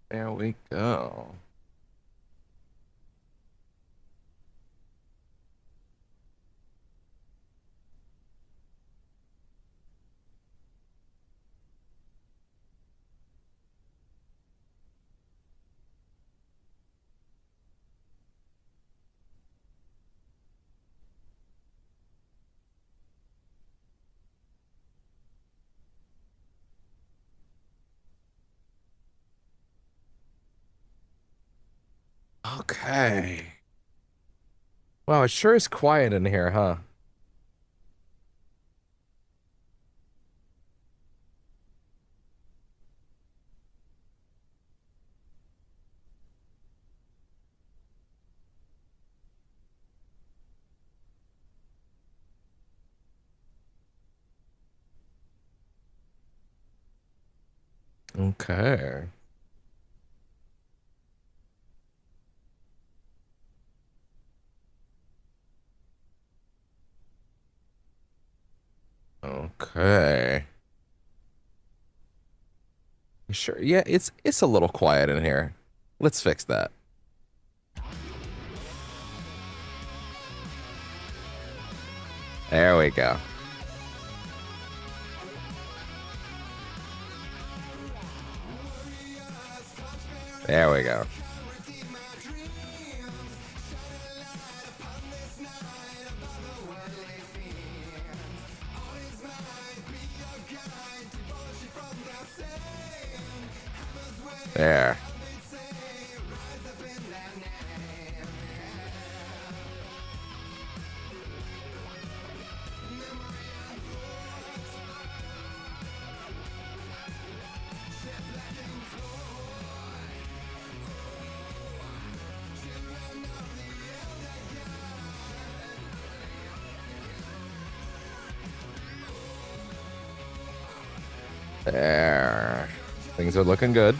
There we go. Okay. Wow, it sure is quiet in here, huh? Okay. Okay. Sure. Yeah, it's a little quiet in here. Let's fix that. There we go. There we go. There. There. Things are looking good.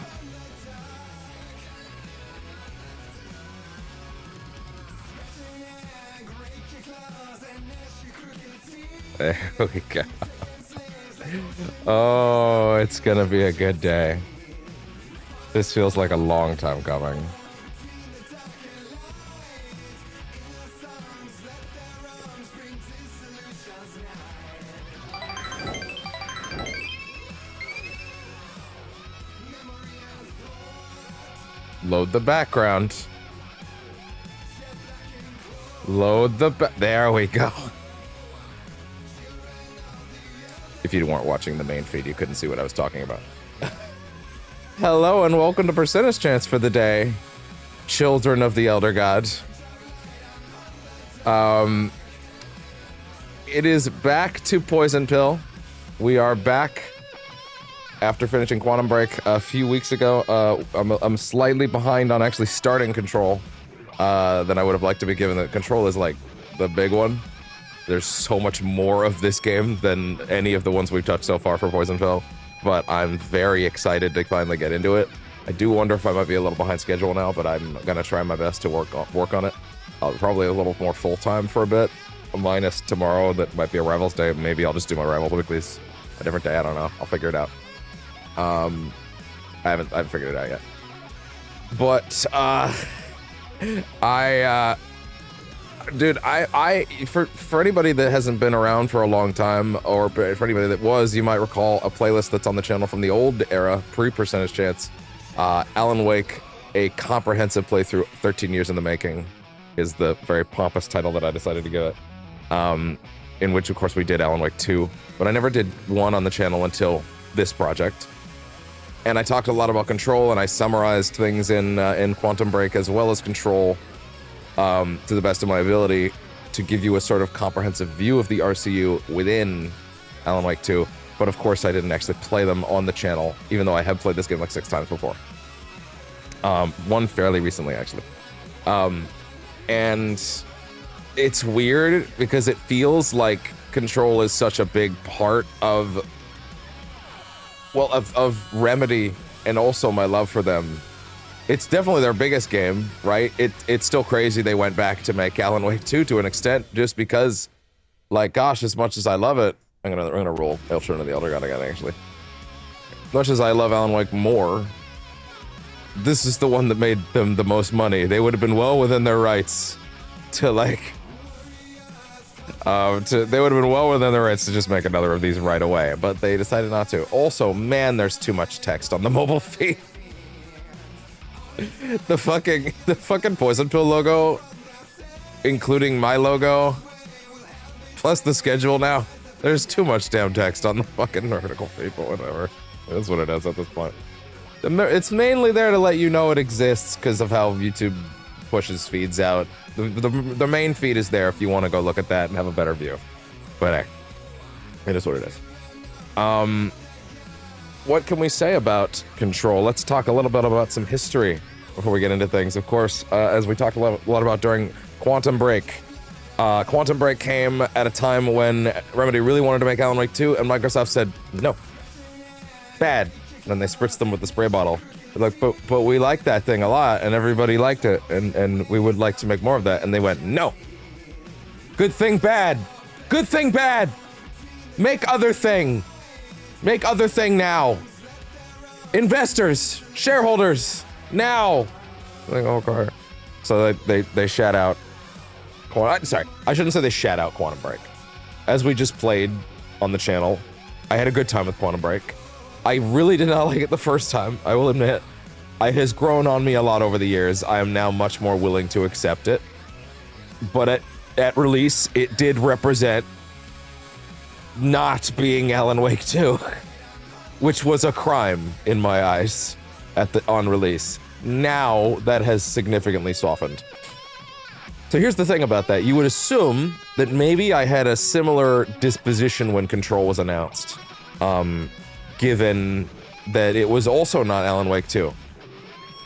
There we go. Oh, it's gonna be a good day. This feels like a long time coming. Load the background. Load the there we go. If you weren't watching the main feed, you couldn't see what I was talking about. Hello and welcome to Percentage Chance for the day, children of the Elder God. It is back to Poison Pill. We are back after finishing Quantum Break a few weeks ago. I'm slightly behind on actually starting Control than I would have liked to be given. The Control is like the big one. There's so much more of this game than any of the ones we've touched so far for Poison Pill, but I'm very excited to finally get into it. I do wonder if I might be a little behind schedule now, but I'm gonna try my best to work on it. Probably a little more full-time for a bit, minus tomorrow that might be a Rivals Day. Maybe I'll just do my Rivals Weeklies a different day. I don't know. I'll figure it out. I haven't figured it out yet. But dude, for anybody that hasn't been around for a long time, or for anybody that was, you might recall a playlist that's on the channel from the old era, pre-Percentage Chance. Alan Wake, a comprehensive playthrough, 13 years in the making, is the very pompous title that I decided to give it. In which, of course, we did Alan Wake 2, but I never did 1 on the channel until this project. And I talked a lot about Control, and I summarized things in Quantum Break as well as Control to the best of my ability to give you a sort of comprehensive view of the RCU within Alan Wake 2. But of course, I didn't actually play them on the channel, even though I have played this game like 6 times before. One fairly recently, actually. And it's weird because it feels like Control is such a big part of, well, of Remedy and also my love for them. It's definitely their biggest game, right? It's still crazy they went back to make Alan Wake 2 to an extent, just because, like, gosh, as much as I love it, I'm gonna roll Children of the Elder God again, actually. Much as I love Alan Wake more, this is the one that made them the most money. They would have been well within their rights to, like... they would have been well within their rights to just make another of these right away, but they decided not to. Also, man, there's too much text on the mobile feed. The fucking Poison Pill logo, including my logo, plus the schedule now. There's too much damn text on the fucking article feed, but whatever. That's what it is at this point. It's mainly there to let you know it exists because of how YouTube pushes feeds out. The main feed is there if you want to go look at that and have a better view. But hey, it is what it is. What can we say about Control? Let's talk a little bit about some history before we get into things. Of course, as we talked a lot about during Quantum Break. Quantum Break came at a time when Remedy really wanted to make Alan Wake 2, and Microsoft said, no. Bad. And then they spritzed them with the spray bottle. They're like, but we like that thing a lot, and everybody liked it, and we would like to make more of that. And they went, no. Good thing bad. Good thing bad. Make other thing. Make other thing now. Investors, shareholders, now. Like, okay. So they shat out. Sorry, I shouldn't say they shat out Quantum Break. As we just played on the channel, I had a good time with Quantum Break. I really did not like it the first time, I will admit. It has grown on me a lot over the years. I am now much more willing to accept it. But at release, it did represent not being Alan Wake 2, which was a crime in my eyes on release. Now, that has significantly softened. So here's the thing about that. You would assume that maybe I had a similar disposition when Control was announced. Given that it was also not Alan Wake 2.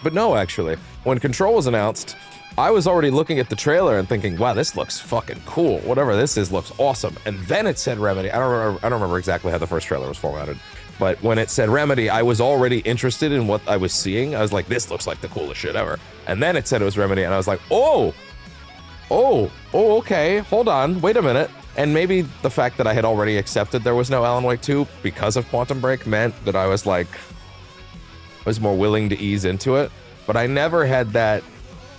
But no, actually. When Control was announced, I was already looking at the trailer and thinking, wow, this looks fucking cool. Whatever this is looks awesome. And then it said Remedy. I don't remember exactly how the first trailer was formatted. But when it said Remedy, I was already interested in what I was seeing. I was like, this looks like the coolest shit ever. And then it said it was Remedy, and I was like, oh, okay, hold on, wait a minute. And maybe the fact that I had already accepted there was no Alan Wake 2 because of Quantum Break meant that I was more willing to ease into it. But I never had that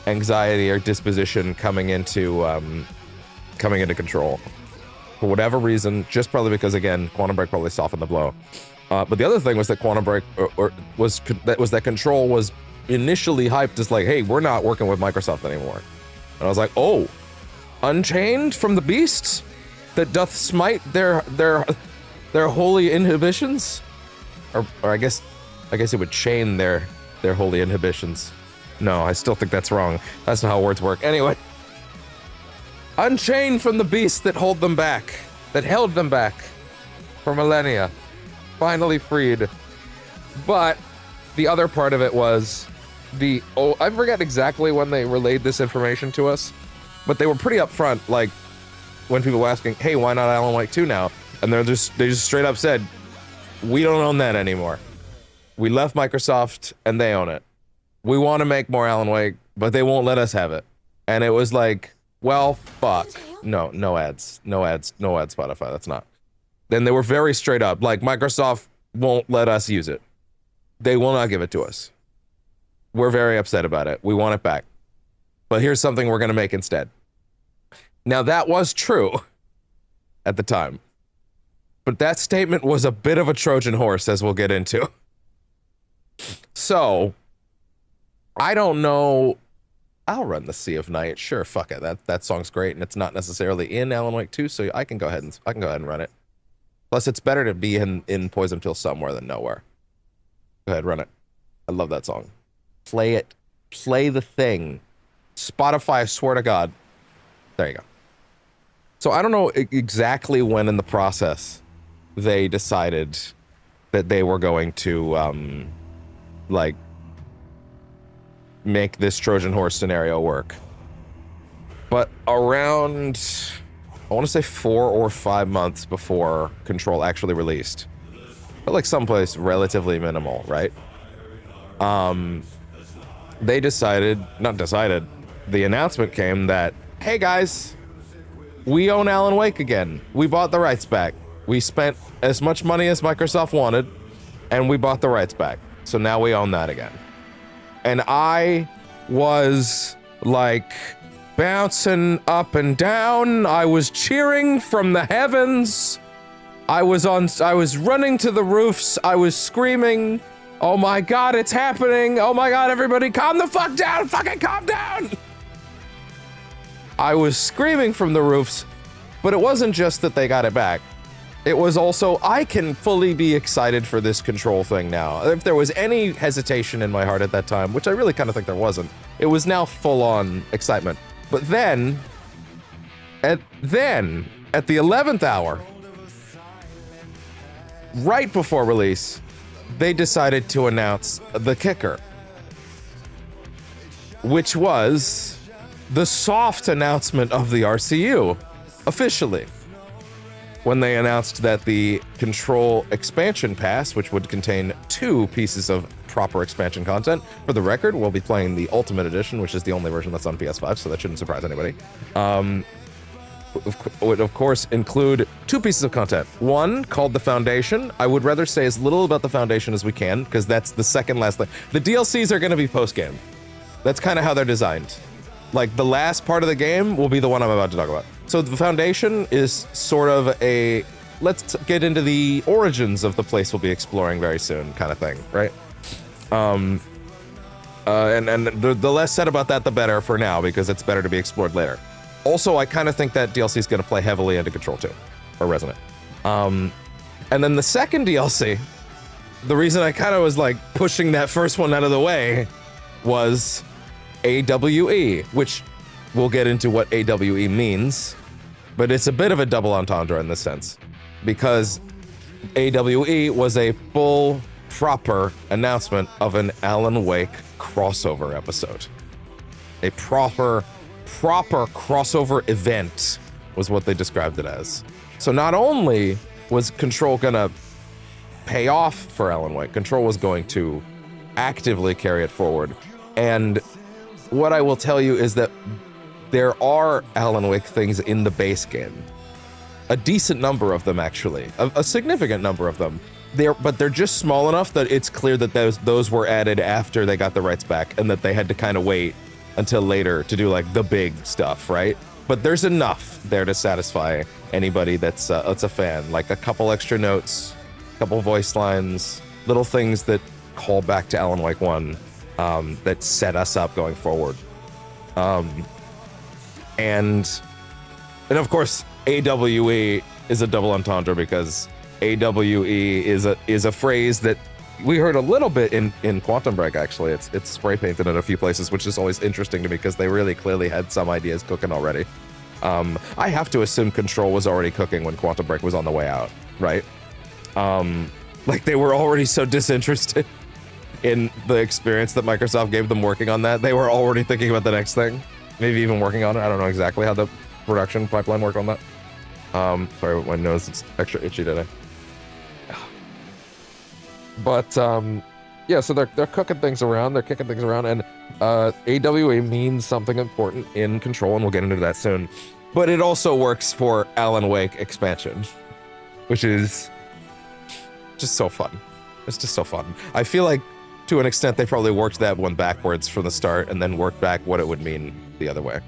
anxiety or disposition coming into Control. For whatever reason, just probably because, again, Quantum Break probably softened the blow. But the other thing was that Quantum Break was that Control was initially hyped as like, hey, we're not working with Microsoft anymore. And I was like, oh, Unchained from the Beast that doth smite their holy inhibitions? Or I guess it would chain their holy inhibitions. No, I still think that's wrong. That's not how words work. Anyway. Unchained from the beast that held them back for millennia. Finally freed. But the other part of it was I forget exactly when they relayed this information to us, but they were pretty upfront, like when people were asking, hey, why not Alan Wake 2 now? And they just straight up said, we don't own that anymore. We left Microsoft and they own it. We want to make more Alan Wake, but they won't let us have it. And it was like, well, fuck. No ads, Spotify, that's not. Then they were very straight up, like, Microsoft won't let us use it. They will not give it to us. We're very upset about it. We want it back. But here's something we're going to make instead. Now, that was true at the time. But that statement was a bit of a Trojan horse, as we'll get into. So, I don't know. I'll run the Sea of Night. Sure, fuck it. That song's great, and it's not necessarily in Alan Wake 2, so I can go ahead and run it. Plus, it's better to be in Poison Pill somewhere than nowhere. Go ahead, run it. I love that song. Play it. Play the thing. Spotify, I swear to God. There you go. So I don't know exactly when in the process they decided that they were going to, like, make this Trojan horse scenario work. But around, I want to say 4 or 5 months before Control actually released, but like someplace relatively minimal, right? They the announcement came that, hey guys, we own Alan Wake again. We bought the rights back. We spent as much money as Microsoft wanted, and we bought the rights back. So now we own that again. And I was like bouncing up and down. I was cheering from the heavens. I was running to the roofs. I was screaming, "Oh my God, it's happening. Oh my God, everybody calm the fuck down. Fucking calm down." I was screaming from the roofs, but it wasn't just that they got it back. It was also, I can fully be excited for this Control thing now. If there was any hesitation in my heart at that time, which I really kind of think there wasn't, it was now full-on excitement. But then, at the 11th hour, right before release, they decided to announce the kicker, which was the soft announcement of the RCU, officially. When they announced that the Control expansion pass, which would contain 2 pieces of proper expansion content. For the record, we'll be playing the Ultimate Edition, which is the only version that's on PS5, so that shouldn't surprise anybody. Would of course include 2 pieces of content. One called the Foundation. I would rather say as little about the Foundation as we can, because that's the second last thing. The DLCs are going to be post-game. That's kind of how they're designed. Like, the last part of the game will be the one I'm about to talk about. So the Foundation is sort of a, let's get into the origins of the place we'll be exploring very soon kind of thing, right? And the less said about that, the better for now, because it's better to be explored later. Also, I kind of think that DLC is going to play heavily into Control 2, or Resonant. And then the second DLC, the reason I kind of was like pushing that first one out of the way was AWE, which we'll get into what AWE means, but it's a bit of a double entendre in this sense, because AWE was a full, proper announcement of an Alan Wake crossover episode. A proper crossover event was what they described it as. So not only was Control gonna pay off for Alan Wake, Control was going to actively carry it forward. And what I will tell you is that there are Alan Wake things in the base game. A decent number of them, actually. A significant number of them. But they're just small enough that it's clear that those were added after they got the rights back, and that they had to kind of wait until later to do like the big stuff, right? But there's enough there to satisfy anybody that's a fan. Like a couple extra notes, a couple voice lines, little things that call back to Alan Wake 1 that set us up going forward. And of course, AWE is a double entendre, because AWE is a phrase that we heard a little bit in Quantum Break, actually. It's spray painted in a few places, which is always interesting to me, because they really clearly had some ideas cooking already. I have to assume Control was already cooking when Quantum Break was on the way out, right? Like, they were already so disinterested in the experience that Microsoft gave them working on that. They were already thinking about the next thing, maybe even working on it. I don't know exactly how the production pipeline worked on that. Sorry, my nose is extra itchy today. But yeah, so they're cooking things around, they're kicking things around, and AWE means something important in Control, and we'll get into that soon. But it also works for Alan Wake expansion, which is just so fun. It's just so fun. I feel like, to an extent, they probably worked that one backwards from the start and then worked back what it would mean the other way.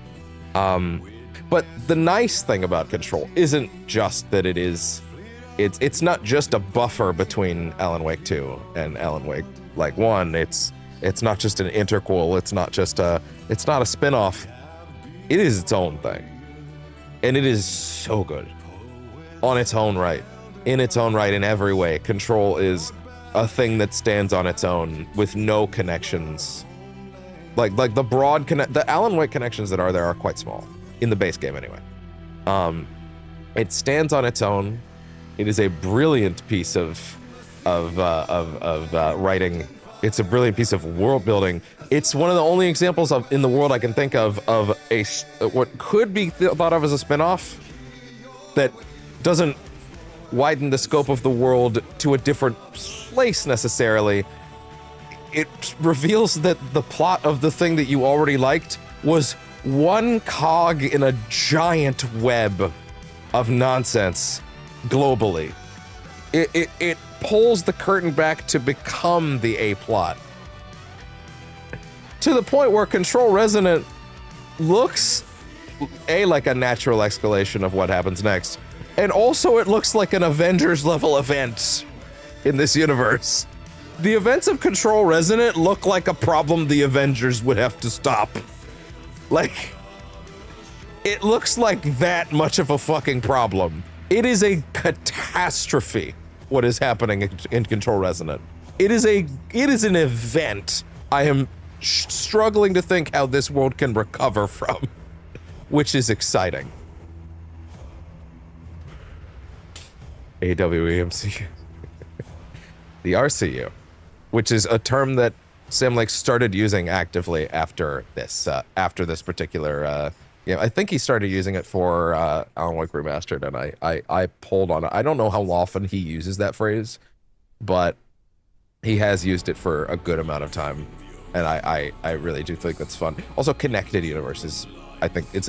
But the nice thing about Control isn't just that it's not just a buffer between Alan Wake 2 and Alan Wake like 1. It's not just an interquel. It's not a spin-off. It is its own thing. And it is so good. On its own right. In its own right, in every way. Control is a thing that stands on its own with no connections. Like the Alan Wake connections that are there are quite small. In the base game, anyway. It stands on its own. It is a brilliant piece of writing. It's a brilliant piece of world building. It's one of the only examples in the world I can think of what could be thought of as a spin-off that doesn't widen the scope of the world to a different place necessarily. It reveals that the plot of the thing that you already liked was one cog in a giant web of nonsense globally. It pulls the curtain back to become the A plot. To the point where Control Resonant looks like a natural escalation of what happens next. And also it looks like an Avengers level event in this universe. The events of Control Resonant look like a problem the Avengers would have to stop. Like, it looks like that much of a fucking problem. It is a catastrophe, what is happening in Control Resonant. It is an event I am struggling to think how this world can recover from, which is exciting. AWEMCU. The RCU, which is a term that Sam Lake started using actively after this particular yeah, I think he started using it for Alan Wake Remastered, and I pulled on it. I don't know how often he uses that phrase, but he has used it for a good amount of time, and I really do think that's fun. Also, connected universes. I think it's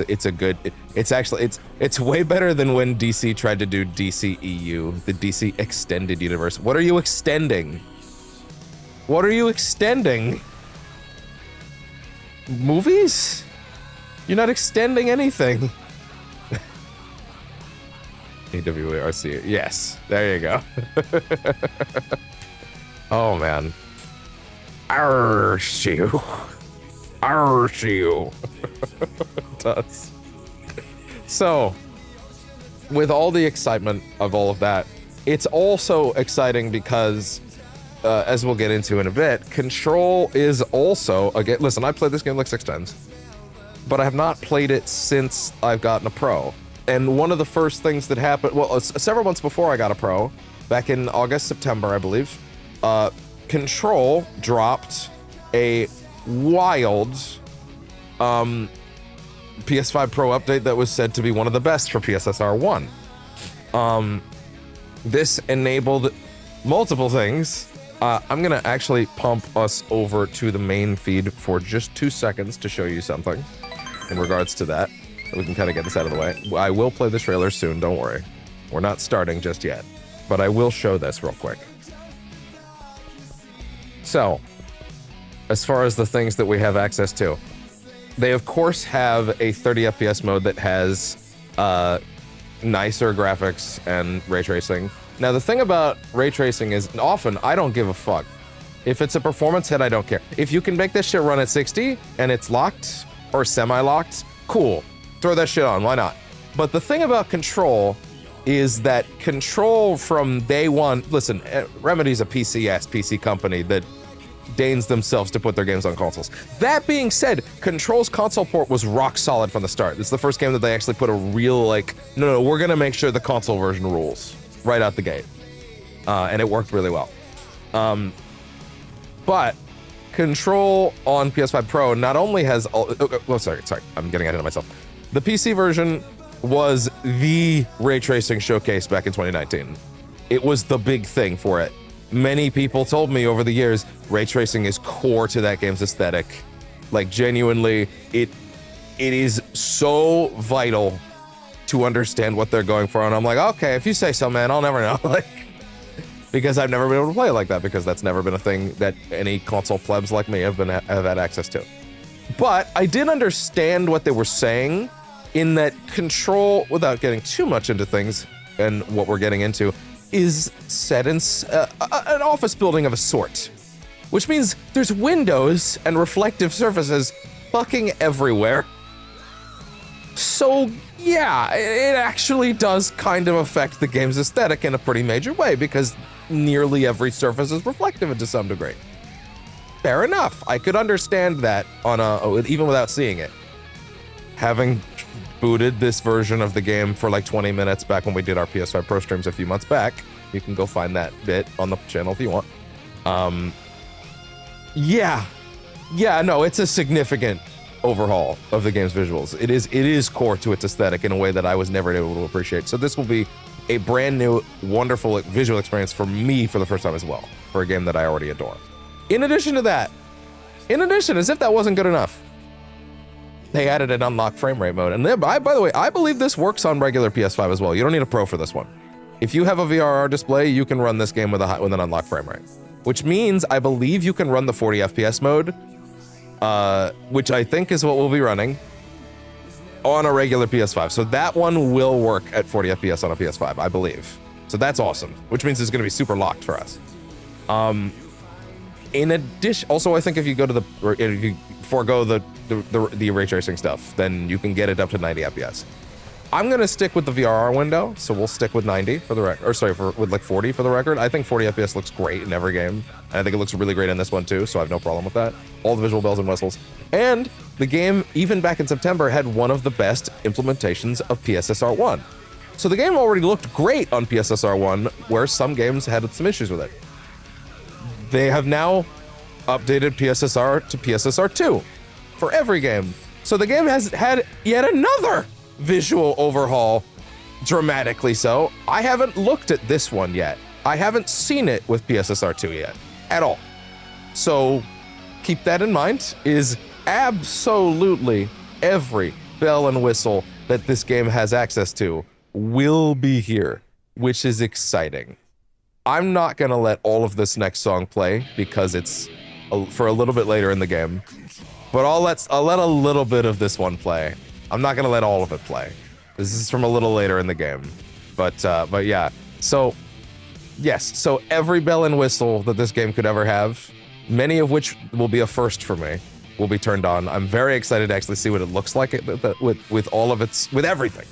way better than when DC tried to do DCEU, the DC Extended Universe. What are you extending? What are you extending? Movies? You're not extending anything. AWARC. Yes, there you go. Oh man. RCU. RCU. It does. So, with all the excitement of all of that, it's also exciting because, as we'll get into in a bit, Control is also, again, listen, I played this game like 6 times, but I have not played it since I've gotten a Pro. And one of the first things that happened, well, several months before I got a Pro, back in August, September, I believe, Control dropped a wild PS5 Pro update that was said to be one of the best for PSSR1. This enabled multiple things. I'm gonna actually pump us over to the main feed for just 2 seconds to show you something in regards to that, so we can kind of get this out of the way. I will play the trailer soon, don't worry. We're not starting just yet, but I will show this real quick. So, as far as the things that we have access to, they of course have a 30 FPS mode that has nicer graphics and ray tracing. Now the thing about ray tracing is often I don't give a fuck. If it's a performance hit, I don't care. If you can make this shit run at 60 and it's locked or semi-locked, cool. Throw that shit on, why not? But the thing about Control is that Control from day one, listen, Remedy's a PC company that deigns themselves to put their games on consoles. That being said, Control's console port was rock solid from the start. This is the first game that they actually put a real, like, no, we're gonna make sure the console version rules right out the gate. And it worked really well. But Control on PS5 Pro not only has, sorry, I'm getting ahead of myself. The PC version was the ray tracing showcase back in 2019. It was the big thing for it. Many people told me over the years, ray tracing is core to that game's aesthetic. Like, genuinely, it is so vital to understand what they're going for. And I'm like, okay, if you say so, man, I'll never know. Like, because I've never been able to play it like that, because that's never been a thing that any console plebs like me have had access to. But I did understand what they were saying in that Control, without getting too much into things and what we're getting into, is set in an office building of a sort, which means there's windows and reflective surfaces fucking everywhere. So yeah, it actually does kind of affect the game's aesthetic in a pretty major way, because nearly every surface is reflective to some degree. Fair enough, I could understand that on even without seeing it. Having booted this version of the game for like 20 minutes back when we did our PS5 Pro streams a few months back. You can go find that bit on the channel if you want. Yeah, no, it's a significant overhaul of the game's visuals. It is core to its aesthetic in a way that I was never able to appreciate. So this will be a brand new, wonderful visual experience for me for the first time as well, for a game that I already adore. In addition to that, as if that wasn't good enough, they added an unlocked frame rate mode. And by the way, I believe this works on regular PS5 as well. You don't need a Pro for this one. If you have a VRR display, you can run this game with an unlocked frame rate, which means I believe you can run the 40 FPS mode, which I think is what we'll be running on a regular PS5. So that one will work at 40 FPS on a PS5, I believe. So that's awesome, which means it's going to be super locked for us. In addition, also, I think if you go to if you forego the ray tracing stuff, then you can get it up to 90 FPS. I'm gonna stick with the VRR window, so we'll stick with 90 for the record, or sorry, with like 40 for the record. I think 40 FPS looks great in every game, and I think it looks really great in this one too, so I have no problem with that. All the visual bells and whistles. And the game, even back in September, had one of the best implementations of PSSR1. So the game already looked great on PSSR1, where some games had some issues with it. They have now updated PSSR to PSSR2 for every game. So the game has had yet another visual overhaul, dramatically so. I haven't looked at this one yet. I haven't seen it with PSSR2 yet, at all. So keep that in mind, is absolutely every bell and whistle that this game has access to will be here, which is exciting. I'm not gonna let all of this next song play because it's for a little bit later in the game, but I'll let a little bit of this one play. I'm not gonna let all of it play. This is from a little later in the game, but yeah. So yes, so every bell and whistle that this game could ever have, many of which will be a first for me, will be turned on. I'm very excited to actually see what it looks like with all of its, with everything.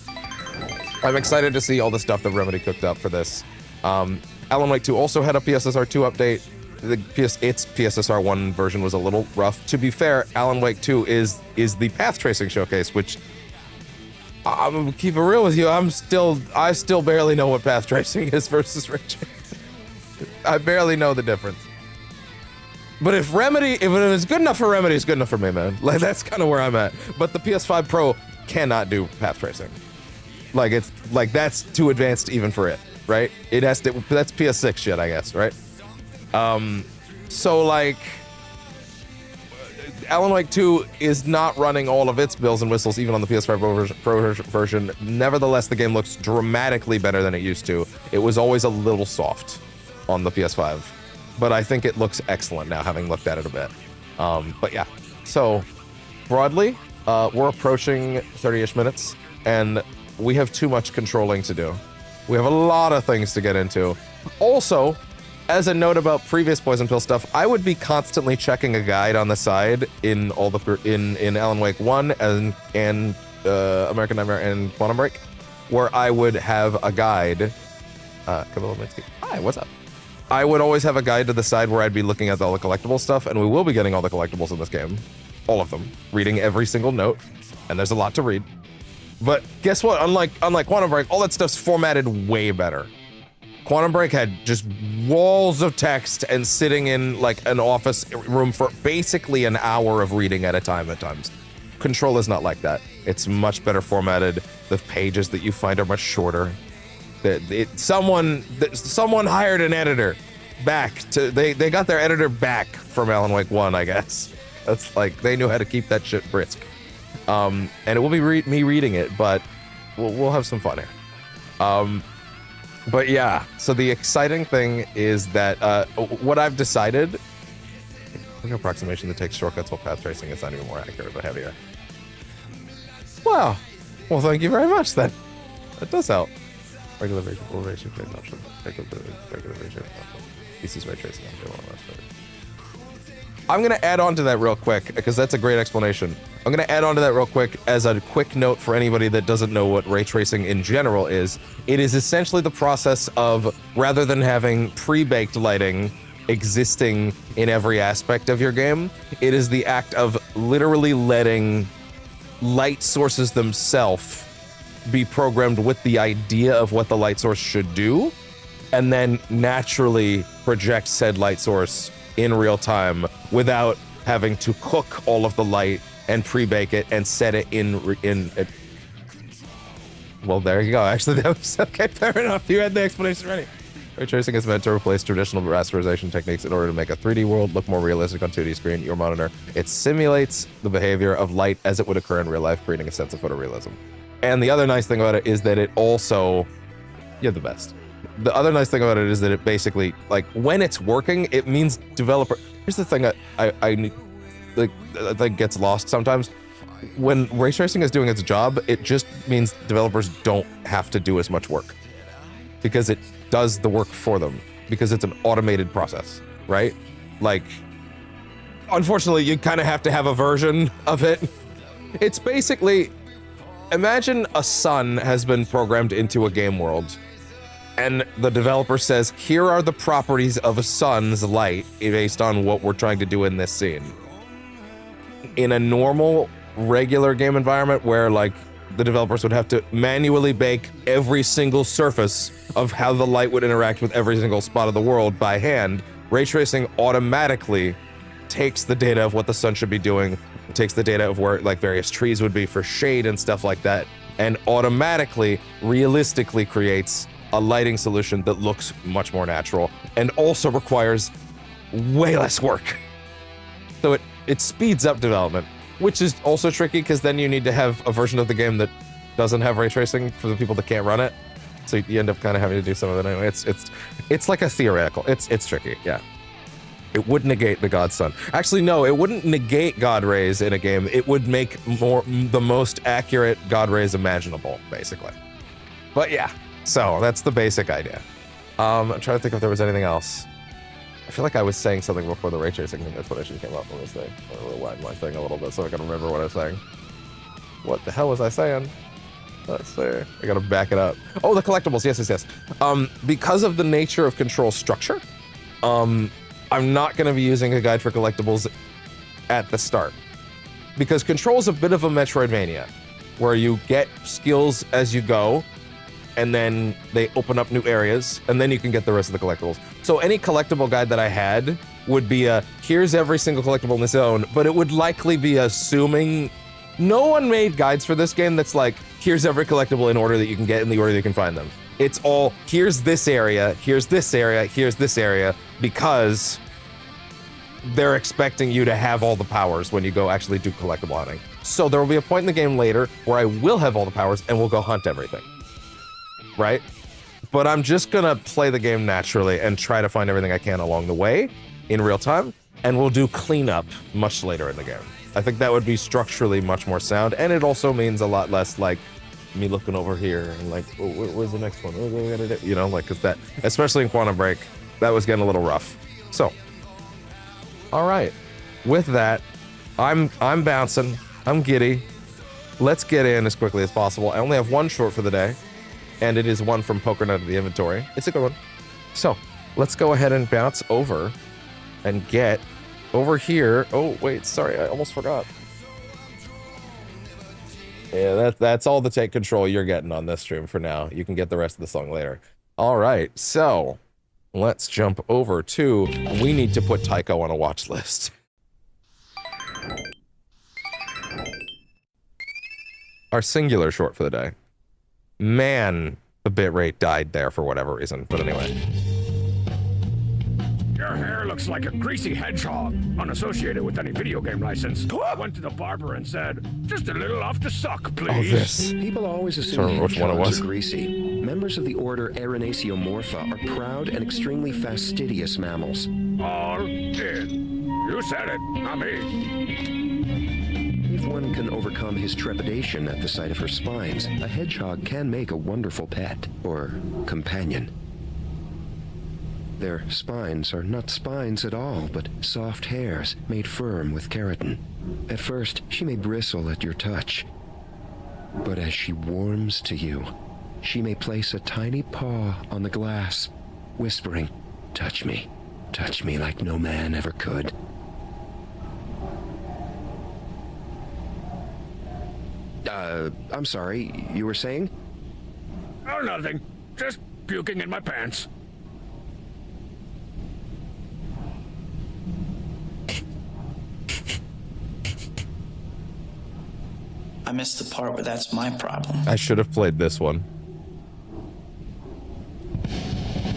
I'm excited to see all the stuff that Remedy cooked up for this. Alan Wake 2 also had a PSSR2 update. Its PSSR1 version was a little rough. To be fair, Alan Wake 2 is the path tracing showcase, which I'm gonna keep it real with you. I still barely know what path tracing is versus ray tracing. I barely know the difference. But if it's good enough for Remedy, it's good enough for me, man. Like, that's kind of where I'm at. But the PS5 Pro cannot do path tracing. Like, it's like, that's too advanced even for it, right? It has to. That's PS6 shit, I guess, right? So like, Alan Wake 2 is not running all of its bells and whistles even on the PS5 Pro version. Nevertheless, the game looks dramatically better than it used to. It was always a little soft on the PS5, but I think it looks excellent now, having looked at it a bit. But yeah, so broadly, we're approaching 30-ish minutes, and we have too much controlling to do. We have a lot of things to get into. Also, as a note about previous Poison Pill stuff, I would be constantly checking a guide on the side in all the in Alan Wake 1 and American Nightmare and Quantum Break, where I would have a guide. Camilla Minsky. Hi, what's up? I would always have a guide to the side where I'd be looking at all the collectible stuff, and we will be getting all the collectibles in this game. All of them. Reading every single note, and there's a lot to read. But guess what? Unlike Quantum Break, all that stuff's formatted way better. Quantum Break had just walls of text and sitting in like an office room for basically an hour of reading at a time at times. Control is not like that. It's much better formatted. The pages that you find are much shorter. Someone hired an editor back to, they got their editor back from Alan Wake 1, I guess. That's like, they knew how to keep that shit brisk. And it will be me reading it, but we'll have some fun here. But yeah, so the exciting thing is that what I've decided, an approximation that takes shortcuts while path tracing is not even more accurate but heavier. Wow. Well, thank you very much then. That does help. Regular ray tracing option. Regular ray tracing option. Pieces ray tracing option. I'm gonna add on to that real quick because that's a great explanation. I'm gonna add on to that real quick as a quick note for anybody that doesn't know what ray tracing in general is. It is essentially the process of, rather than having pre-baked lighting existing in every aspect of your game, it is the act of literally letting light sources themselves be programmed with the idea of what the light source should do, and then naturally project said light source in real time without having to cook all of the light and pre-bake it and set it in it. Well, there you go. Actually, that was okay. Fair enough. You had the explanation ready. Ray tracing is meant to replace traditional rasterization techniques in order to make a 3D world look more realistic on 2D screen. Your monitor. It simulates the behavior of light as it would occur in real life, creating a sense of photorealism. And the other nice thing about it is that it also, you're the best. the other nice thing about it is that it basically, like, when it's working, it means developer. Here's the thing that I think gets lost sometimes. When ray tracing is doing its job, it just means developers don't have to do as much work because it does the work for them because it's an automated process, right? Like, unfortunately, you kind of have to have a version of it. It's basically, imagine a sun has been programmed into a game world and the developer says, here are the properties of a sun's light based on what we're trying to do in this scene. In a normal, regular game environment where, like, the developers would have to manually bake every single surface of how the light would interact with every single spot of the world by hand, ray tracing automatically takes the data of what the sun should be doing, takes the data of where, like, various trees would be for shade and stuff like that, and automatically, realistically creates a lighting solution that looks much more natural and also requires way less work. So it speeds up development, which is also tricky because then you need to have a version of the game that doesn't have ray tracing for the people that can't run it. So you end up kind of having to do some of it anyway. It's like a theoretical. It's tricky, yeah. It would negate the God Sun. Actually, no, it wouldn't negate God rays in a game. It would make the most accurate God rays imaginable, basically. But yeah, so that's the basic idea. I'm trying to think if there was anything else. I feel like I was saying something before the ray tracing explanation came up on this thing. I'm gonna rewind my thing a little bit so I can remember what I was saying. What the hell was I saying? Let's see. I gotta back it up. Oh, the collectibles. Yes. Because of the nature of Control structure, I'm not gonna be using a guide for collectibles at the start. Because Control's a bit of a Metroidvania, where you get skills as you go, and then they open up new areas, and then you can get the rest of the collectibles. So any collectible guide that I had would be here's every single collectible in the zone, but it would likely be assuming no one made guides for this game that's like, here's every collectible in order that you can get in the order that you can find them. It's all, here's this area, here's this area, here's this area, because they're expecting you to have all the powers when you go actually do collectible hunting. So there will be a point in the game later where I will have all the powers and we'll go hunt everything. Right? But I'm just gonna play the game naturally and try to find everything I can along the way in real time, and we'll do cleanup much later in the game. I think that would be structurally much more sound, and it also means a lot less like me looking over here and like, oh, where's the next one? What do we gotta do? You know, like, cause that, especially in Quantum Break, that was getting a little rough. So, all right, with that, I'm bouncing, I'm giddy. Let's get in as quickly as possible. I only have one short for the day, and it is one from Poker Night of the Inventory. It's a good one. So, let's go ahead and bounce over and get over here. Oh, wait, sorry, I almost forgot. Yeah, that's all the take control you're getting on this stream for now. You can get the rest of the song later. All right, so let's jump over to, we need to put Tycho on a watch list. Our singular short for the day. Man, the bitrate died there for whatever reason, but anyway. Your hair looks like a greasy hedgehog, unassociated with any video game license. I went to the barber and said, just a little off the suck, please. Oh, this. People always assume which one it was. hedgehogs are greasy. Members of the order Aranacomorpha are proud and extremely fastidious mammals. All in. You said it, not me. If one can overcome his trepidation at the sight of her spines, a hedgehog can make a wonderful pet, or companion. Their spines are not spines at all, but soft hairs made firm with keratin. At first, she may bristle at your touch, but as she warms to you, she may place a tiny paw on the glass, whispering, touch me like no man ever could. I'm sorry, you were saying? Oh, nothing. Just puking in my pants. I missed the part where that's my problem. I should have played this one.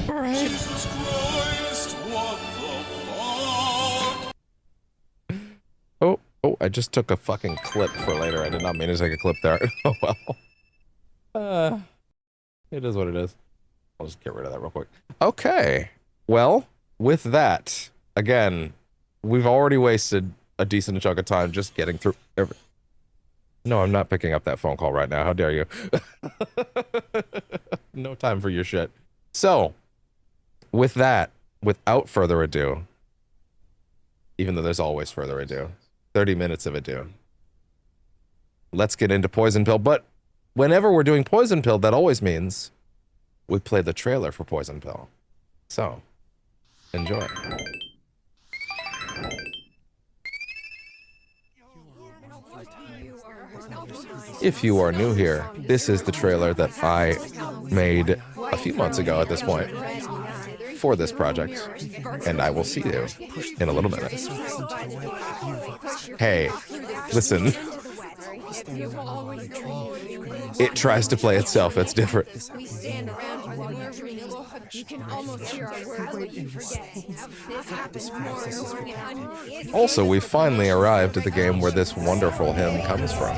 All right. Jesus Christ, what the fuck? Oh, I just took a fucking clip for later. I did not mean to take a clip there. Oh well. It is what it is. I'll just get rid of that real quick. Okay. Well, with that, again, we've already wasted a decent chunk of time just getting through No, I'm not picking up that phone call right now. How dare you? No time for your shit. So, with that, without further ado, even though there's always further ado, 30 minutes of ado, let's get into Poison Pill. But whenever we're doing Poison Pill, that always means we play the trailer for Poison Pill. So, enjoy. If you are new here, this is the trailer that I made a few months ago at this point for this project, and I will see you in a little minute. Hey, listen. It tries to play itself, it's different. Also, we finally arrived at the game where this wonderful hymn comes from.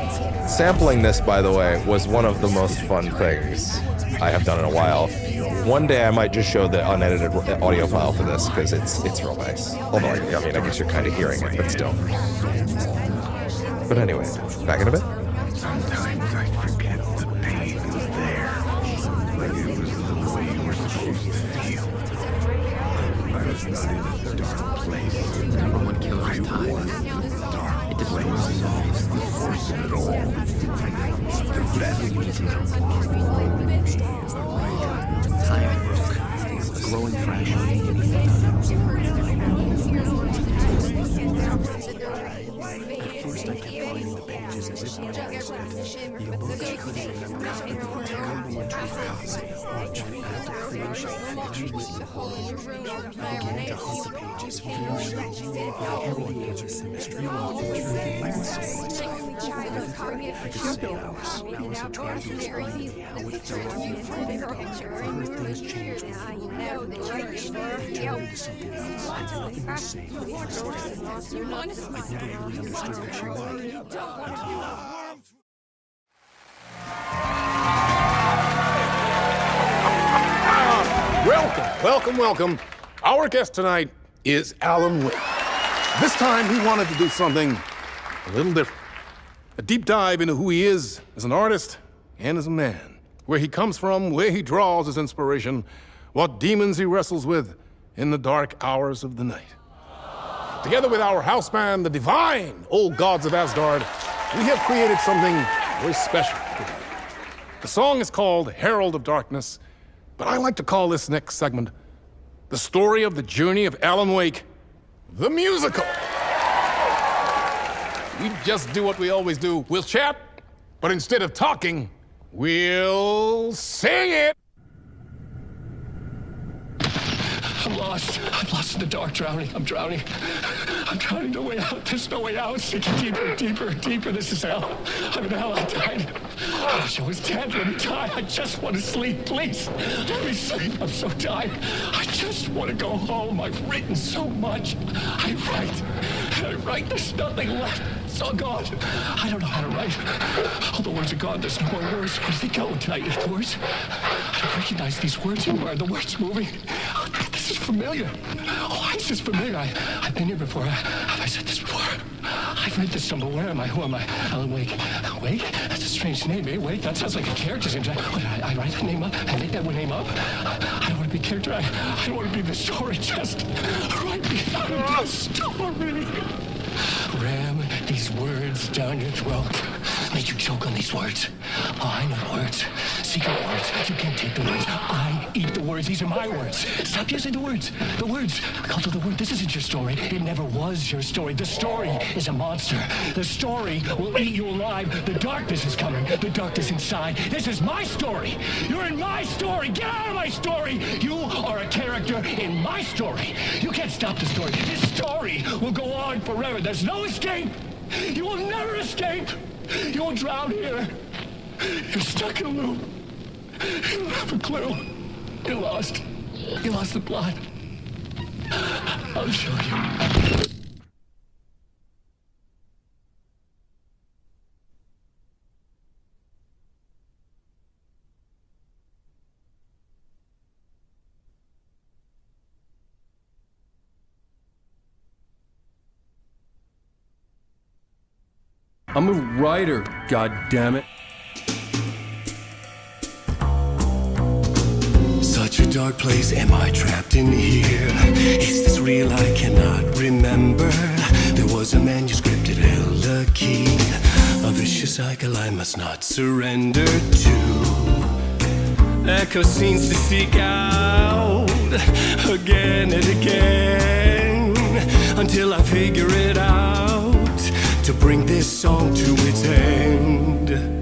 Sampling this, by the way, was one of the most fun things I have done in a while. One day I might just show the unedited audio file for this, because it's real nice. Although, I mean, I guess you're kind of hearing it, but still. But anyway, back in a bit. Sometimes I forget the pain is there. Like it was the way you were supposed to feel. I was not in a dark place. Number one killer is time. It displays The force of it all. The blessing is the writer. time broke. Glowing fresh. At first I kept finding the pages as if I was dead. The books I couldn't remember how the terrible atrocities of the creation pictured with the horror. I began to hunt the pages for the every answer to the mystery of the truth and my soul. I could spend hours of trying to explain to me how it felt to be from the dark. I've heard things change with you. They turned into something else, and nothing was safe. I'd never really understood what she was. Welcome. Our guest tonight is Alan Wake. This time he wanted to do something a little different. A deep dive into who he is as an artist and as a man. Where he comes from, where he draws his inspiration, what demons he wrestles with in the dark hours of the night. Together with our house band, the divine Old Gods of Asgard, we have created something very special for you. The song is called Herald of Darkness, but I like to call this next segment the story of the journey of Alan Wake, the musical. We just do what we always do. We'll chat, but instead of talking, we'll sing it. I'm lost. I'm lost in the dark, drowning. I'm drowning. I'm drowning. No way out. There's no way out. Sinking deeper, deeper, deeper. This is hell. I'm in hell. I died. I wish I was dead. Let me die. I just want to sleep. Please. Let me sleep. I'm so tired. I just want to go home. I've written so much. I write. There's nothing left. It's all gone. I don't know how to write. All the words are gone. There's no more words. Where do they go? Did I eat the words? I don't recognize these words anymore. The words moving. This is familiar. Why is this familiar? I've been here before. Have I said this before? I've read this somewhere. Where am I? Who am I? Alan Wake. Wake? That's a strange name, eh? Wake? That sounds like a character's name. I write that name up? I make that name up? I don't want to be a character. I don't want to be the story. Just write me out of the story. Ram these words down your throat. Make you choke on these words. Oh, I know the words. Secret words. You can't take the words. I eat the words. These are my words. Stop using the words. The words. Call to the word. This isn't your story. It never was your story. The story is a monster. The story will eat you alive. The darkness is coming. The darkness inside. This is my story. You're in my story. Get out of my story. You are a character in my story. You can't stop the story. This story will go on forever. There's no escape. You will never escape. You will drown here. You're stuck in a loop. You don't have a clue. You're lost. You lost the plot. I'll show you. I'm a writer, goddammit. Such a dark place, am I trapped in here? Is this real? I cannot remember. There was a manuscript, it held a key. A vicious cycle I must not surrender to. Echo scenes to seek out again and again until I figure it out to bring this song to its end.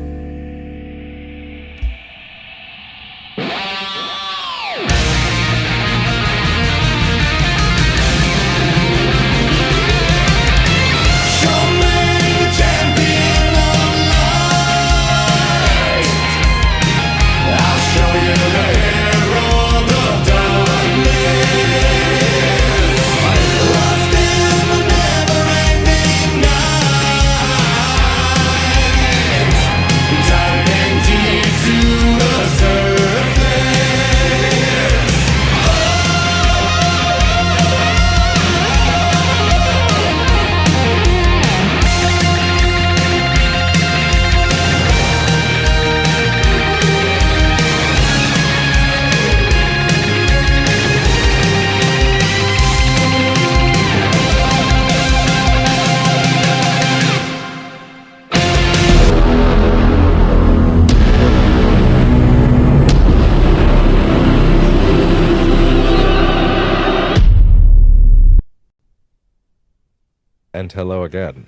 And hello again.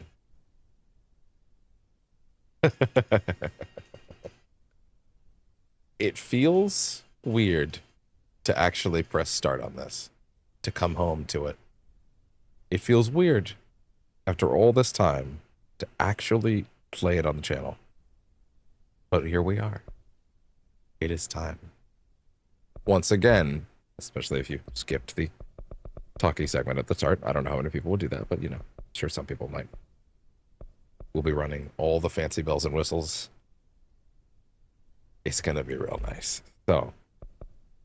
It feels weird to actually press start on this, to come home to it. It feels weird, after all this time, to actually play it on the channel. But here we are. It is time. Once again, especially if you skipped the talkie segment at the start. I don't know how many people will do that, but you know, I'm sure some people might. We'll be running all the fancy bells and whistles. It's gonna be real nice. So,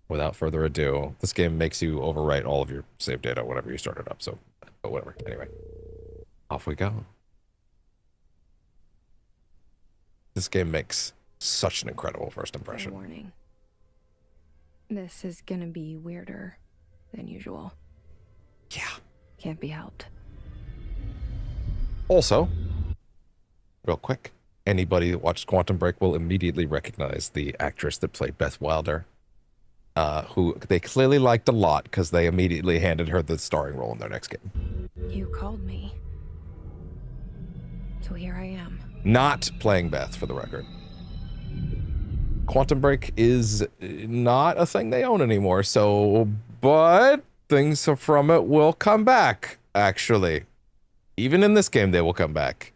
without further ado, this game makes you overwrite all of your save data whenever you start it up, so, but whatever. Anyway, off we go. This game makes such an incredible first impression. Fair warning. This is gonna be weirder than usual. Yeah. Can't be helped. Also, real quick, anybody that watched Quantum Break will immediately recognize the actress that played Beth Wilder, who they clearly liked a lot because they immediately handed her the starring role in their next game. You called me. So here I am. Not playing Beth, for the record. Quantum Break is not a thing they own anymore, so, but things from it will come back, actually. Even in this game, they will come back.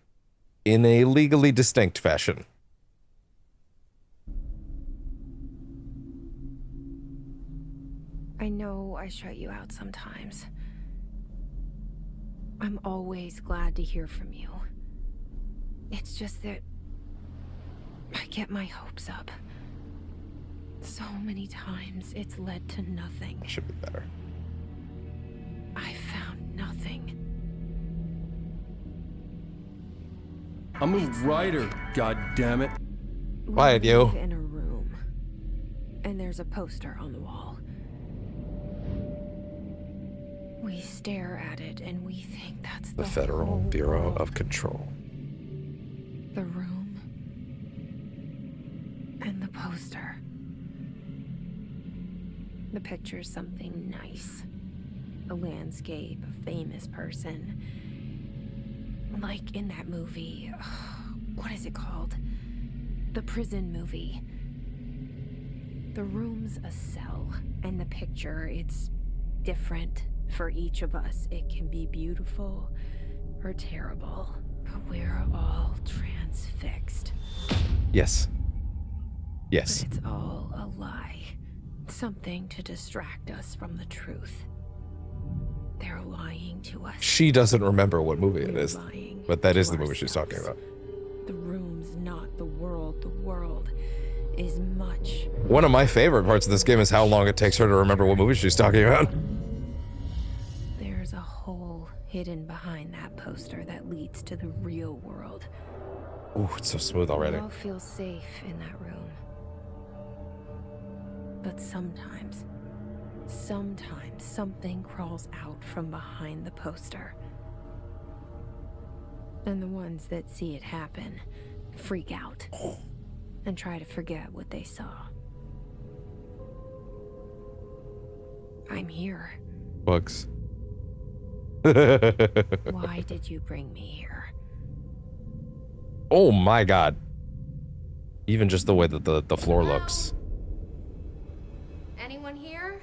In a legally distinct fashion. I know I shut you out sometimes. I'm always glad to hear from you. It's just that I get my hopes up. So many times it's led to nothing. Should be better. I found nothing. I'm a writer, goddammit. Quiet, We you. live in a room, and there's a poster on the wall. We stare at it, and we think that's The the Federal whole Bureau world. of Control. The room and the poster. The picture's something nice. A landscape, a famous person. Like in that movie, what is it called? The prison movie. The room's a cell, and the picture, it's different for each of us. It can be beautiful or terrible, but we're all transfixed. Yes. Yes. But it's all a lie. Something to distract us from the truth. They're lying to us. She doesn't remember what movie it We're is, lying but that is to the movie she's talking ourselves. about. The room's not the world. The world is much. One of my favorite parts of this game is how long it takes her to remember what movie she's talking about. There's a hole hidden behind that poster that leads to the real world. Ooh, it's so smooth already. We all feel safe in that room. But sometimes something crawls out from behind the poster. And the ones that see it happen freak out and try to forget what they saw. I'm here. Bugs. Why did you bring me here? Oh my god. Even just the way that the floor looks. Anyone here?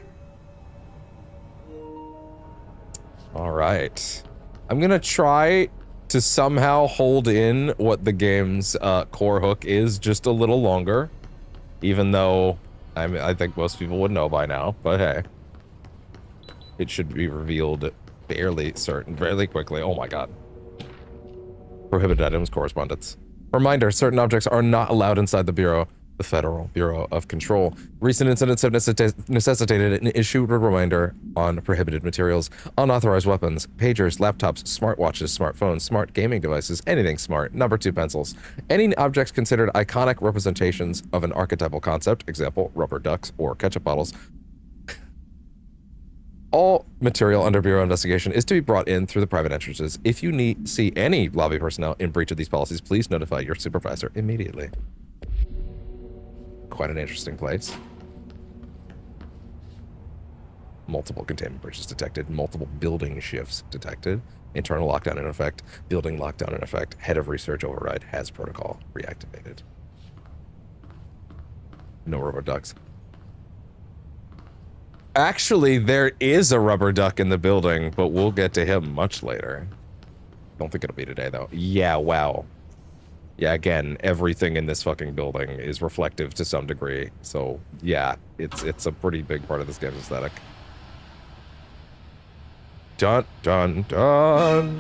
All right. I'm gonna try to somehow hold in what the game's core hook is just a little longer. Even though, I think most people would know by now, but hey. It should be revealed fairly quickly. Oh my god. Prohibited items correspondence. Reminder, certain objects are not allowed inside the Bureau, the Federal Bureau of Control. Recent incidents have necessitated an issued reminder on prohibited materials, unauthorized weapons, pagers, laptops, smartwatches, smartphones, smart gaming devices, anything smart, number 2 pencils. Any objects considered iconic representations of an archetypal concept, example, rubber ducks or ketchup bottles. All material under Bureau investigation is to be brought in through the private entrances. If you see any lobby personnel in breach of these policies, please notify your supervisor immediately. Quite an interesting place. Multiple containment breaches detected. Multiple building shifts detected. Internal lockdown in effect. Building lockdown in effect. Head of research override has protocol reactivated. No rubber ducks. Actually, there is a rubber duck in the building, but we'll get to him much later. Don't think it'll be today, though. Yeah, wow. Yeah, again, everything in this fucking building is reflective to some degree. So, yeah, it's a pretty big part of this game's aesthetic. Dun, dun, dun!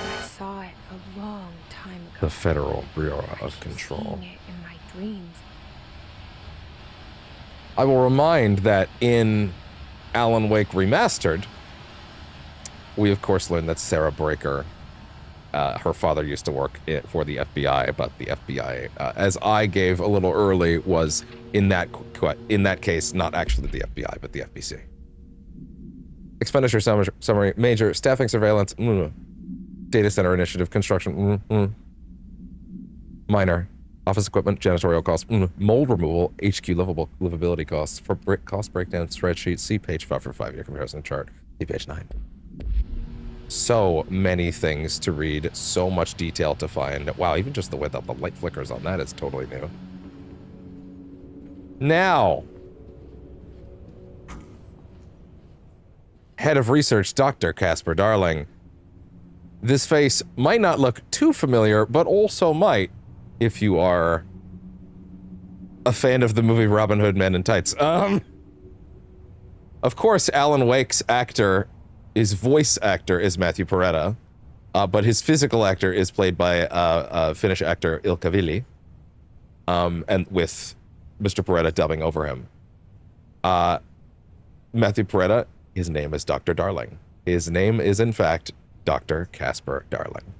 I saw it a long time ago. The Federal Bureau of Control. Seeing it in my dreams. I will remind that in Alan Wake Remastered, we of course learned that Sarah Breaker, her father used to work for the FBI, but the FBI, as I gave a little early, was in that case not actually the FBI, but the FBC. Expenditure summary, major staffing surveillance, data center initiative, construction, minor. Office equipment, janitorial costs, mold removal, HQ livability costs. For cost breakdown spreadsheet, see page 5 for 5-year comparison chart. See page 9. So many things to read, so much detail to find. Wow, even just the way that the light flickers on that is totally new. Now, Head of Research, Dr. Casper Darling. This face might not look too familiar, but also might, if you are a fan of the movie Robin Hood Men in Tights. Of course, Alan Wake's voice actor is Matthew Peretta, but his physical actor is played by Finnish actor Ilkka Ville, and with Mr. Peretta dubbing over him. Matthew Peretta, his name is Dr. Darling. His name is, in fact, Dr. Casper Darling.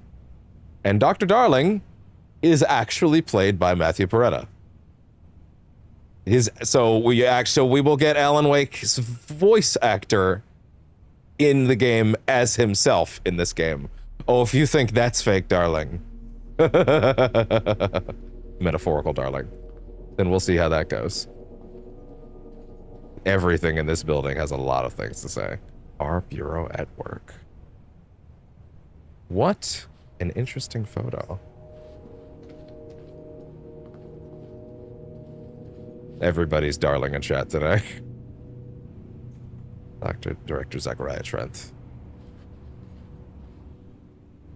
And Dr. Darling is actually played by Matthew Peretta. So we will get Alan Wake's voice actor in the game as himself in this game. Oh, if you think that's fake, darling. Metaphorical, darling. Then we'll see how that goes. Everything in this building has a lot of things to say. Our Bureau at work. What an interesting photo. Everybody's darling in chat today. Director Zachariah Trent.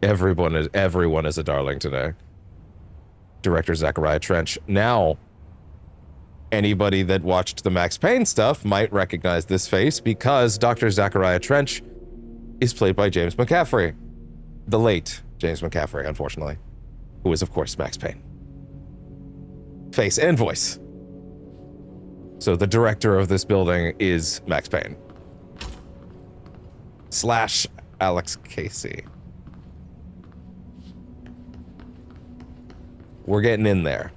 Everyone is a darling today. Director Zachariah Trench. Now, anybody that watched the Max Payne stuff might recognize this face because Dr. Zachariah Trench is played by James McCaffrey. The late James McCaffrey, unfortunately. Who is, of course, Max Payne. Face and voice. So the director of this building is Max Payne. / Alex Casey. We're getting in there.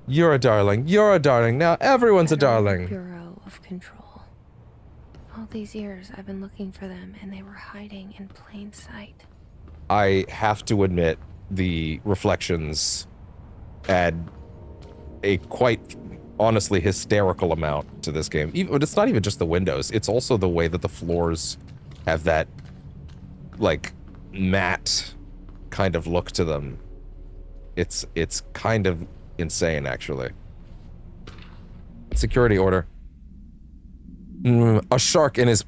You're a darling. You're a darling. Now everyone's a darling. Bureau of Control. All these years I've been looking for them, and they were hiding in plain sight. I have to admit, the reflections add a quite honestly hysterical amount to this game. But it's not even just the windows. It's also the way that the floors have that, like, matte kind of look to them. It's kind of insane, actually. Security order. A shark in his,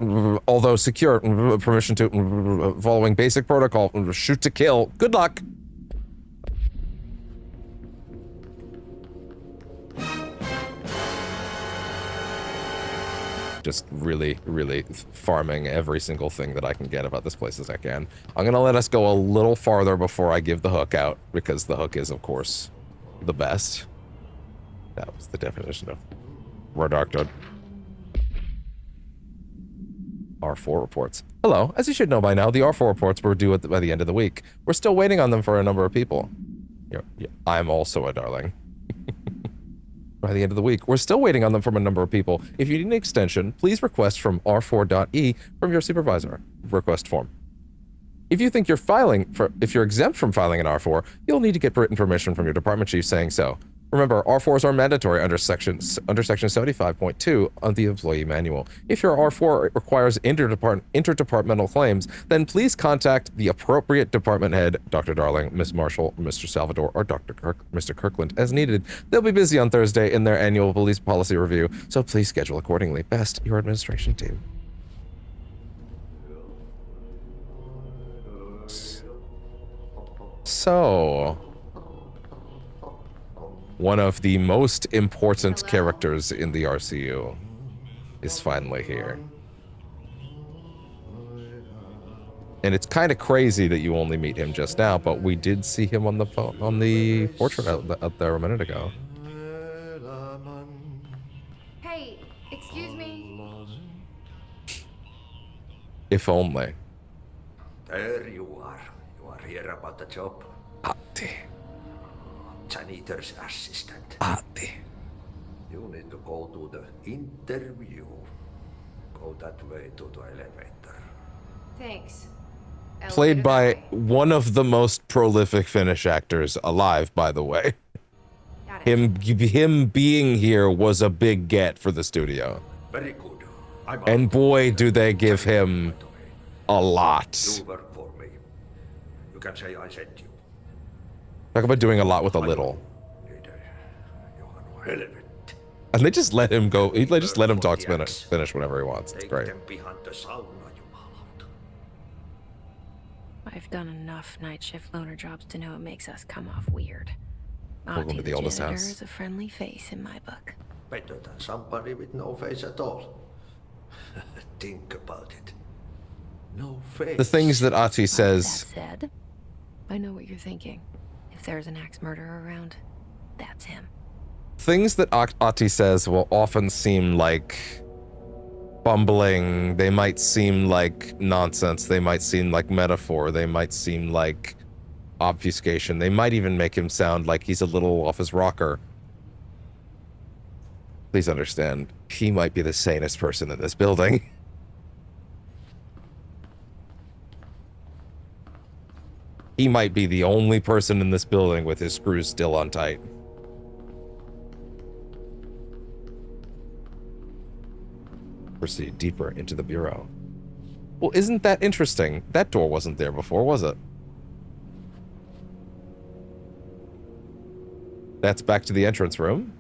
although secure, permission to, following basic protocol, shoot to kill. Good luck. Just really, really farming every single thing that I can get about this place as I can. I'm gonna let us go a little farther before I give the hook out, because the hook is, of course, the best. That was the definition of redacted. R4 reports. Hello. As you should know by now, the R4 reports were due by the end of the week. We're still waiting on them for a number of people. I'm also a darling. By the end of the week. We're still waiting on them from a number of people. If you need an extension, please request from r4.e from your supervisor. Request form. If you think if you're exempt from filing an R4, you'll need to get written permission from your department chief saying so. Remember, R4s are mandatory under section 75.2 of the employee manual. If your R4 requires interdepartmental claims, then please contact the appropriate department head, Dr. Darling, Ms. Marshall, Mr. Salvador, or Mr. Kirkland, as needed. They'll be busy on Thursday in their annual police policy review, so please schedule accordingly. Best, your administration team. So, one of the most important characters in the RCU is finally here. And it's kind of crazy that you only meet him just now, but we did see him on the phone, on the portrait out there a minute ago. Hey, excuse me. If only. There you are. You are here about the job. Atti. Janitor's assistant. Atti. You need to go to the interview. Go that way to the elevator. Thanks. Played by one of the most prolific Finnish actors alive, by the way. Him being here was a big get for the studio. Very good. And boy, do they give him a lot. You work for me. You can say I sent you. Talk about doing a lot with a little. And they just let him go. They just let him talk Finnish whenever he wants. It's great. I've done enough night shift loner jobs to know it makes us come off weird. Welcome to the oldest house. Is a friendly face in my book. Better than somebody with no face at all. Think about it. No face. The things that Ati says. That said, I know what you're thinking. If there's an axe murderer around, that's him. Things that Ati says will often seem like bumbling. They might seem like nonsense. They might seem like metaphor. They might seem like obfuscation. They might even make him sound like he's a little off his rocker. Please understand, he might be the sanest person in this building. He might be the only person in this building with his screws still on tight. Proceed deeper into the bureau. Well, isn't that interesting? That door wasn't there before, was it? That's back to the entrance room.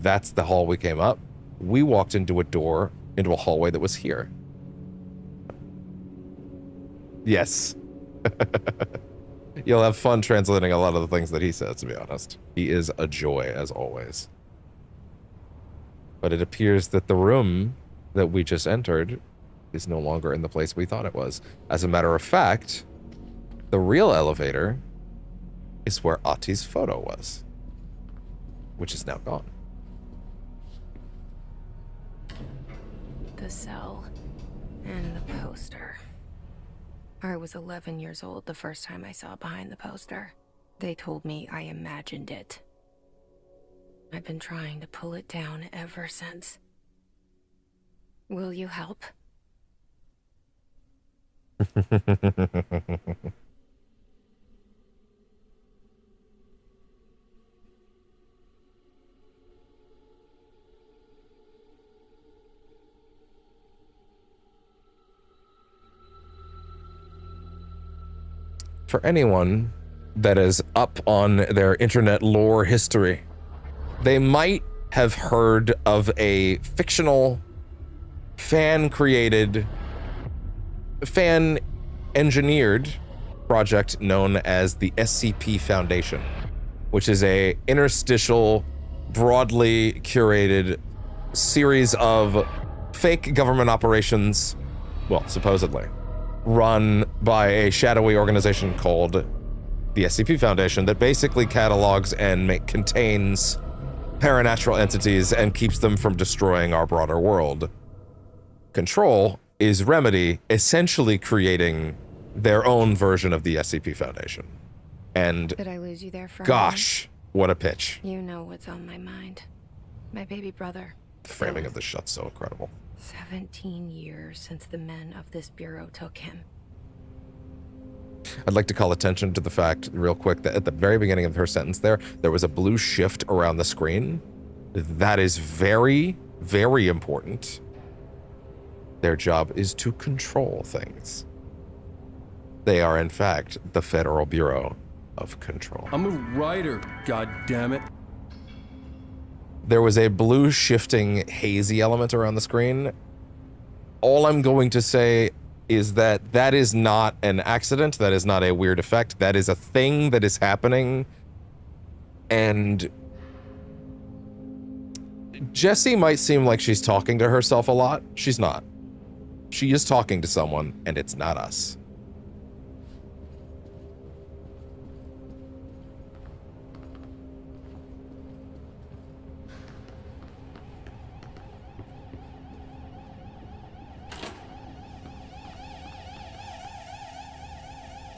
That's the hall we came up. We walked into a door, into a hallway that was here. Yes. You'll have fun translating a lot of the things that he says, to be honest. He is a joy, as always. But it appears that the room that we just entered is no longer in the place we thought it was. As a matter of fact, the real elevator is where Ati's photo was, which is now gone. The cell and the poster. I was 11 years old the first time I saw behind the poster. They told me I imagined it. I've been trying to pull it down ever since. Will you help? For anyone that is up on their internet lore history, they might have heard of a fictional, fan-created, fan-engineered project known as the SCP Foundation, which is a interstitial, broadly curated series of fake government operations, well, supposedly, run by a shadowy organization called the SCP Foundation that basically catalogs and contains paranatural entities and keeps them from destroying our broader world. Control is Remedy essentially creating their own version of the SCP Foundation. And Did I lose you there for gosh, what a pitch. You know what's on my mind. My baby brother. The framing of the shot's so incredible. 17 years since the men of this bureau took him. I'd like to call attention to the fact, real quick, that at the very beginning of her sentence there was a blue shift around the screen. That is very, very important. Their job is to control things. They are, in fact, the Federal Bureau of Control. I'm a writer, goddammit. There was a blue shifting hazy element around the screen. All I'm going to say is that that is not an accident. That is not a weird effect. That is a thing that is happening. And Jessie might seem like she's talking to herself a lot. She's not. She is talking to someone, and it's not us.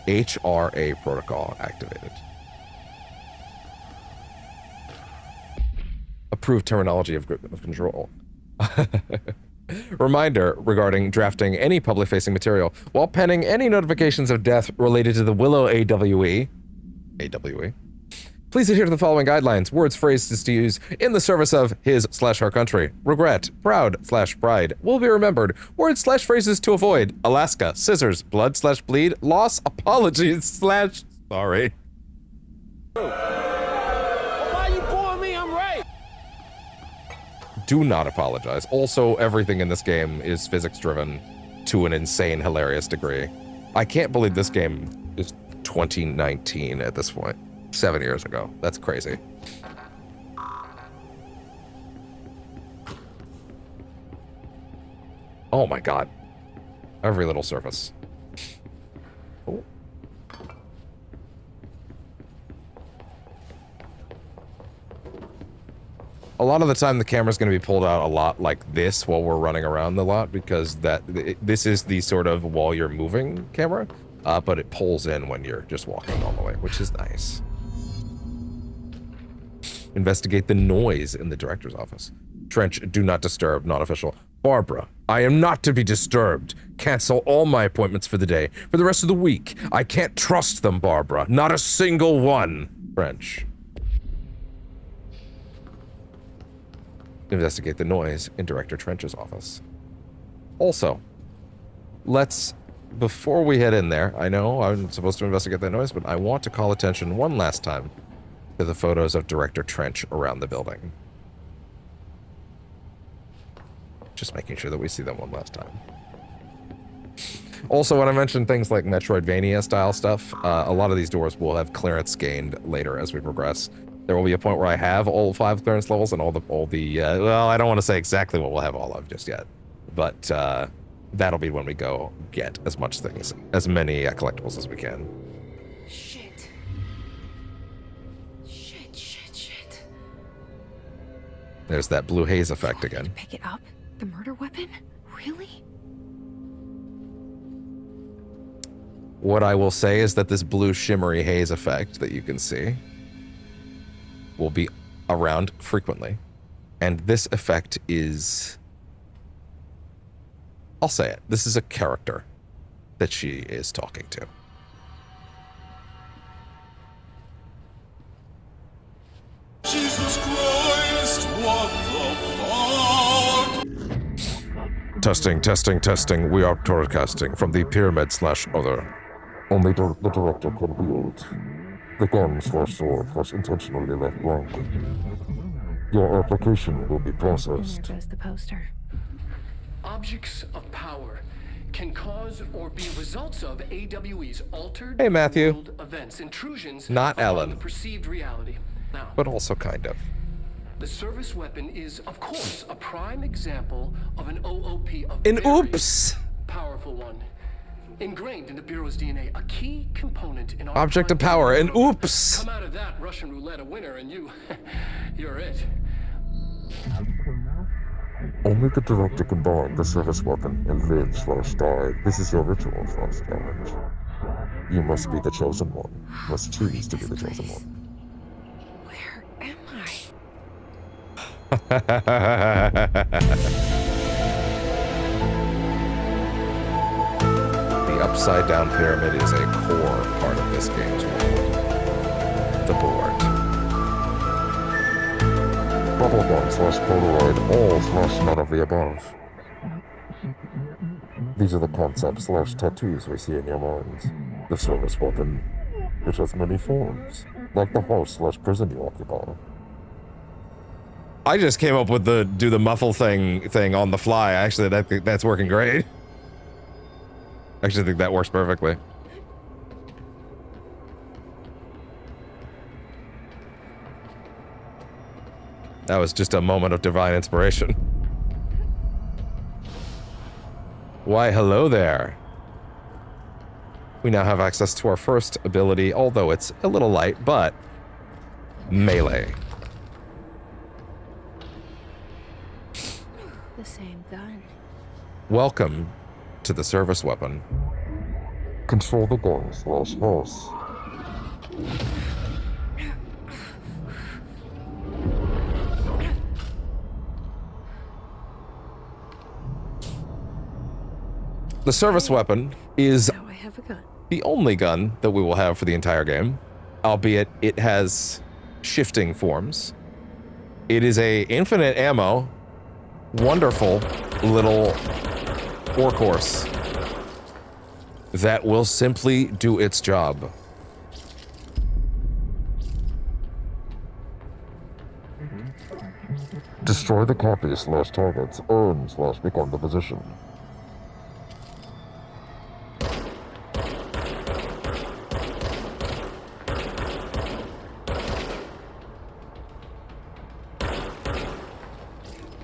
HRA protocol activated. Approved terminology of control. Reminder regarding drafting any public-facing material while penning any notifications of death related to the Willow AWE. Please adhere to the following guidelines. Words, phrases to use in the service of his/her country. Regret, proud/pride will be remembered. Words/phrases to avoid. Alaska, scissors, blood/bleed, loss, apologies/sorry. Why you booing me? I'm right. Do not apologize. Also, everything in this game is physics-driven to an insane, hilarious degree. I can't believe this game is 2019 at this point. 7 years ago. That's crazy. Oh my god. Every little surface. Oh. A lot of the time the camera's going to be pulled out a lot like this while we're running around the lot because this is the sort of while you're moving camera, but it pulls in when you're just walking normally, which is nice. Investigate the noise in the director's office. Trench, do not disturb, not official. Barbara, I am not to be disturbed. Cancel all my appointments for the day. For the rest of the week. I can't trust them, Barbara. Not a single one. Trench. Investigate the noise in Director Trench's office. Also, before we head in there, I know I'm supposed to investigate that noise, but I want to call attention one last time to the photos of Director Trench around the building. Just making sure that we see them one last time. Also, when I mentioned things like Metroidvania style stuff, a lot of these doors will have clearance gained later as we progress. There will be a point where I have all 5 clearance levels and all the well, I don't want to say exactly what we'll have all of just yet, but that'll be when we go get as many collectibles as we can. Shit. There's that blue haze effect again. Pick it up? The murder weapon? Really? What I will say is that this blue shimmery haze effect that you can see will be around frequently. And this effect is... I'll say it. This is a character that she is talking to. Jesus Christ, what the fuck? Testing, testing, testing. We are broadcasting from the pyramid/other. Only the director can wield. The gun/sword was intentionally left blank. Your application will be processed. There goes the poster. Objects of power can cause or be results of AWE's altered Hey, Matthew. world events, intrusions Not upon Ellen. the perceived reality. Now, But also kind of. the service weapon is, of course, a prime example of an OOP, a An very oops! powerful one. Ingrained in the Bureau's DNA, a key component in our Object of power, an oops! Come out of that Russian roulette a winner, and you're it. Only the director can bind the service weapon and live/die. This is your ritual/challenge. You must be the chosen one. Must choose to be the chosen one. Where am The upside down pyramid is a core part of this game's world. The board. Bubblegum/Polaroid, all/none of the above. These are the concepts/tattoos we see in your minds. The service weapon, which has many forms, like the house/prison you occupy. I just came up with the do the muffle thing on the fly. Actually, I think that's working great. I actually think that works perfectly. That was just a moment of divine inspiration. Why, hello there. We now have access to our first ability, although it's a little light, but melee. The same gun. Welcome to the service weapon. Control the gun/house. The service weapon is Now I have a gun. the only gun that we will have for the entire game, albeit it has shifting forms. It is a infinite ammo, wonderful little workhorse that will simply do its job. Destroy the copy/targets, earn/become the position.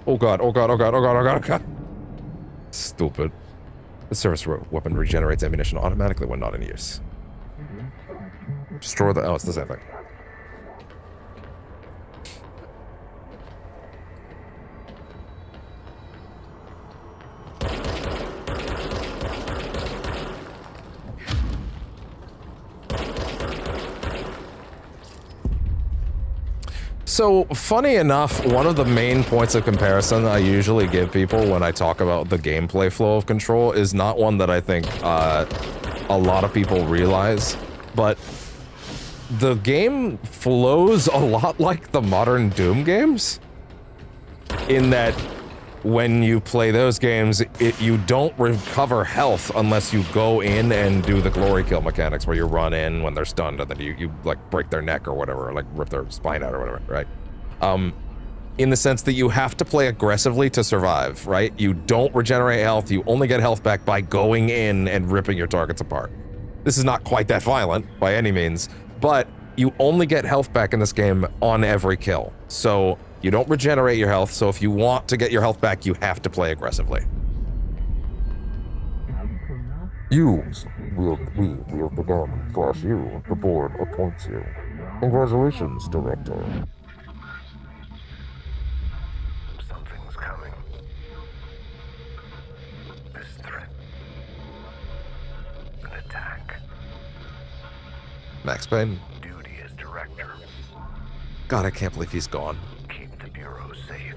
Oh god, oh god, oh god, oh god, oh god, oh god. Stupid. The service weapon regenerates ammunition automatically when not in use. Destroy the... Oh, it's the same thing. So, funny enough, one of the main points of comparison I usually give people when I talk about the gameplay flow of Control is not one that I think a lot of people realize, but the game flows a lot like the modern Doom games, in that when you play those games, you don't recover health unless you go in and do the glory kill mechanics, where you run in when they're stunned and then you like break their neck or whatever, or like rip their spine out or whatever, right? In the sense that you have to play aggressively to survive, right? You don't regenerate health, you only get health back by going in and ripping your targets apart. This is not quite that violent by any means, but you only get health back in this game on every kill. So you don't regenerate your health, so if you want to get your health back, you have to play aggressively. We wield the gun, /you, the board appoints you. Congratulations, Director. Something's coming. This threat. An attack. Max Payne. Duty as director. God, I can't believe he's gone. Keep the Bureau safe.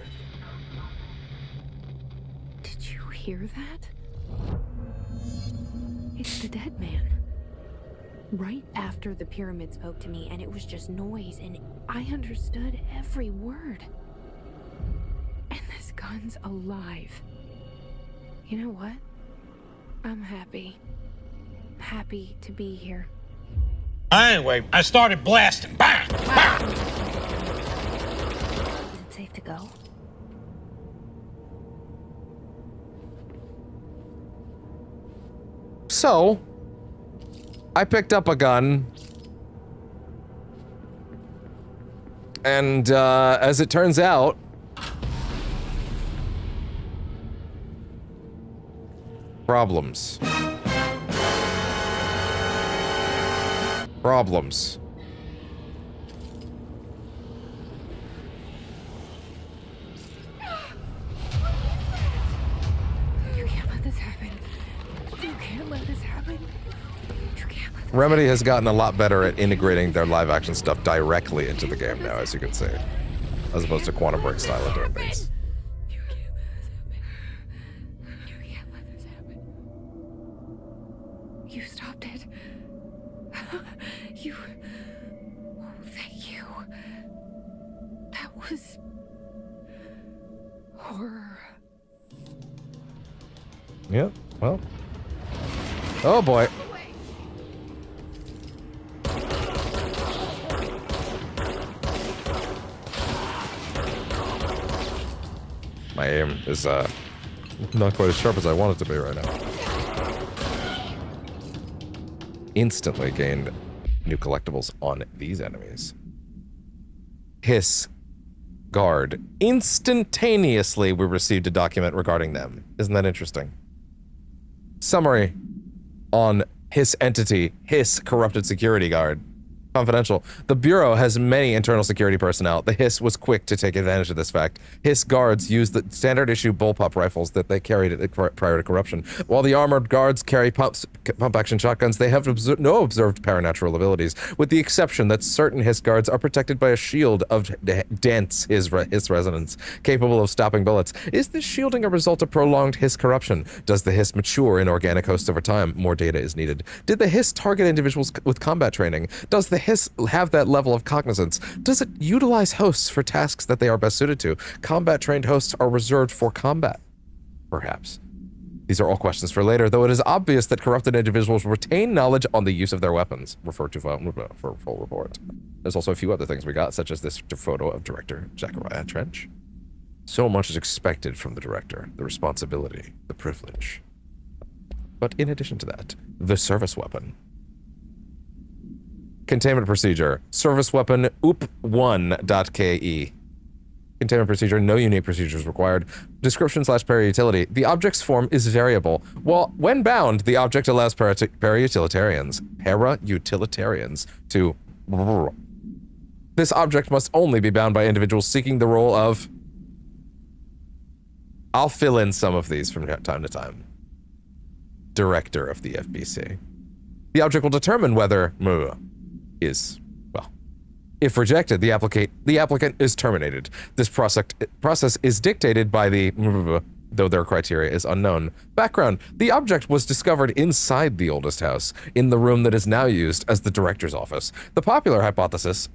Did you hear that? It's the dead man. Right after the pyramid spoke to me, and it was just noise, and I understood every word. And this gun's alive. You know what? I'm happy. Happy to be here. Anyway, I started blasting. Bang! Bang! Is it safe to go? So, I picked up a gun. And, as it turns out, problems. Problems. You can't let this happen. You can't let this happen. You can't let this Remedy has gotten a lot better at integrating their live action stuff directly into the game now, as you can see. As opposed to Quantum Break style of doing things. You can't let this happen. You can't let this happen. You stopped it. You... Oh, thank you. That was... horror. Yeah, well. Oh boy. My aim is, not quite as sharp as I want it to be right now. Instantly gained new collectibles on these enemies. Hiss. Guard. Instantaneously, we received a document regarding them. Isn't that interesting? Summary on Hiss entity, Hiss corrupted security guard. Confidential. The Bureau has many internal security personnel. The Hiss was quick to take advantage of this fact. Hiss guards use the standard issue bullpup rifles that they carried prior to corruption. While the armored guards carry pump-action shotguns, they have no observed paranatural abilities, with the exception that certain Hiss guards are protected by a shield of dense Hiss resonance, capable of stopping bullets. Is this shielding a result of prolonged Hiss corruption? Does the Hiss mature in organic hosts over time? More data is needed. Did the Hiss target individuals with combat training? Does the Hiss have that level of cognizance? Does it utilize hosts for tasks that they are best suited to? Combat-trained hosts are reserved for combat. Perhaps. These are all questions for later, though it is obvious that corrupted individuals retain knowledge on the use of their weapons. Refer to for full report. There's also a few other things we got, such as this photo of director Zachariah Trench. So much is expected from the director, the responsibility, the privilege. But in addition to that, the service weapon. Containment procedure. Service weapon up1.ke. Containment procedure. No unique procedures required. Description / para-utility. The object's form is variable. Well, when bound, the object allows para-utilitarians to... This object must only be bound by individuals seeking the role of... I'll fill in some of these from time to time. Director of the FBC. The object will determine whether... is, well, if rejected, the applicant is terminated. This process is dictated by the, though their criteria is unknown. Background: the object was discovered inside the oldest house, in the room that is now used as the director's office. The popular hypothesis,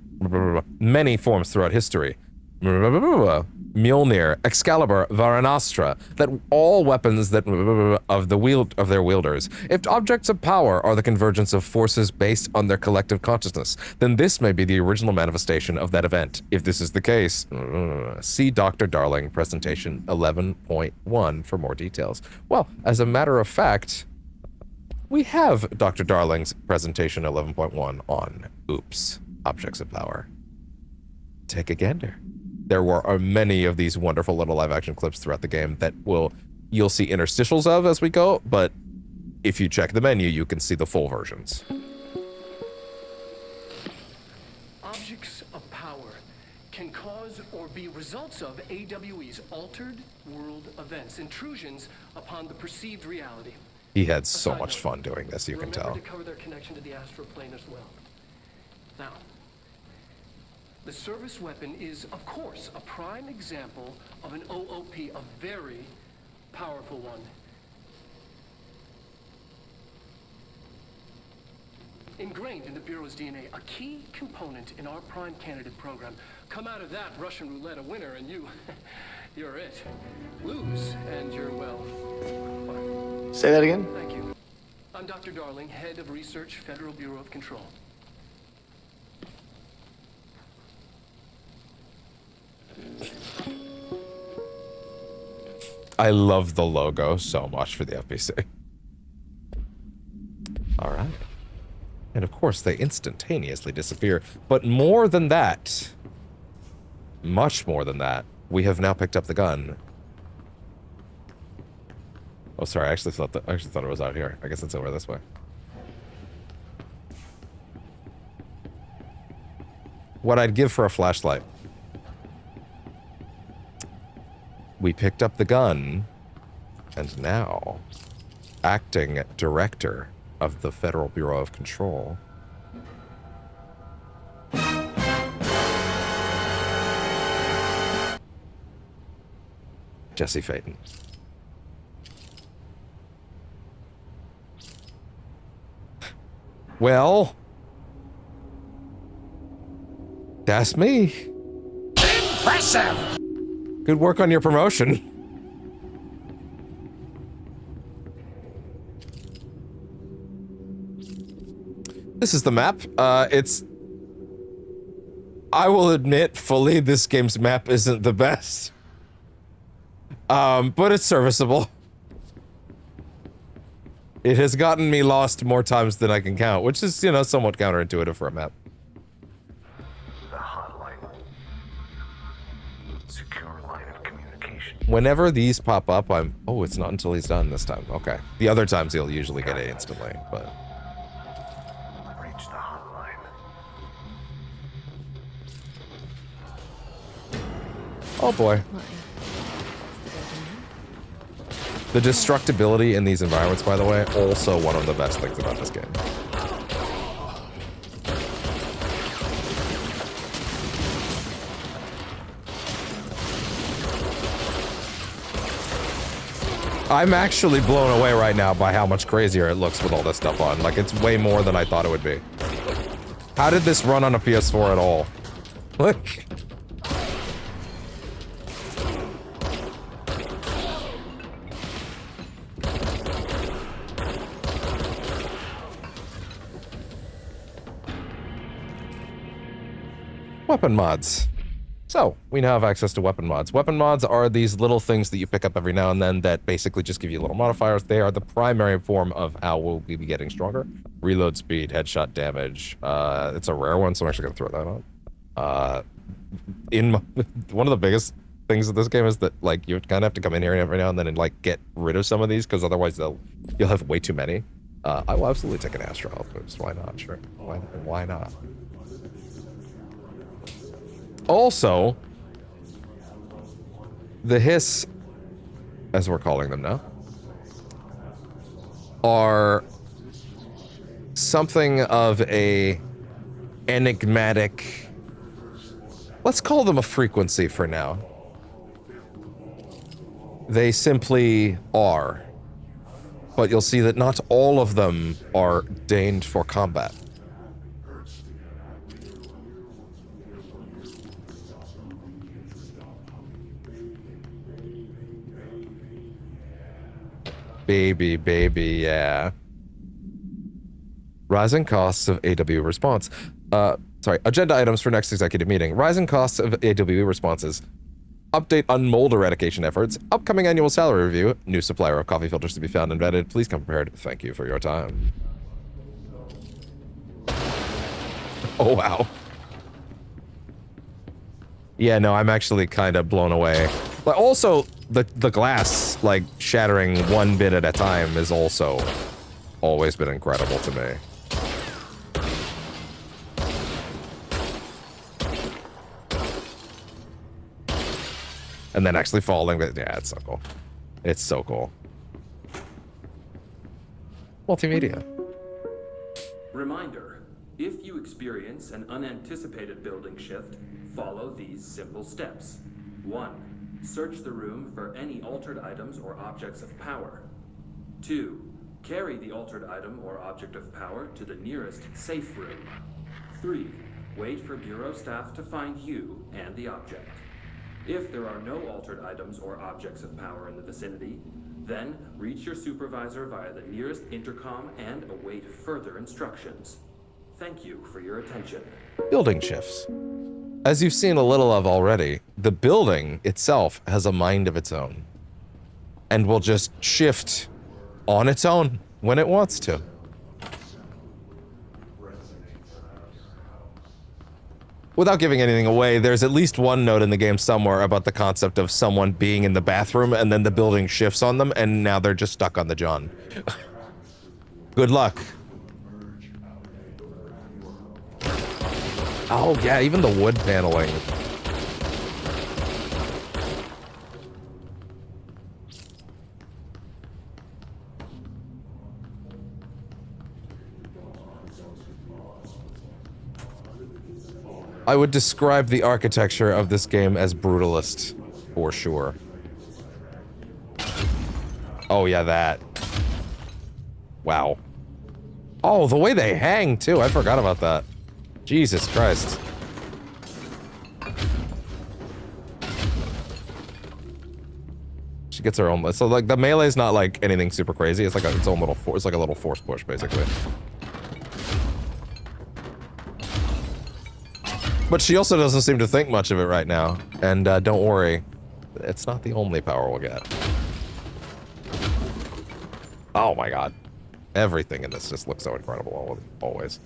many forms throughout history, Mjolnir, Excalibur, Varanastra, that all weapons that of their wielders. If objects of power are the convergence of forces based on their collective consciousness, then this may be the original manifestation of that event. If this is the case, see Dr. Darling presentation 11.1 for more details. Well, as a matter of fact, we have Dr. Darling's presentation 11.1 on Oops, Objects of Power. Take a gander. There are many of these wonderful little live-action clips throughout the game that you'll see interstitials of as we go, but if you check the menu, you can see the full versions. Objects of power can cause or be results of AWE's altered world events, intrusions upon the perceived reality. He had so much fun doing this, you can tell. To cover their connection to the astral plane as well. Now, the service weapon is, of course, a prime example of an OOP, a very powerful one. Ingrained in the Bureau's DNA, a key component in our prime candidate program. Come out of that Russian roulette a winner and you're it. Lose and you're, well... Say that again? Thank you. I'm Dr. Darling, head of research, Federal Bureau of Control. I love the logo so much for the FBC. All right. And of course, they instantaneously disappear. But more than that, much more than that, we have now picked up the gun. Oh, sorry. I actually thought it was out here. I guess it's over this way. What I'd give for a flashlight. We picked up the gun, and now, acting director of the Federal Bureau of Control, Jesse Faden. Well, that's me. Impressive! Good work on your promotion. This is the map. I will admit fully this game's map isn't the best. But it's serviceable. It has gotten me lost more times than I can count, which is, you know, somewhat counterintuitive for a map. The hotline. Secure line of communication. Whenever these pop up, I'm... Oh, it's not until he's done this time. Okay. The other times he'll usually get it instantly, but... Reach the hotline. Oh boy. The destructibility in these environments, by the way, also one of the best things about this game. I'm actually blown away right now by how much crazier it looks with all this stuff on. Like, it's way more than I thought it would be. How did this run on a PS4 at all? Look. Weapon mods. So, we now have access to weapon mods. Weapon mods are these little things that you pick up every now and then that basically just give you little modifiers. They are the primary form of how we'll be getting stronger. Reload speed, headshot damage. It's a rare one, so I'm actually going to throw that on. One of the biggest things of this game is that, like, you kind of have to come in here every now and then and, like, get rid of some of these, because otherwise you'll have way too many. I will absolutely take an Astro Health boost. Why not? Sure. Why not? Also, the hiss, as we're calling them now, are something of a enigmatic, let's call them a frequency for now. They simply are, but you'll see that not all of them are deigned for combat. Baby, yeah. Rising costs of AWE response. Agenda items for next executive meeting. Rising costs of AWE responses. Update on mold eradication efforts. Upcoming annual salary review. New supplier of coffee filters to be found and vetted. Please come prepared. Thank you for your time. Oh, wow. Yeah, no, I'm actually kind of blown away. But also, the glass, like, shattering one bit at a time is also always been incredible to me. And then actually falling, yeah, it's so cool. It's so cool. Multimedia. Reminder, If you experience an unanticipated building shift, follow these simple steps. 1. Search the room for any altered items or objects of power. 2. Carry the altered item or object of power to the nearest safe room. 3. Wait for Bureau staff to find you and the object. If there are no altered items or objects of power in the vicinity, then reach your supervisor via the nearest intercom and await further instructions. Thank you for your attention. Building shifts. As you've seen a little of already, the building itself has a mind of its own and will just shift on its own when it wants to. Without giving anything away, there's at least one note in the game somewhere about the concept of someone being in the bathroom and then the building shifts on them and now they're just stuck on the john. Good luck. Oh yeah, even the wood paneling. I would describe the architecture of this game as brutalist, for sure. Oh yeah, that. Wow. Oh, the way they hang, too. I forgot about that. Jesus Christ. She gets her own. So like the melee's not like anything super crazy. It's like its own little. It's like a little force push, basically. But she also doesn't seem to think much of it right now. And don't worry, it's not the only power we'll get. Oh my god. Everything in this just looks so incredible, always.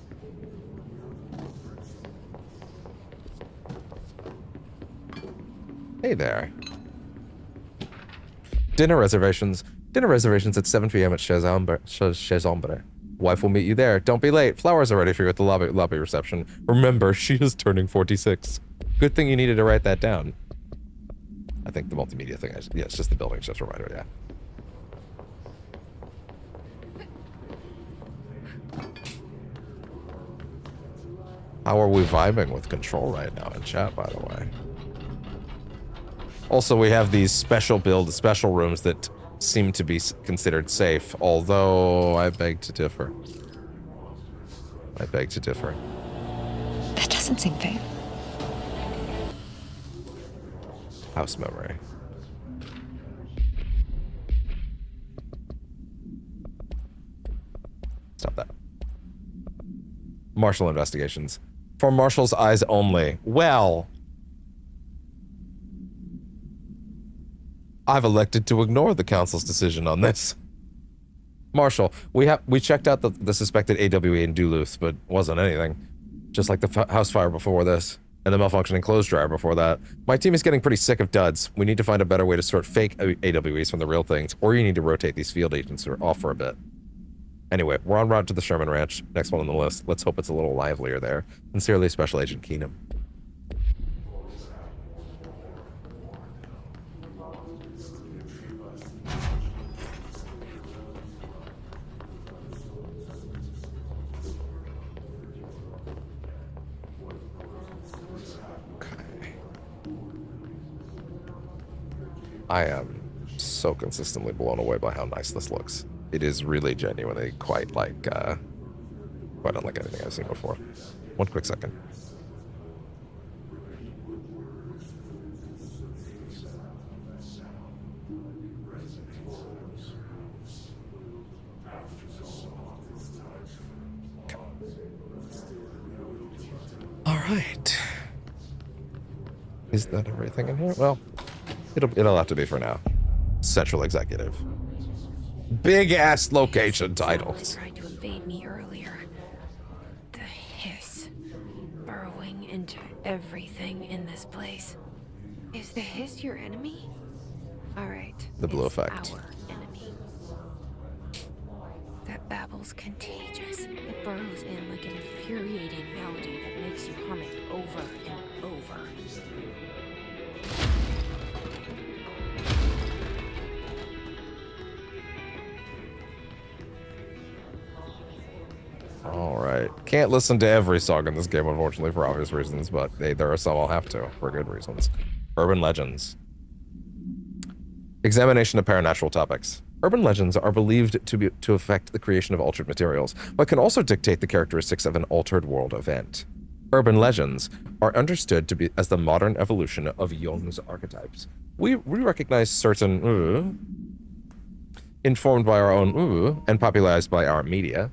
Hey there. Dinner reservations. Dinner reservations at 7 p.m. at Chez Ombre. Wife will meet you there. Don't be late. Flowers are ready for you at the lobby reception. Remember, she is turning 46. Good thing you needed to write that down. I think the multimedia thing, yeah, it's just the building, just a reminder, yeah. How are we vibing with control right now in chat, by the way? Also, we have these special rooms that seem to be considered safe, although I beg to differ. I beg to differ. That doesn't seem fair. House memory. Stop that. Marshal investigations. For Marshal's eyes only. Well, I've elected to ignore the council's decision on this. Marshal, we checked out the suspected AWE in Duluth, but wasn't anything. Just like the house fire before this, and the malfunctioning clothes dryer before that. My team is getting pretty sick of duds. We need to find a better way to sort fake AWEs from the real things, or you need to rotate these field agents off for a bit. Anyway, we're en route to the Sherman Ranch, next one on the list. Let's hope it's a little livelier there. Sincerely, Special Agent Keenum. I am so consistently blown away by how nice this looks. It is really genuinely quite unlike anything I've seen before. One quick second. All right. Is that everything in here? Well, it'll have to be for now. Central Executive. Big ass location titles. Tried to invade me earlier. The hiss burrowing into everything in this place. Is the hiss your enemy? All right. The blue effect. Our enemy. That babble's contagious. It burrows in like an infuriating melody that makes you hum it over and over. All right. I can't listen to every song in this game, unfortunately, for obvious reasons, but there are some I'll have to, for good reasons. Urban legends. Examination of paranatural topics. Urban legends are believed to affect the creation of altered materials, but can also dictate the characteristics of an altered world event. Urban legends are understood to be as the modern evolution of Jung's archetypes. We recognize certain informed by our own and popularized by our media.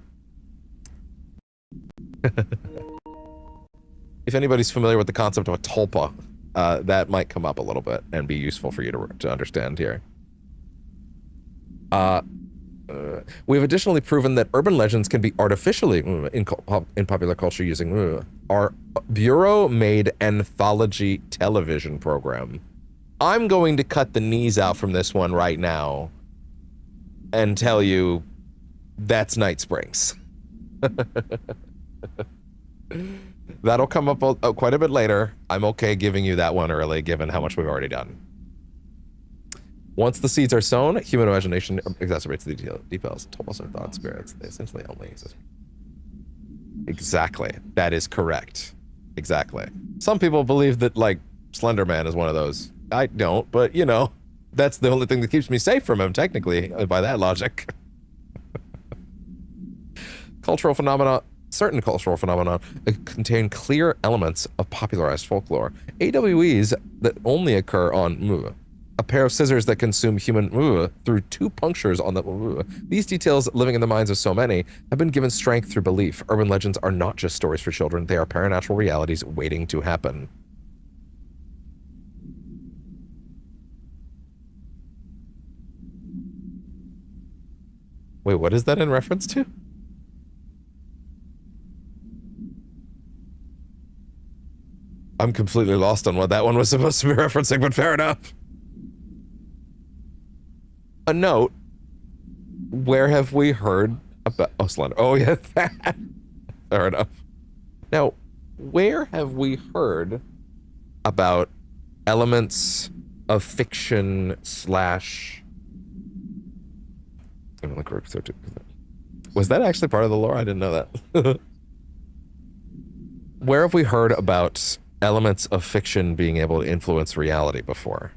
If anybody's familiar with the concept of a tulpa, that might come up a little bit and be useful for you to understand here. We've additionally proven that urban legends can be artificially in popular culture using our Bureau-made anthology television program. I'm going to cut the knees out from this one right now and tell you that's Night Springs. That'll come up quite a bit later. I'm okay giving you that one early, given how much we've already done. Once the seeds are sown, human imagination exacerbates the details. Tulpas are thought spirits. They essentially only exist. Exactly. That is correct. Exactly. Some people believe that, like, Slender Man is one of those. I don't, but, you know, that's the only thing that keeps me safe from him, technically, by that logic. Cultural phenomena. Certain cultural phenomena contain clear elements of popularized folklore. AWEs that only occur on a pair of scissors that consume human through 2 punctures on the These details, living in the minds of so many, have been given strength through belief. Urban legends are not just stories for children, they are paranatural realities waiting to happen. Wait, what is that in reference to? I'm completely lost on what that one was supposed to be referencing, but fair enough. A note. Where have we heard about... Oh, Slender. Oh, yeah, that. Fair enough. Now, where have we heard about elements of fiction slash... Was that actually part of the lore? I didn't know that. Where have we heard about elements of fiction being able to influence reality before?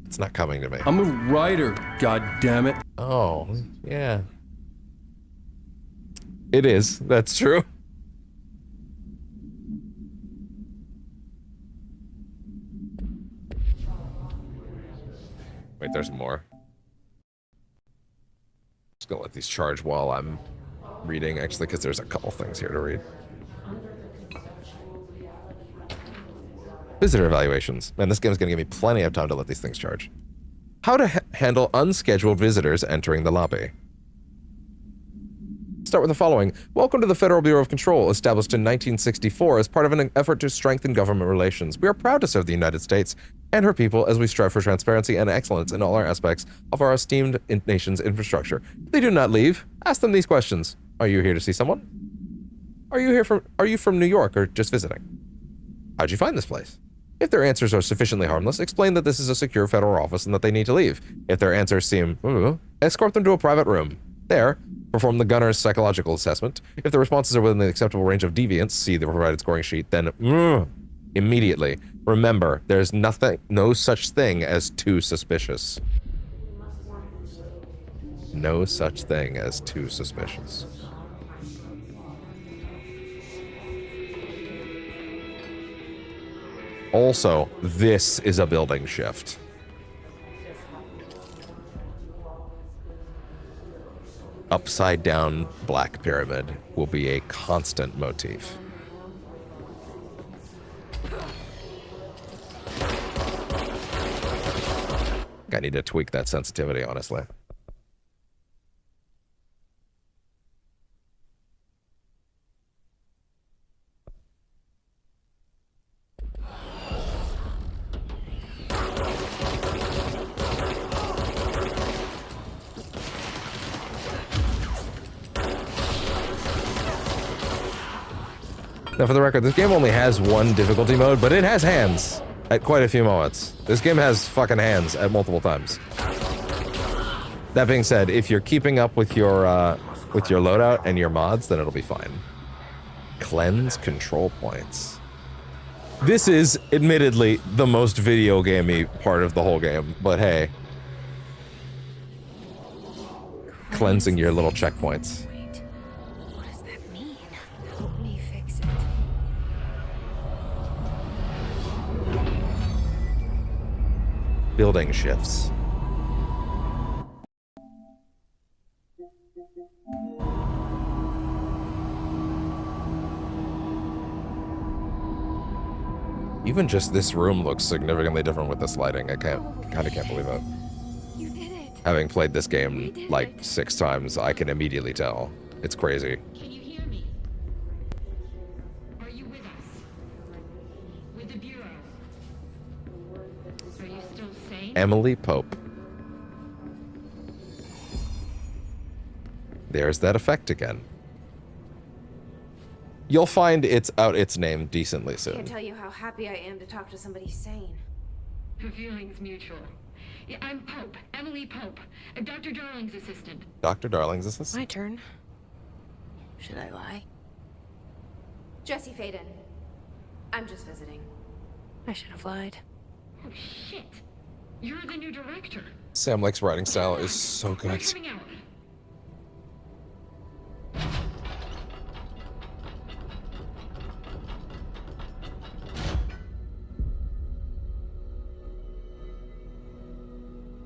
It's not coming to me. I'm a writer, god damn it. Oh, yeah. It is. That's true. Wait, there's more. Just gonna let these charge while I'm reading, actually, because there's a couple things here to read. Visitor evaluations. Man, this game's gonna give me plenty of time to let these things charge. How to handle unscheduled visitors entering the lobby. Start with the following. Welcome to the Federal Bureau of Control, established in 1964 as part of an effort to strengthen government relations. We are proud to serve the United States and her people as we strive for transparency and excellence in all our aspects of our esteemed nation's infrastructure. If they do not leave, ask them these questions. Are you here to see someone? Are you from New York or just visiting? How'd you find this place? If their answers are sufficiently harmless, explain that this is a secure federal office and that they need to leave. If their answers seem, escort them to a private room. There, perform the gunner's psychological assessment. If the responses are within the acceptable range of deviance, see the provided scoring sheet, then immediately. Remember, there's no such thing as too suspicious. No such thing as too suspicious. Also, this is a building shift. Upside down black pyramid will be a constant motif. I need to tweak that sensitivity, honestly. Now, for the record, this game only has one difficulty mode, but it has hands at quite a few moments. This game has fucking hands at multiple times. That being said, if you're keeping up with your loadout and your mods, then it'll be fine. Cleanse control points. This is admittedly the most video gamey part of the whole game, but hey. Cleansing your little checkpoints. What does that mean? Help me fix it. Building shifts. Even just this room looks significantly different with this lighting. I kind of can't believe it. You did it. Having played this game like 6 times, I can immediately tell. It's crazy. Can you hear me? Are you with us? With the Bureau? Are you still sane? Emily Pope. There's that effect again. You'll find it's out its name decently I soon. can't tell you how happy I am to talk to somebody sane. The feeling's mutual. Yeah, I'm Pope, Emily Pope, Dr. Darling's assistant. Dr. Darling's assistant. My turn. Should I lie? Jesse Faden. I'm just visiting. I should have lied. Oh shit! You're the new director. Sam Lake's writing style is so We're good. coming out.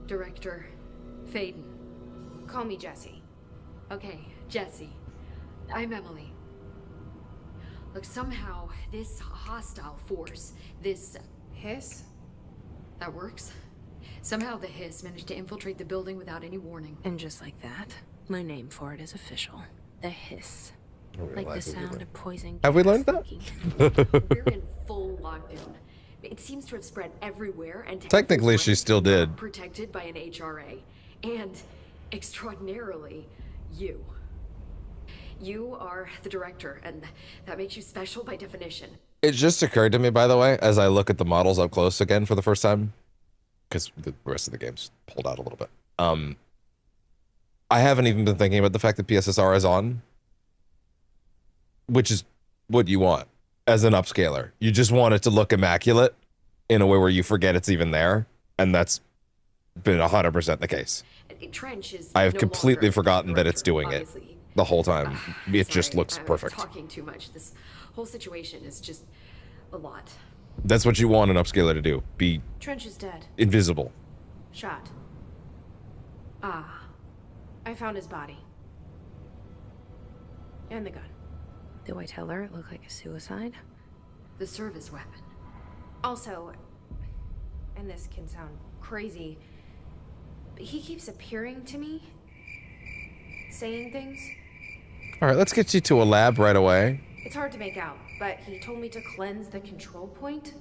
Director Faden. Call me Jesse. Okay, Jesse. I'm Emily. Look, somehow this hostile force, this Hiss? that works. Somehow the hiss managed to infiltrate the building without any warning. And just like that, my name for it is official. The hiss. Like the sound of poison. Have we learned that? We're in full lockdown. It seems to have spread everywhere, and to Technically, everyone she still did. protected by an HRA, and extraordinarily, you. You are the director, and that makes you special by definition. It just occurred to me, by the way, as I look at the models up close again for the first time, because the rest of the game's pulled out a little bit. I haven't even been thinking about the fact that PSSR is on, which is what you want as an upscaler. You just want it to look immaculate in a way where you forget it's even there, and that's been 100% the case. Trench is I have no completely longer forgotten that it's director, doing it obviously. the whole time. It just Sorry, looks I'm perfect. Talking too much. This whole situation is just a lot. That's what you want an upscaler to do. Be Trench is dead. invisible. Shot. Ah. I found his body. And the gun. Do I tell her it looked like a suicide? The service weapon. Also, and this can sound crazy, but he keeps appearing to me, saying things. All right, let's get you to a lab right away. It's hard to make out, but he told me to cleanse the control point.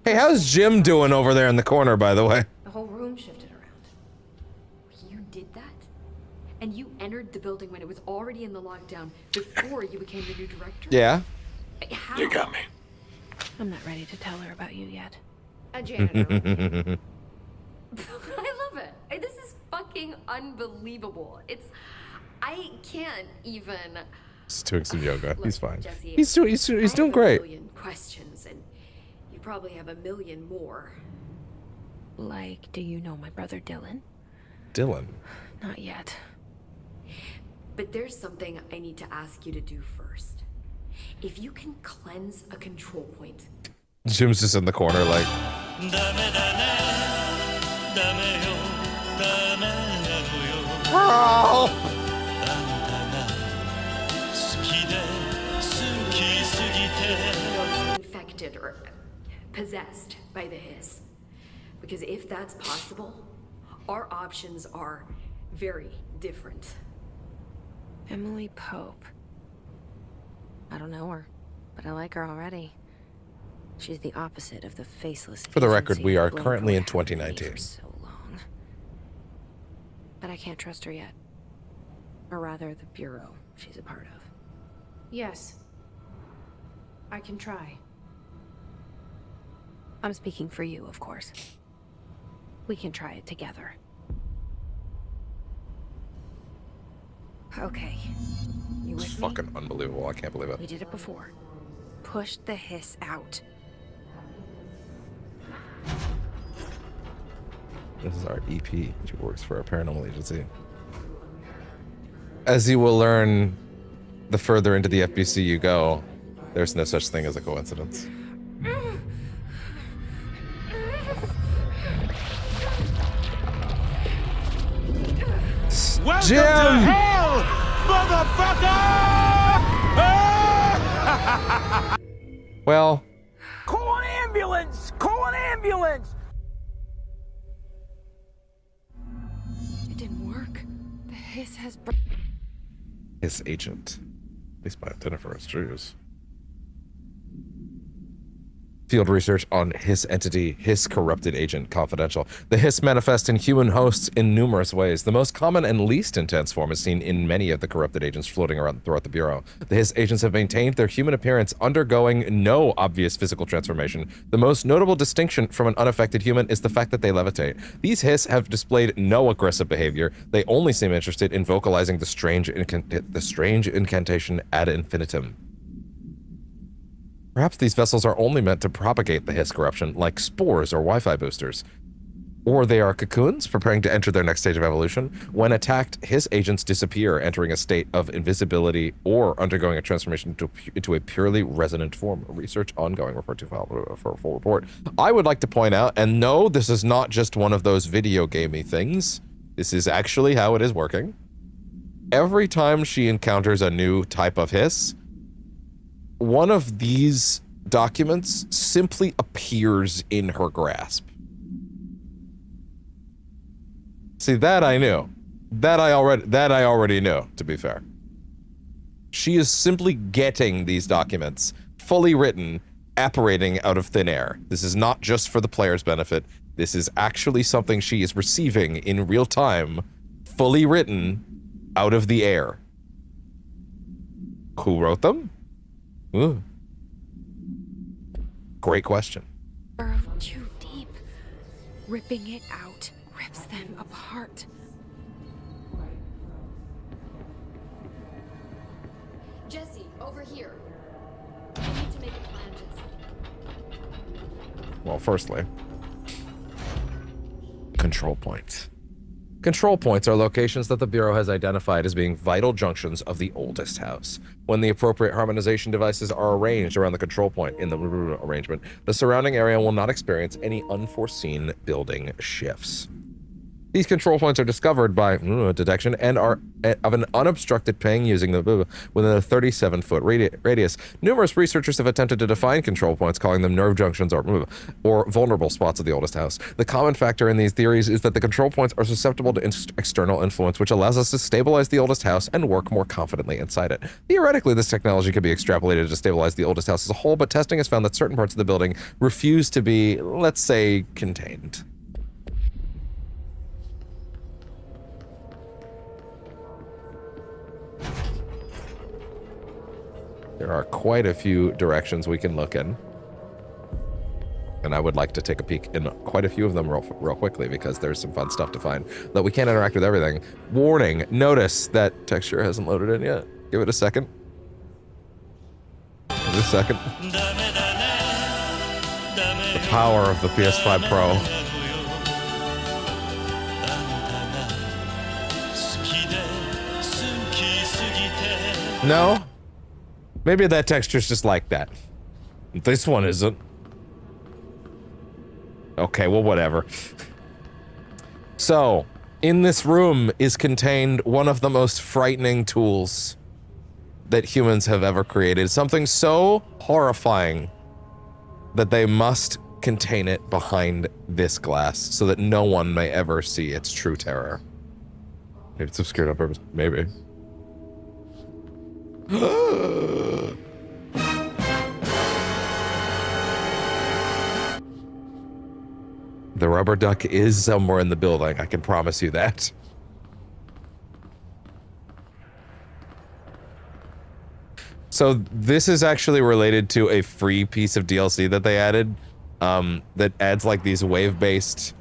Hey, how's Jim doing over there in the corner, by the way? The whole room shifted around. You did that? And you entered the building when it was already in the lockdown before you became the new director? Yeah. How? You got me. I'm not ready to tell her about you yet. A janitor. I love it. This is fucking unbelievable. I can't even. He's doing some yoga. Look, He's fine. Jesse, He's doing I great. have a million questions, and you probably have a million more. Like, do you know my brother Dylan? Dylan. Not yet. But there's something I need to ask you to do first. If you can cleanse a control point. Jim's just in the corner like. Infected or possessed by the hiss. Because if that's possible, our options are very different. Emily Pope. I don't know her, but I like her already. She's the opposite of the faceless. For the record, agency we are blamed currently in for having me 2019. for so long. But I can't trust her yet. Or rather, the Bureau she's a part of. Yes. I can try. I'm speaking for you, of course. We can try it together. Okay. You It's with me? fucking unbelievable. I can't believe it. We did it before. Push the hiss out. This is our EP, which works for a paranormal agency. As you will learn, the further into the FBC you go, there's no such thing as a coincidence. Welcome Jim! to hell, motherfucker! Well, Call an ambulance! Call an ambulance! It didn't work. The hiss has his agent. At least by Jennifer Strues. Field research on Hiss entity, Hiss corrupted agent, confidential. The Hiss manifest in human hosts in numerous ways. The most common and least intense form is seen in many of the corrupted agents floating around throughout the Bureau. The Hiss agents have maintained their human appearance, undergoing no obvious physical transformation. The most notable distinction from an unaffected human is the fact that they levitate. These Hiss have displayed no aggressive behavior. They only seem interested in vocalizing the strange incantation ad infinitum. Perhaps these vessels are only meant to propagate the Hiss corruption, like spores or Wi-Fi boosters. Or they are cocoons, preparing to enter their next stage of evolution. When attacked, Hiss agents disappear, entering a state of invisibility or undergoing a transformation into a purely resonant form. Research ongoing, refer to file for a full report. I would like to point out, and no, this is not just one of those video gamey things. This is actually how it is working. Every time she encounters a new type of Hiss, one of these documents simply appears in her grasp. See, that I knew. That I already knew, to be fair. She is simply getting these documents, fully written, apparating out of thin air. This is not just for the player's benefit. This is actually something she is receiving in real time, fully written, out of the air. Who wrote them? Ooh. Great question. burrowed too deep. Ripping it out rips them apart. Jesse, over here. We need to make a plan, Jesse. Well, firstly, control points. Control points are locations that the Bureau has identified as being vital junctions of the oldest house. When the appropriate harmonization devices are arranged around the control point in the arrangement, the surrounding area will not experience any unforeseen building shifts. These control points are discovered by detection and are of an unobstructed ping using the within a 37-foot radius. Numerous researchers have attempted to define control points, calling them nerve junctions or vulnerable spots of the oldest house. The common factor in these theories is that the control points are susceptible to external influence, which allows us to stabilize the oldest house and work more confidently inside it. Theoretically, this technology could be extrapolated to stabilize the oldest house as a whole, but testing has found that certain parts of the building refuse to be, let's say, contained. There are quite a few directions we can look in. And I would like to take a peek in quite a few of them real quickly because there's some fun stuff to find. Though we can't interact with everything. Warning, notice that texture hasn't loaded in yet. Give it a second. Give it a second. The power of the PS5 Pro. No? Maybe that texture's just like that. This one isn't. Okay, well, whatever. So, in this room is contained one of the most frightening tools that humans have ever created. Something so horrifying that they must contain it behind this glass so that no one may ever see its true terror. Maybe it's obscured on purpose. Maybe. The rubber duck is somewhere in the building, I can promise you that. So this is actually related to a free piece of DLC that they added, that adds like these wave-based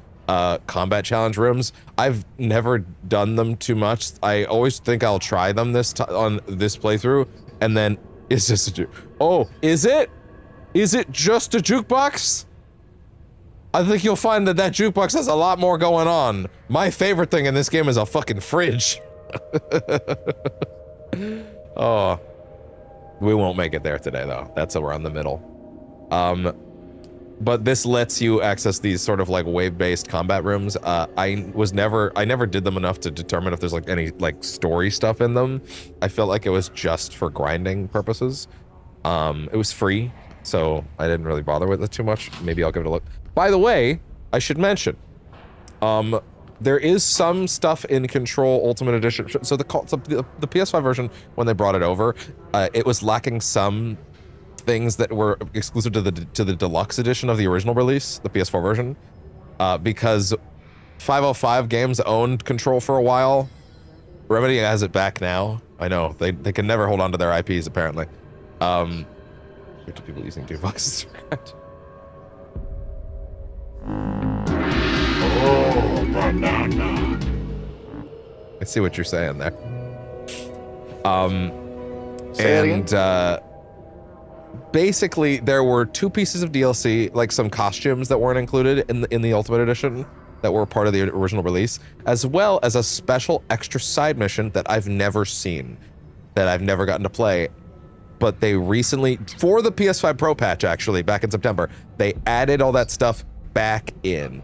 combat challenge rooms. I've never done them too much. I always think I'll try them on this playthrough, and then it's just is it? Is it just a jukebox? I think you'll find that jukebox has a lot more going on. My favorite thing in this game is a fucking fridge. Oh, we won't make it there today though. That's around the middle. But this lets you access these sort of like wave-based combat rooms. I never did them enough to determine if there's like any like story stuff in them. I felt like it was just for grinding purposes. It was free, so I didn't really bother with it too much. Maybe I'll give it a look. By the way, I should mention, there is some stuff in Control Ultimate Edition. So the PS5 version, when they brought it over, it was lacking some things that were exclusive to the deluxe edition of the original release, the PS4 version, because 505 Games owned Control for a while. Remedy has it back now. I know they can never hold on to their IPs apparently. People using jukeboxes. Oh, banana. I see what you're saying there. Say that again? Basically, there were 2 pieces of DLC, like some costumes that weren't included in the Ultimate Edition that were part of the original release, as well as a special extra side mission that I've never seen, that I've never gotten to play. But they recently, for the PS5 Pro patch actually, back in September, they added all that stuff back in.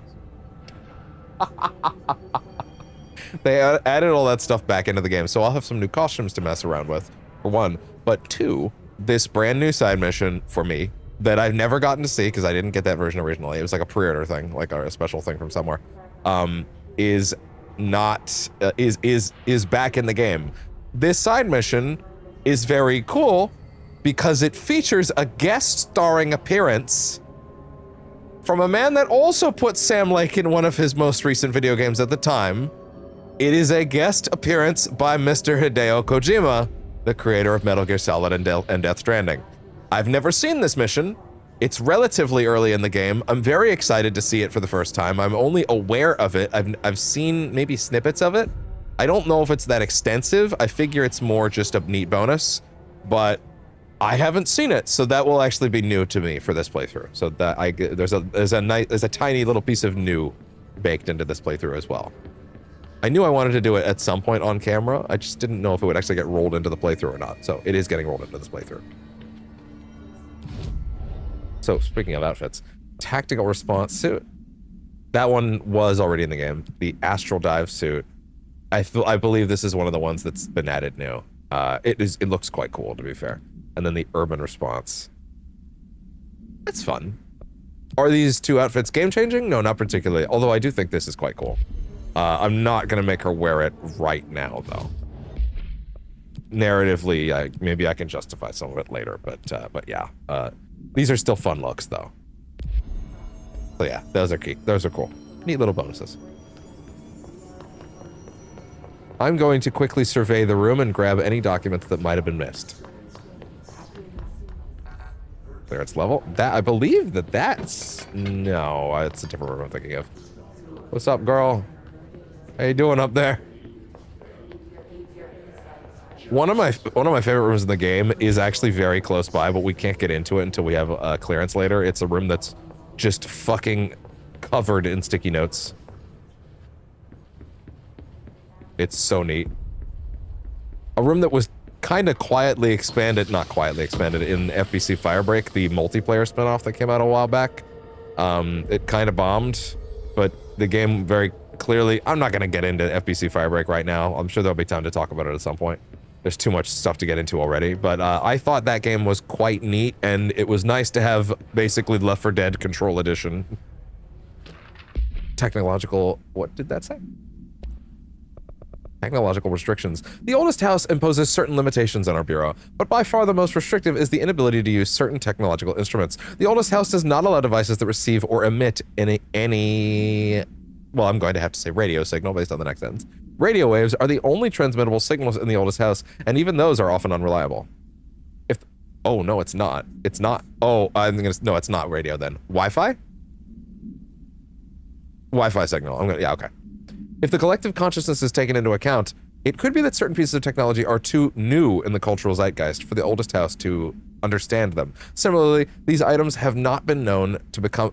They added all that stuff back into the game, so I'll have some new costumes to mess around with, for one. But 2, this brand new side mission for me that I've never gotten to see because I didn't get that version originally. It was like a pre-order thing, like a special thing from somewhere. Is back in the game. This side mission is very cool because it features a guest starring appearance from a man that also put Sam Lake in one of his most recent video games at the time. It is a guest appearance by Mr. Hideo Kojima, the creator of Metal Gear Solid and Death Stranding. I've never seen this mission. It's relatively early in the game. I'm very excited to see it for the first time. I'm only aware of it. I've seen maybe snippets of it. I don't know if it's that extensive. I figure it's more just a neat bonus, but I haven't seen it, so that will actually be new to me for this playthrough. So that there's a tiny little piece of new baked into this playthrough as well. I knew I wanted to do it at some point on camera. I just didn't know if it would actually get rolled into the playthrough or not. So it is getting rolled into this playthrough. So speaking of outfits, tactical response suit. That one was already in the game. The astral dive suit. I believe this is one of the ones that's been added new. It looks quite cool, to be fair. And then the urban response. It's fun. Are these 2 outfits game-changing? No, not particularly. Although I do think this is quite cool. I'm not gonna make her wear it right now, though. Narratively, maybe I can justify some of it later, but yeah. These are still fun looks, though. So yeah, those are key. Those are cool. Neat little bonuses. I'm going to quickly survey the room and grab any documents that might have been missed. Clearance level. That I believe that's no, it's a different room I'm thinking of. What's up, girl? How you doing up there? One of my favorite rooms in the game is actually very close by, but we can't get into it until we have clearance later. It's a room that's just fucking covered in sticky notes. It's so neat. A room that was kind of quietly expanded, not quietly expanded, in FBC Firebreak, the multiplayer spinoff that came out a while back. It kind of bombed, but the game very clearly, I'm not going to get into FBC Firebreak right now. I'm sure there'll be time to talk about it at some point. There's too much stuff to get into already, but I thought that game was quite neat, and it was nice to have basically Left 4 Dead Control Edition. Technological, what did that say? Technological restrictions. The oldest house imposes certain limitations on our bureau, but by far the most restrictive is the inability to use certain technological instruments. The oldest house does not allow devices that receive or emit any well, I'm going to have to say radio signal based on the next sentence. Radio waves are the only transmittable signals in the oldest house, and even those are often unreliable. Oh, no, it's not. It's not. Oh, no, it's not radio then. Wi-Fi? Wi-Fi signal. Yeah, okay. If the collective consciousness is taken into account, it could be that certain pieces of technology are too new in the cultural zeitgeist for the oldest house to understand them. Similarly, these items have not been known to become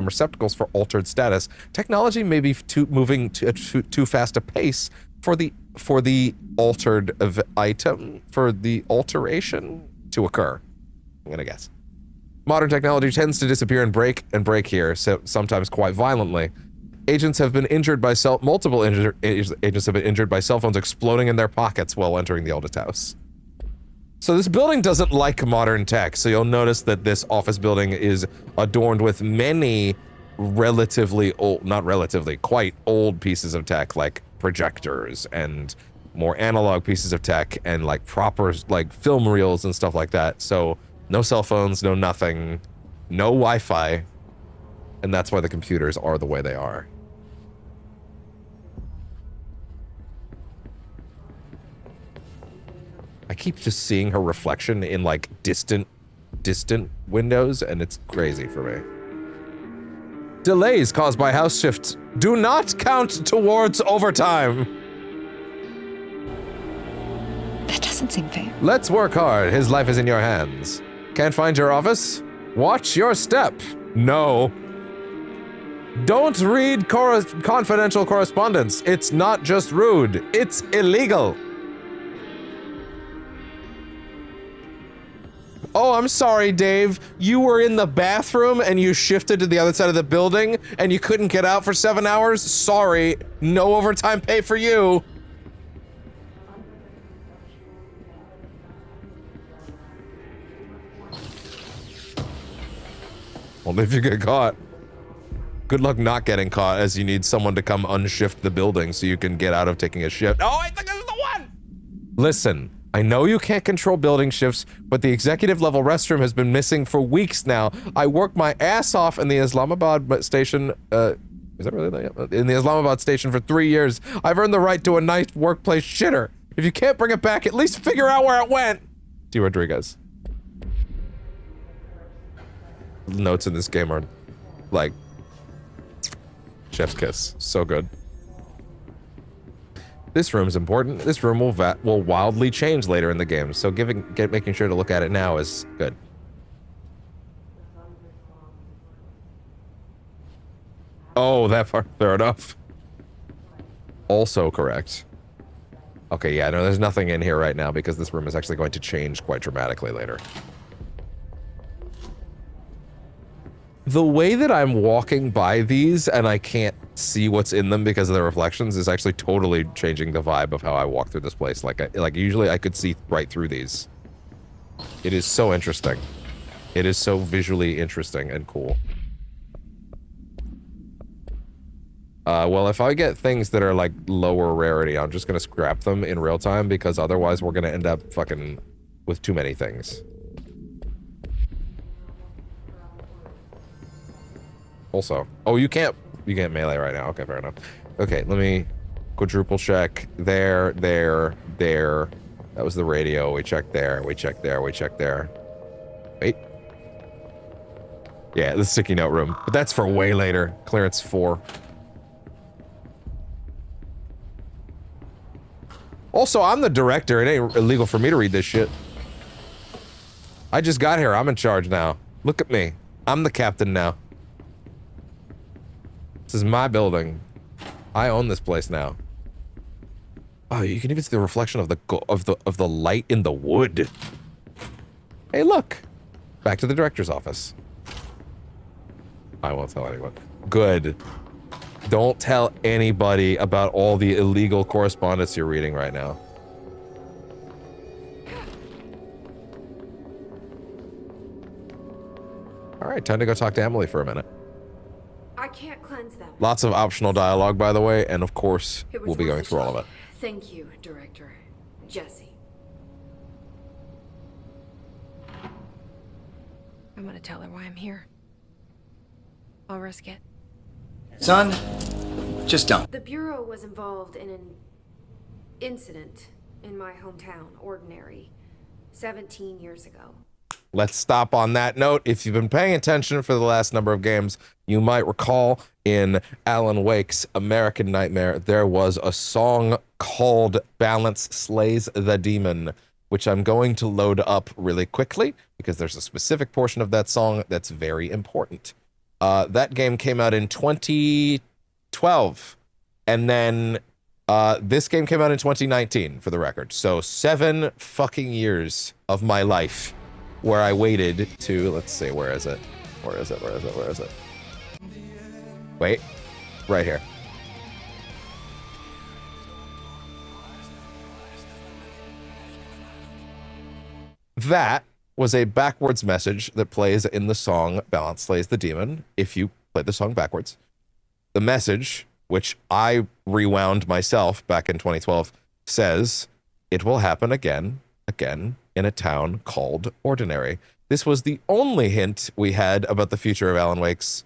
receptacles for altered status. Technology may be moving too fast a pace for the alteration to occur. I'm gonna guess. Modern technology tends to disappear and break here, so sometimes quite violently. Agents have been injured by agents have been injured by cell phones exploding in their pockets while entering the oldest house. So this building doesn't like modern tech, so you'll notice that this office building is adorned with many relatively old, not relatively, quite old pieces of tech, like projectors and more analog pieces of tech and like proper like film reels and stuff like that. So no cell phones, no nothing, no Wi-Fi, and that's why the computers are the way they are. I keep just seeing her reflection in like distant windows, and it's crazy for me. Delays caused by house shifts do not count towards overtime. That doesn't seem fair. Let's work hard. His life is in your hands. Can't find your office? Watch your step. No. Don't read confidential correspondence. It's not just rude. It's illegal. Oh, I'm sorry, Dave. You were in the bathroom and you shifted to the other side of the building and you couldn't get out for 7 hours? Sorry. No overtime pay for you. Only if you get caught. Good luck not getting caught, as you need someone to come unshift the building so you can get out of taking a shift. Oh, I think this is the one! Listen. I know you can't control building shifts, but the executive level restroom has been missing for weeks now. I worked my ass off in the Islamabad station, is that really that? In the Islamabad station for 3 years. I've earned the right to a nice workplace shitter. If you can't bring it back, at least figure out where it went. T. Rodriguez. The notes in this game are, like, chef's kiss. So good. This room's important. This room will wildly change later in the game, so making sure to look at it now is good. Oh, that part. Fair enough. Also correct. Okay, yeah, no, there's nothing in here right now because this room is actually going to change quite dramatically later. The way that I'm walking by these and I can't see what's in them because of the reflections is actually totally changing the vibe of how I walk through this place. Like usually I could see right through these. It is so interesting. It is so visually interesting and cool. Well, if I get things that are like lower rarity, I'm just gonna scrap them in real time because otherwise we're gonna end up fucking with too many things. Also, oh, you can't melee right now. Okay, fair enough. Okay, let me quadruple check there. That was the radio. We checked there. We checked there. We checked there. Wait. Yeah, the sticky note room. But that's for way later. Clearance 4. Also, I'm the director. It ain't illegal for me to read this shit. I just got here. I'm in charge now. Look at me. I'm the captain now. This is my building. I own this place now. Oh, you can even see the reflection of the light in the wood. Hey, look. Back to the director's office. I won't tell anyone. Good. Don't tell anybody about all the illegal correspondence you're reading right now. All right, time to go talk to Emily for a minute. I can't cleanse them. Lots of optional dialogue, by the way, and of course, we'll be going through all of it. Thank you, Director Jesse. I'm gonna tell her why I'm here. I'll risk it. Son, just don't. The Bureau was involved in an incident in my hometown, Ordinary, 17 years ago. let's stop on that note. If you've been paying attention for the last number of games, you might recall in Alan Wake's American Nightmare, there was a song called Balance Slays the Demon, which I'm going to load up really quickly because there's a specific portion of that song that's very important. That game came out in 2012, and then this game came out in 2019, for the record. So 7 fucking years of my life where I waited to, let's see, where is it? Where is it? Where is it? Where is it? Wait, right here. That was a backwards message that plays in the song Balance Slays the Demon, if you play the song backwards. The message, which I rewound myself back in 2012, says, "It will happen again, again, in a town called Ordinary." This was the only hint we had about the future of Alan Wake's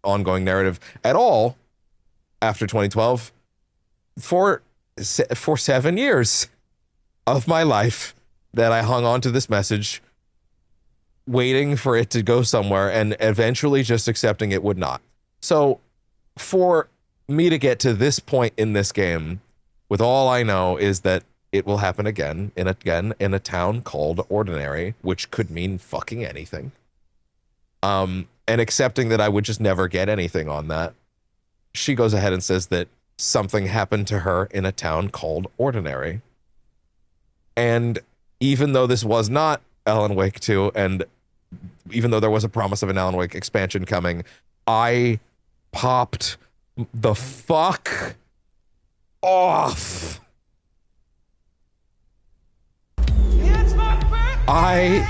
ongoing narrative at all after 2012 for 7 years of my life that I hung on to this message, waiting for it to go somewhere and eventually just accepting it would not. So for me to get to this point in this game with all I know is that it will happen again in a town called Ordinary, which could mean fucking anything. And accepting that I would just never get anything on that, she goes ahead and says that something happened to her in a town called Ordinary. And even though this was not Alan Wake 2, and even though there was a promise of an Alan Wake expansion coming, I popped the fuck off. I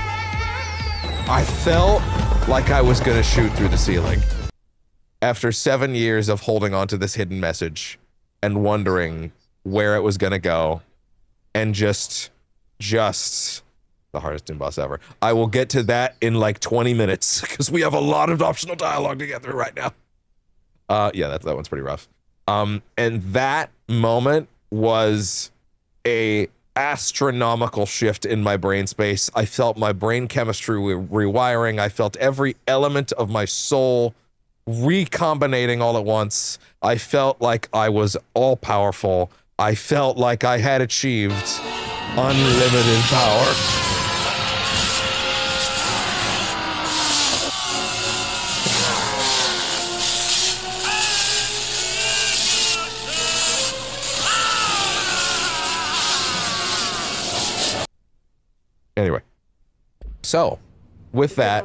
felt like I was gonna shoot through the ceiling after 7 years of holding on to this hidden message and wondering where it was gonna go, and just the hardest Doom boss ever. I will get to that in like 20 minutes because we have a lot of optional dialogue to get through right now. Yeah, that one's pretty rough. And that moment was a astronomical shift in my brain space. I felt my brain chemistry rewiring. I felt every element of my soul recombinating all at once. I felt like I was all powerful. I felt like I had achieved unlimited power. Anyway, so with that,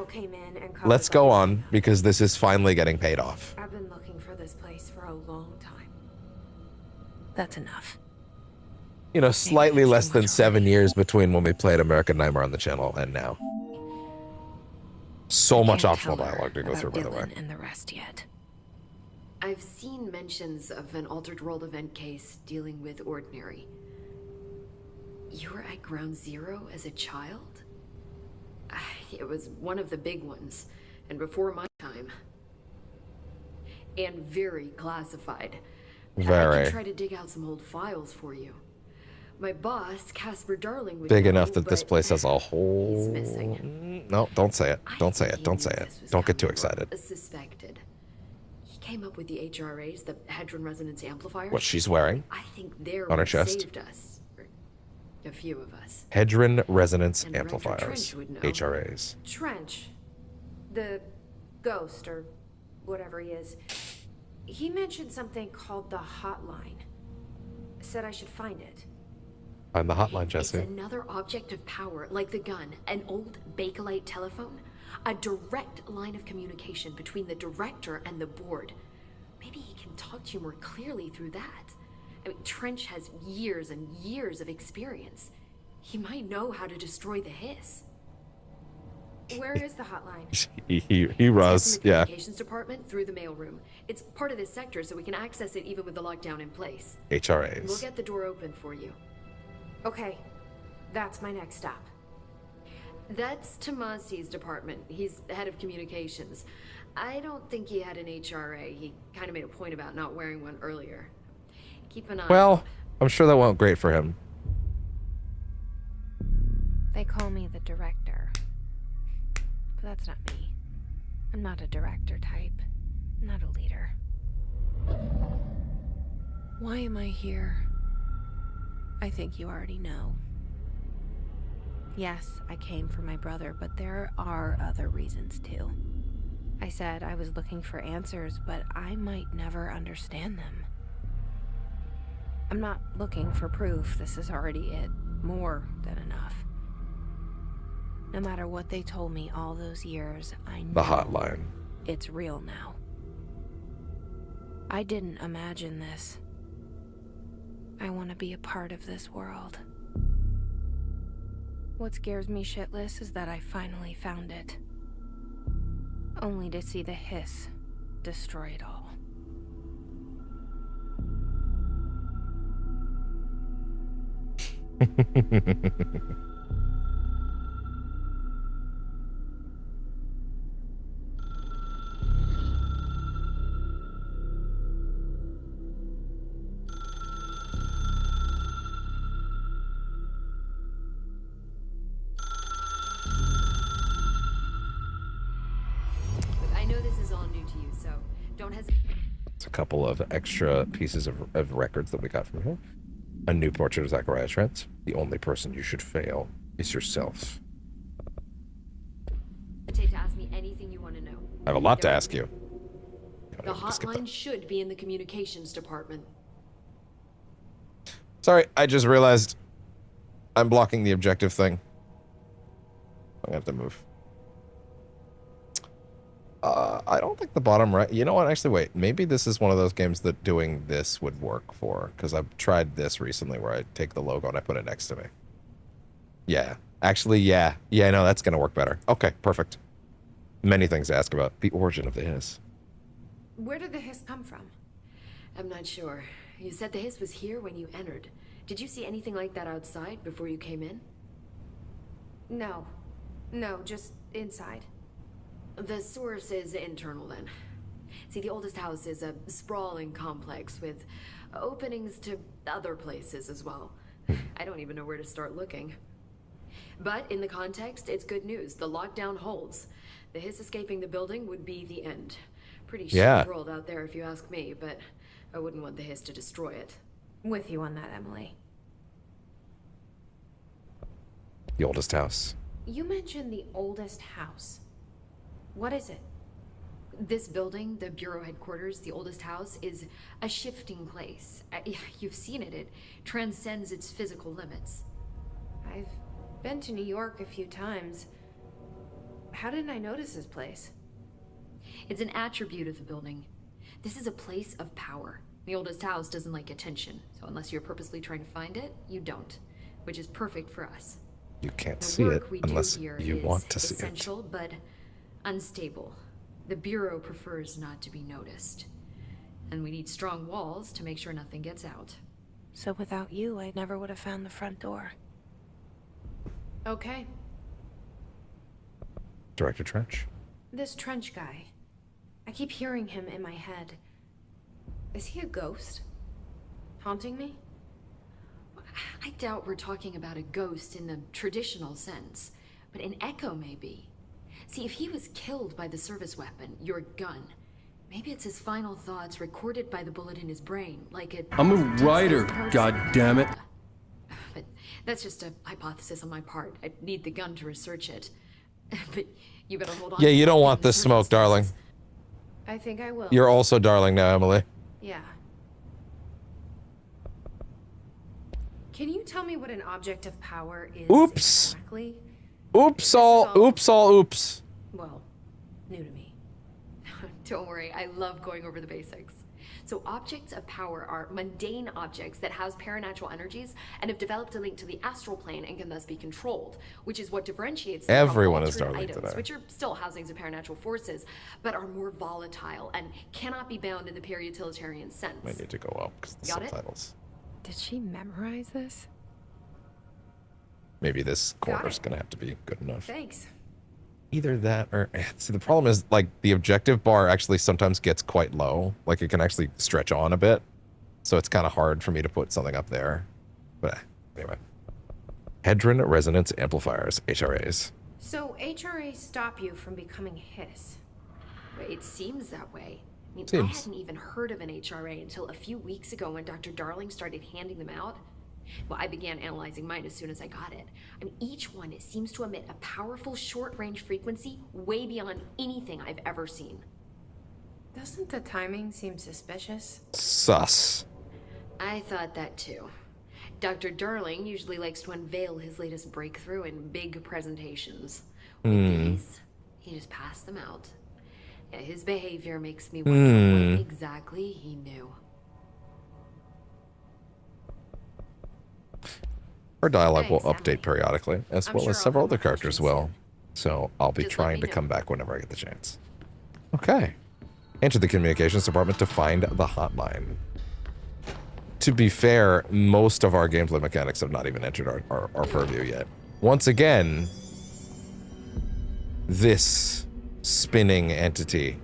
let's go on because this is finally getting paid off. I've been looking for this place for a long time. That's enough. You know, slightly less than 7 years between when we played American Nightmare on the channel and now. So much optional dialogue to go through, by the way. And the rest yet. I've seen mentions of an Altered World event case dealing with Ordinary. You were at Ground Zero as a child? It was one of the big ones, and before my time. And very classified. Very. I can try to dig out some old files for you. My boss, Casper Darling, would Big know, enough that this but place has a whole... he's missing. No, don't say it. Don't say it. Don't say it. Don't get too excited. Suspected. He came up with the HRAs, the Hedron Resonance Amplifiers. What she's wearing I think they're on her what chest. saved us. A few of us. Hedron Resonance And Director Amplifiers. Trench would know. HRAs. Trench, the ghost or whatever he is, he mentioned something called the hotline. Said I should find it. Find the hotline, Jesse. It's another object of power, like the gun, an old Bakelite telephone. A direct line of communication between the director and the board. Maybe he can talk to you more clearly through that. I mean, Trench has years and years of experience. He might know how to destroy the hiss. Where is the hotline? he runs, in the yeah. communications department through the mailroom. It's part of this sector, so we can access it even with the lockdown in place. HRAs. We'll get the door open for you. Okay, that's my next stop. That's Tomasi's department. He's the head of communications. I don't think he had an HRA. He kind of made a point about not wearing one earlier. Keep an eye. Well, I'm sure that went great for him. They call me the director. That's not me. I'm not a director type. I'm not a leader. Why am I here? I think you already know. Yes, I came for my brother, but there are other reasons too. I said I was looking for answers, but I might never understand them. I'm not looking for proof. This is already it. More than enough. No matter what they told me all those years, I know The hotline. it's real now. I didn't imagine this. I want to be a part of this world. What scares me shitless is that I finally found it. Only to see the hiss destroy it all. I know this is all new to you, so don't hesitate. It's a couple of extra pieces of records that we got from here. A new portrait of Zachariah Trent. The only person you should fail is yourself. To ask me anything you want to know. I have a lot to ask you. The hotline should be in the communications department. Sorry, I just realized I'm blocking the objective thing. I'm gonna have to move. I don't think the bottom right... You know what? Actually, wait. Maybe this is one of those games that doing this would work for. Because I've tried this recently where I take the logo and I put it next to me. Yeah. Actually, yeah. Yeah, no, that's going to work better. Okay, perfect. Many things to ask about. The origin of the hiss. Where did the hiss come from? I'm not sure. You said the hiss was here when you entered. Did you see anything like that outside before you came in? No. No, just inside. The source is internal then. See, the oldest house is a sprawling complex with openings to other places as well. I don't even know where to start looking. But in the context, it's good news. The lockdown holds. The hiss escaping the building would be the end. Pretty shit world out there if you ask me, but I wouldn't want the hiss to destroy it. With you on that, Emily. The oldest house. You mentioned the oldest house. What is it? This building, the Bureau headquarters, the oldest house, is a shifting place. You've seen it. It transcends its physical limits. I've been to New York a few times. How didn't I notice this place? It's an attribute of the building. This is a place of power. The oldest house doesn't like attention, so unless you're purposely trying to find it, you don't, which is perfect for us. You can't see it unless you want to see it. Essential, but unstable. The Bureau prefers not to be noticed. And we need strong walls to make sure nothing gets out. So without you, I never would have found the front door. Okay. Director Trench. This Trench guy. I keep hearing him in my head. Is he a ghost? Haunting me? I doubt we're talking about a ghost in the traditional sense, but an echo maybe. See, if he was killed by the service weapon, your gun, maybe it's his final thoughts recorded by the bullet in his brain, like it... I'm a writer, goddammit. But that's just a hypothesis on my part. I need the gun to research it. But you better hold on. Yeah, you don't want this smoke, darling. I think I will. You're also darling now, Emily. Yeah. Can you tell me what an object of power is? Oops. Exactly? Oops, oops. Well, new to me. Don't worry, I love going over the basics. So objects of power are mundane objects that house paranatural energies and have developed a link to the astral plane and can thus be controlled, which is what differentiates them Everyone from is darling items, today. which are still housings of paranatural forces, but are more volatile and cannot be bound in the peri-utilitarian sense. I need to go up because the Got it? subtitles. Did she memorize this? Maybe this corner's gonna have to be good enough. Thanks. Either that or... See, the problem is, like, the objective bar actually sometimes gets quite low. Like, it can actually stretch on a bit. So it's kind of hard for me to put something up there. But anyway. Hedron Resonance Amplifiers, HRAs. So HRA stop you from becoming his? It seems that way. I mean, I Seems. hadn't even heard of an HRA until a few weeks ago when Dr. Darling started handing them out. Well, I began analyzing mine as soon as I got it. I mean, each one seems to emit a powerful short-range frequency way beyond anything I've ever seen. Doesn't the timing seem suspicious? Sus. I thought that too. Dr. Darling usually likes to unveil his latest breakthrough in big presentations. With these, he just passed them out. Yeah, his behavior makes me wonder what exactly he knew. Her dialogue will update periodically, as well as several other characters will. So I'll be trying to come back whenever I get the chance. Okay. Enter the communications department to find the hotline. To be fair, most of our gameplay mechanics have not even entered our purview yet. Once again, this spinning entity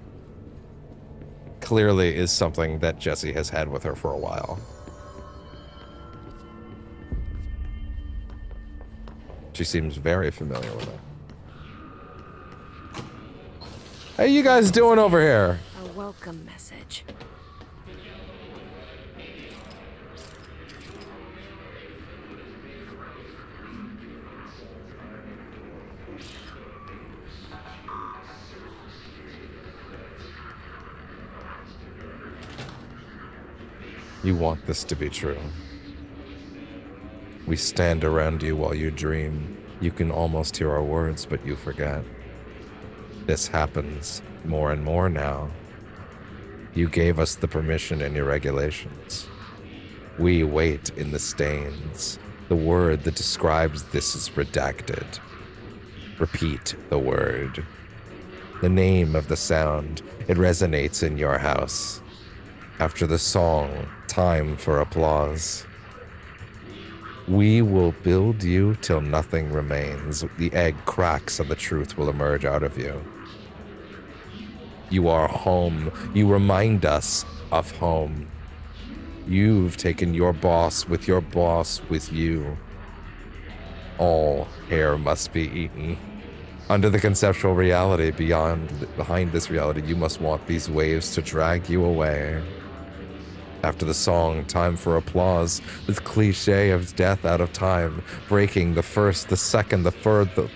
clearly is something that Jessie has had with her for a while. She seems very familiar with it. How you guys doing over here? A welcome message. You want this to be true. We stand around you while you dream. You can almost hear our words, but you forget. This happens more and more now. You gave us the permission in your regulations. We wait in the stains. The word that describes this is redacted. Repeat the word. The name of the sound. It resonates in your house. After the song, time for applause. We will build you till nothing remains. The egg cracks and the truth will emerge out of you. You are home. You remind us of home. You've taken your boss with you. All hair must be eaten. Under the conceptual reality behind this reality, you must want these waves to drag you away. After the song, time for applause. This cliche of death out of time, breaking the first, the second, the third, the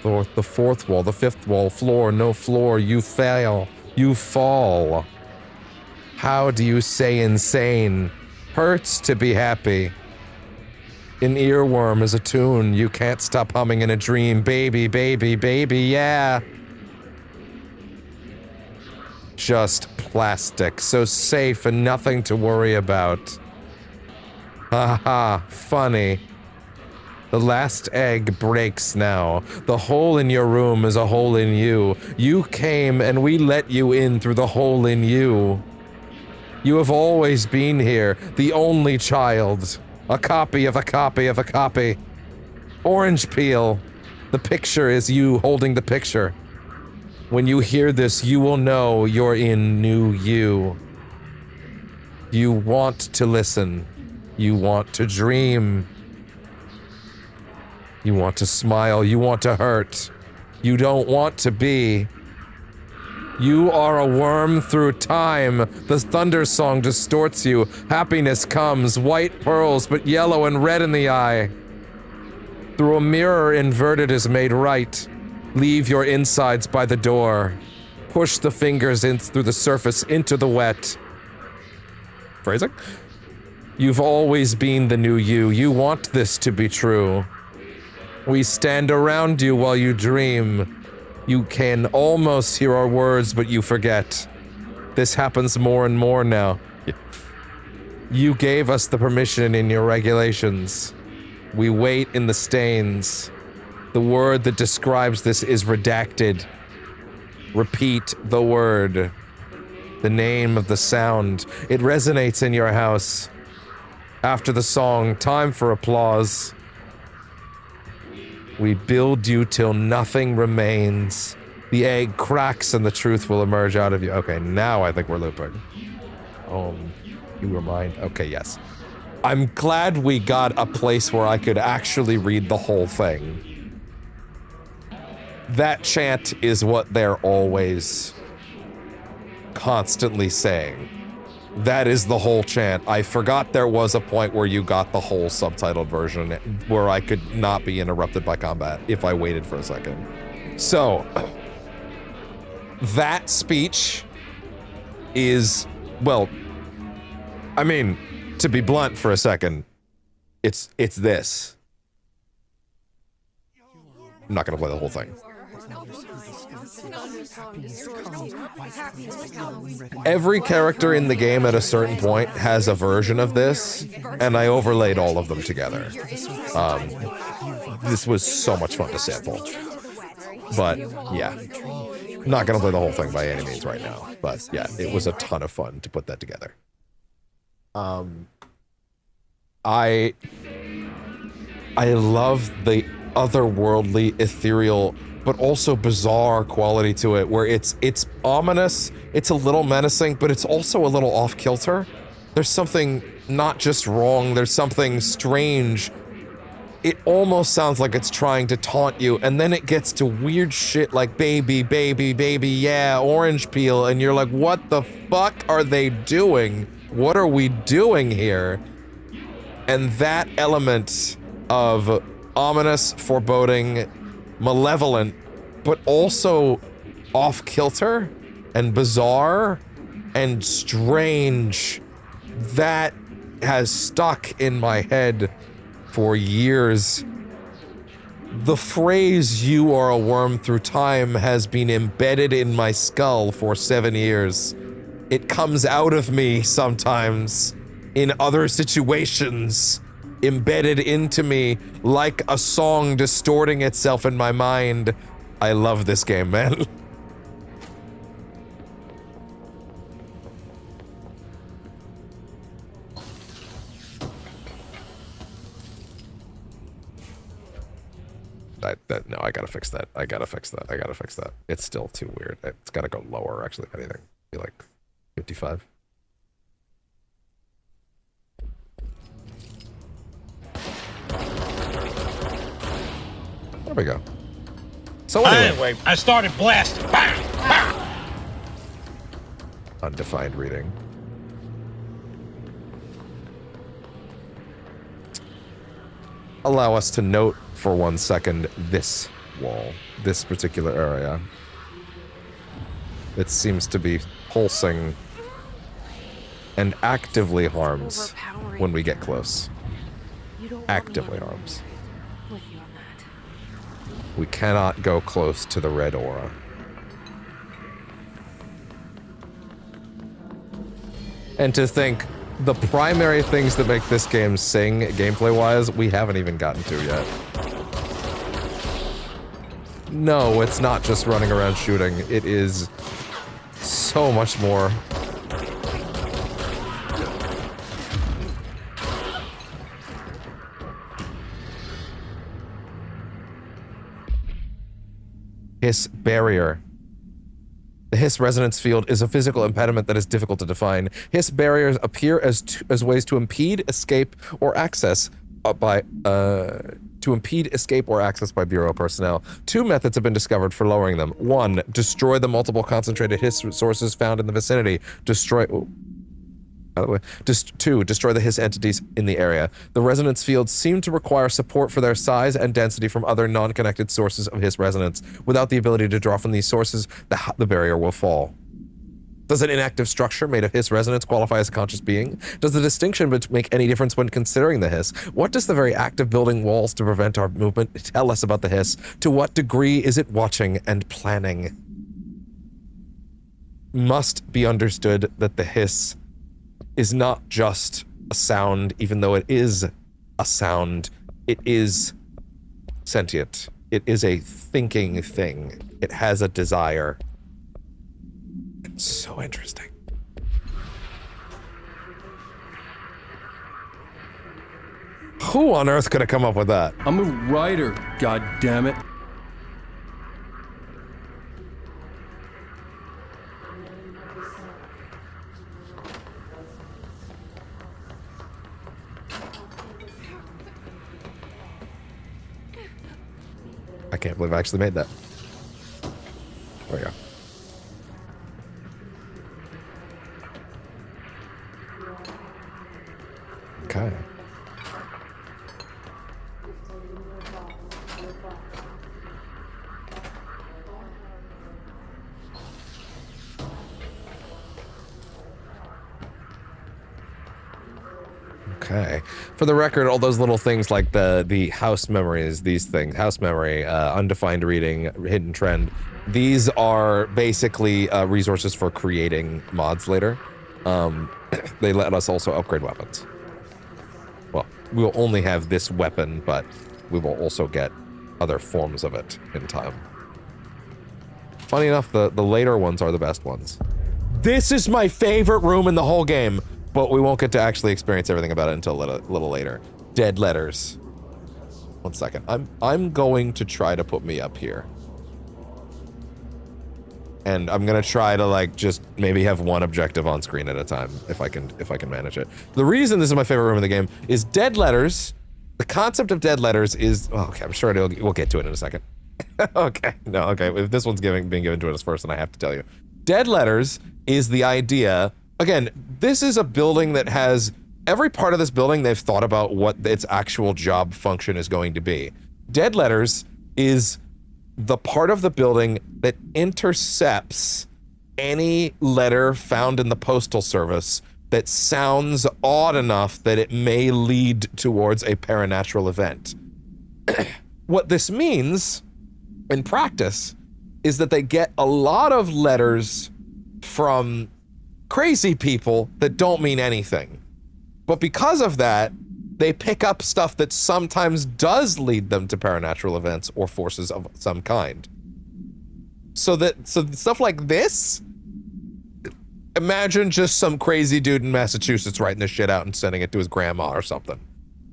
fourth wall, the fifth wall, floor, no floor, you fail, you fall. How do you say insane? Hurts to be happy. An earworm is a tune you can't stop humming in a dream. Baby, baby, baby, yeah. Just plastic, so safe and nothing to worry about. Haha, funny. The last egg breaks now. The hole in your room is a hole in you. You came and we let you in through the hole in you. You have always been here, the only child. A copy of a copy of a copy. Orange peel. The picture is you holding the picture. When you hear this, you will know you're in new you. You want to listen. You want to dream. You want to smile. You want to hurt. You don't want to be. You are a worm through time. The thunder song distorts you. Happiness comes, white pearls, but yellow and red in the eye. Through a mirror inverted is made right. Leave your insides by the door. Push the fingers in through the surface into the wet. Phrasing? You've always been the new you. You want this to be true. We stand around you while you dream. You can almost hear our words, but you forget. This happens more and more now. You gave us the permission in your regulations. We wait in the stains. The word that describes this is redacted. Repeat the word. The name of the sound. It resonates in your house. After the song, time for applause. We build you till nothing remains. The egg cracks and the truth will emerge out of you. Okay, now I think we're looping. You remind. Okay, yes. I'm glad we got a place where I could actually read the whole thing. that chant is what they're always constantly saying. That is the whole chant. I forgot there was a point where you got the whole subtitled version where I could not be interrupted by combat if I waited for a second. So, that speech is, well, I mean, to be blunt for a second, it's this. I'm not gonna play the whole thing. Every character in the game at a certain point has a version of this, and I overlaid all of them together. This was so much fun to sample. But, yeah. Not gonna play the whole thing by any means right now, but yeah, it was a ton of fun to put that together. I love the otherworldly, ethereal, but also bizarre quality to it, where it's ominous, it's a little menacing, but it's also a little off-kilter. There's something not just wrong, there's something strange. It almost sounds like it's trying to taunt you, and then it gets to weird shit like baby, baby, baby, yeah, orange peel, and you're like, what the fuck are they doing? What are we doing here? And that element of ominous, foreboding, malevolent, but also off-kilter and bizarre and strange, that has stuck in my head for years. The phrase, "you are a worm through time," has been embedded in my skull for 7 years. It comes out of me sometimes in other situations, embedded into me like a song distorting itself in my mind. I love this game, man. No, I gotta fix that. I gotta fix that. It's still too weird. It's gotta go lower, actually, if anything. Be like 55. There we go. So anyway, I started blasting. Bang! Bang! Undefined reading. Allow us to note for 1 second this wall, this particular area. It seems to be pulsing and actively harms when we get close. Actively harms. We cannot go close to the red aura. And to think, the primary things that make this game sing, gameplay-wise, we haven't even gotten to yet. No, it's not just running around shooting. It is so much more. Hiss barrier. The Hiss resonance field is a physical impediment that is difficult to define. Hiss barriers appear as ways to impede escape or access by Bureau personnel. 2 methods have been discovered for lowering them. 1, destroy the multiple concentrated Hiss sources found in the vicinity. By the way, 2, destroy the Hiss entities in the area. The resonance fields seem to require support for their size and density from other non-connected sources of Hiss resonance. Without the ability to draw from these sources, the barrier will fall. Does an inactive structure made of Hiss resonance qualify as a conscious being? Does the distinction make any difference when considering the Hiss? What does the very act of building walls to prevent our movement tell us about the Hiss? To what degree is it watching and planning? Must be understood that the Hiss is not just a sound, even though it is a sound. It is sentient. It is a thinking thing. It has a desire. It's so interesting. Who on earth could have come up with that? I'm a writer, god damn it. I can't believe I actually made that. Okay. For the record, all those little things like the house memories, these things, house memory, undefined reading, hidden trend, these are basically resources for creating mods later. They let us also upgrade weapons. Well, we'll only have this weapon, but we will also get other forms of it in time. Funny enough, the later ones are the best ones. This is my favorite room in the whole game, but we won't get to actually experience everything about it until a little later. Dead letters. 1 second. I'm going to try to put me up here. And I'm gonna try to like just maybe have one objective on screen at a time if I can manage it. The reason this is my favorite room in the game is dead letters. The concept of dead letters is okay. I'm sure we'll get to it in a second. Okay, no, okay. If this one's being given to us first, then I have to tell you. Dead letters is the idea. Again, this is a building that has every part of this building. They've thought about what its actual job function is going to be. Dead letters is the part of the building that intercepts any letter found in the postal service that sounds odd enough that it may lead towards a paranatural event. What this means in practice is that they get a lot of letters from crazy people that don't mean anything. But because of that, they pick up stuff that sometimes does lead them to paranatural events or forces of some kind. So stuff like this, imagine just some crazy dude in Massachusetts writing this shit out and sending it to his grandma or something.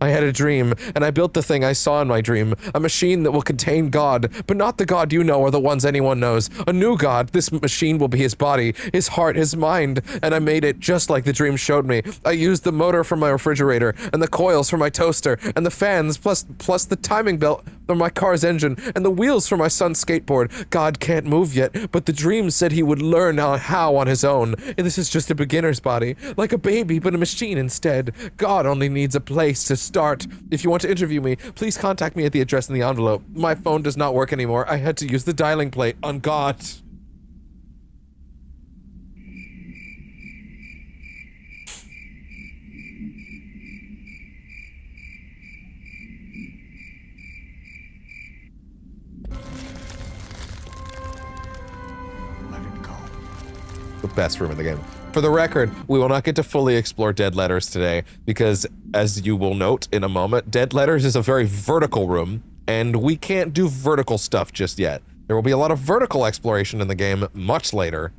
I had a dream, and I built the thing I saw in my dream, a machine that will contain God, but not the God you know or the ones anyone knows. A new God. This machine will be his body, his heart, his mind, and I made it just like the dream showed me. I used the motor from my refrigerator, and the coils for my toaster, and the fans, plus the timing belt for my car's engine, and the wheels for my son's skateboard. God can't move yet, but the dream said he would learn how on his own. And this is just a beginner's body, like a baby, but a machine instead. God only needs a place to start. If you want to interview me, please contact me at the address in the envelope. My phone does not work anymore. I had to use the dialing plate on God. Let it go. The best room in the game. For the record, we will not get to fully explore Dead Letters today because, as you will note in a moment, Dead Letters is a very vertical room, and we can't do vertical stuff just yet. There will be a lot of vertical exploration in the game much later,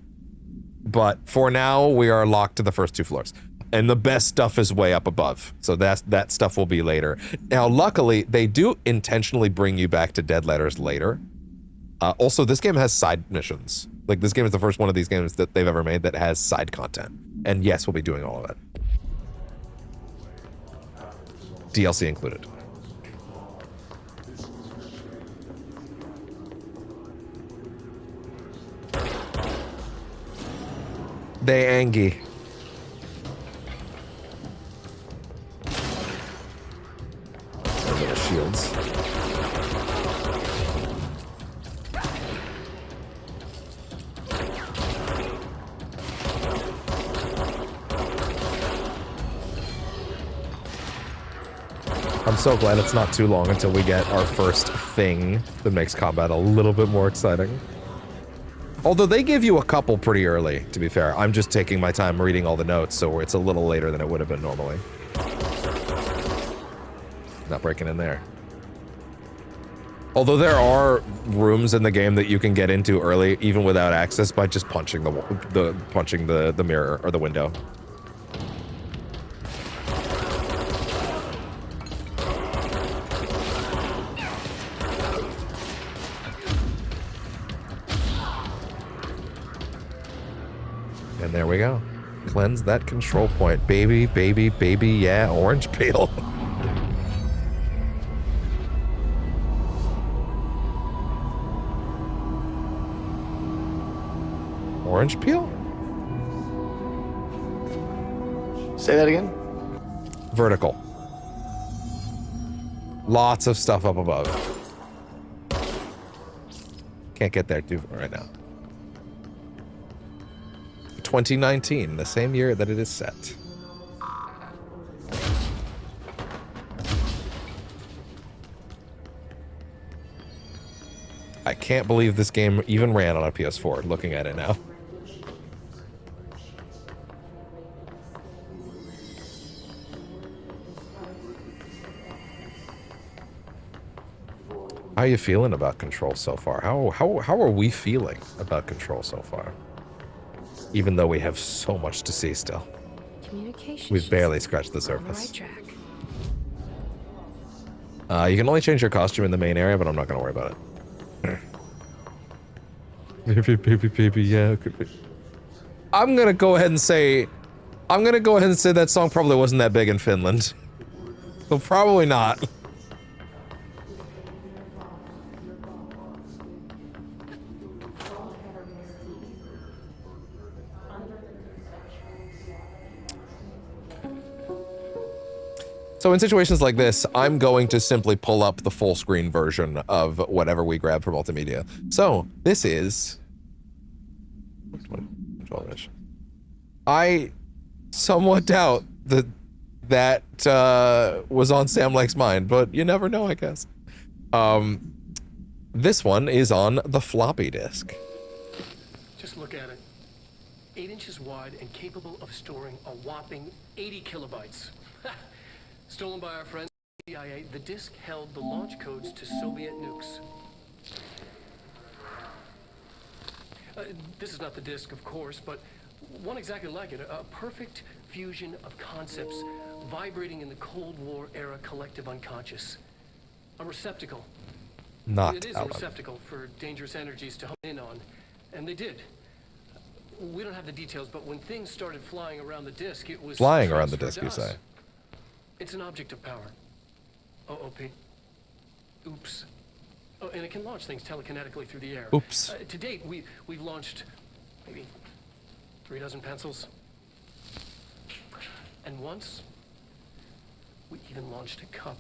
but for now, we are locked to the first 2 floors. And the best stuff is way up above, so that stuff will be later. Now, luckily, they do intentionally bring you back to Dead Letters later. Also, this game has side missions. Like, this game is the first one of these games that they've ever made that has side content. And yes, we'll be doing all of it. DLC included. They angy. Little shields. I'm so glad it's not too long until we get our first thing that makes combat a little bit more exciting. Although they give you a couple pretty early, to be fair. I'm just taking my time reading all the notes, so it's a little later than it would have been normally. Not breaking in there. Although there are rooms in the game that you can get into early, even without access, by just punching the mirror or the window. And there we go. Cleanse that control point. Baby, baby, baby, yeah, orange peel. Orange peel? Say that again? Vertical. Lots of stuff up above. Can't get there right now. 2019, the same year that it is set. I can't believe this game even ran on a PS4, looking at it now. How are you feeling about Control so far? How are we feeling about Control so far? Even though we have so much to see still. We've barely scratched the surface. You can only change your costume in the main area, but I'm not going to worry about it. Baby, yeah. I'm going to go ahead and say that song probably wasn't that big in Finland. So probably not. So in situations like this, I'm going to simply pull up the full screen version of whatever we grab for multimedia. So this is 12-inch. I somewhat doubt that was on Sam Lake's mind, but you never know, I guess. This one is on the floppy disk. Just look at it. 8 inches wide and capable of storing a whopping 80 kilobytes. Stolen by our friends at the CIA, the disk held the launch codes to Soviet nukes. This is not the disk, of course, but one exactly like it. A perfect fusion of concepts vibrating in the Cold War era collective unconscious. A receptacle. It is a receptacle for dangerous energies to hone in on, and they did. We don't have the details, but when things started flying around the disk, it was flying around the disk, you say? It's an object of power. OOP. Oops. Oh, and it can launch things telekinetically through the air. Oops. To date, we've launched maybe 3 dozen pencils. And once, we even launched a cup.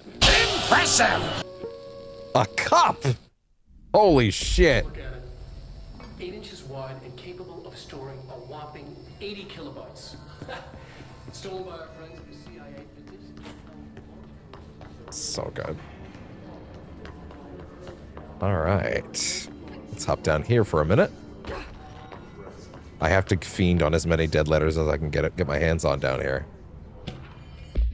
Impressive! A cup? Holy shit. Look at it. 8 inches wide and capable of storing a whopping 80 kilobytes. Stolen by our friends at the CIA. So good. All right. Let's hop down here for a minute. I have to fiend on as many dead letters as I can get my hands on down here.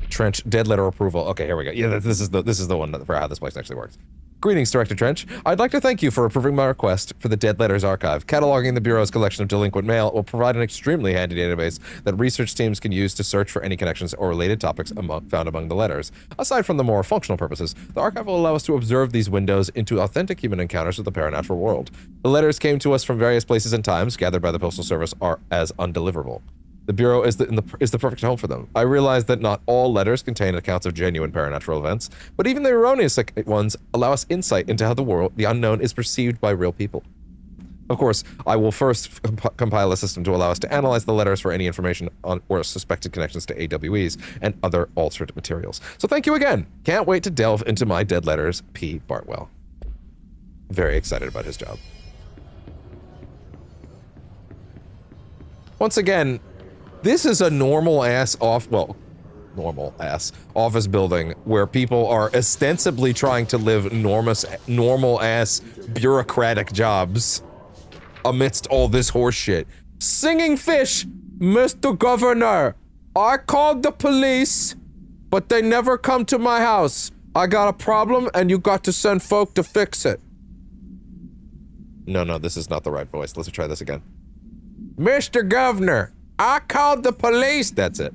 Trench, dead letter approval. Okay, here we go. Yeah, this is the one for how this place actually works. Greetings, Director Trench. I'd like to thank you for approving my request for the Dead Letters Archive. Cataloging the Bureau's collection of delinquent mail will provide an extremely handy database that research teams can use to search for any connections or related topics found among the letters. Aside from the more functional purposes, the archive will allow us to observe these windows into authentic human encounters with the paranatural world. The letters came to us from various places and times, gathered by the Postal Service are as undeliverable. The Bureau is the perfect home for them. I realize that not all letters contain accounts of genuine paranatural events, but even the erroneous ones allow us insight into how the unknown is perceived by real people. Of course, I will first compile a system to allow us to analyze the letters for any information on or suspected connections to AWEs and other altered materials. So thank you again. Can't wait to delve into my dead letters, P. Bartwell. Very excited about his job. Once again, this is a normal-ass office building where people are ostensibly trying to live normal-ass bureaucratic jobs amidst all this horse shit. Singing fish, Mr. Governor, I called the police, but they never come to my house. I got a problem and you got to send folk to fix it. No, this is not the right voice. Let's try this again. Mr. Governor, I called the police, that's it.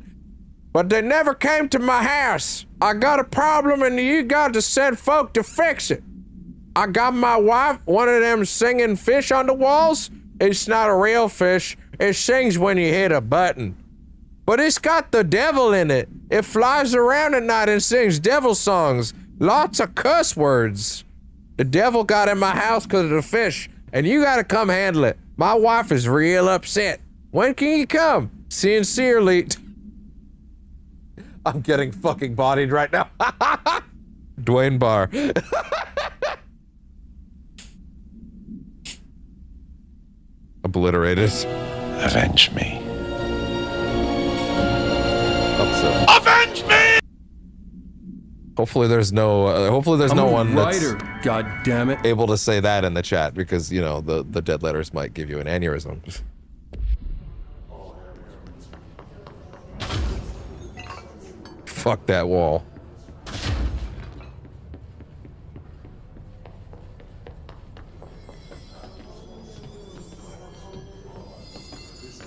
But they never came to my house. I got a problem and you got to send folk to fix it. I got my wife one of them singing fish on the walls. It's not a real fish. It sings when you hit a button. But it's got the devil in it. It flies around at night and sings devil songs. Lots of cuss words. The devil got in my house because of the fish, and you gotta come handle it. My wife is real upset. When can you come? Sincerely. I'm getting fucking bodied right now. Dwayne Barr. Obliterated. Avenge me. Upset. Avenge me! Hopefully there's no one writer, that's God damn it. able to say that in the chat, because you know the dead letters might give you an aneurysm. Fuck that wall.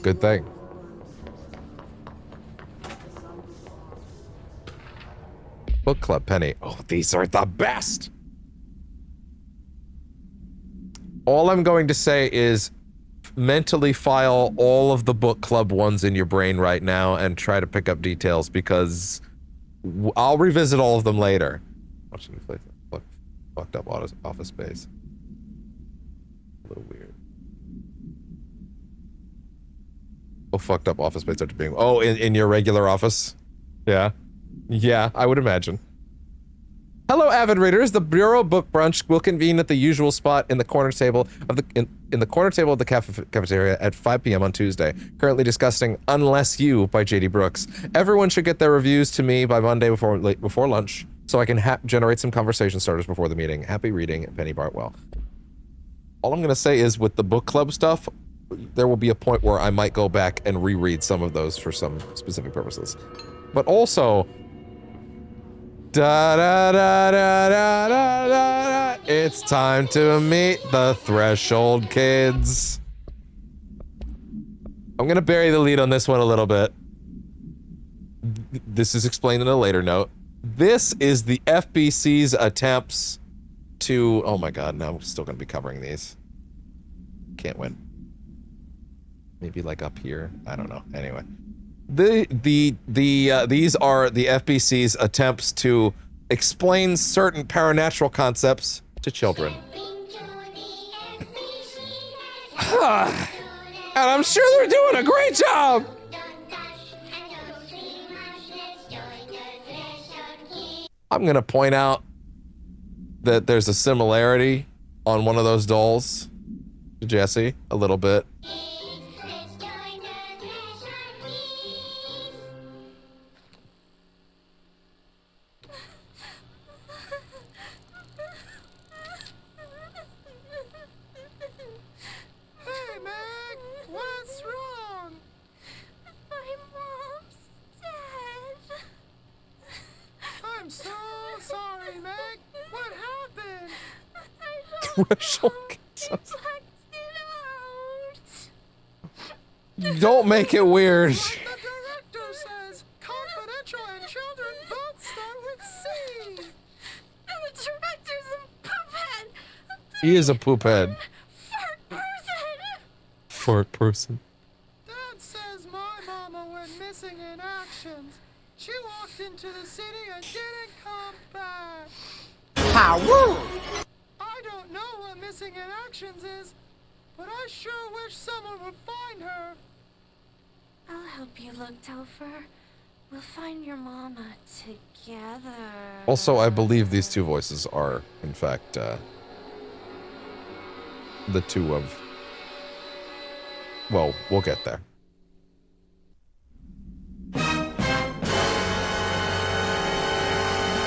Good thing. Book Club Penny. Oh, these are the best. All I'm going to say is mentally file all of the Book Club ones in your brain right now and try to pick up details, because I'll revisit all of them later. Watching me play fucked up office space. A little weird. Oh, fucked up office space after being... Oh, in your regular office? Yeah. Yeah, I would imagine. Hello, avid readers. The Bureau Book Brunch will convene at the usual spot in the corner table of the in the corner table of the cafeteria at 5 p.m. on Tuesday. Currently discussing Unless You by J.D. Brooks. Everyone should get their reviews to me by Monday before lunch, so I can generate some conversation starters before the meeting. Happy reading, Penny Bartwell. All I'm going to say is, with the book club stuff, there will be a point where I might go back and reread some of those for some specific purposes. But also... Da da da da da da da. It's time to meet the Threshold kids. I'm gonna bury the lead on this one a little bit. This is explained in a later note. This is the FBC's attempts to... Oh my god, no, I'm still gonna be covering these. Can't win. Maybe like up here. I don't know. Anyway. These are the FBC's attempts to explain certain paranatural concepts to children. And I'm sure they're doing a great job! I'm gonna point out that there's a similarity on one of those dolls to Jessie, a little bit. Don't make it weird. He is a poop head. Fart person. Dad says my mama went missing in actions. She walked into the city and didn't come back. How rude! I don't know what missing in actions is, but I sure wish someone would find her. I'll help you look, Topher. We'll find your mama together. Also, I believe these two voices are, in fact, the two of... Well, we'll get there.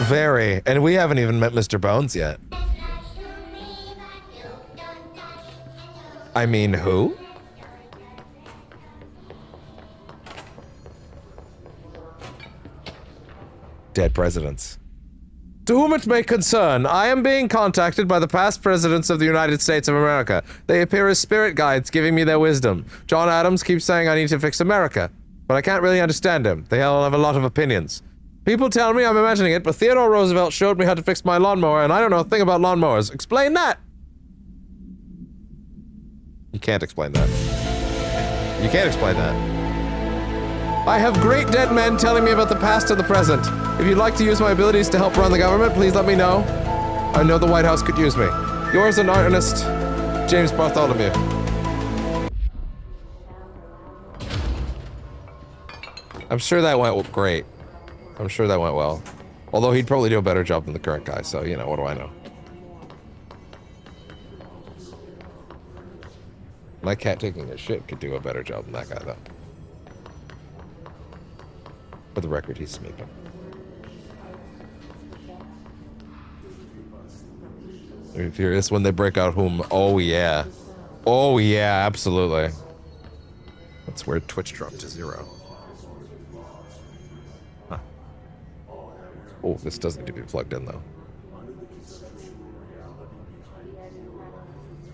Very. And we haven't even met Mr. Bones yet. I mean, who? Dead presidents. To whom it may concern, I am being contacted by the past presidents of the United States of America. They appear as spirit guides giving me their wisdom. John Adams keeps saying I need to fix America, but I can't really understand him. They all have a lot of opinions. People tell me I'm imagining it, but Theodore Roosevelt showed me how to fix my lawnmower, and I don't know a thing about lawnmowers. Explain that! You can't explain that. You can't explain that. I have great dead men telling me about the past and the present. If you'd like to use my abilities to help run the government, please let me know. I know the White House could use me. Yours in earnest, James Bartholomew. I'm sure that went great. I'm sure that went well. Although he'd probably do a better job than the current guy, so, you know, what do I know? My cat taking a shit could do a better job than that guy, though. For the record, he's sleeping. Are you furious when they break out whom? Oh yeah. Oh yeah, absolutely. That's where Twitch dropped to 0. Huh. Oh, this does need to be plugged in though.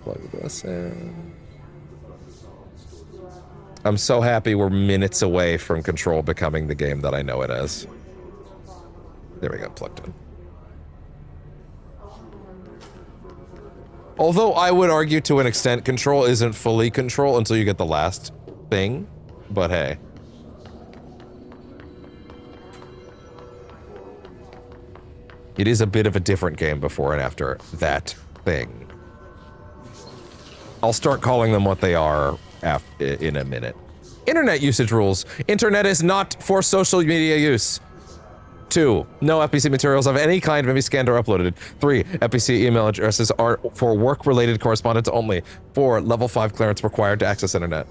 Plug this in. I'm so happy we're minutes away from Control becoming the game that I know it as. There we go, plugged in. Although I would argue to an extent, Control isn't fully Control until you get the last thing, but hey. It is a bit of a different game before and after that thing. I'll start calling them what they are in a minute. Internet usage rules. Internet is not for social media use. 2. No FPC materials of any kind may be scanned or uploaded. 3. FPC email addresses are for work-related correspondence only. 4. Level 5 clearance required to access internet.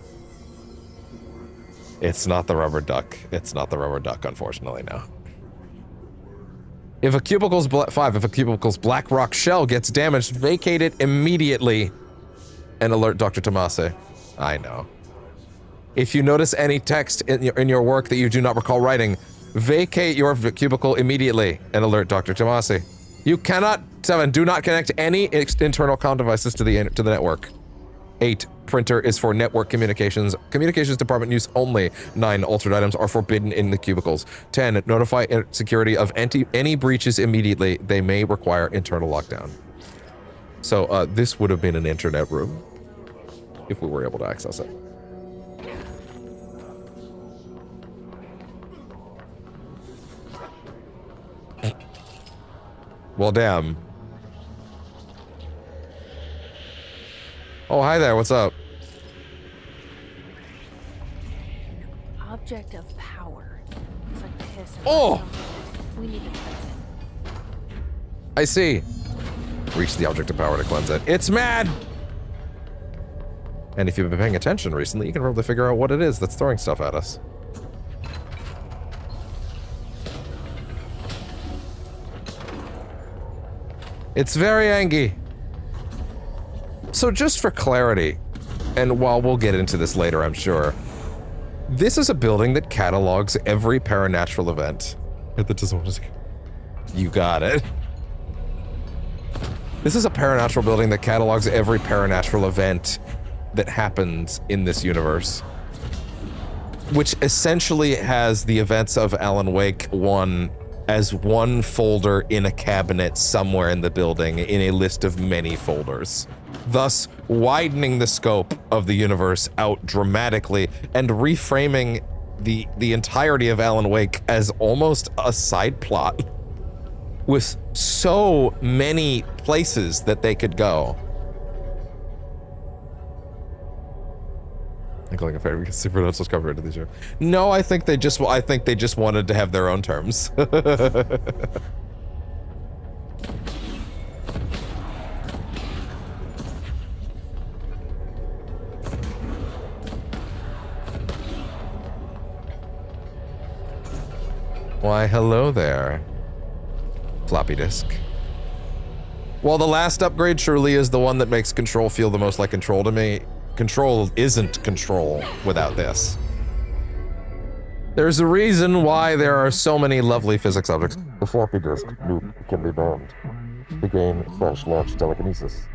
It's not the rubber duck. It's not the rubber duck, unfortunately, no. If a cubicle's 5. If a cubicle's black rock shell gets damaged, vacate it immediately and alert Dr. Tomasi. I know. If you notice any text in your work that you do not recall writing, vacate your cubicle immediately and alert Dr. Tomasi. You cannot, 7, do not connect any internal comm devices to the network. 8, printer is for network communications. Communications department use only. 9, altered items are forbidden in the cubicles. 10, notify security of any breaches immediately. They may require internal lockdown. So this would have been an internet room if we were able to access it. Well, damn. Oh, hi there, what's up? Object of power. It's like piss. Oh! We need to cleanse it. I see. Reach the object of power to cleanse it. It's mad! And if you've been paying attention recently, you can probably figure out what it is that's throwing stuff at us. It's very angry. So just for clarity, and while we'll get into this later, I'm sure, this is a building that catalogs every paranatural event. You got it. This is a paranatural building that catalogs every paranatural event that happens in this universe, which essentially has the events of Alan Wake 1 as one folder in a cabinet somewhere in the building in a list of many folders, thus widening the scope of the universe out dramatically and reframing the entirety of Alan Wake as almost a side plot with so many places that they could go. I think like a fair because Supernatural's covered into the show. No, I think they just wanted to have their own terms. Why, hello there, floppy disk. Well, the last upgrade truly is the one that makes Control feel the most like Control to me. Control isn't Control without this. There's a reason why there are so many lovely physics objects. The floppy disk loop can be banned. The game /launch telekinesis.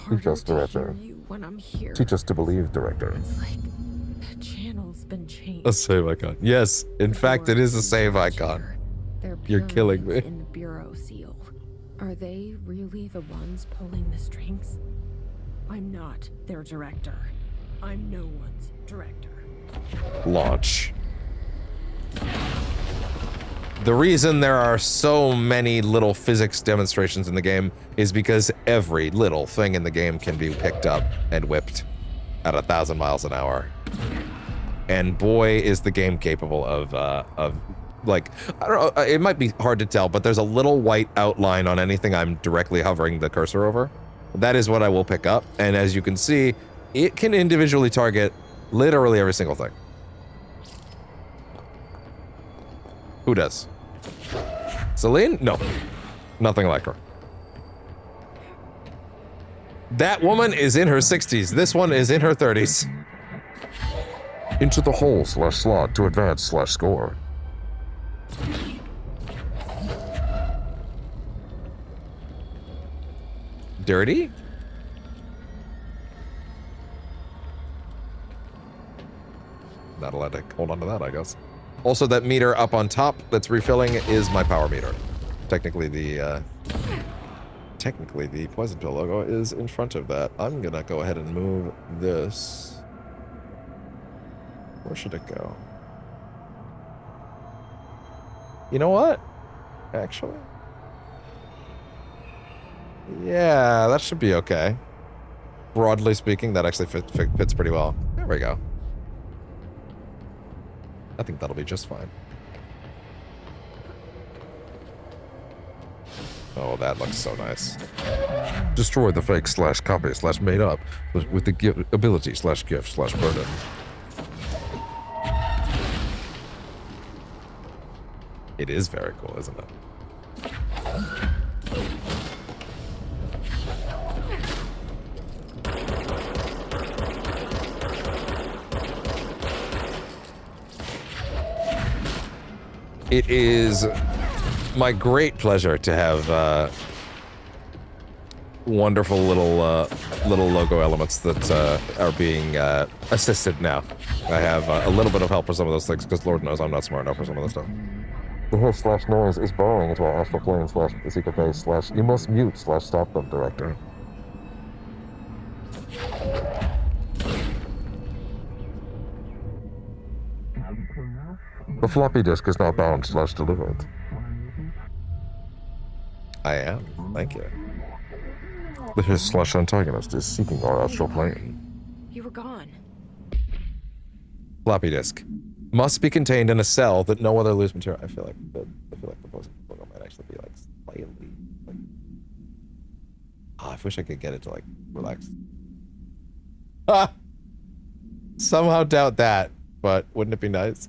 Teach us, director. When I'm here. Teach us to believe, director. It's like the channel's been changed. A save icon. Yes, in fact, it is a save icon. You're killing me. In the bureau seal. Are they really the ones pulling the strings? I'm not their director. I'm no one's director. Launch. The reason there are so many little physics demonstrations in the game is because every little thing in the game can be picked up and whipped at 1,000 miles an hour. And boy, is the game capable of like, I don't know, it might be hard to tell, but there's a little white outline on anything I'm directly hovering the cursor over. That is what I will pick up, and as you can see, it can individually target literally every single thing. Who does? Celine? No. Nothing like her. That woman is in her 60s. This one is in her 30s. Into the hole / slot to advance / score. Dirty? Not allowed to hold on to that, I guess. Also, that meter up on top that's refilling is my power meter. Technically, the poison pill logo is in front of that. I'm gonna go ahead and move this. Where should it go? You know what? Actually, yeah, that should be okay. Broadly speaking, that actually fits pretty well. There we go. I think that'll be just fine. Oh, that looks so nice. Destroy the fake / copy / made up with the ability / gift / burden. It is very cool, isn't it? It is my great pleasure to have wonderful little logo elements that are being assisted now. I have a little bit of help for some of those things because Lord knows I'm not smart enough for some of this stuff. The hiss / noise is borrowing into our astral plane / the secret base / you must mute / stop them director. The floppy disk is now bound / delivered. I am. Thank you. The hiss / antagonist is seeking our astral plane. You were gone. Floppy disk must be contained in a cell that no other loose material. I feel like the poison logo might actually be like slightly. Like, I wish I could get it to like relax. Ah, somehow doubt that, but wouldn't it be nice?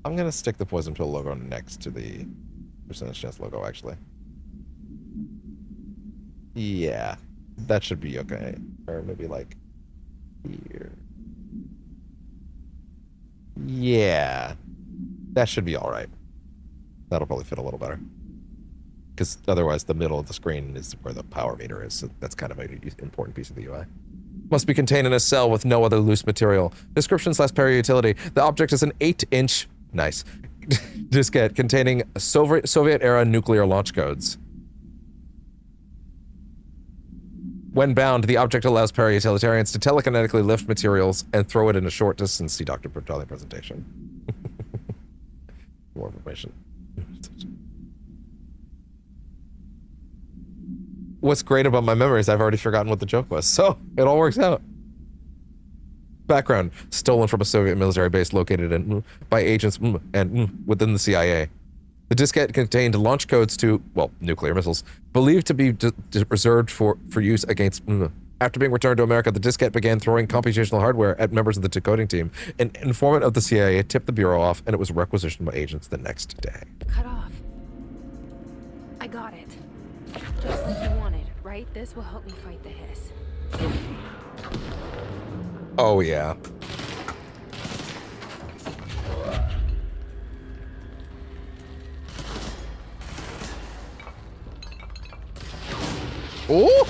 I'm gonna stick the poison pill logo next to the percentage chance logo, actually. Yeah, that should be okay. Or maybe like here. Yeah, that should be all right. That'll probably fit a little better. Because otherwise the middle of the screen is where the power meter is, so that's kind of an important piece of the UI. Must be contained in a cell with no other loose material. Description / para utility. The object is an 8-inch, nice, diskette containing Soviet-era nuclear launch codes. When bound, the object allows para-utilitarians to telekinetically lift materials and throw it in a short distance. See Dr. Bertali presentation. More information. What's great about my memory is I've already forgotten what the joke was, so it all works out. Background: stolen from a Soviet military base located by agents and within the CIA. The diskette contained launch codes to, well, nuclear missiles, believed to be reserved for use against. After being returned to America, the diskette began throwing computational hardware at members of the decoding team. An informant of the CIA tipped the bureau off, and it was requisitioned by agents the next day. Cut off. I got it. Just like you wanted, right? This will help me fight the hiss. Oh, yeah. Oh!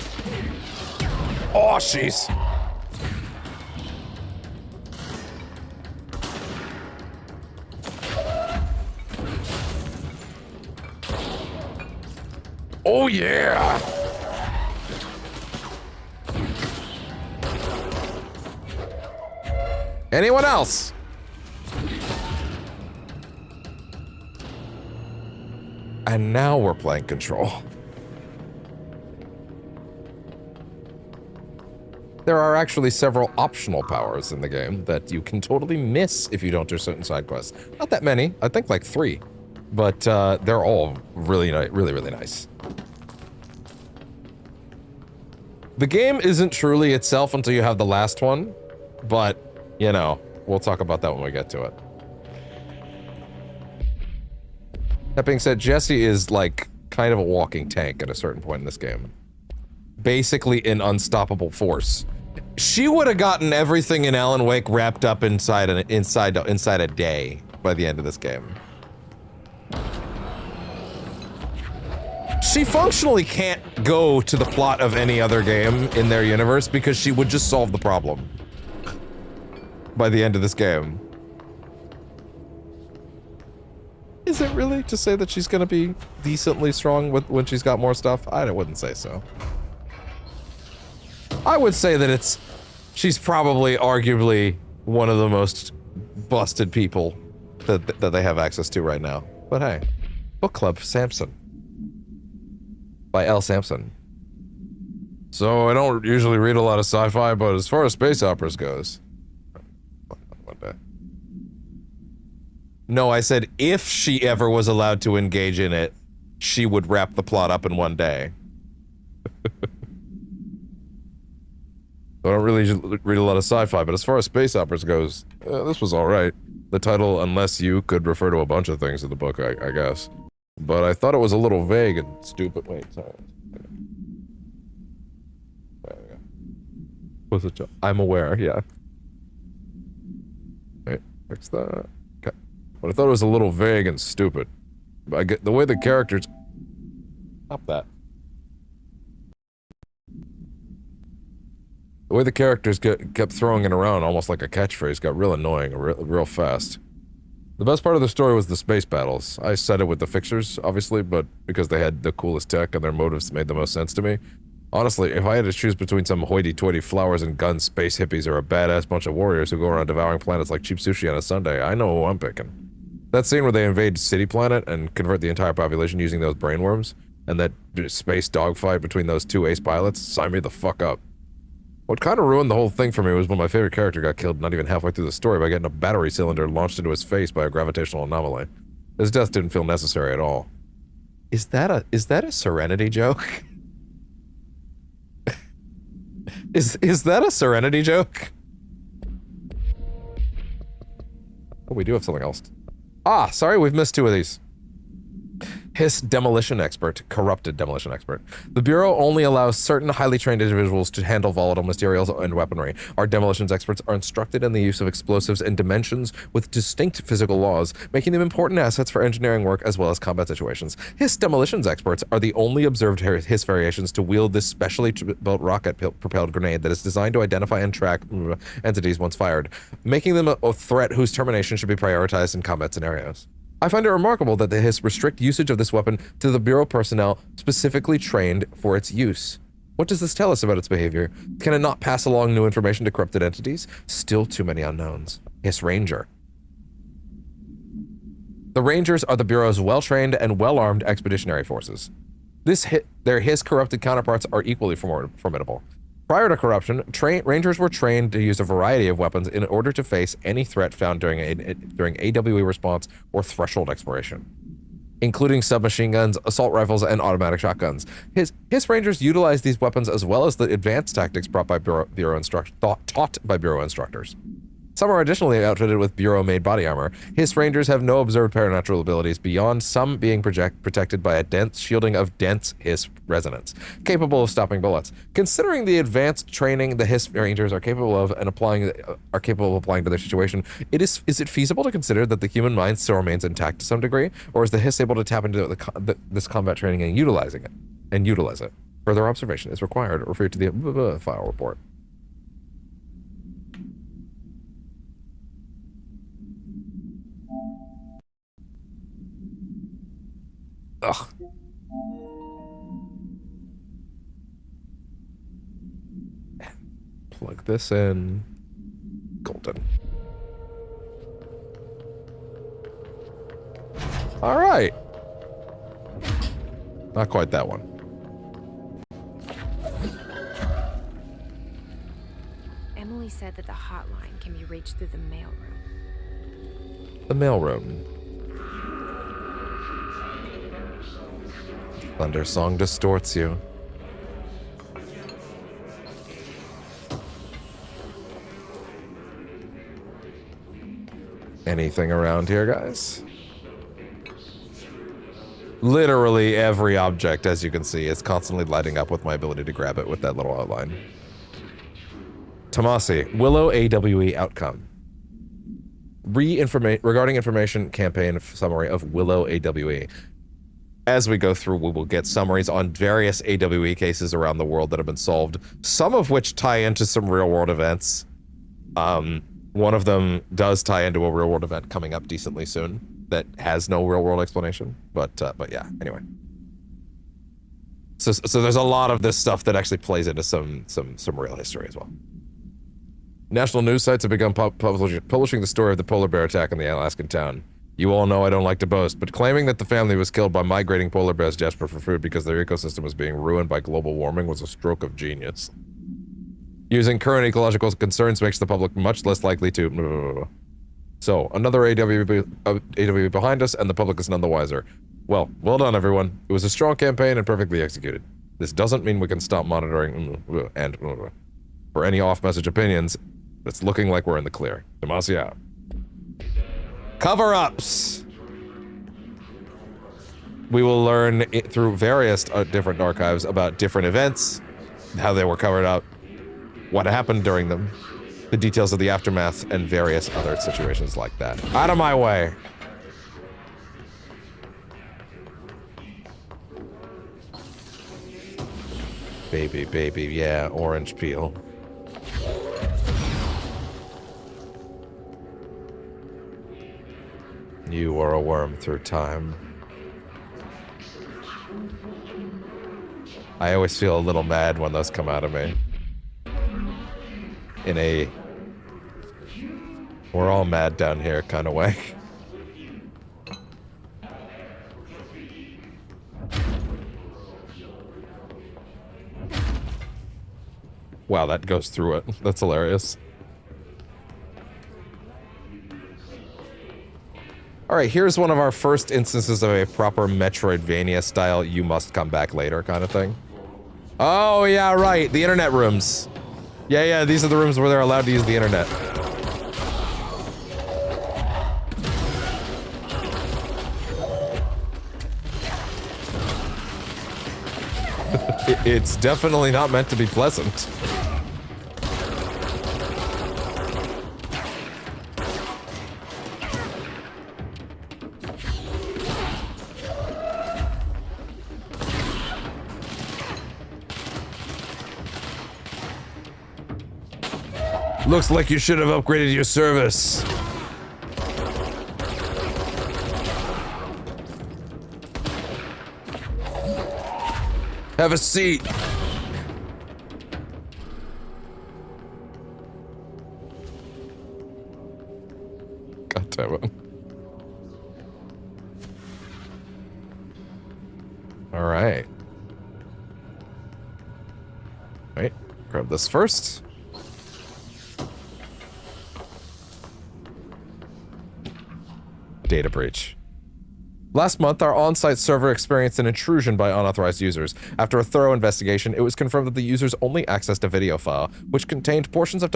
Oh, jeez. Oh, yeah. Anyone else? And now we're playing Control. There are actually several optional powers in the game that you can totally miss if you don't do certain side quests. Not that many, I think like 3, but they're all really nice. The game isn't truly itself until you have the last one, but, you know, we'll talk about that when we get to it. That being said, Jesse is like kind of a walking tank at a certain point in this game. Basically an unstoppable force. She would have gotten everything in Alan Wake wrapped up inside a day by the end of this game. She functionally can't go to the plot of any other game in their universe because she would just solve the problem by the end of this game. Is it really to say that she's gonna be decently strong when she's got more stuff? I wouldn't say so. I would say that she's probably arguably one of the most busted people that they have access to right now. But hey, Book Club Samson by L. Sampson. So I don't usually read a lot of sci-fi, but as far as space operas goes, one day. No, I said if she ever was allowed to engage in it, she would wrap the plot up in one day. I don't really read a lot of sci-fi, but as far as space operas goes, this was alright. The title, Unless You, could refer to a bunch of things in the book, I guess. But I thought it was a little vague and stupid. Wait, sorry. There we go. What's it? I'm aware, yeah. Wait, fix that. Okay. But I thought it was a little vague and stupid. I get the way the characters... Stop that. The way the characters kept throwing it around almost like a catchphrase got real annoying real fast. The best part of the story was the space battles. I said it with the fixers, obviously, but because they had the coolest tech and their motives made the most sense to me. Honestly, if I had to choose between some hoity-toity flowers and guns space hippies or a badass bunch of warriors who go around devouring planets like cheap sushi on a Sunday, I know who I'm picking. That scene where they invade City Planet and convert the entire population using those brainworms, and that space dogfight between those two ace pilots, sign me the fuck up. What kind of ruined the whole thing for me was when my favorite character got killed not even halfway through the story by getting a battery cylinder launched into his face by a gravitational anomaly. His death didn't feel necessary at all. Is that a Serenity joke? Is that a Serenity joke? Oh, we do have something else. Ah, sorry, we've missed two of these. Hiss demolition expert, corrupted demolition expert. The Bureau only allows certain highly trained individuals to handle volatile materials and weaponry. Our demolitions experts are instructed in the use of explosives in dimensions with distinct physical laws, making them important assets for engineering work as well as combat situations. Hiss demolitions experts are the only observed Hiss variations to wield this specially built rocket-propelled grenade that is designed to identify and track entities once fired, making them a threat whose termination should be prioritized in combat scenarios. I find it remarkable that the Hiss restrict usage of this weapon to the Bureau personnel specifically trained for its use. What does this tell us about its behavior? Can it not pass along new information to corrupted entities? Still too many unknowns. Hiss Ranger. The Rangers are the Bureau's well-trained and well-armed expeditionary forces. Their Hiss corrupted counterparts are equally formidable. Prior to corruption, Rangers were trained to use a variety of weapons in order to face any threat found during AWE response or threshold exploration, including submachine guns, assault rifles, and automatic shotguns. Hiss Rangers utilize these weapons as well as the advanced tactics taught by Bureau instructors. Some are additionally outfitted with Bureau-made body armor. Hiss Rangers have no observed paranatural abilities beyond some being protected by a dense shielding of dense Hiss resonance, capable of stopping bullets. Considering the advanced training the Hiss Rangers are capable of applying to their situation, is it feasible to consider that the human mind still remains intact to some degree, or is the Hiss able to tap into this combat training and utilize it? Further observation is required. Refer to the file report. Ugh. Plug this in. Golden. All right. Not quite that one. Emily said that the hotline can be reached through the mailroom. The mailroom. Thunder song distorts you. Anything around here, guys? Literally every object, as you can see, is constantly lighting up with my ability to grab it with that little outline. Tomasi, Willow AWE outcome. Regarding information campaign summary of Willow AWE. As we go through, we will get summaries on various AWE cases around the world that have been solved, some of which tie into some real-world events. One of them does tie into a real-world event coming up decently soon that has no real-world explanation, but yeah, anyway. So there's a lot of this stuff that actually plays into some real history as well. National news sites have begun publishing the story of the polar bear attack in the Alaskan town. You all know I don't like to boast, but claiming that the family was killed by migrating polar bears desperate for food because their ecosystem was being ruined by global warming was a stroke of genius. Using current ecological concerns makes the public much less likely to... So, another AWE behind us, and the public is none the wiser. Well done, everyone. It was a strong campaign and perfectly executed. This doesn't mean we can stop monitoring and for any off-message opinions. It's looking like we're in the clear. Tomasi out. Cover-ups! We will learn through various different archives about different events, how they were covered up, what happened during them, the details of the aftermath, and various other situations like that. Out of my way! Baby, yeah, orange peel. You are a worm through time. I always feel a little mad when those come out of me. In a we're all mad down here kind of way. Wow, that goes through it. That's hilarious. Alright, here's one of our first instances of a proper Metroidvania style you must come back later kind of thing. Oh yeah, right, the internet rooms. Yeah, these are the rooms where they're allowed to use the internet. It's definitely not meant to be pleasant. Looks like you should have upgraded your service. Have a seat. God damn it. All right. Wait, grab this first. Data breach. Last month, our on-site server experienced an intrusion by unauthorized users. After a thorough investigation, it was confirmed that the users only accessed a video file, which contained portions of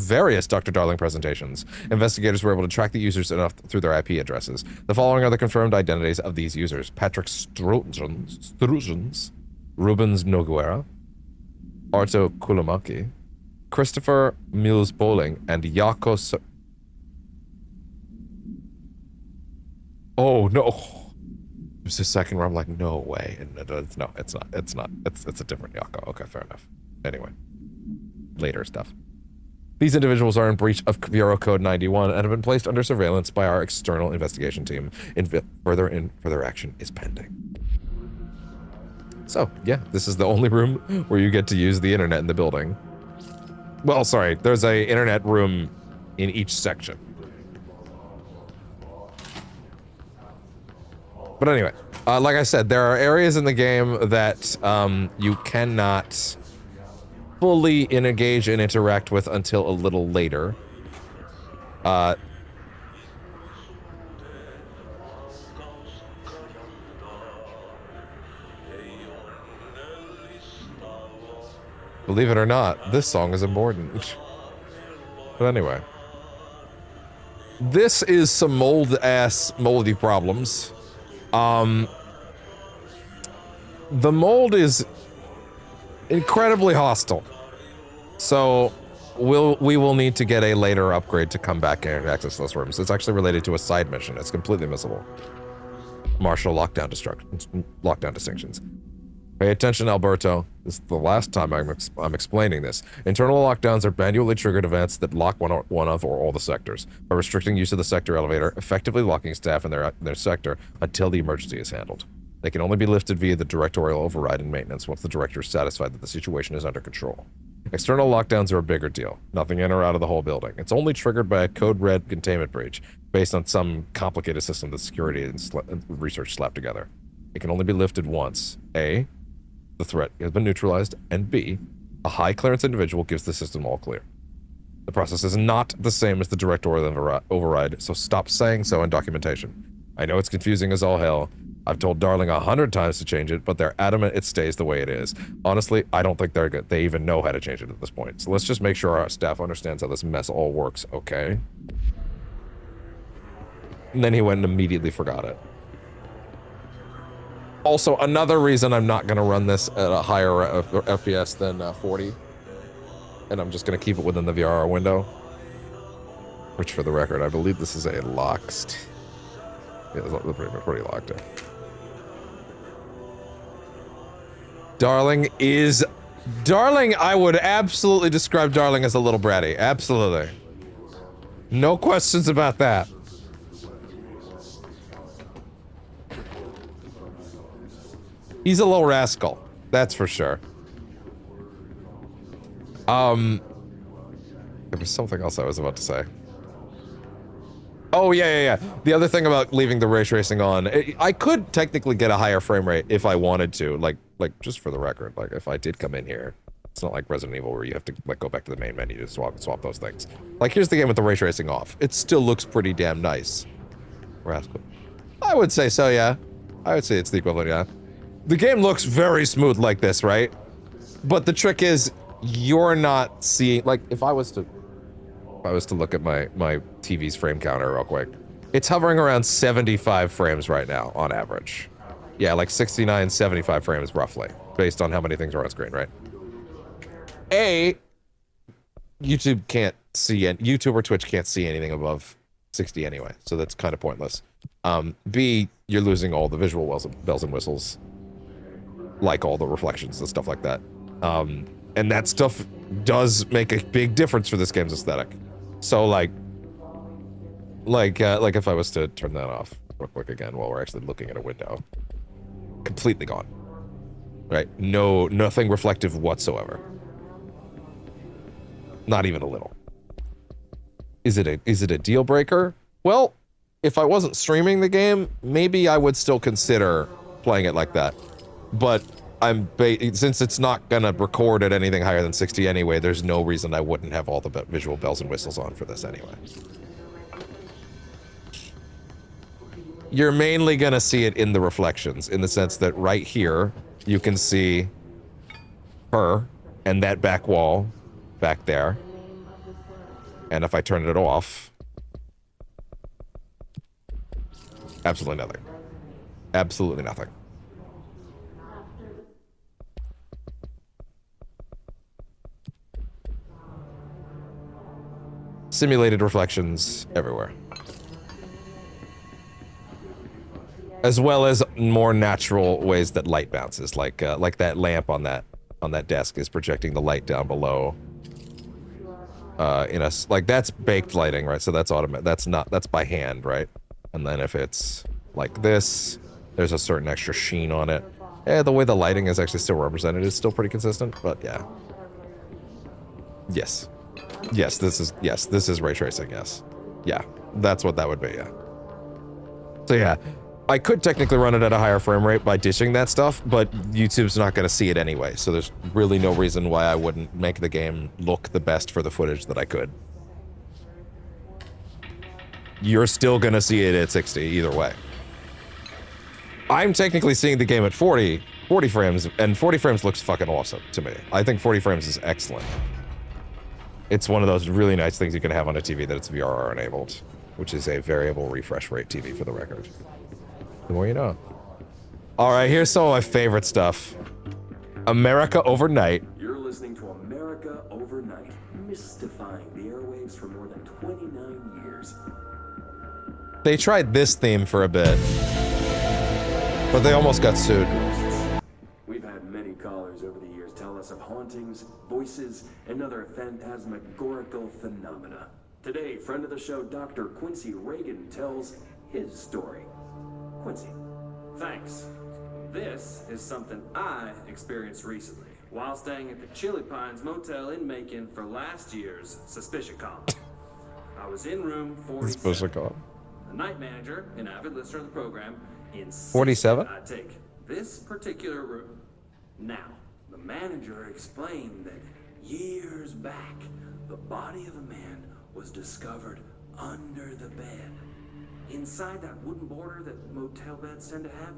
various Dr. Darling presentations. Investigators were able to track the users enough through their IP addresses. The following are the confirmed identities of these users: Patrick Struzens, Rubens Noguera, Arto Kulamaki, Christopher Mills Bowling, and Yako Oh no! There's a second where I'm like, no way. And no, it's not. It's not. It's a different Yako. Okay, fair enough. Anyway, later stuff. These individuals are in breach of Bureau Code 91 and have been placed under surveillance by our external investigation team. Further action is pending. So yeah, this is the only room where you get to use the internet in the building. Well, sorry, there's a internet room in each section. But anyway, like I said, there are areas in the game that you cannot fully engage and interact with until a little later. Believe it or not, this song is important. But anyway. This is some moldy problems. the mold is incredibly hostile. So we will need to get a later upgrade to come back and access those rooms. It's actually related to a side mission. It's completely missable. Martial lockdown distinctions. Pay attention, Alberto. This is the last time I'm explaining this. Internal lockdowns are manually triggered events that lock one of or all the sectors. By restricting use of the sector elevator, effectively locking staff in their sector until the emergency is handled. They can only be lifted via the directorial override and maintenance once the director is satisfied that the situation is under control. External lockdowns are a bigger deal. Nothing in or out of the whole building. It's only triggered by a code red containment breach based on some complicated system that security and research slapped together. It can only be lifted once. A, the threat has been neutralized, and B, a high clearance individual gives the system all clear. The process is not the same as the directorial override, so stop saying so in documentation. I know it's confusing as all hell. I've told Darling 100 times to change it, but they're adamant it stays the way it is. Honestly, I don't think they even know how to change it at this point. So let's just make sure our staff understands how this mess all works, okay? And then he went and immediately forgot it. Also, another reason I'm not going to run this at a higher FPS than 40, and I'm just going to keep it within the VRR window, which for the record, I believe this is a locked. Yeah, it's pretty locked in. Darling, I would absolutely describe Darling as a little bratty. Absolutely. No questions about that. He's a little rascal. That's for sure. There was something else I was about to say. Oh, yeah. The other thing about leaving the ray tracing on, I could technically get a higher frame rate if I wanted to, like just for the record, like if I did come in here. It's not like Resident Evil where you have to like go back to the main menu to swap those things. Like here's the game with the ray tracing off. It still looks pretty damn nice. Rascal. I would say so, yeah. I would say it's the equivalent, yeah. The game looks very smooth like this, right? But the trick is you're not seeing, like if I was to look at my TV's frame counter real quick, it's hovering around 75 frames right now on average. Yeah, like 69, 75 frames roughly, based on how many things are on screen, right? YouTube can't see, YouTube or Twitch can't see anything above 60 anyway, so that's kind of pointless. B, you're losing all the visual bells and whistles, like all the reflections and stuff like that. And that stuff does make a big difference for this game's aesthetic. So like if I was to turn that off real quick again while we're actually looking at a window, completely gone, right? Nothing reflective whatsoever. Not even a little. Is it a deal breaker? Well, if I wasn't streaming the game, maybe I would still consider playing it like that. But since it's not gonna record at anything higher than 60 anyway, there's no reason I wouldn't have all the visual bells and whistles on for this anyway. You're mainly gonna see it in the reflections, in the sense that right here, you can see her and that back wall back there. And if I turn it off, absolutely nothing. Absolutely nothing. Simulated reflections everywhere. As well as more natural ways that light bounces, like that lamp on that desk is projecting the light down below. Like that's baked lighting, right? So that's automatic. That's by hand, right? And then if it's like this, there's a certain extra sheen on it. Yeah, the way the lighting is actually still represented is still pretty consistent, but yeah. Yes, this is ray tracing, yes. Yeah, that's what that would be, yeah. So yeah, I could technically run it at a higher frame rate by ditching that stuff, but YouTube's not gonna see it anyway, so there's really no reason why I wouldn't make the game look the best for the footage that I could. You're still gonna see it at 60 either way. I'm technically seeing the game at 40 frames, and 40 frames looks fucking awesome to me. I think 40 frames is excellent. It's one of those really nice things you can have on a TV that it's VRR enabled, which is a variable refresh rate TV for the record. The more you know. All right, here's some of my favorite stuff. America Overnight. You're listening to America Overnight, mystifying the airwaves for more than 29 years. They tried this theme for a bit, but they almost got sued. We've had many callers over the years tell us of hauntings, voices, and other phantasmagorical phenomena. Today, friend of the show, Dr. Quincy Reagan, tells his story. Quincy, thanks. This is something I experienced recently while staying at the Chili Pines Motel in Macon for last year's Suspicion Column. I was in room 47. Suspicion Column. The night manager, an avid listener of the program, insisted 47? I take this particular room. Now, the manager explained that years back, the body of a man was discovered under the bed, inside that wooden border that motel beds tend to have.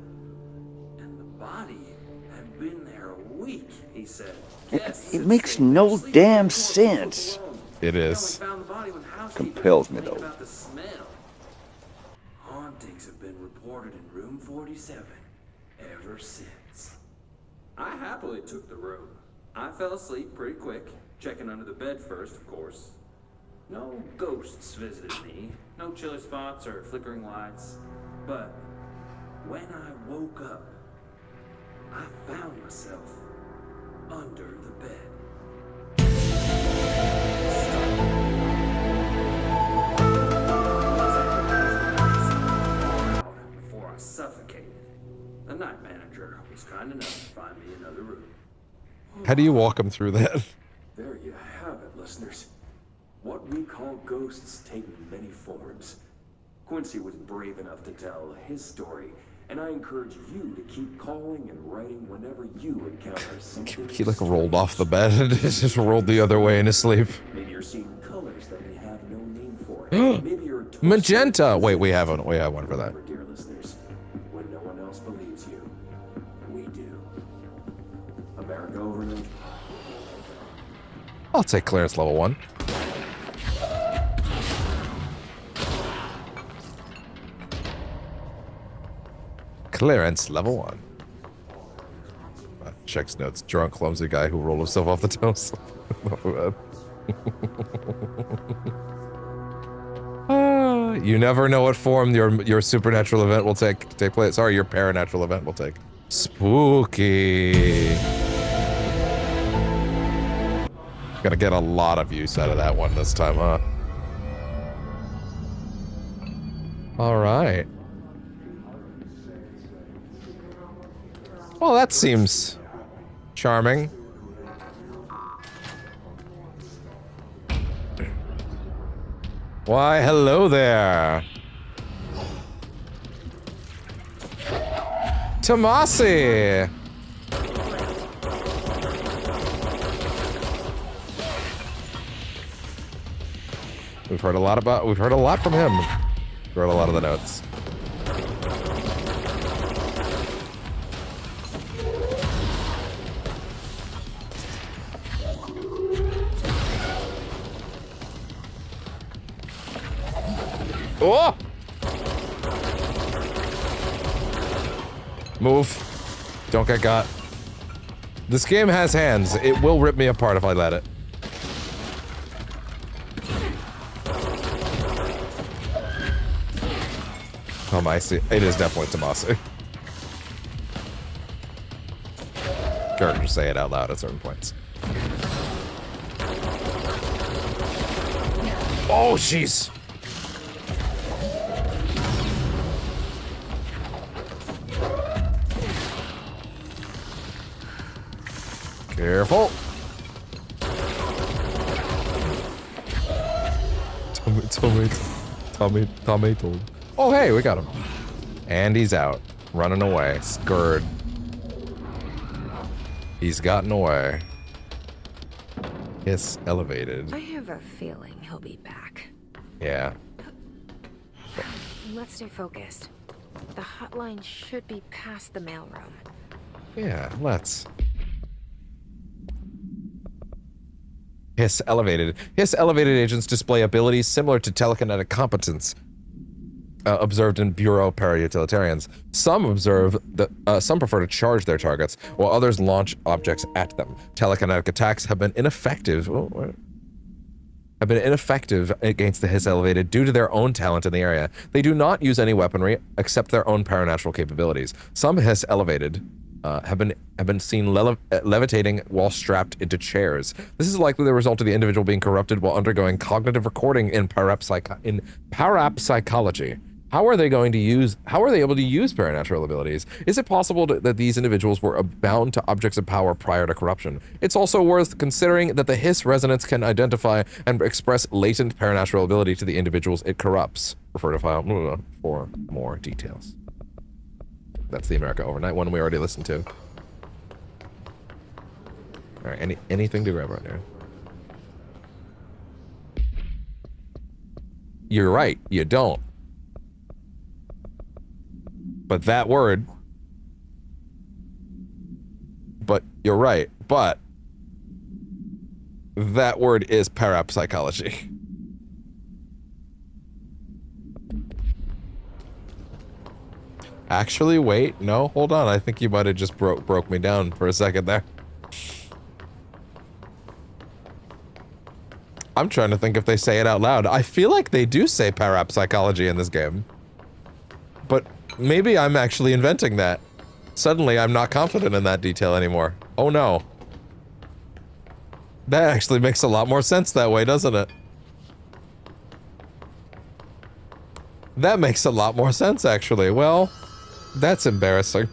And the body had been there a week, he said. It makes no damn sense. It is. Compels me, though. About the smell. Hauntings have been reported in room 47 ever since. I happily took the room. I fell asleep pretty quick, checking under the bed first, of course. No ghosts visited me, no chilly spots or flickering lights. But when I woke up, I found myself under the bed. Before I suffocated, the night manager was kind enough to find me another room. How do you walk him through that? There you have it, listeners. What we call ghosts take many forms. Quincy was brave enough to tell his story, and I encourage you to keep calling and writing whenever you encounter something. He like rolled off the bed and just rolled the other way in his sleep. Maybe you're seeing colors that we have no name for. Maybe you're Magenta! Wait, we have one for that. dear listeners, when no one else believes you, we do. America Overnight. I'll take clearance level 1. Clearance level 1. Checks notes. Drunk, clumsy guy who rolled himself off the toast. You never know what form your supernatural event will take place. Sorry, your paranatural event will take. Spooky. Gonna get a lot of use out of that one this time, huh? All right. Well, that seems charming. Why, hello there. Tomasi. We've heard a lot from him. Wrote a lot of the notes. Oh! Move. Don't get got. This game has hands. It will rip me apart if I let it. Tomasi. It is definitely Tomasi. Characters say it out loud at certain points. Oh, jeez. Careful. Tomato. Oh, hey, we got him. And he's out. Running away. Scared. He's gotten away. Hiss elevated. I have a feeling he'll be back. Yeah. Let's stay focused. The hotline should be past the mailroom. Yeah, let's. Hiss elevated. Hiss elevated agents display abilities similar to telekinetic competence. observed in Bureau para-utilitarians. Some prefer to charge their targets, while others launch objects at them. Telekinetic attacks have been ineffective. Against the Hiss Elevated due to their own talent in the area. They do not use any weaponry except their own paranatural capabilities. Some Hiss Elevated have been seen levitating while strapped into chairs. This is likely the result of the individual being corrupted while undergoing cognitive recording in parapsychology. How are they able to use paranatural abilities? Is it possible that these individuals were bound to objects of power prior to corruption? It's also worth considering that the Hiss resonance can identify and express latent paranatural ability to the individuals it corrupts. Refer to file for more details. That's the America Overnight one we already listened to. All right, anything to grab right now? You're right, you don't. But that word... But you're right, but... That word is parapsychology. Actually, wait, no, hold on. I think you might have just broke me down for a second there. I'm trying to think if they say it out loud. I feel like they do say parapsychology in this game. But maybe I'm actually inventing that. Suddenly, I'm not confident in that detail anymore. Oh no. That actually makes a lot more sense that way, doesn't it? That makes a lot more sense, actually. Well... That's embarrassing.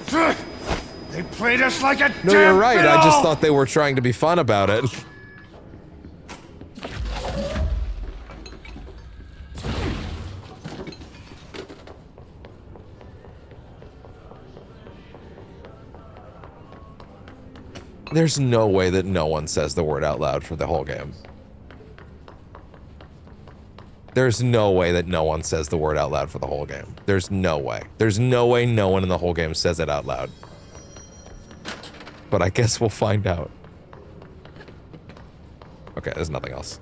They played us like a No, you're right. I just thought they were trying to be fun about it. There's no way that no one says the word out loud for the whole game. There's no way that no one says the word out loud for the whole game. There's no way. There's no way no one in the whole game says it out loud. But I guess we'll find out. Okay, there's nothing else.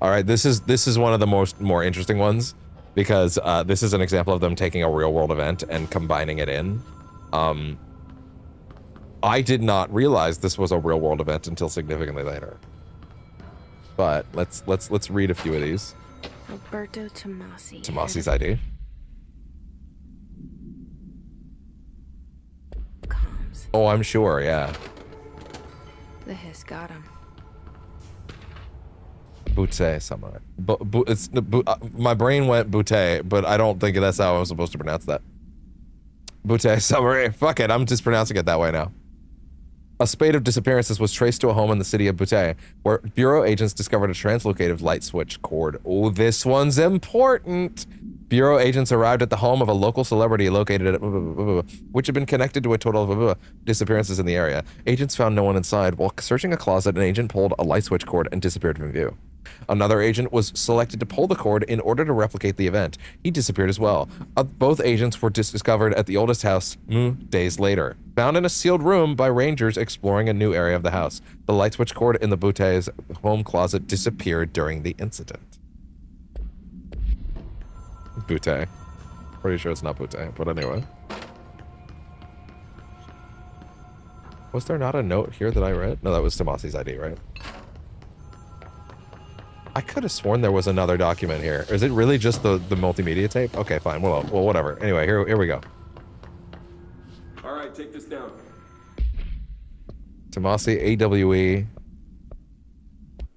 All right, this is one of the more interesting ones because this is an example of them taking a real world event and combining it in. I did not realize this was a real world event until significantly later. But let's read a few of these. Roberto Tomasi. Tomasi's ID. Comms. Oh, I'm sure, yeah. The Hiss got him. Butte Samurai. My brain went Butte, but I don't think that's how I was supposed to pronounce that. Butte Samurai. Fuck it, I'm just pronouncing it that way now. A spate of disappearances was traced to a home in the city of Butte, where Bureau agents discovered a translocative light switch cord. Oh, this one's important. Bureau agents arrived at the home of a local celebrity located at which had been connected to a total of disappearances in the area. Agents found no one inside. While searching a closet, an agent pulled a light switch cord and disappeared from view. Another agent was selected to pull the cord in order to replicate the event. He disappeared as well. Both agents were discovered at the oldest house days later, found in a sealed room by rangers exploring a new area of the house. The light switch cord in the Butte's home closet disappeared during the incident. Butte. Pretty sure it's not Butte, but anyway. Was there not a note here that I read? No, that was Tomasi's ID, right? I could have sworn there was another document here. Is it really just the multimedia tape? Okay, fine. Well, whatever. Anyway, here we go. All right, take this down. Tomasi, AWE.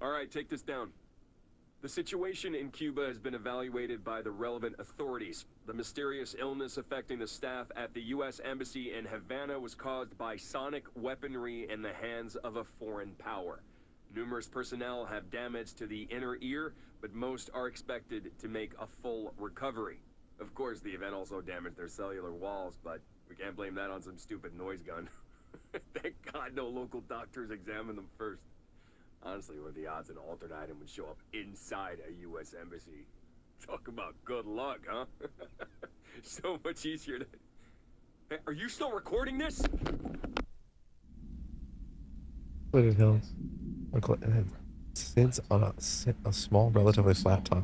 All right, take this down. The situation in Cuba has been evaluated by the relevant authorities. The mysterious illness affecting the staff at the U.S. Embassy in Havana was caused by sonic weaponry in the hands of a foreign power. Numerous personnel have damage to the inner ear, but most are expected to make a full recovery. Of course, the event also damaged their cellular walls, but we can't blame that on some stupid noise gun. Thank God no local doctors examined them first. Honestly, what are the odds an altered item would show up inside a U.S. embassy? Talk about good luck, huh? So much easier to... Hey, are you still recording this? Secluded hills. It sits on a small, relatively flat top.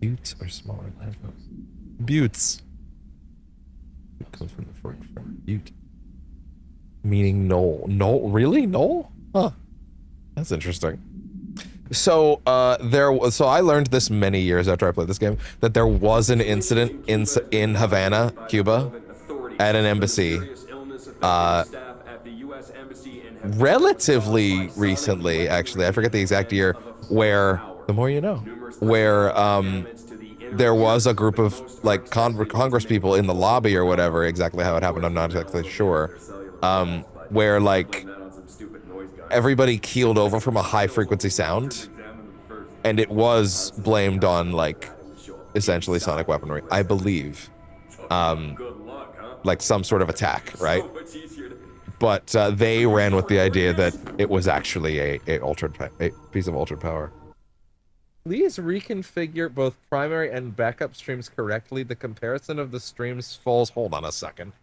Buttes are smaller landfills. Buttes. It comes from the word for butte. Meaning knoll. Knoll? Really? Knoll? Huh. That's interesting. So, so I learned this many years after I played this game, that there was an incident in Havana, Cuba, at an embassy, relatively recently, actually, I forget the exact year, where, the more you know, where, there was a group of, like, Congress people in the lobby or whatever, exactly how it happened, I'm not exactly sure, where, like, everybody keeled over from a high-frequency sound, and it was blamed on, like, essentially sonic weaponry, I believe. Like, some sort of attack, right? But they ran with the idea that it was actually a piece of altered power. Please reconfigure both primary and backup streams correctly. The comparison of the streams falls... Hold on a second.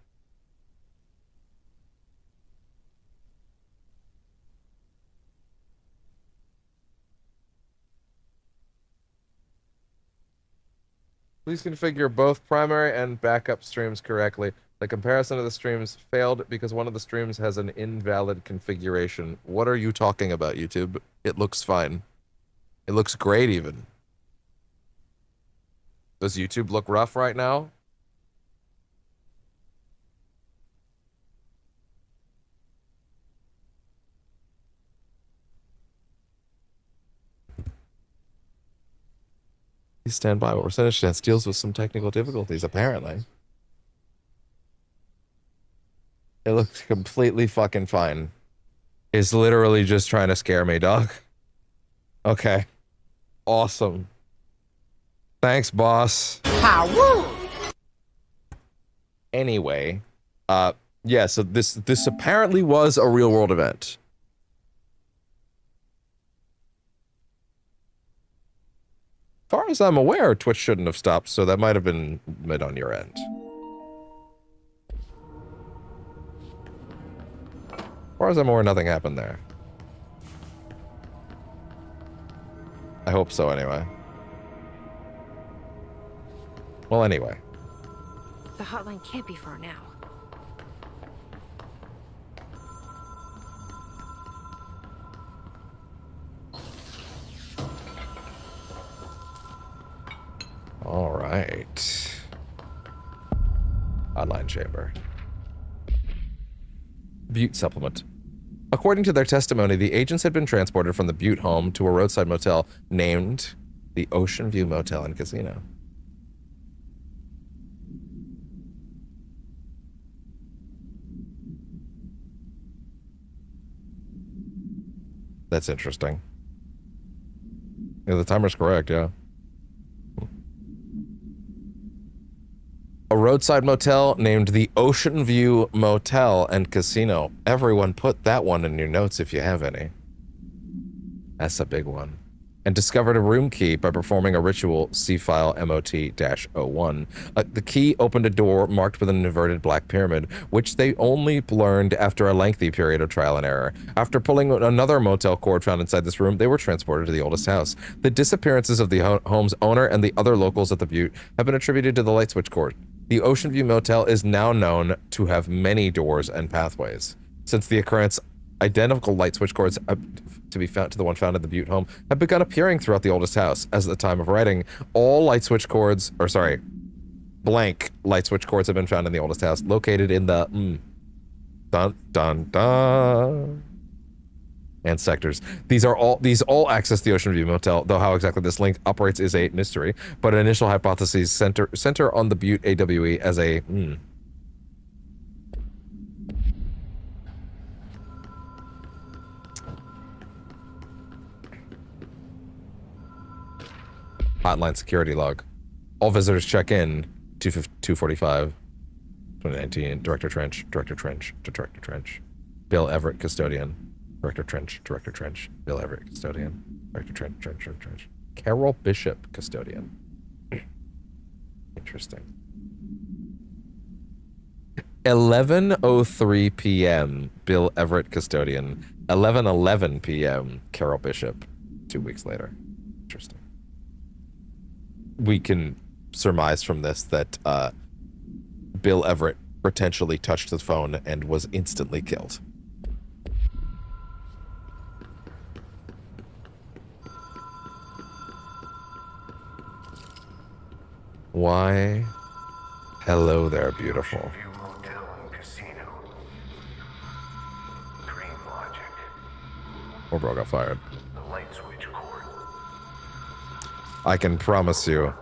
Please configure both primary and backup streams correctly. The comparison of the streams failed because one of the streams has an invalid configuration. What are you talking about, YouTube? It looks fine. It looks great, even. Does YouTube look rough right now? Please stand by. What percentage chance deals with some technical difficulties, apparently. It looks completely fucking fine. It's literally just trying to scare me, dog. Okay. Awesome. Thanks, boss. How? Anyway, yeah, so this apparently was a real world event. As far as I'm aware, Twitch shouldn't have stopped, so that might have been mid on your end. As far as I'm aware, nothing happened there. I hope so, anyway. Well, anyway. The hotline can't be far now. All right. Online chamber. Butte supplement. According to their testimony, the agents had been transported from the Butte home to a roadside motel named the Ocean View Motel and Casino. That's interesting. Yeah, the timer's correct, yeah. A roadside motel named the Ocean View Motel and Casino. Everyone put that one in your notes if you have any. That's a big one. And discovered a room key by performing a ritual, C-file MOT-01. The key opened a door marked with an inverted black pyramid, which they only learned after a lengthy period of trial and error. After pulling another motel cord found inside this room, they were transported to the oldest house. The disappearances of the home's owner and the other locals at the Butte have been attributed to the light switch cord. The Ocean View Motel is now known to have many doors and pathways. Since the occurrence, identical light switch cords to be found to the one found in the Butte home have begun appearing throughout the oldest house. As at the time of writing, all light switch cords, or sorry, blank light switch cords have been found in the oldest house, located in the dun dun dun and sectors. These all access the Ocean View Motel, though how exactly this link operates is a mystery. But initial hypotheses center on the Butte AWE as a hotline security log. All visitors check in 245 2019. Director Trench, Director Trench, to Director Trench. Bill Everett, custodian. Director Trench, Director Trench. Bill Everett, custodian. Director Trench, Trench. Carol Bishop, custodian. Interesting. 11:03 p.m. Bill Everett, custodian. 11:11 p.m. Carol Bishop. 2 weeks later. Interesting. We can surmise from this that Bill Everett potentially touched the phone and was instantly killed. Why? Hello there, beautiful. Or bro got fired. I can promise you,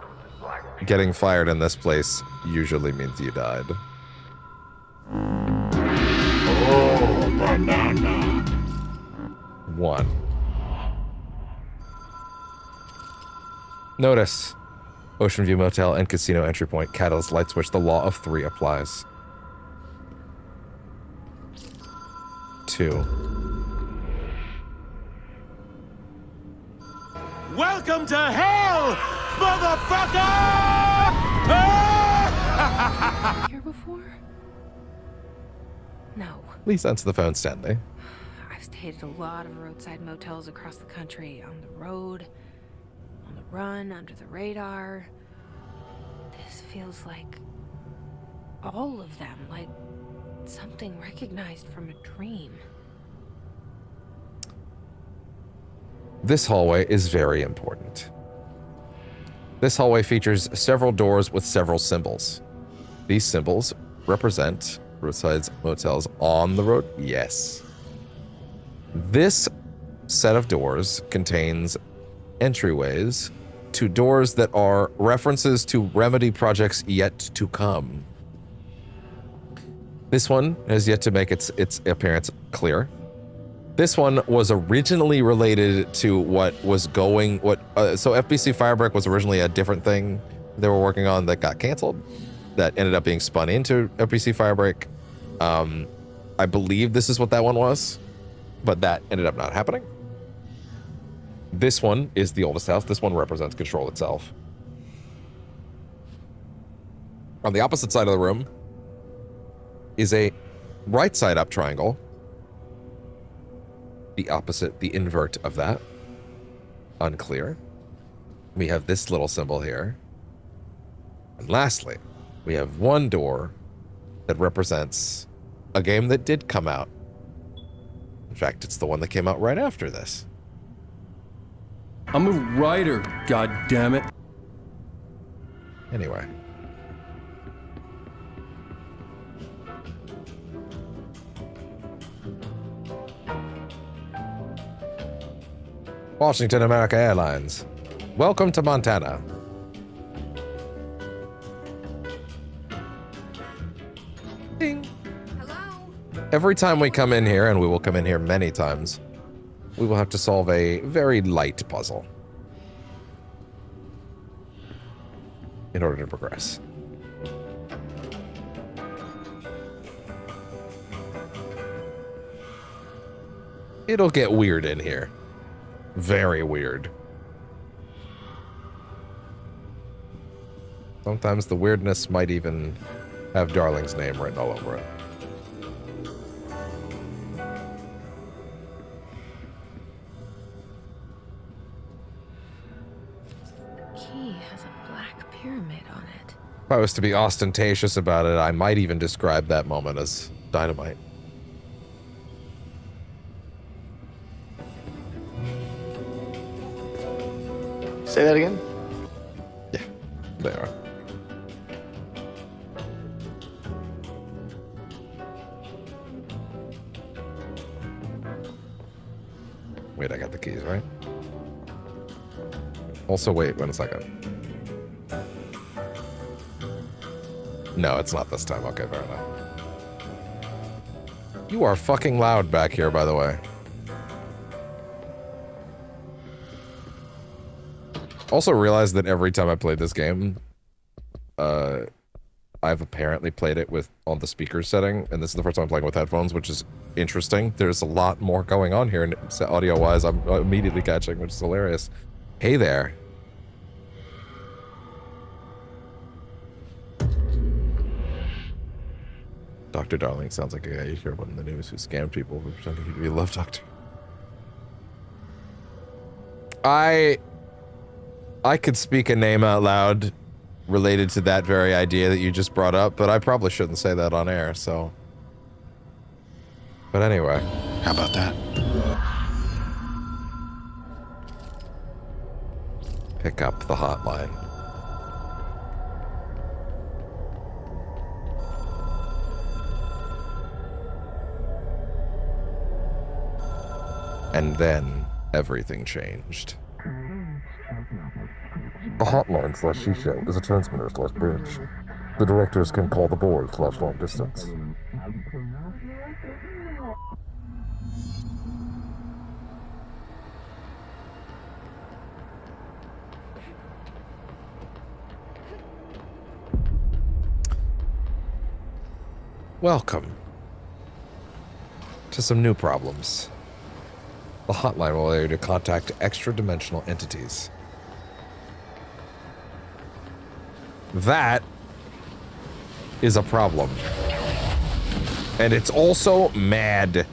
getting fired in this place usually means you died. Oh, banana. 1. Notice. Ocean View Motel and Casino entry point. Catalyst light switch. The law of 3 applies. 2. Welcome to hell, motherfucker! Here before? No. Please answer the phone, Stanley. I've stayed at a lot of roadside motels across the country, on the road, on the run, under the radar. This feels like all of them, like something recognized from a dream. This hallway is very important. This hallway features several doors with several symbols. These symbols represent roadside motels on the road. Yes. This set of doors contains entryways to doors that are references to remedy projects yet to come. This one has yet to make its appearance clear. This one was originally related to what was going, so FBC Firebreak was originally a different thing they were working on that got canceled, that ended up being spun into FBC Firebreak. I believe this is what that one was, but that ended up not happening. This one is the oldest house. This one represents Control itself. On the opposite side of the room is a right side up triangle. The opposite, the invert of that. Unclear. We have this little symbol here. And lastly, we have one door that represents a game that did come out. In fact, it's the one that came out right after this. I'm a writer, god damn it. Anyway. Washington America Airlines. Welcome to Montana. Ding. Hello? Every time we come in here, and we will come in here many times, we will have to solve a very light puzzle in order to progress. It'll get weird in here. Very weird. Sometimes the weirdness might even have Darling's name written all over it. The key has a black pyramid on it. If I was to be ostentatious about it, I might even describe that moment as dynamite. Say that again? Yeah, they are. Wait, I got the keys, right? Also, wait 1 second. No, it's not this time. Okay, fair enough. You are fucking loud back here, by the way. Also realized that every time I played this game, I've apparently played it with on the speaker setting, and this is the first time I'm playing with headphones, which is interesting. There's a lot more going on here, and audio-wise, I'm immediately catching, which is hilarious. Hey there. Dr. Darling sounds like a guy you hear about in the news who scammed people who pretended to be a love doctor. I could speak a name out loud related to that very idea that you just brought up, but I probably shouldn't say that on air, so. But anyway. How about that? Pick up the hotline. And then everything changed. The hotline slash she show is a transmitter slash bridge. The directors can call the board slash long distance. Welcome to some new problems. The hotline will allow you to contact extra-dimensional entities. That is a problem. And it's also mad.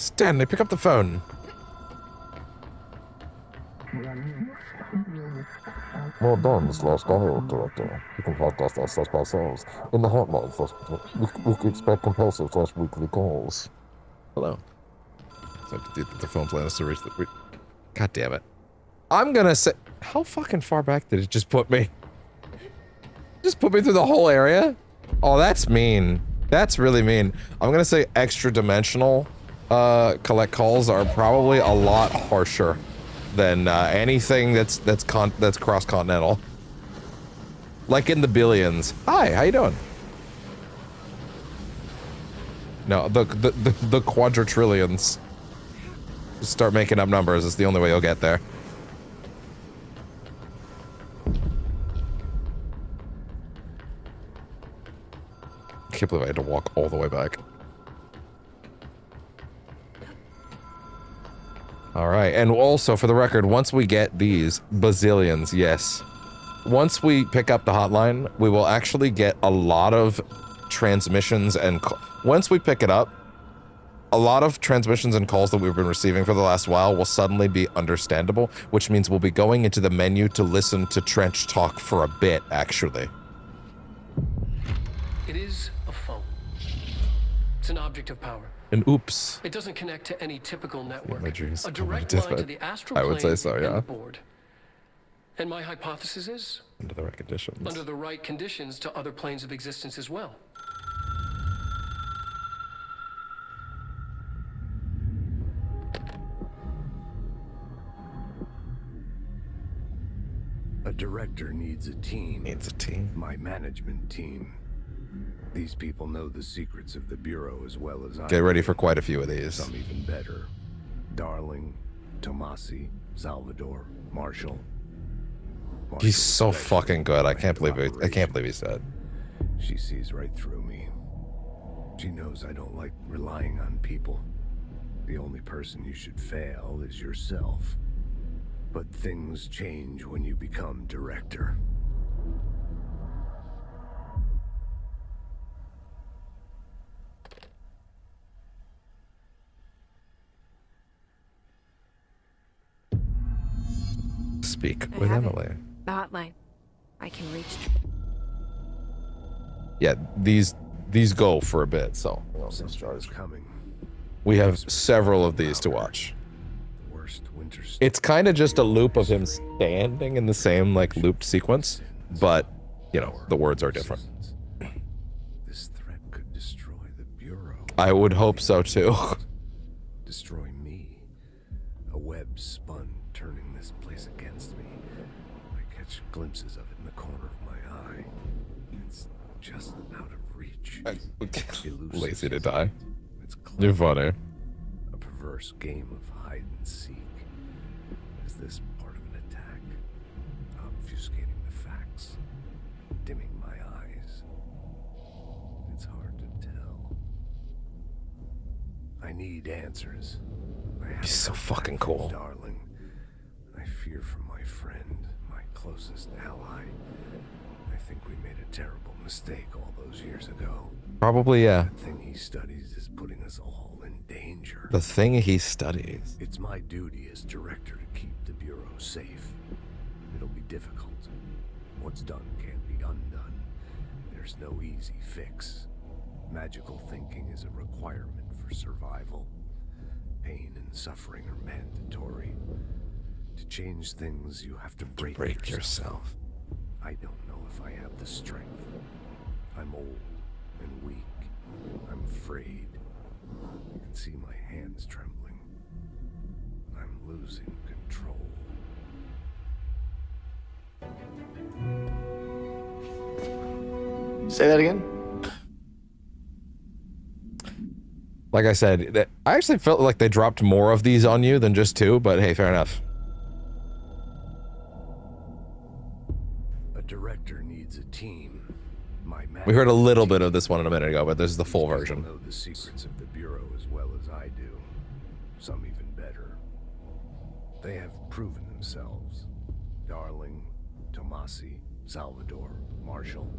Stanley, pick up the phone. Well done, slash dial director. You can contact us slash ourselves in the hotline slash we can expect compulsive slash weekly calls. Hello. So the phone plan is to reach the... God damn it. I'm gonna say... How fucking far back did it just put me? Just put me through the whole area? Oh, that's mean. That's really mean. I'm gonna say extra dimensional collect calls are probably a lot harsher than anything that's cross-continental. Like in the billions. Hi, how you doing? No, the quadrillions. Just start making up numbers. It's the only way you'll get there. I can't believe I had to walk all the way back. All right, and also for the record, once we get these bazillions, yes. Once we pick up the hotline, we will actually get a lot of transmissions and once we pick it up, a lot of transmissions and calls that we've been receiving for the last while will suddenly be understandable, which means we'll be going into the menu to listen to Trench talk for a bit, actually. It is a phone. It's an object of power. And oops. It doesn't connect to any typical network. My dreams A direct line to the astral I plane would say so, and yeah. the board. And my hypothesis is... Under the right conditions. Under the right conditions to other planes of existence as well. A director needs a team. Needs a team. My management team. These people know the secrets of the Bureau as well as I. Get ready for quite a few of these. Some even better. Darling, Tomasi, Salvador, Marshall. He's so fucking good. I can't believe he's dead. She sees right through me. She knows I don't like relying on people. The only person you should fail is yourself. But things change when you become director. Speak with Emily. The hotline. I can reach. Yeah, these go for a bit, so we have several of these to watch. It's kind of just a loop of him standing in the same like looped sequence, but you know the words are different. This threat could destroy the Bureau. I would hope so too. Destroy me. A web spun, turning this place against me. I catch glimpses of it in the corner of my eye. It's just out of reach. Lazy to die. You're funny. A perverse game of hide and seek. this part of an attack? Obfuscating the facts, dimming my eyes. It's hard to tell. I need answers. He's so fucking cool. Darling, I fear for my friend, my closest ally. I think we made a terrible mistake all those years ago. Probably, yeah. The thing he studies is putting us all in danger. The thing he studies. It's my duty as director to keep the Bureau safe. It'll be difficult. What's done can't be undone. There's no easy fix. Magical thinking is a requirement for survival. Pain and suffering are mandatory. To change things, you have to break yourself. I don't know if I have the strength. I'm old and weak. I'm afraid. You can see my hands trembling. I'm losing control. Say that again? Like I said, I actually felt like they dropped more of these on you than just 2, but hey, fair enough. A director needs a team. We heard a little bit of this one a minute ago, but this is the full version. Know the secrets of the Bureau as well as I do. Some even better. They have proven themselves. Darling, Tomasi, Salvador, Marshall.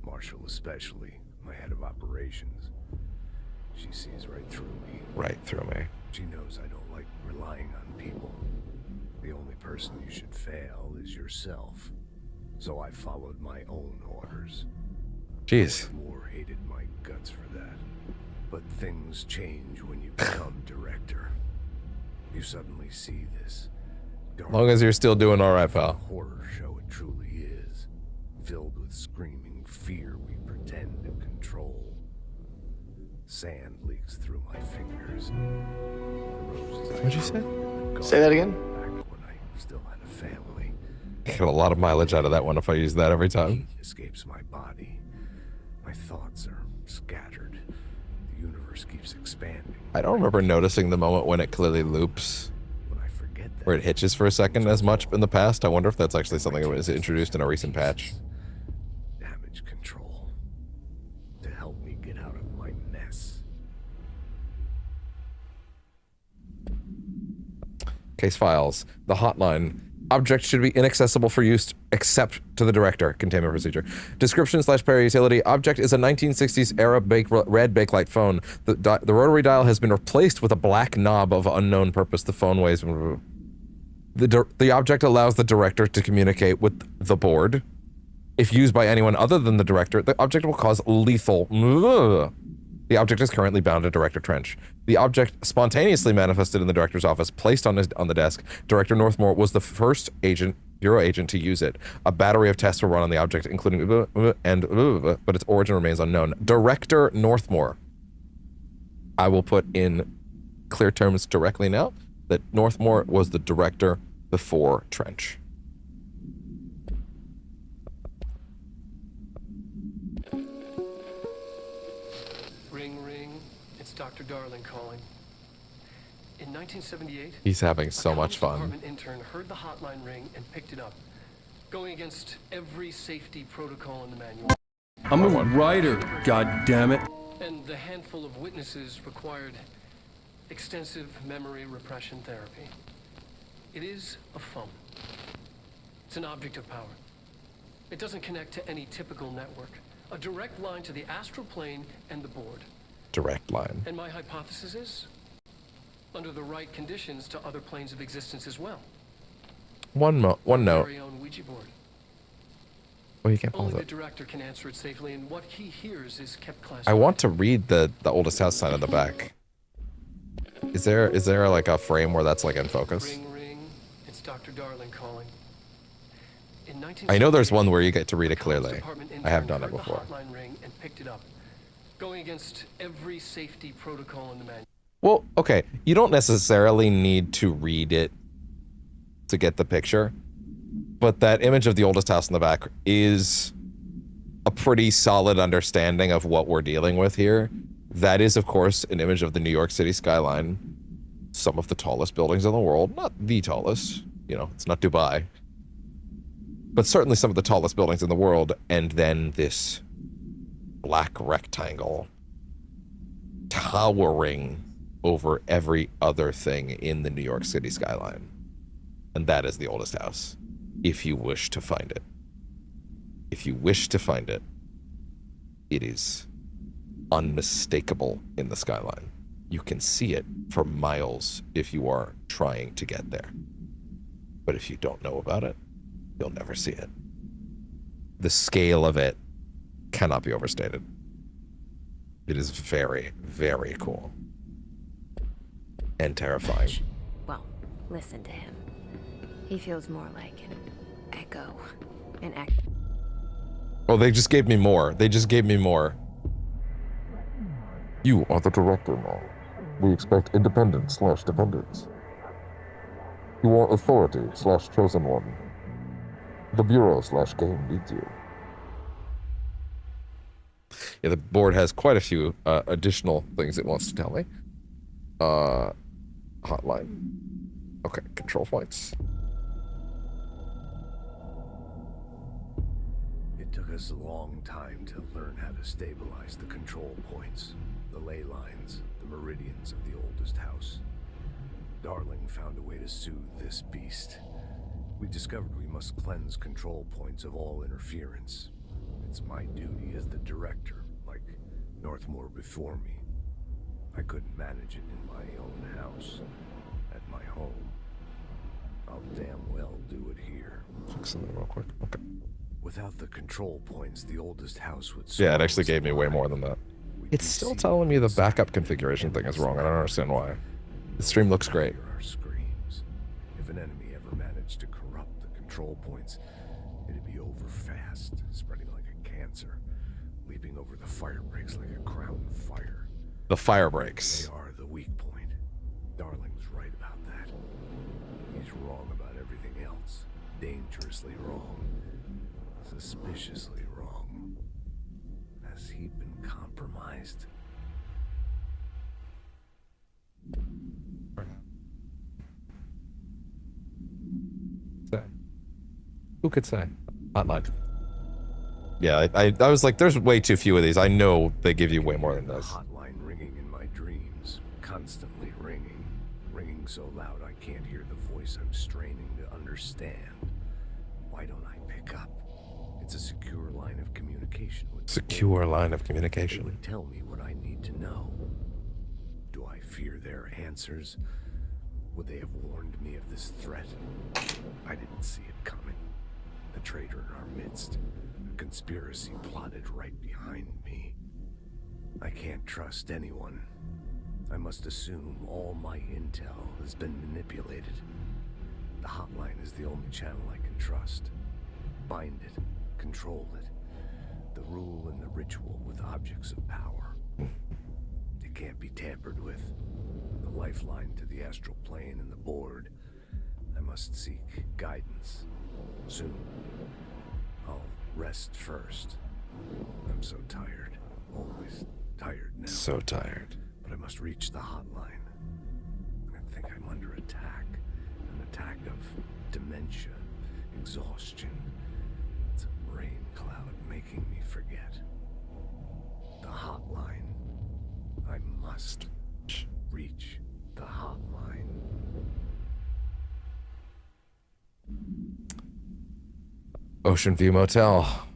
Marshall especially, my head of operations. She sees right through me. Right through me. She knows I don't like relying on people. The only person you should fail is yourself. So I followed my own orders. Jeez. Moore hated my guts for that. But things change when you become director. You suddenly see this. As long as you're still doing all right, pal. Horror show it truly is. Filled with screaming fear we pretend to control. Sand leaks through my fingers. What'd you say? Say that again? Back when I still had a family. Get a lot of mileage out of that one if I use that every time. Heat escapes my body. My thoughts are scattered. The universe keeps expanding. I don't remember noticing the moment when it clearly loops. Where it hitches for a second as much in the past. I wonder if that's actually something that was introduced in a recent patch. Damage control. To help me get out of my mess. Case files. The hotline. Object should be inaccessible for use except to the director. Containment procedure. Description/player utility. Object is a 1960s era red bakelite phone. The rotary dial has been replaced with a black knob of unknown purpose. The phone weighs... The object allows the director to communicate with the board. If used by anyone other than the director, the object will cause lethal... The object is currently bound to Director Trench. The object spontaneously manifested in the director's office, placed on the desk. Director Northmore was the first Bureau agent to use it. A battery of tests were run on the object, including but its origin remains unknown. Director Northmore. I will put in clear terms directly now that Northmore was the director before Trench. Ring, ring. It's Dr. Darling calling. In 1978, he's having so much fun. Department intern heard the hotline ring and picked it up, going against every safety protocol in the manual. I'm a writer, god damn it. And the handful of witnesses required extensive memory repression therapy. It is a phone. It's an object of power. It doesn't connect to any typical network. A direct line to the astral plane and the board. Direct line. And my hypothesis is, under the right conditions, to other planes of existence as well. One note. Very own Ouija board. Well, you can't pause Only the it. director can answer it safely, and what he hears is kept classified. I want to read the oldest house sign on the back. Is there like a frame where that's like in focus? Ring, ring. It's Dr. Darling calling. I know there's one where you get to read it clearly. I have done it heard the before. hotline ring and picked it up, going against every safety protocol in the manual. Well, okay, you don't necessarily need to read it to get the picture, but that image of the oldest house in the back is a pretty solid understanding of what we're dealing with here. That is, of course, an image of the New York City skyline. some of the tallest buildings in the world. Not the tallest, you know, it's not Dubai. But certainly some of the tallest buildings in the world, and then this black rectangle towering over every other thing in the New York City skyline. And that is the oldest house, if you wish to find it. If you wish to find it, it is unmistakable in the skyline. You can see it for miles if you are trying to get there. But if you don't know about it, you'll never see it. The scale of it cannot be overstated. It is very, very cool. And terrifying. Well, listen to him. He feels more like an echo. An echo. Oh, they just gave me more. They just gave me more. You are the director now. We expect independence/dependence. You are authority/chosen one. The Bureau/game needs you. Yeah, the board has quite a few additional things it wants to tell me. Hotline. Okay, control points. It took us a long time to learn how to stabilize the control points, the ley lines, the meridians of the oldest house. Darling found a way to soothe this beast. We discovered we must cleanse control points of all interference. It's my duty as the director, like Northmore before me. I couldn't manage it in my own house, at my home. I'll damn well do it here. Fix something real quick. Okay. Without the control points, the oldest house would... Yeah, it actually gave me way more than that. It's still telling me the backup configuration thing is wrong. I don't understand why. The stream looks great. Our screams. If an enemy ever managed to corrupt the control points, it'd be over fast, spreading like a cancer, leaping over the fire breaks like a crown of fire. The fire breaks. They are the weak point. Darling's right about that. He's wrong about everything else. Dangerously wrong. Suspiciously wrong. Has he been compromised? Who could say? Hotline. Yeah, I was like, there's way too few of these. I know they give you way more than this. Hotline ringing in my dreams, constantly ringing, ringing so loud I can't hear the voice I'm straining to understand. Why don't I pick up? It's a secure line of communication with Secure line of communication. It would tell me what I need to know. Do I fear their answers? Would they have warned me of this threat? I didn't see it coming. The traitor in our midst. A conspiracy plotted right behind me. I can't trust anyone. I must assume all my intel has been manipulated. The hotline is the only channel I can trust. Bind it, control it. The rule and the ritual with objects of power. It can't be tampered with. The lifeline to the astral plane and the board. I must seek guidance. Soon. I'll rest first. I'm so tired. Always tired now. So tired. But I must reach the hotline. I think I'm under attack. An attack of dementia, exhaustion. It's a brain cloud making me forget. The hotline. I must reach the hotline. Ocean View Motel.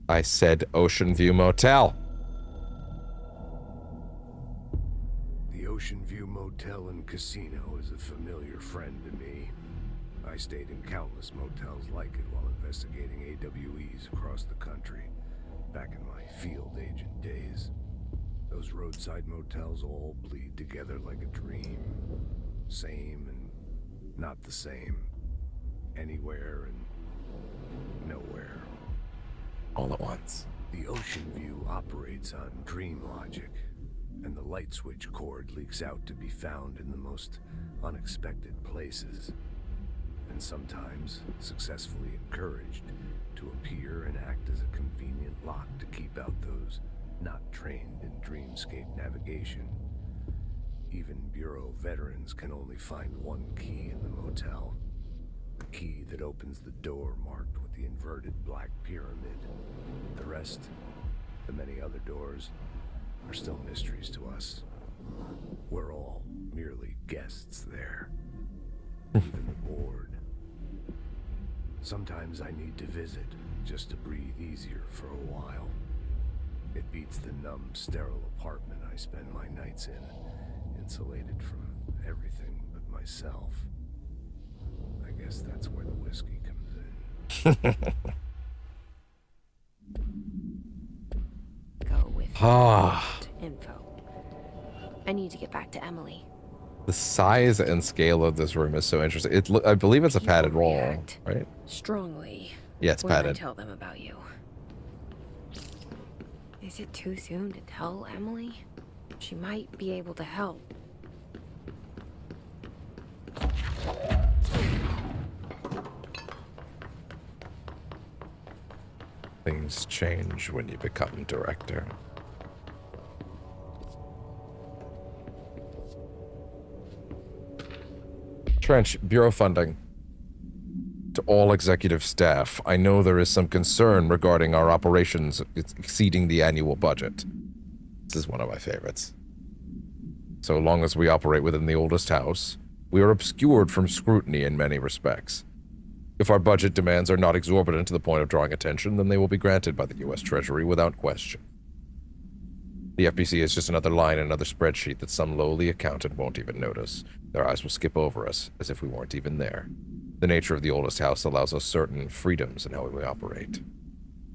I said Ocean View Motel. The Ocean View Motel and Casino is a familiar friend to me. I stayed in countless motels like it while investigating AWEs across the country, back in my field agent days. Those roadside motels all bleed together like a dream. Same and not the same. Anywhere and nowhere. All at once. The Ocean View operates on dream logic, and the light switch cord leaks out to be found in the most unexpected places, and sometimes successfully encouraged to appear and act as a convenient lock to keep out those not trained in dreamscape navigation. Even Bureau veterans can only find one key in the motel. The key that opens the door marked with the inverted black pyramid. The rest, the many other doors, are still mysteries to us. We're all merely guests there. Even the board. Sometimes I need to visit just to breathe easier for a while. It beats the numb, sterile apartment I spend my nights in, insulated from everything but myself. I guess that's where the whiskey comes in. Go with info. I need to get back to Emily. The size and scale of this room is so interesting. I believe it's a padded wall, right? Strongly. Yeah, it's when padded. I tell them about you. Is it too soon to tell Emily? She might be able to help. Things change when you become director. Trench, Bureau funding. To all executive staff, I know there is some concern regarding our operations exceeding the annual budget. This is one of my favorites. So long as we operate within the oldest house, we are obscured from scrutiny in many respects. If our budget demands are not exorbitant to the point of drawing attention, then they will be granted by the U.S. Treasury without question. The FBC is just another line in another spreadsheet that some lowly accountant won't even notice. Their eyes will skip over us, as if we weren't even there. The nature of the oldest house allows us certain freedoms in how we operate.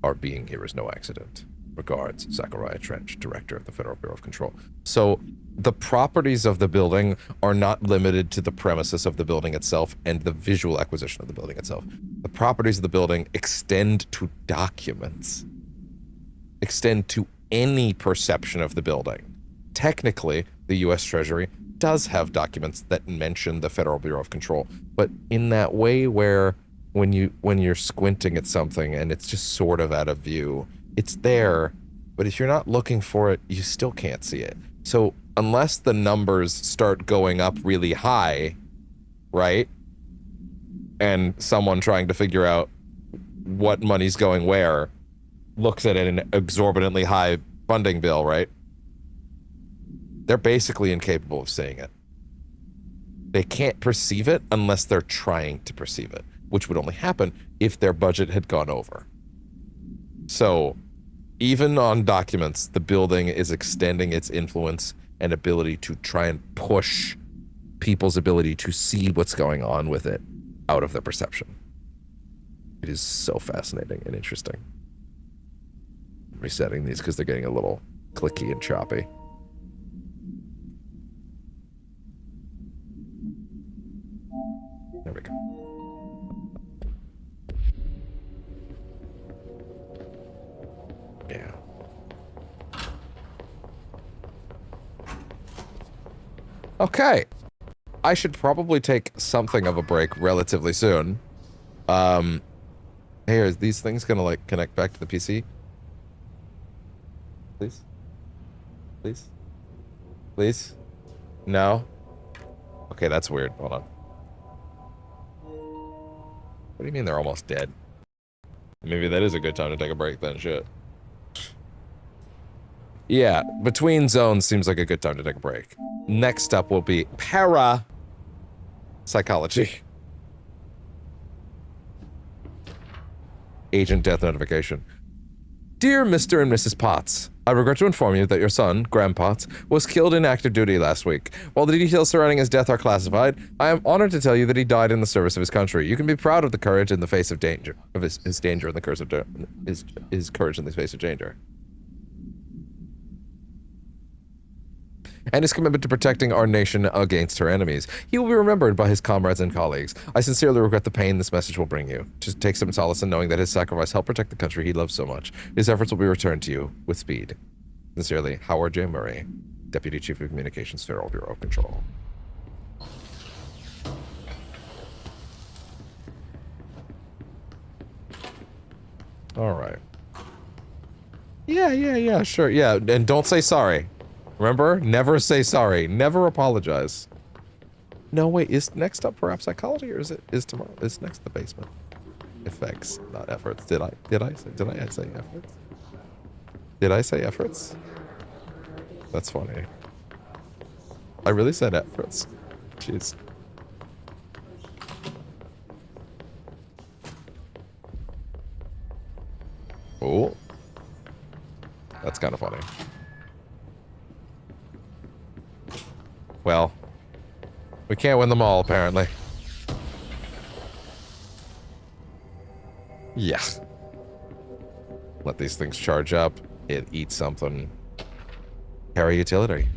Our being here is no accident. Regards, Zachariah Trench, Director of the Federal Bureau of Control. So, the properties of the building are not limited to the premises of the building itself and the visual acquisition of the building itself. The properties of the building extend to documents. Extend to any perception of the building. Technically, the U.S. Treasury does have documents that mention the Federal Bureau of Control, but in that way where when you're squinting at something and it's just sort of out of view, it's there, but if you're not looking for it, you still can't see it. So unless the numbers start going up really high, right? And someone trying to figure out what money's going where looks at an exorbitantly high funding bill, right? They're basically incapable of seeing it. They can't perceive it unless they're trying to perceive it, which would only happen if their budget had gone over. So, even on documents, the building is extending its influence and ability to try and push people's ability to see what's going on with it out of their perception. It is so fascinating and interesting. Resetting these because they're getting a little clicky and choppy. There we go. Yeah. Okay. I should probably take something of a break relatively soon. Hey, are these things gonna like connect back to the PC? Please? Please? Please? No? Okay, that's weird. Hold on. What do you mean they're almost dead? Maybe that is a good time to take a break then, shit. Yeah, between zones seems like a good time to take a break. Next up will be psychology. Agent death notification. Dear Mr. and Mrs. Potts, I regret to inform you that your son, Graham Potts, was killed in active duty last week. While the details surrounding his death are classified, I am honored to tell you that he died in the service of his country. You can be proud of the courage in the face of danger, of his danger in the curse of his courage in the face of danger. And his commitment to protecting our nation against her enemies. He will be remembered by his comrades and colleagues. I sincerely regret the pain this message will bring you. Just take some solace in knowing that his sacrifice helped protect the country he loves so much. His efforts will be returned to you with speed. Sincerely, Howard J. Murray, Deputy Chief of Communications, Federal Bureau of Control. All right. Yeah, sure. Yeah, and don't say sorry. Remember? Never say sorry. Never apologize. No, wait, is next up perhaps psychology, or is tomorrow? Is next the basement? Effects, not efforts. Did I say efforts? Did I say efforts? That's funny. I really said efforts. Jeez. Oh. That's kind of funny. Well, we can't win them all, apparently. Yeah. Let these things charge up. It eats something. Para-utility.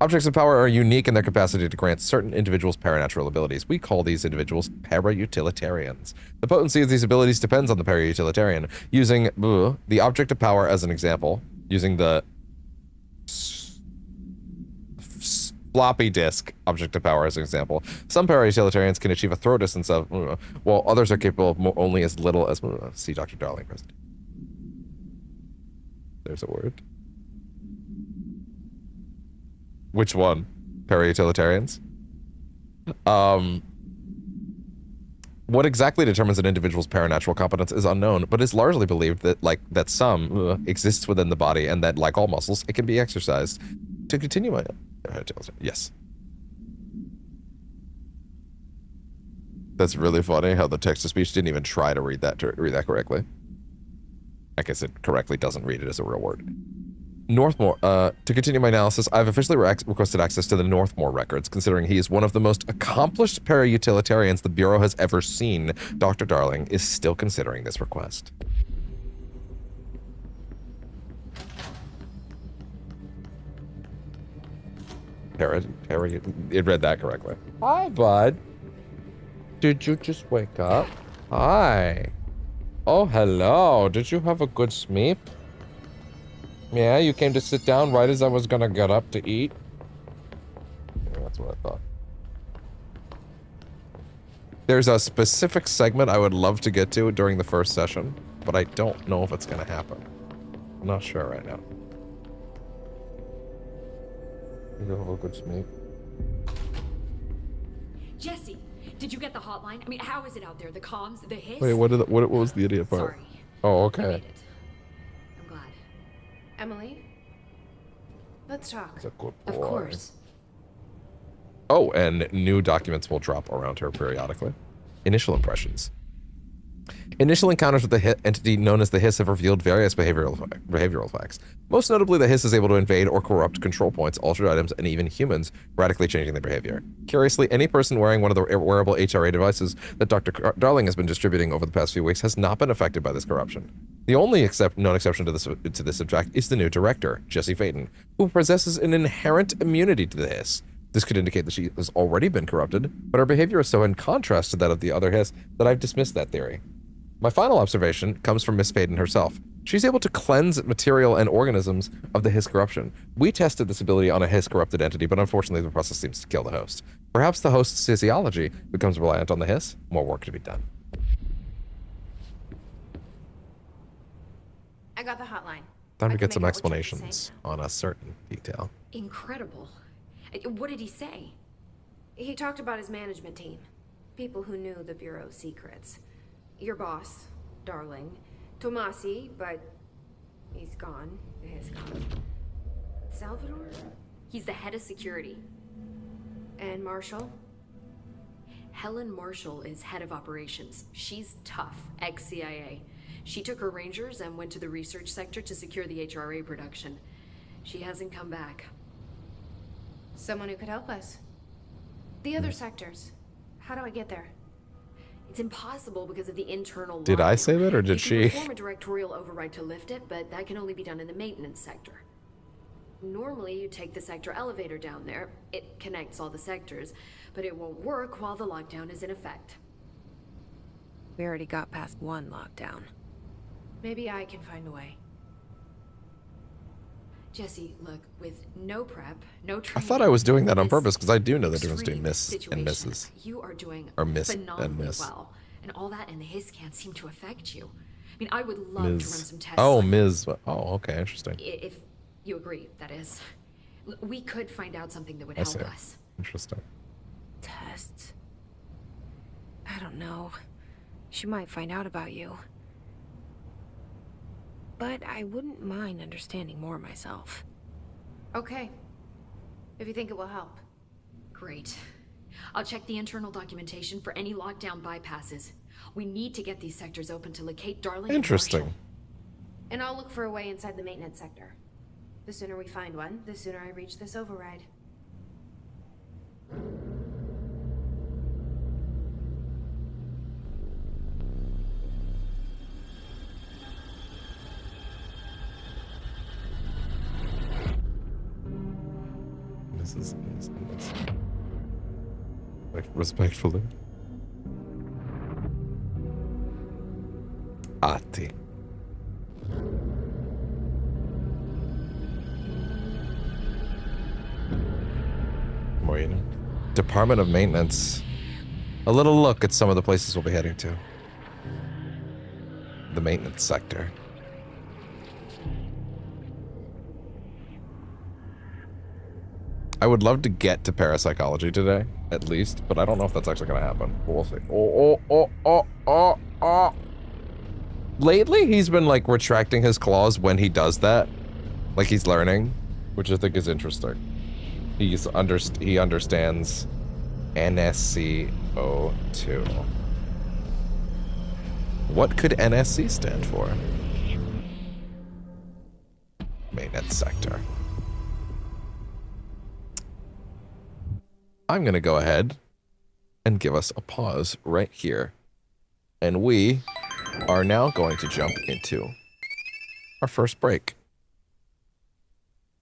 Objects of power are unique in their capacity to grant certain individuals paranatural abilities. We call these individuals para-utilitarians. The potency of these abilities depends on the para-utilitarian. Using the object of power as an example, using the floppy disk object of power as an example, some para-utilitarians can achieve a throw distance of, while others are capable of only as little as, see Dr. Darling present. There's a word. Which one? Para-utilitarians? What exactly determines an individual's paranatural competence is unknown, but it's largely believed that, that some exists within the body, and that, like all muscles, it can be exercised. To continue my... yes. That's really funny how the text-to-speech didn't even try to read that correctly. I guess it correctly doesn't read it as a real word. Northmore, to continue my analysis, I've officially requested access to the Northmore records, considering he is one of the most accomplished para-utilitarians the Bureau has ever seen. Dr. Darling is still considering this request. It read that correctly. Hi, bud. Did you just wake up? Hi. Oh, hello. Did you have a good sleep? Yeah, you came to sit down right as I was gonna get up to eat? Yeah, that's what I thought. There's a specific segment I would love to get to during the first session, but I don't know if it's gonna happen. I'm not sure right now. You have a good sleep. Jesse, did you get the hotline? I mean, how is it out there? The comms, the hiss? Wait, what was the idiot part? Sorry. Oh, okay. I'm glad. Emily? Let's talk. That's a good boy. Of course. Oh, and new documents will drop around her periodically. Initial impressions. Initial encounters with the entity known as the Hiss have revealed various behavioral facts. Most notably, the Hiss is able to invade or corrupt control points, altered items, and even humans, radically changing their behavior. Curiously, any person wearing one of the wearable HRA devices that Dr. Darling has been distributing over the past few weeks has not been affected by this corruption. The only known exception to this fact is the new director, Jesse Faden, who possesses an inherent immunity to the Hiss. This could indicate that she has already been corrupted, but her behavior is so in contrast to that of the other Hiss that I've dismissed that theory. My final observation comes from Miss Faden herself. She's able to cleanse material and organisms of the Hiss corruption. We tested this ability on a Hiss corrupted entity, but unfortunately the process seems to kill the host. Perhaps the host's physiology becomes reliant on the Hiss. More work to be done. I got the hotline. Time to get some explanations on a certain detail. Incredible. What did he say? He talked about his management team. People who knew the Bureau's secrets. Your boss, Darling. Tomasi, but he's gone. He's gone. Salvador? He's the head of security. And Marshall? Helen Marshall is head of operations. She's tough, ex-CIA. She took her rangers and went to the research sector to secure the HRA production. She hasn't come back. Someone who could help us. The other sectors. How do I get there? It's impossible because of the internal Did I say that, or did she? You can perform a directorial override to lift it, but that can only be done in the maintenance sector. Normally, you take the sector elevator down there. It connects all the sectors, but it won't work while the lockdown is in effect. We already got past one lockdown. Maybe I can find a way. Jesse, look, with no prep, no I training... thought I was doing that on purpose, because I do know the difference between Miss and Mrs. You are doing or Miss phenomenally and Miss. well, and all that and the Hiss can't seem to affect you. I mean, I would love to run some tests. Oh, on Ms. Oh, okay, interesting. If you agree, that is. We could find out something that would help us. Interesting. Tests. I don't know. She might find out about you. But I wouldn't mind understanding more myself. Okay. If you think it will help. Great. I'll check the internal documentation for any lockdown bypasses. We need to get these sectors open to locate Darling. Interesting. And I'll look for a way inside the maintenance sector. The sooner we find one, the sooner I reach this override. This is like respectfully. Ati. Waiting. Department of Maintenance. A little look at some of the places we'll be heading to. The maintenance sector. I would love to get to parapsychology today, at least, but I don't know if that's actually going to happen. We'll see. Lately, he's been, like, retracting his claws when he does that. Like, he's learning, which I think is interesting. He understands NSCO2. What could NSC stand for? Maintenance sector. I'm going to go ahead and give us a pause right here. And we are now going to jump into our first break.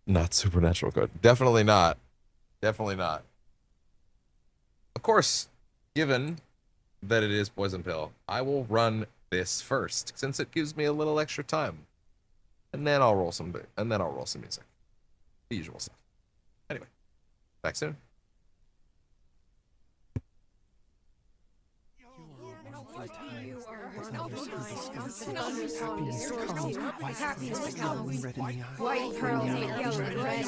Not supernatural good. Definitely not. Definitely not. Of course, given that it is Poison Pill, I will run this first since it gives me a little extra time. And then I'll roll some music. The usual stuff. Anyway, back soon. White pearls and yellow red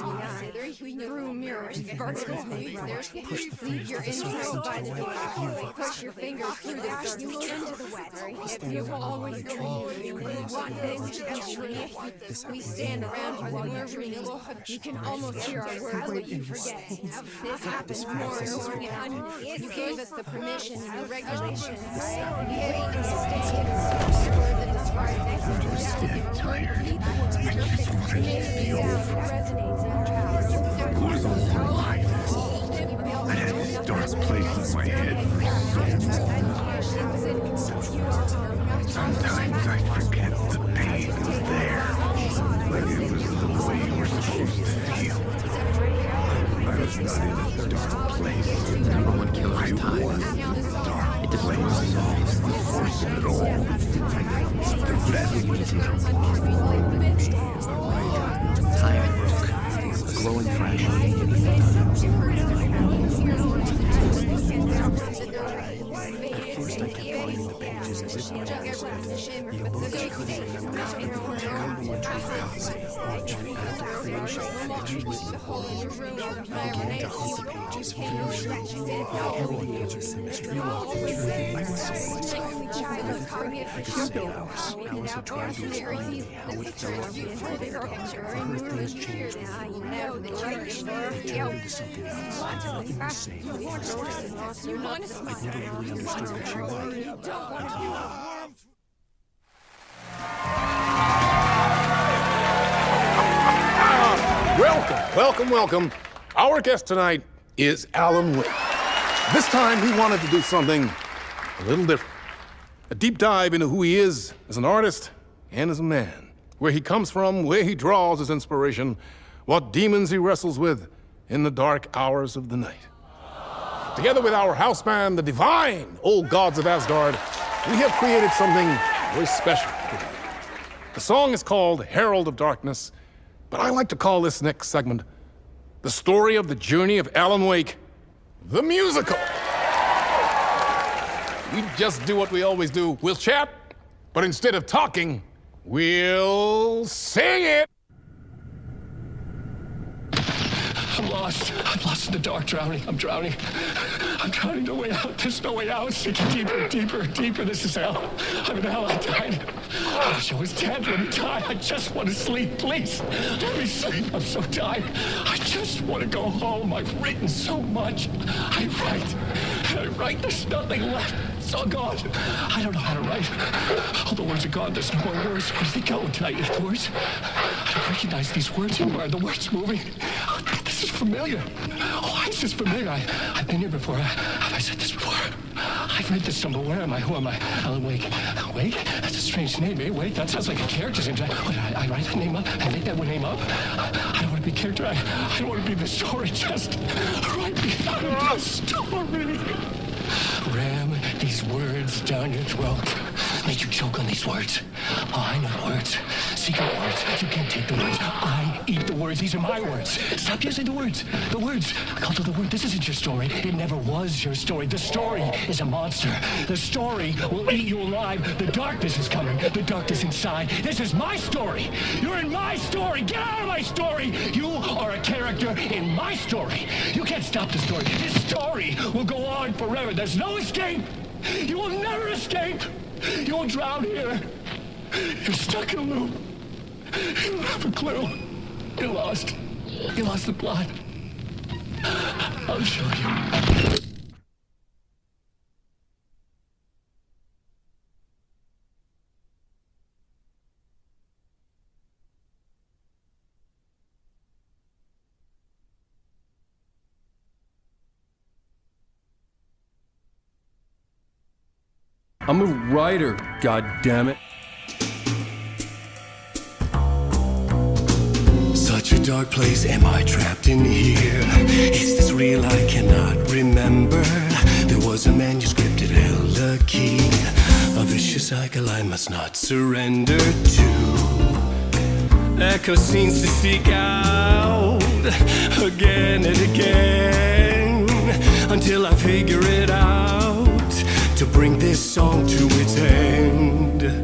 through mirrors, verticals made leave your intro by the door. Push your fingers through the dirt, you into the wet. You always want this to be true. We stand around you while you're reading. You can almost hear our words, but you forget. This happens more and more again. You gave us the permission and the regulations. I'm just dead tired. I just wanted it to be over. It was all like this. I had this dark place in my head for so long. Sometimes I forget the pain was there. Like it was the way you were supposed to feel. I was not in a dark place. Number one killer's time. It displays the force of it all. The best reason to time work, glowing fresh. At first I kept finding the pages as if the books couldn't remember every terrible and true prophecy launch from active creation into written whole. I began to hunt the pages very slowly. All the answers to the mystery walked the truth. I was so myself. I could say hours of trying to explain to me how it felt to be afraid of the dark. I heard things change with me. They turned into something else. Nothing was safe. Nothing was steady. I never really understood what she liked. Welcome. Our guest tonight is Alan Wake. This time he wanted to do something a little different. A deep dive into who he is as an artist and as a man. Where he comes from, where he draws his inspiration, what demons he wrestles with in the dark hours of the night. Together with our house band, the divine old gods of Asgard, we have created something very special today. The song is called Herald of Darkness, but I like to call this next segment the story of the journey of Alan Wake, the musical. We just do what we always do. We'll chat, but instead of talking, we'll sing it. lost. I'm lost in the dark, drowning. I'm drowning. I'm drowning. No way out. There's no way out. Sinking deeper, deeper, deeper. This is hell. I'm in hell. I died. I wish I was dead. Let me die. I just want to sleep. Please. Let me sleep. I'm so tired. I just want to go home. I've written so much. I write. There's nothing left. It's all gone. I don't know how to write. All the words are gone. There's no more words. Where did they go? Did I eat the words? I don't recognize these words anymore. Are the words moving? Oh, this is familiar. Oh, why is this familiar? I've been here before. Have I said this before? I've read this somewhere. Where am I? Who am I? Alan Wake. Wake? That's a strange name, eh? Wake? That sounds like a character's name. What, I write that name up? I make that name up? I don't want to be a character. I don't want to be the story. Just write me out of the story. Ram these words down your throat. Make you choke on these words. Oh, I know the words. Secret words. You can't take the words. I eat the words. These are my words. Stop using the words. The words. I called it the word. This isn't your story. It never was your story. The story is a monster. The story will eat you alive. The darkness is coming. The darkness inside. This is my story. You're in my story. Get out of my story. You are a character in my story. You can't stop the story. This story will go on forever. There's no escape. You will never escape. You will drown here. You're stuck in a loop. You don't have a clue. You're lost. You lost the plot. I'll show you. I'm a writer, goddammit. Such a dark place, am I trapped in here? Is this real? I cannot remember. There was a manuscript, it held a key. A vicious cycle I must not surrender to. Echo scenes to seek out again and again until I figure it out to bring this song to its end.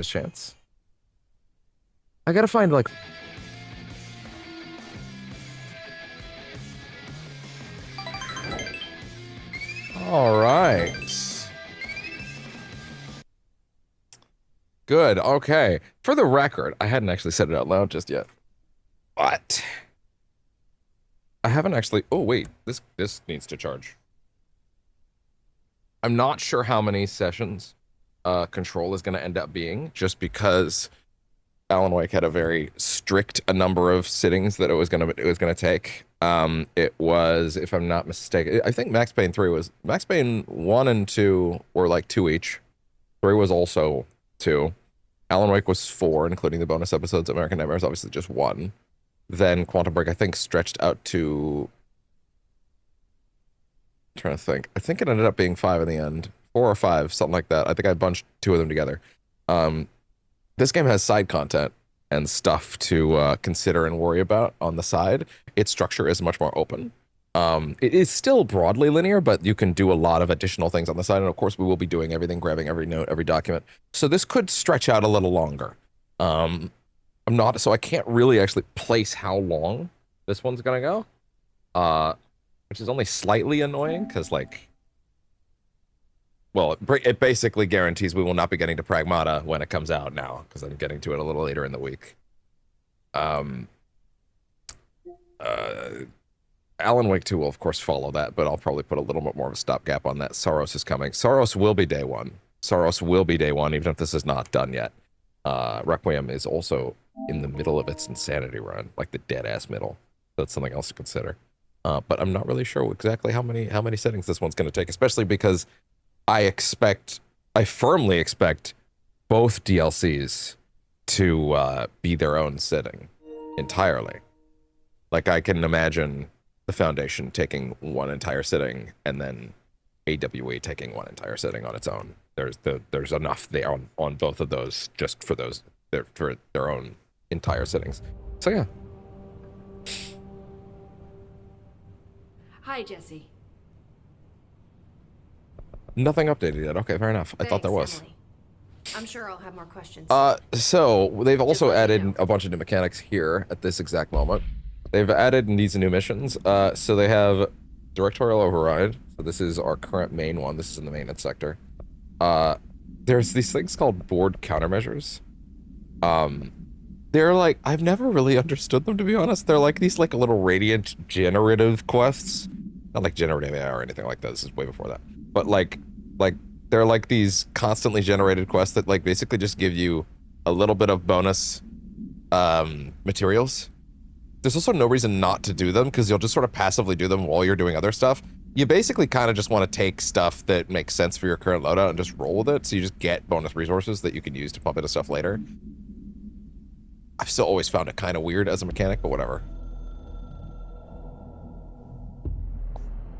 Chance. I gotta find like all right, good. Okay, for the record, I hadn't actually said it out loud just yet, but I haven't actually. Oh wait, this needs to charge. I'm not sure how many sessions Control is going to end up being, just because Alan Wake had a very strict number of sittings that it was going to take. It was, if I'm not mistaken, I think Max Payne 1 and 2 were like 2 each. 3 was also 2. Alan Wake was 4, including the bonus episodes. American Nightmare is obviously just 1. Then Quantum Break, I think, stretched out to, I'm trying to think. I think it ended up being 5 in the end. 4 or 5, something like that. I think I bunched 2 of them together. This game has side content and stuff to consider and worry about on the side. Its structure is much more open. It is still broadly linear, but you can do a lot of additional things on the side. And of course, we will be doing everything, grabbing every note, every document. So this could stretch out a little longer. So I can't really actually place how long this one's gonna go. Which is only slightly annoying, because like, well, it basically guarantees we will not be getting to Pragmata when it comes out now, because I'm getting to it a little later in the week. Alan Wake 2 will, of course, follow that, but I'll probably put a little bit more of a stopgap on that. Soros is coming. Soros will be day one. Soros will be day one, even if this is not done yet. Requiem is also in the middle of its insanity run, like the dead-ass middle. That's something else to consider. But I'm not really sure exactly how many settings this one's going to take, especially because I firmly expect both DLCs to be their own setting entirely. Like, I can imagine the Foundation taking one entire sitting and then AWE taking one entire sitting on its own. There's enough there on both of those just for their own entire sittings. So yeah. Hi, Jesse. Nothing updated yet. Okay, fair enough. I thought there was. Emily. I'm sure I'll have more questions. So they've also added a bunch of new mechanics here at this exact moment. They've added these new missions. So they have Directorial Override. So this is our current main one. This is in the maintenance sector. There's these things called board countermeasures. They're like, I've never really understood them, to be honest. They're like these like little radiant generative quests. Not like generative AI or anything like that. This is way before that. But like they're like these constantly generated quests that like basically just give you a little bit of bonus materials. There's also no reason not to do them, because you'll just sort of passively do them while you're doing other stuff. You basically kind of just want to take stuff that makes sense for your current loadout and just roll with it, so you just get bonus resources that you can use to pump into stuff later. I've still always found it kind of weird as a mechanic, but whatever.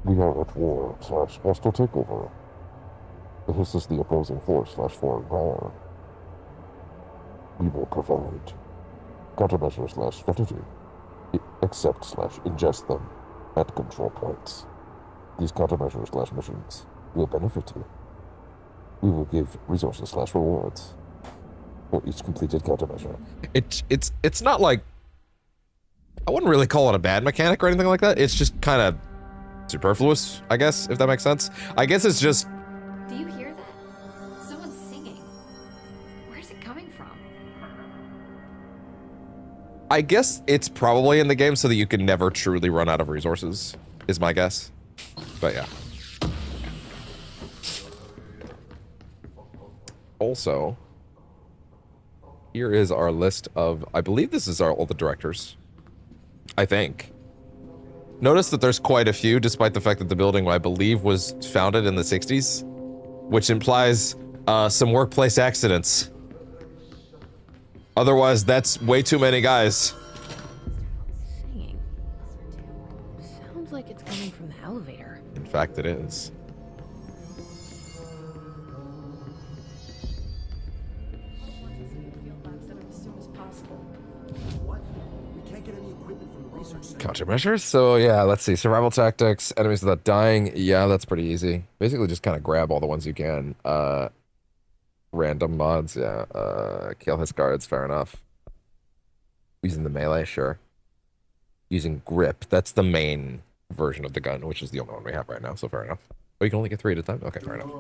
We are at war / hostile takeover. This is the opposing force / foreign power. We will provide countermeasures / strategy. Accept / ingest them at control points. These countermeasures / missions will benefit you. We will give resources / rewards for each completed countermeasure. It's not like, I wouldn't really call it a bad mechanic or anything like that. It's just kind of superfluous, I guess, if that makes sense. I guess it's just. Do you hear that? Someone's singing. Where's it coming from? I guess it's probably in the game so that you can never truly run out of resources, is my guess. But yeah. Also, here is our list of, I believe this is all the directors. I think. Notice that there's quite a few, despite the fact that the building, I believe, was founded in the 60s, which implies some workplace accidents. Otherwise, that's way too many guys. Singing. Sounds like it's coming from the elevator. In fact, it is. Countermeasures? So yeah, let's see. Survival tactics, enemies without dying. Yeah, that's pretty easy. Basically just kind of grab all the ones you can. Random mods, yeah. Kill his guards, fair enough. Using the melee, sure. Using grip, that's the main version of the gun, which is the only one we have right now, so fair enough. Oh, you can only get 3 at a time? Okay, fair enough.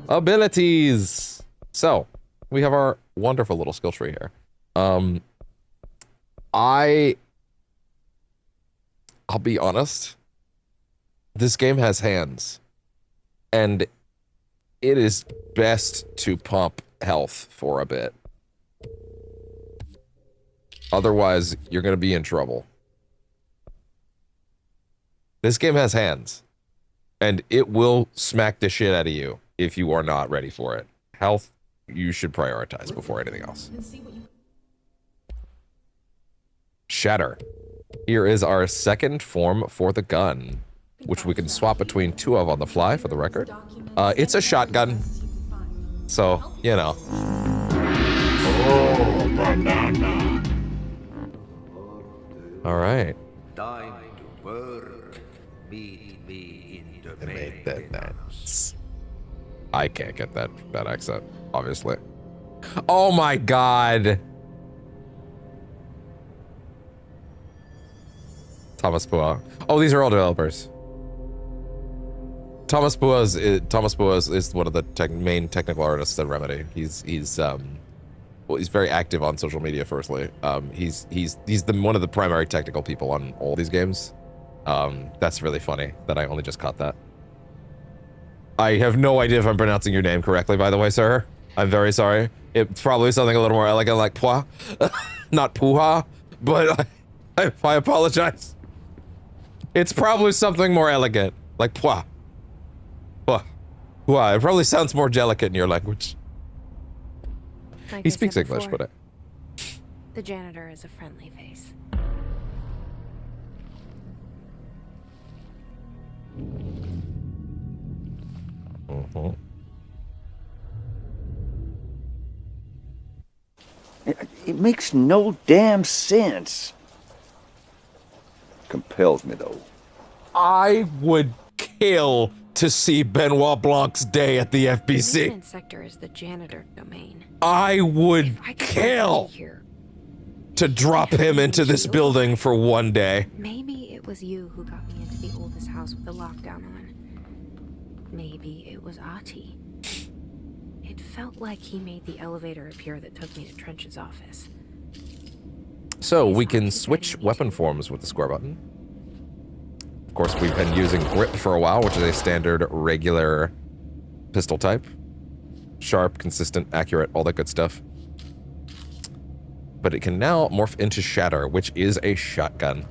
Abilities! So, we have our wonderful little skill tree here. I'll be honest, this game has hands, and it is best to pump health for a bit. Otherwise, you're going to be in trouble. This game has hands, and it will smack the shit out of you if you are not ready for it. Health, you should prioritize before anything else. Shatter. Here is our second form for the gun, which we can swap between 2 of on the fly, for the record. It's a shotgun, so, you know. Oh, banana. All right. Time to work. Meet me in the maintenance. I can't get that accent, obviously. Oh my god! Thomas Pua. Oh, these are all developers. Thomas Boas is one of the main technical artists at Remedy. He's very active on social media. Firstly, he's one of the primary technical people on all these games. That's really funny that I only just caught that. I have no idea if I'm pronouncing your name correctly, by the way, sir. I'm very sorry. It's probably something a little more elegant, like pois, not puha, but I apologize. It's probably something more elegant, like pois. Pois. Pois. It probably sounds more delicate in your language. Like He speaks English, but the janitor is a friendly face. It makes no damn sense. Compels me, though. I would kill to see Benoit Blanc's day at the The FBC. maintenance sector is the janitor domain. I would kill to drop him into this building for one day. Maybe it was you who got me into the oldest house with the lockdown on. Maybe it was Ahti. It felt like he made the elevator appear that took me to Trench's office. So we can switch weapon forms with the square button. Of course, we've been using grip for a while, which is a standard regular pistol type. Sharp, consistent, accurate, all that good stuff. But it can now morph into Shatter, which is a shotgun.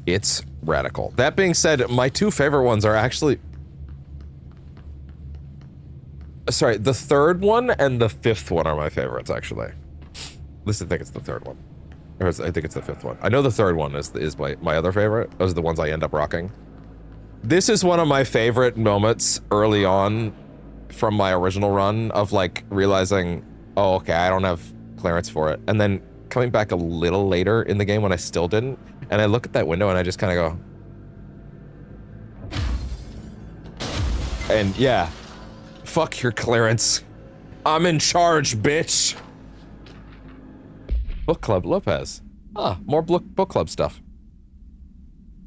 It's radical. That being said, my two favorite ones are actually... Sorry, the third one and the fifth one are my favorites, actually. At least I think it's the third one. Or I think it's the fifth one. I know the third one is my other favorite. Those are the ones I end up rocking. This is one of my favorite moments early on from my original run of, like, realizing, oh, okay, I don't have clearance for it. And then coming back a little later in the game when I still didn't. And I look at that window and I just kind of go... And yeah, fuck your clearance. I'm in charge, bitch. Book Club Lopez. Ah, more book club stuff.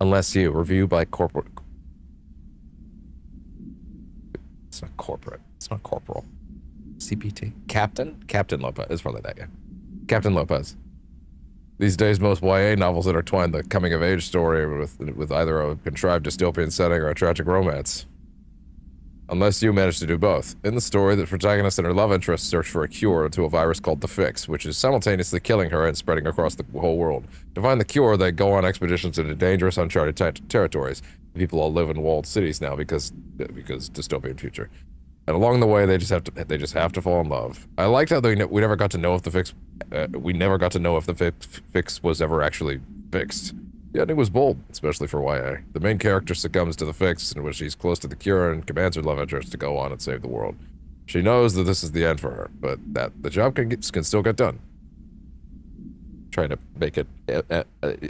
Unless you review by corporate. It's not corporate. It's not corporal. CPT. Captain Lopez. It's probably that guy. Captain Lopez. These days, most YA novels intertwine the coming-of-age story with either a contrived dystopian setting or a tragic romance. Unless you manage to do both. In the story, the protagonist and her love interest search for a cure to a virus called the Fix, which is simultaneously killing her and spreading across the whole world. To find the cure, they go on expeditions into dangerous, uncharted territories. People all live in walled cities now because dystopian future. And along the way, they just have to fall in love. I liked how we never got to know if the fix. We never got to know if the fix was ever actually fixed. The ending was bold, especially for YA. The main character succumbs to the fix, in which she's close to the cure and commands her love interest to go on and save the world. She knows that this is the end for her, but that the job can still get done. Trying to make it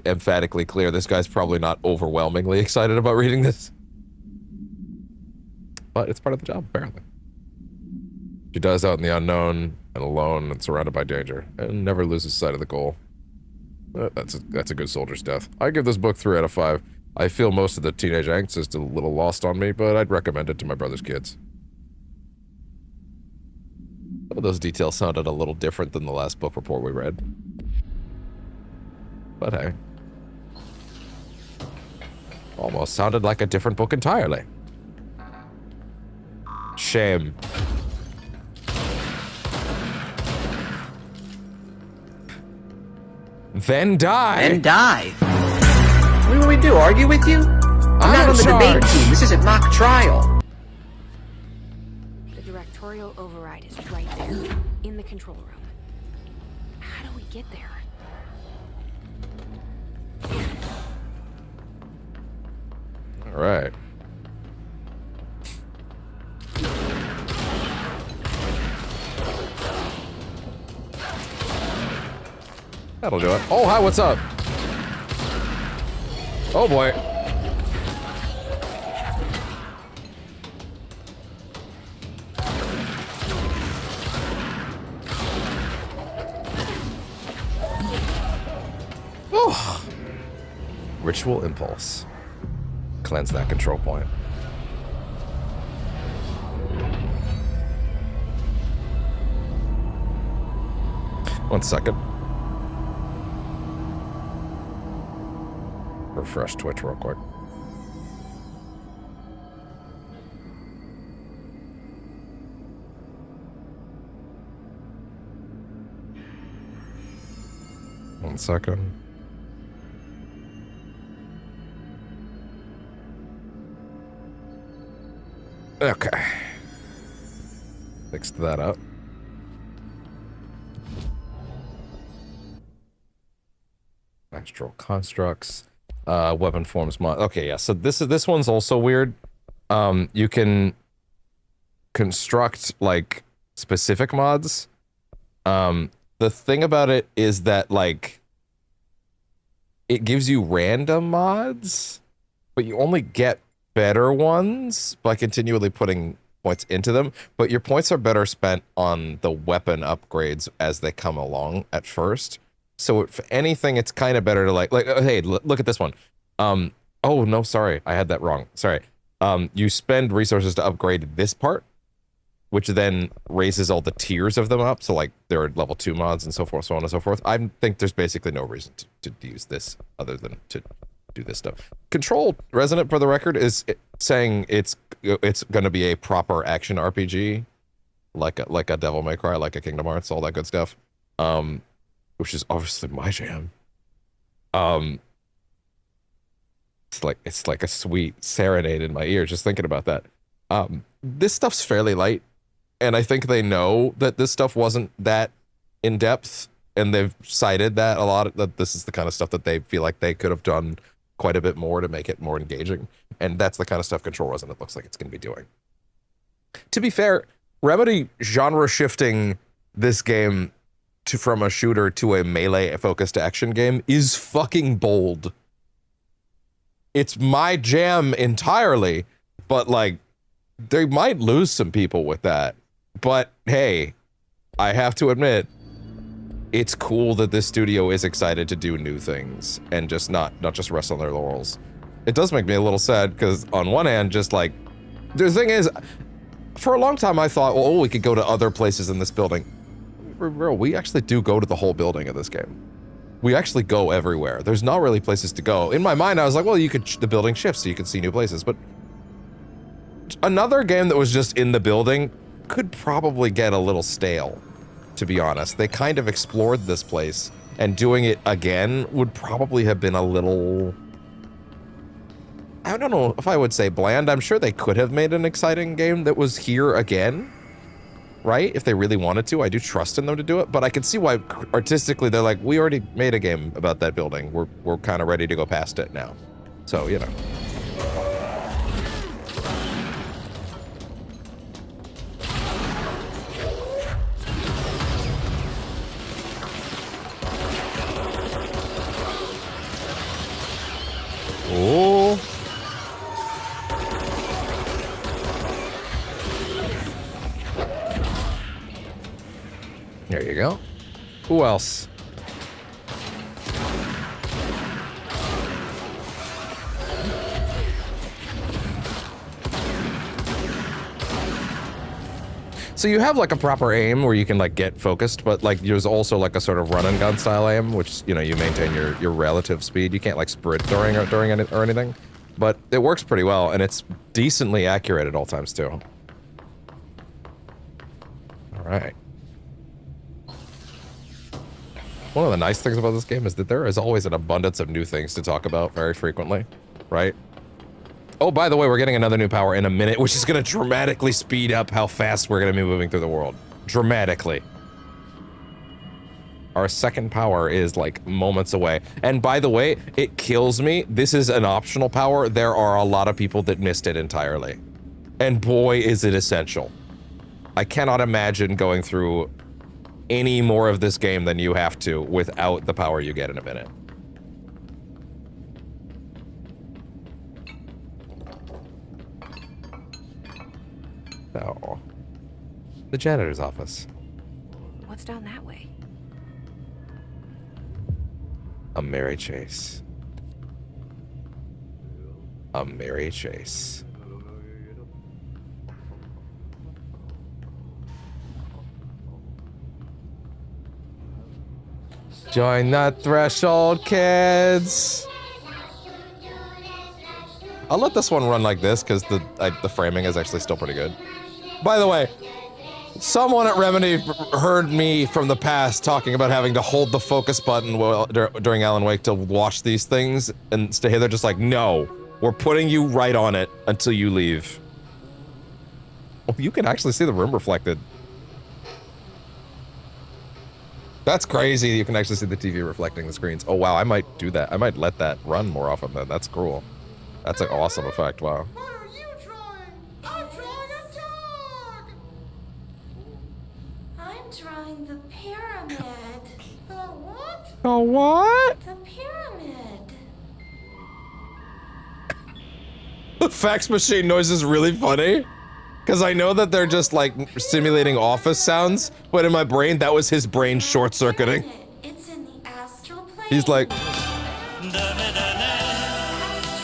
emphatically clear, this guy's probably not overwhelmingly excited about reading this. But it's part of the job, apparently. She dies out in the unknown, and alone, and surrounded by danger, and never loses sight of the goal. That's a good soldier's death. I give this book 3 out of 5. I feel most of the teenage angst is a little lost on me, but I'd recommend it to my brother's kids. Some of those details sounded a little different than the last book report we read. But hey. Almost sounded like a different book entirely. Shame. Then die. Then die. What do we do? Argue with you? I'm not on the debate team. This isn't mock trial. The directorial override is right there, in the control room. How do we get there? All right. That'll do it. Oh, hi, what's up? Oh, boy. Oh. Ritual impulse. Cleanse that control point. One second. Refresh Twitch real quick. One second. Okay. Fixed that up. Astral constructs. Weapon forms mod. Okay, yeah. So this one's also weird. You can construct like specific mods. The thing about it is that like it gives you random mods, but you only get better ones by continually putting points into them. But your points are better spent on the weapon upgrades as they come along at first. So if anything, it's kind of better to like hey, look at this one. Oh no, sorry, I had that wrong. Sorry. You spend resources to upgrade this part, which then raises all the tiers of them up. So like there are level 2 mods and so forth, so on and so forth. I think there's basically no reason to use this other than to do this stuff. Control Resonant, for the record, is saying it's going to be a proper action RPG, like a Devil May Cry, like a Kingdom Hearts, all that good stuff. Which is obviously my jam. It's like a sweet serenade in my ear just thinking about that. This stuff's fairly light, and I think they know that this stuff wasn't that in depth, and they've cited that a lot, that this is the kind of stuff that they feel like they could have done quite a bit more to make it more engaging, and that's the kind of stuff Control Resonant looks like it's going to be doing. To be fair, Remedy genre shifting this game from a shooter to a melee-focused action game is fucking bold. It's my jam entirely, but like, they might lose some people with that. But hey, I have to admit, it's cool that this studio is excited to do new things and just not just rest on their laurels. It does make me a little sad because on one hand, just like, the thing is, for a long time I thought, well, we could go to other places in this building. We actually do go to the whole building of this game. We actually go everywhere. There's not really places to go. In my mind, I was like, well, the building shifts so you can see new places, but another game that was just in the building could probably get a little stale, to be honest. They kind of explored this place, and doing it again would probably have been a little... I don't know if I would say bland. I'm sure they could have made an exciting game that was here again, right? If they really wanted to. I do trust in them to do it, but I can see why artistically they're like, we already made a game about that building. We're kind of ready to go past it now. So, you know. Oh. There you go. Who else? So you have like a proper aim where you can like get focused, but like there's also like a sort of run and gun style aim, which, you know, you maintain your relative speed. You can't like sprint during or anything, but it works pretty well, and it's decently accurate at all times too. All right. One of the nice things about this game is that there is always an abundance of new things to talk about very frequently, right? Oh, by the way, we're getting another new power in a minute, which is going to dramatically speed up how fast we're going to be moving through the world. Dramatically. Our second power is like moments away. And by the way, it kills me. This is an optional power. There are a lot of people that missed it entirely. And boy, is it essential. I cannot imagine going through any more of this game than you have to without the power you get in a minute. Oh. The janitor's office. What's down that way? A merry chase. A merry chase. Join the threshold, kids. I'll let this one run like this because the framing is actually still pretty good. By the way, someone at Remedy heard me from the past talking about having to hold the focus button during Alan Wake to watch these things, and stay here. They're just like, no, we're putting you right on it until you leave. Oh, you can actually see the room reflected. That's crazy. You can actually see the TV reflecting the screens. Oh wow, I might do that. I might let that run more often then. That's cool. That's an awesome effect. Wow. What are you drawing? I'm drawing a dog! I'm drawing the pyramid. The what? Oh what? The pyramid. The fax machine noise is really funny. Because I know that they're just like simulating office sounds, but in my brain, that was his brain short-circuiting. It's in the astral plane. He's like,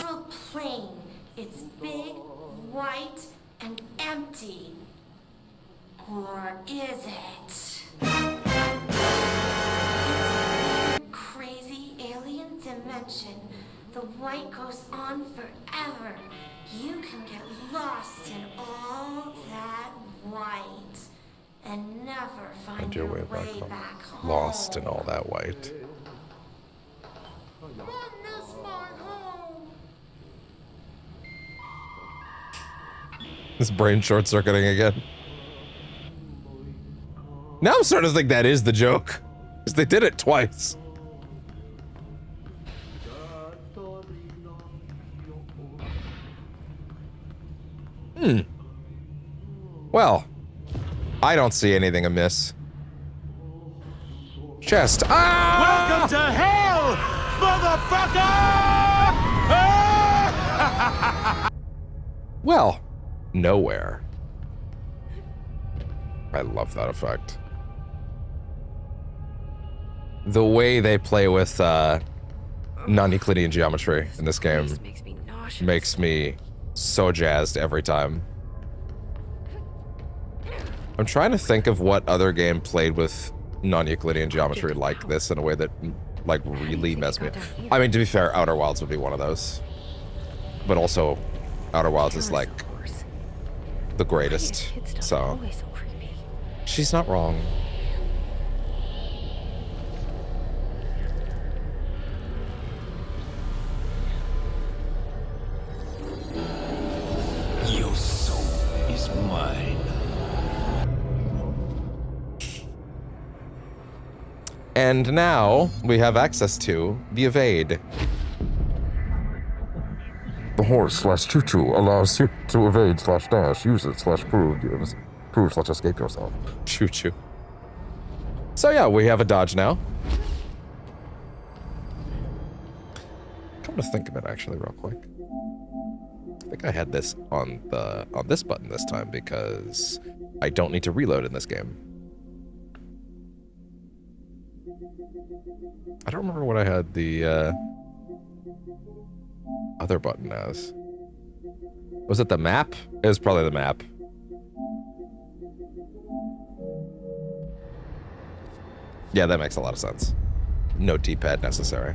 Astral plane. It's big, white, and empty. Or is it? Crazy alien dimension. The white goes on forever. You can get lost in all that white and never find your way back home. Lost in all that white. I miss my home. His brain short-circuiting again. Now I'm starting to think that is the joke. Because they did it twice. Well, I don't see anything amiss. Chest. Ah! Welcome to hell, motherfucker! Well, nowhere. I love that effect. The way they play with non-Euclidean geometry in this game makes me so jazzed every time. I'm trying to think of what other game played with non-Euclidean geometry like this in a way that like really messed me up. I mean, to be fair, Outer Wilds would be one of those. But also, Outer Wilds is like the greatest, so she's not wrong. Your soul is mine. And now we have access to the evade. The horse/choo-choo allows you to evade/dash, use it/prove, gives prove/escape yourself. Choo-choo. So yeah, we have a dodge now. Come to think of it, actually, real quick. I think I had this on this button this time because I don't need to reload in this game. I don't remember what I had the other button as. Was it the map? It was probably the map. Yeah, that makes a lot of sense. No D-pad necessary.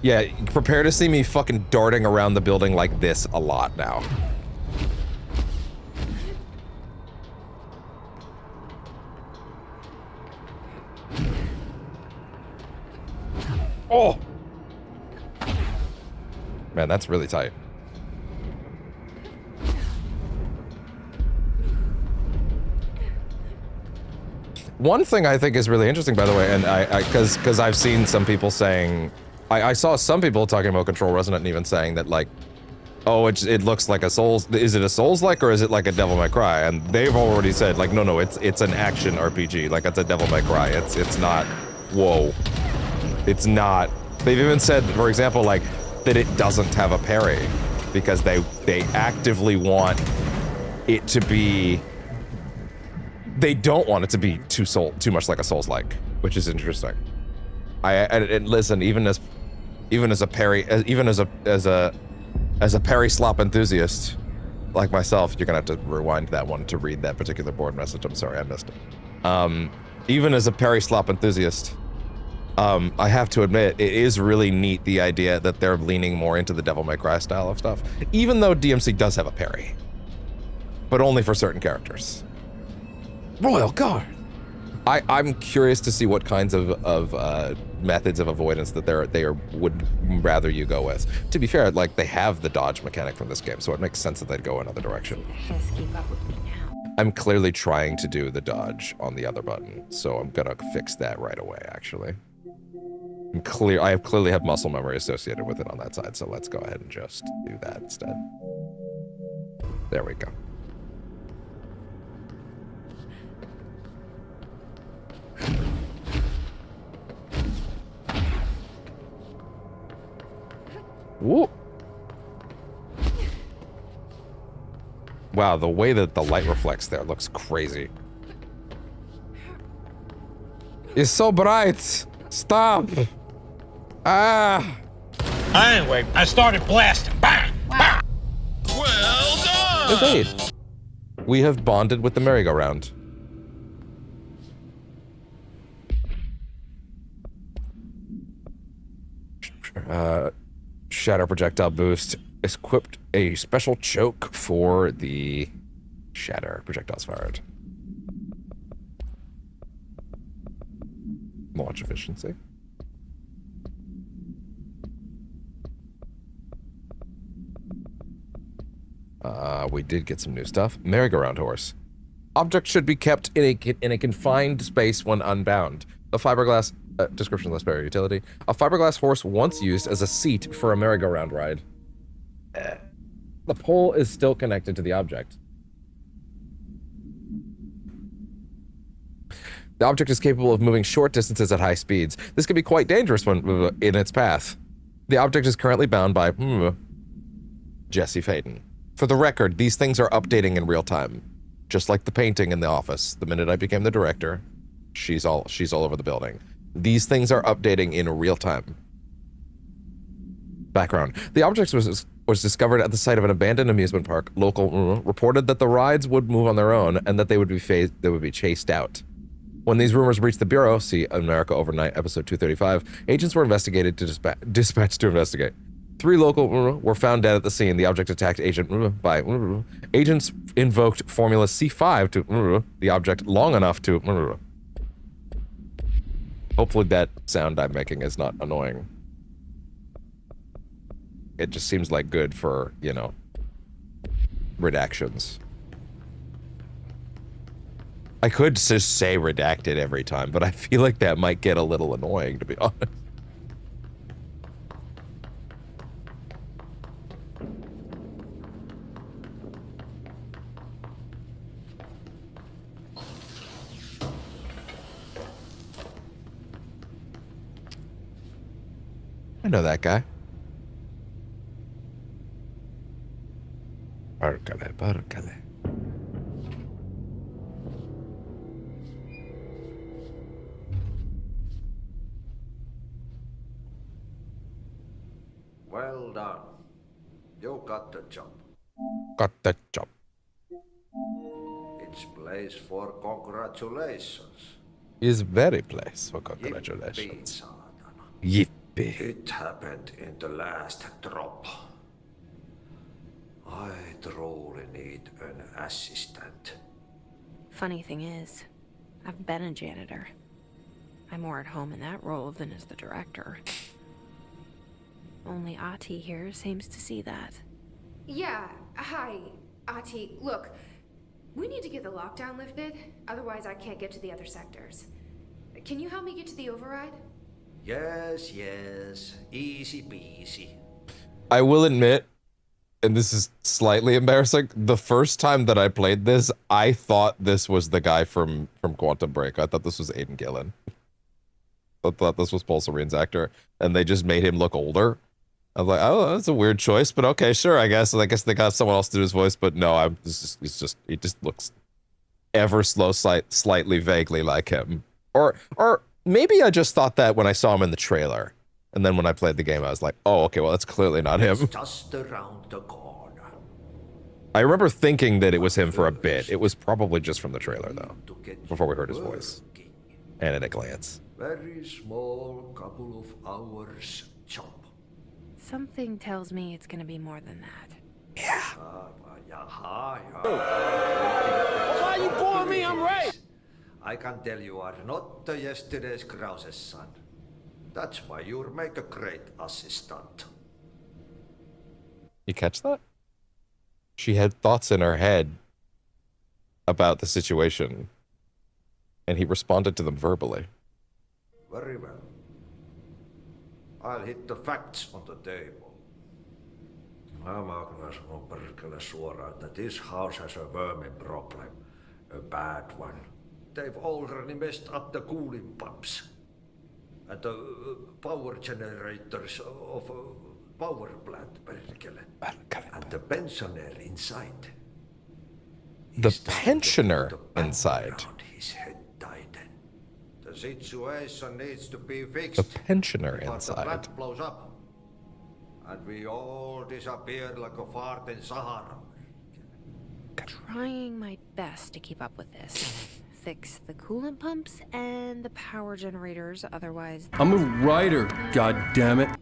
Yeah, prepare to see me fucking darting around the building like this a lot now. Oh! Man, that's really tight. One thing I think is really interesting, by the way, and because I've seen some people saying, I saw some people talking about Control Resonant and even saying that, like, oh, it looks like a Souls, is it a Souls-like or is it like a Devil May Cry? And they've already said, like, no, it's an action RPG, like it's a Devil May Cry, it's not, whoa. It's not, they've even said, for example, like, that it doesn't have a parry, because they actively want it to be, they don't want it to be too much like a Souls-like. which is interesting. And listen, even as a parry slop enthusiast like myself, you're gonna have to rewind that one to read that particular board message. I'm sorry, I missed it. Even as a parry slop enthusiast, I have to admit, it is really neat, the idea that they're leaning more into the Devil May Cry style of stuff, even though DMC does have a parry, but only for certain characters. Royal Guard. I'm curious to see what kinds of methods of avoidance that they would rather you go with. To be fair, like, they have the dodge mechanic from this game, so it makes sense that they'd go another direction. Keep up with me now. I'm clearly trying to do the dodge on the other button, so I'm gonna fix that right away, actually. I clearly have muscle memory associated with it on that side, so let's go ahead and just do that instead. There we go. Whoa. Wow, the way that the light reflects there looks crazy. It's so bright. Stop. Ah. Anyway, I started blasting. Bang! Bang! Well done! Evade. We have bonded with the merry-go-round. Shadow projectile boost. Equipped a special choke for the shatter projectiles fired. Launch efficiency. We did get some new stuff. Merry-go-round horse. Object should be kept in a confined space when unbound. A fiberglass description less barrier utility. A fiberglass horse once used as a seat for a merry-go-round ride. The pole is still connected to the object. The object is capable of moving short distances at high speeds. This can be quite dangerous when in its path. The object is currently bound by Jesse Faden. For the record, these things are updating in real time. Just like the painting in the office. The minute I became the director, she's all over the building. These things are updating in real time. Background. The object was discovered at the site of an abandoned amusement park. Local reported that the rides would move on their own and that they would be chased out. When these rumors reached the Bureau, see America Overnight, episode 235, agents were investigated to dispatched to investigate. 3 local were found dead at the scene. The object attacked agent by agents invoked Formula C5 to the object long enough to Hopefully that sound I'm making is not annoying. It just seems like good for, you know, redactions. I could just say redacted every time, but I feel like that might get a little annoying, to be honest. I know that guy. Barcale. Well done. You got the job. Got the job. It's place for congratulations. Is very place for congratulations. Yippee. It happened in the last drop. I truly need an assistant. Funny thing is, I've been a janitor. I'm more at home in that role than as the director. Only Ati here seems to see that. Yeah, hi, Ati. Look, we need to get the lockdown lifted, otherwise I can't get to the other sectors. Can you help me get to the override? Yes, easy peasy. I will admit, and this is slightly embarrassing, the first time that I played this, I thought this was the guy from Quantum Break. I thought this was Aidan Gillen. I thought this was Paul Serene's actor, and they just made him look older. I was like, oh, that's a weird choice, but okay, sure, I guess. I guess they got someone else to do his voice, but no, he just looks ever slightly vaguely like him. Or maybe I just thought that when I saw him in the trailer. And then when I played the game, I was like, oh, okay, well, that's clearly not him. Just around the corner. I remember thinking that it was him for a bit. It was probably just from the trailer, though, before we heard his voice. And at a glance. Very small, couple of hours chop. Something tells me it's gonna be more than that. Yeah. Why are you calling me? I'm right. I can tell you are not yesterday's Krause's son. That's why you'll make a great assistant. You catch that? She had thoughts in her head about the situation, and he responded to them verbally. Very well. I'll hit the facts on the table. I'm gonna sanoa perkele suoraan, that this house has a vermin problem. A bad one. They've already messed up the cooling pumps. And the power generators of a power plant, perkele. And the pensioner inside. The pensioner inside. His head tighten. The situation needs to be fixed. The pensioner before inside. The plant blows up. And we all disappear like a fart in Sahara. Trying my best to keep up with this. Fix the coolant pumps and the power generators, otherwise... I'm a writer, goddammit.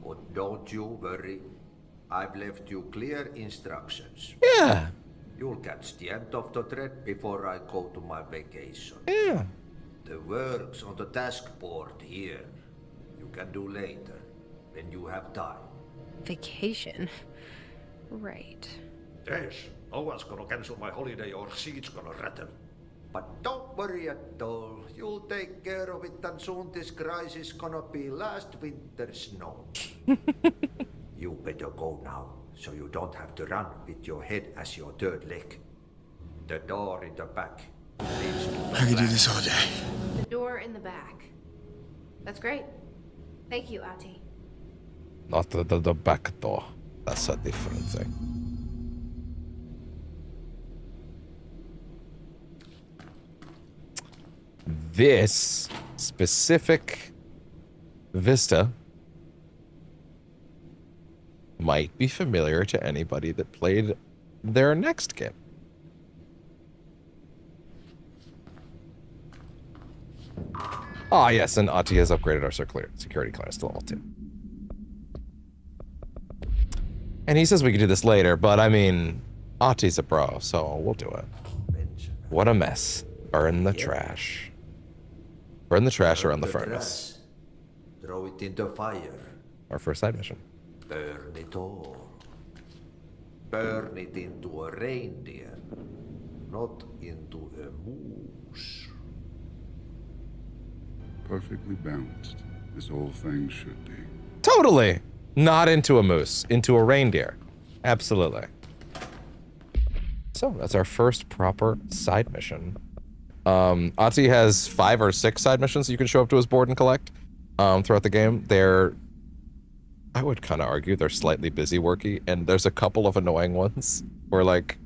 But don't you worry. I've left you clear instructions. Yeah. You'll catch the end of the thread before I go to my vacation. Yeah. The work's on the task board here. You can do later, when you have time. Vacation? Right. Yes, no one's gonna cancel my holiday or seat's gonna rattle. But don't worry at all. You'll take care of it, and soon this crisis gonna be last winter's snow. You better go now, so you don't have to run with your head as your third leg. The door in the back leads to I could do this all day. The door in the back. That's great. Thank you, Ati. Not the back door. That's a different thing. This specific vista might be familiar to anybody that played their next game. Ah, yes, and Ati has upgraded our security clearance to level 2. And he says we could do this later, but I mean, Ati's a bro, so we'll do it. What a mess. Burn the trash. Burn the trash around the furnace. Throw it in the fire. Our first side mission. Burn it all. Burn it into a reindeer, not into a moose. Perfectly balanced, as all things should be. Totally! Not into a moose, into a reindeer. Absolutely. So, that's our first proper side mission. Ati has 5 or 6 side missions you can show up to his board and collect throughout the game. They're, I would kind of argue, they're slightly busy worky, and there's a couple of annoying ones where, like,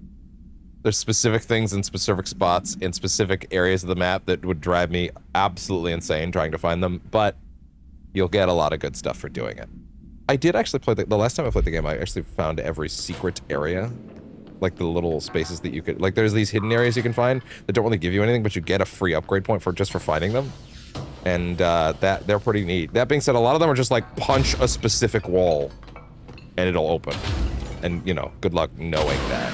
there's specific things in specific spots in specific areas of the map that would drive me absolutely insane trying to find them, but you'll get a lot of good stuff for doing it. I did actually play the last time I played the game, I actually found every secret area. Like the little spaces that you could, like there's these hidden areas you can find that don't really give you anything, but you get a free upgrade point for just for finding them. And that they're pretty neat. That being said, a lot of them are just like punch a specific wall and it'll open. And you know, good luck knowing that.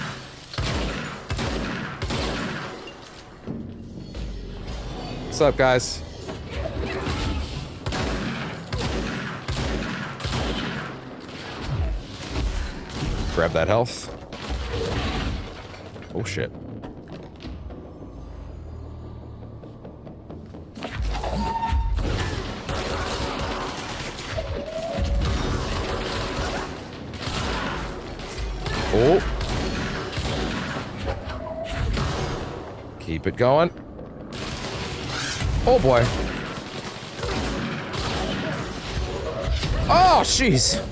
What's up, guys? Grab that health. Oh shit. Oh. Keep it going. Oh boy. Oh, jeez.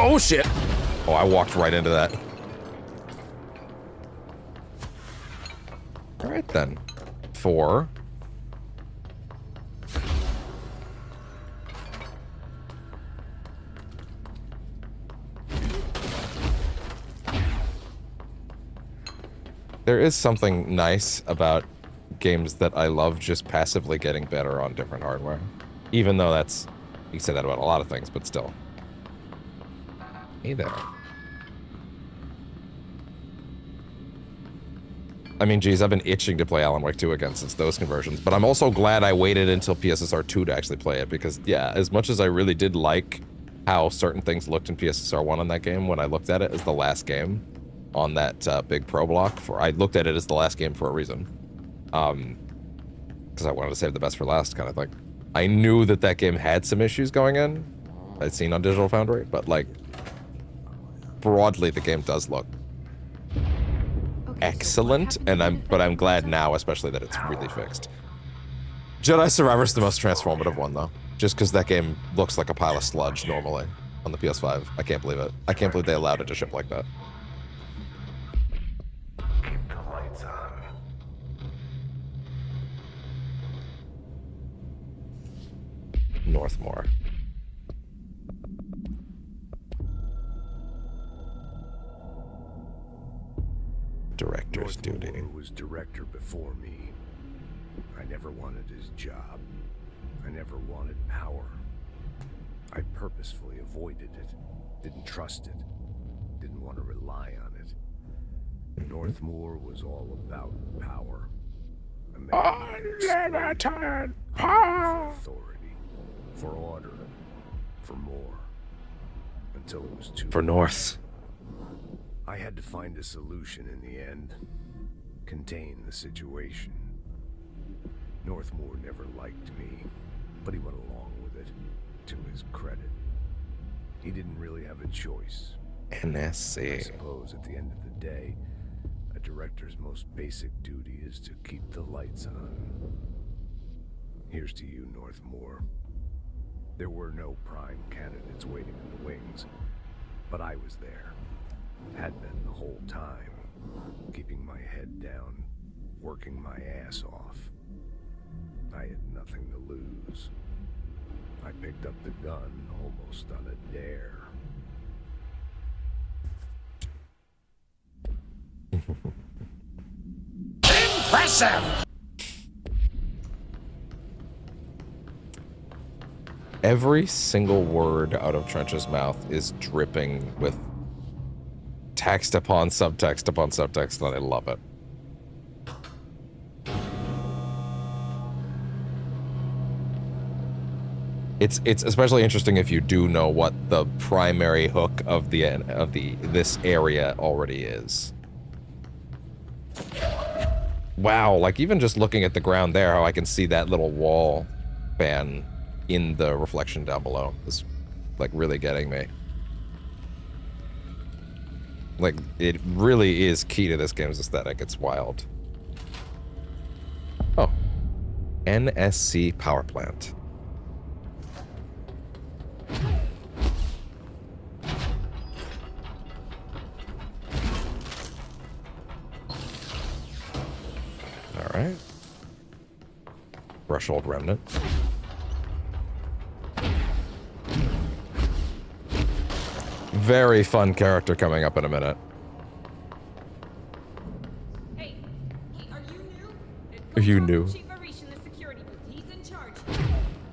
Oh shit! Oh, I walked right into that. All right then. 4. There is something nice about games that I love just passively getting better on different hardware. Even though that's... You can say that about a lot of things, but still. Hey there. I mean, geez, I've been itching to play Alan Wake 2 again since those conversions, but I'm also glad I waited until PSSR2 to actually play it, because, yeah, as much as I really did like how certain things looked in PSSR1 on that game, when I looked at it as the last game on that big pro block, I looked at it as the last game for a reason. Because I wanted to save the best for last kind of thing. I knew that that game had some issues going in, I'd seen on Digital Foundry, but, like, broadly, the game does look excellent, and but I'm glad now, especially that it's really fixed. Jedi Survivor's the most transformative one, though, just because that game looks like a pile of sludge normally on the PS5. I can't believe it. I can't believe they allowed it to ship like that. Keep the lights on. Northmore. Director's duty. Northmore was director before me. I never wanted his job. I never wanted power. I purposefully avoided it. Didn't trust it. Didn't want to rely on it. Northmore was all about power. Unlimited power! For authority. For order. For more. Until it was too For North. I had to find a solution in the end. Contain the situation. Northmore never liked me, but he went along with it, to his credit. He didn't really have a choice. NSC. I suppose at the end of the day, a director's most basic duty is to keep the lights on. Here's to you, Northmore. There were no prime candidates waiting in the wings, but I was there. Had been the whole time, keeping my head down, working my ass off. I had nothing to lose. I picked up the gun almost on a dare. Impressive! Every single word out of Trench's mouth is dripping with text upon subtext upon subtext, and I love it. It's especially interesting if you do know what the primary hook of this area already is. Wow, like even just looking at the ground there, how I can see that little wall fan in the reflection down below is like really getting me. Like, it really is key to this game's aesthetic. It's wild. Oh. NSC power plant. Alright. Threshold remnant. Very fun character coming up in a minute. Hey, are you new? Are you new?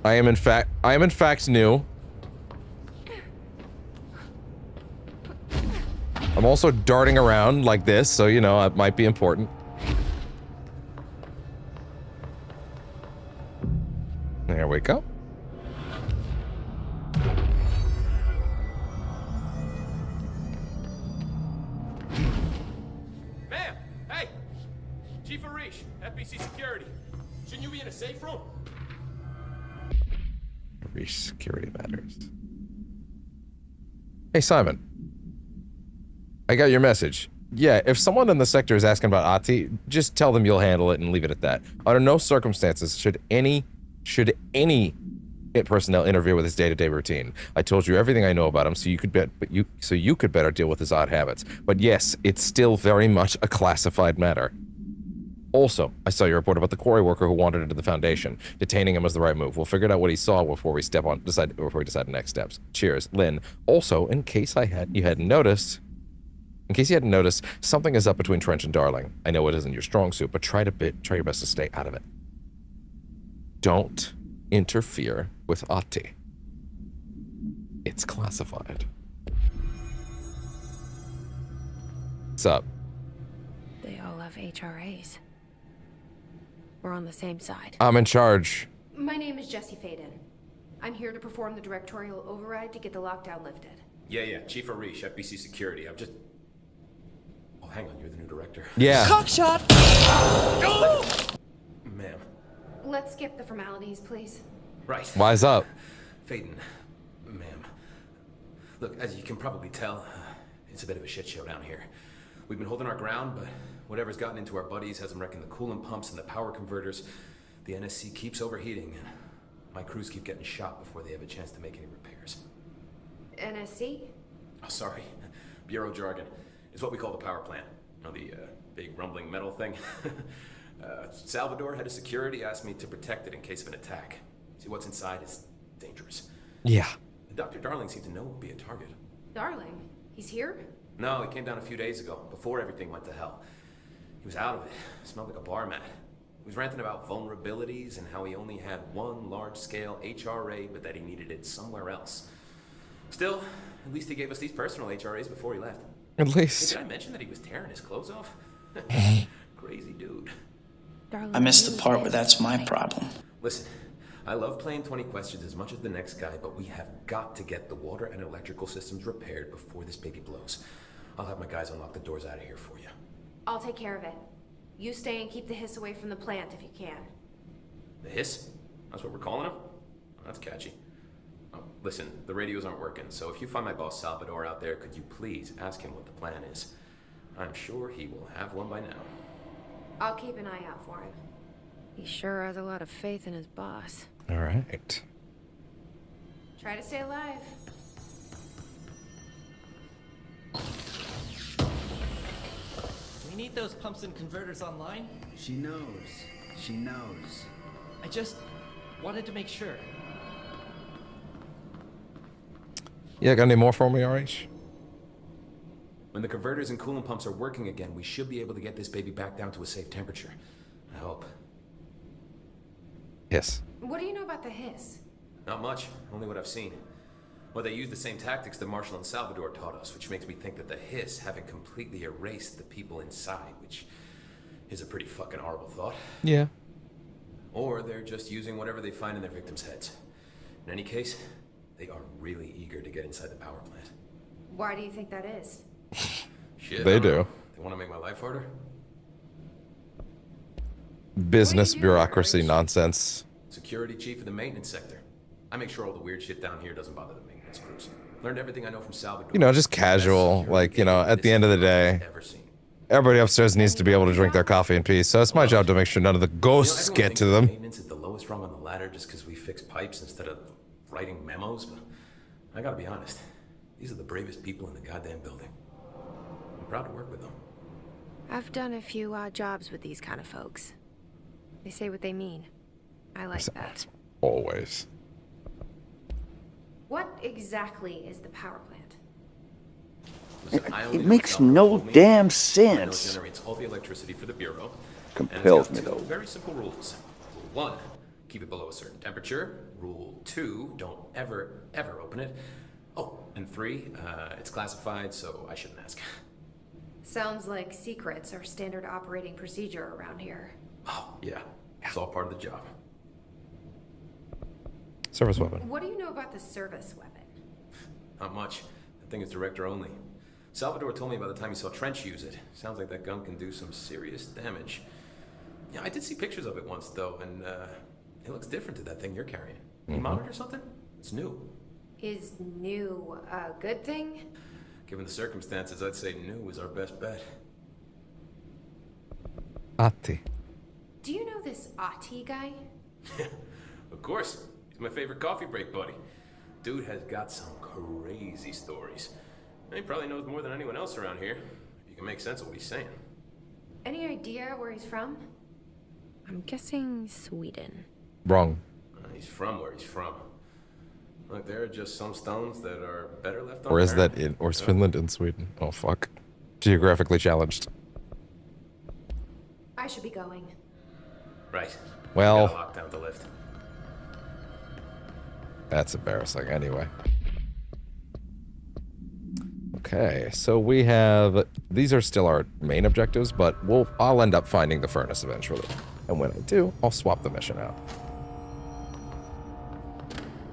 I am in fact new. I'm also darting around like this, so you know, it might be important. There we go. Ma'am! Hey! Chief Arish, FBC Security. Shouldn't you be in a safe room? Arish Security Matters. Hey, Simon. I got your message. Yeah, if someone in the sector is asking about Ati, just tell them you'll handle it and leave it at that. Under no circumstances should any personnel interfere with his day-to-day routine. I told you everything I know about him, so you could better deal with his odd habits. But yes, it's still very much a classified matter. Also, I saw your report about the quarry worker who wandered into the Foundation. Detaining him was the right move. We'll figure out what he saw before we decide the next steps. Cheers, Lynn. Also, in case you hadn't noticed, something is up between Trench and Darling. I know it isn't your strong suit, but try your best to stay out of it. Don't interfere with Ati. It's classified. What's up? They all have HRAs. We're on the same side. I'm in charge. My name is Jesse Faden. I'm here to perform the directorial override to get the lockdown lifted. Yeah, Chief Arish, FBC Security. I'm just... Oh, hang on, you're the new director. Yeah. Cockshot! Ma'am. Let's skip the formalities, please. Right. Wise up. Faden, ma'am. Look, as you can probably tell, it's a bit of a shit show down here. We've been holding our ground, but whatever's gotten into our buddies has them wrecking the coolant pumps and the power converters. The NSC keeps overheating, and my crews keep getting shot before they have a chance to make any repairs. NSC? Oh, sorry. Bureau jargon. It's what we call the power plant. You know, the big rumbling metal thing? Salvador, head of security, asked me to protect it in case of an attack. See, what's inside is dangerous. Yeah. Dr. Darling seemed to know it would be a target. Darling? He's here? No, he came down a few days ago, before everything went to hell. He was out of it. Smelled like a bar mat. He was ranting about vulnerabilities and how he only had one large-scale HRA, but that he needed it somewhere else. Still, at least he gave us these personal HRAs before he left. At least. Did I mention that he was tearing his clothes off? Crazy dude. I missed the part where that's my problem. Listen, I love playing 20 questions as much as the next guy, but we have got to get the water and electrical systems repaired before this baby blows. I'll have my guys unlock the doors out of here for you. I'll take care of it. You stay and keep the hiss away from the plant if you can. The hiss? That's what we're calling him? Oh, that's catchy. Oh, listen, the radios aren't working, so if you find my boss Salvador out there, could you please ask him what the plan is? I'm sure he will have one by now. I'll keep an eye out for him. He sure has a lot of faith in his boss. All right. Try to stay alive. We need those pumps and converters online. She knows. She knows. I just wanted to make sure. Yeah, got any more for me, RH? When the converters and coolant pumps are working again, we should be able to get this baby back down to a safe temperature. I hope. Yes. What do you know about the hiss? Not much, only what I've seen. Well, they use the same tactics that Marshall and Salvador taught us, which makes me think that the hiss haven't completely erased the people inside, which is a pretty fucking horrible thought. Yeah. Or they're just using whatever they find in their victims' heads. In any case, they are really eager to get inside the power plant. Why do you think that is? Shit, They do. They want to make my life harder? Business bureaucracy nonsense. Security chief of the maintenance sector. I make sure all the weird shit down here doesn't bother the maintenance crews. Learned everything I know from Salvador. You know, just casual. Like, you know, at the end of the day, everybody upstairs needs to be able to drink their coffee in peace. So it's my job to make sure none of the ghosts get to them. Maintenance is the lowest rung on the ladder just because we fix pipes instead of writing memos. But I gotta be honest, these are the bravest people in the goddamn building. I'm proud to work with them. I've done a few odd jobs with these kind of folks. They say what they mean. I like that. Always. What exactly is the power plant? It makes no damn It sense. generates all the electricity for the bureau. Compels and me it's got though. two very simple rules. Rule 1, keep it below a certain temperature. Rule 2, don't ever open it. Oh, and 3, it's classified, so I shouldn't ask. Sounds like secrets are standard operating procedure around here. Oh, yeah. It's all part of the job. Service weapon. What do you know about the service weapon? Not much. That thing is director only. Salvador told me by the time he saw Trench use it. Sounds like that gun can do some serious damage. Yeah, I did see pictures of it once, though, and it looks different to that thing you're carrying. You monitor something? It's new. Is new a good thing? Given the circumstances, I'd say new is our best bet. Ati. Do you know this Ati guy? Of course. He's my favorite coffee break buddy. Dude has got some crazy stories. He probably knows more than anyone else around here. If you can make sense of what he's saying. Any idea where he's from? I'm guessing Sweden. Wrong. He's from where he's from. Look, there are just some stones that are better left Or is unturned. that in, or is Finland in Sweden? Oh, fuck. Geographically challenged. I should be going. Right. Well, Gotta lock down the lift. that's embarrassing anyway. Okay, so we have, these are still our main objectives, but I'll end up finding the furnace eventually. And when I do, I'll swap the mission out.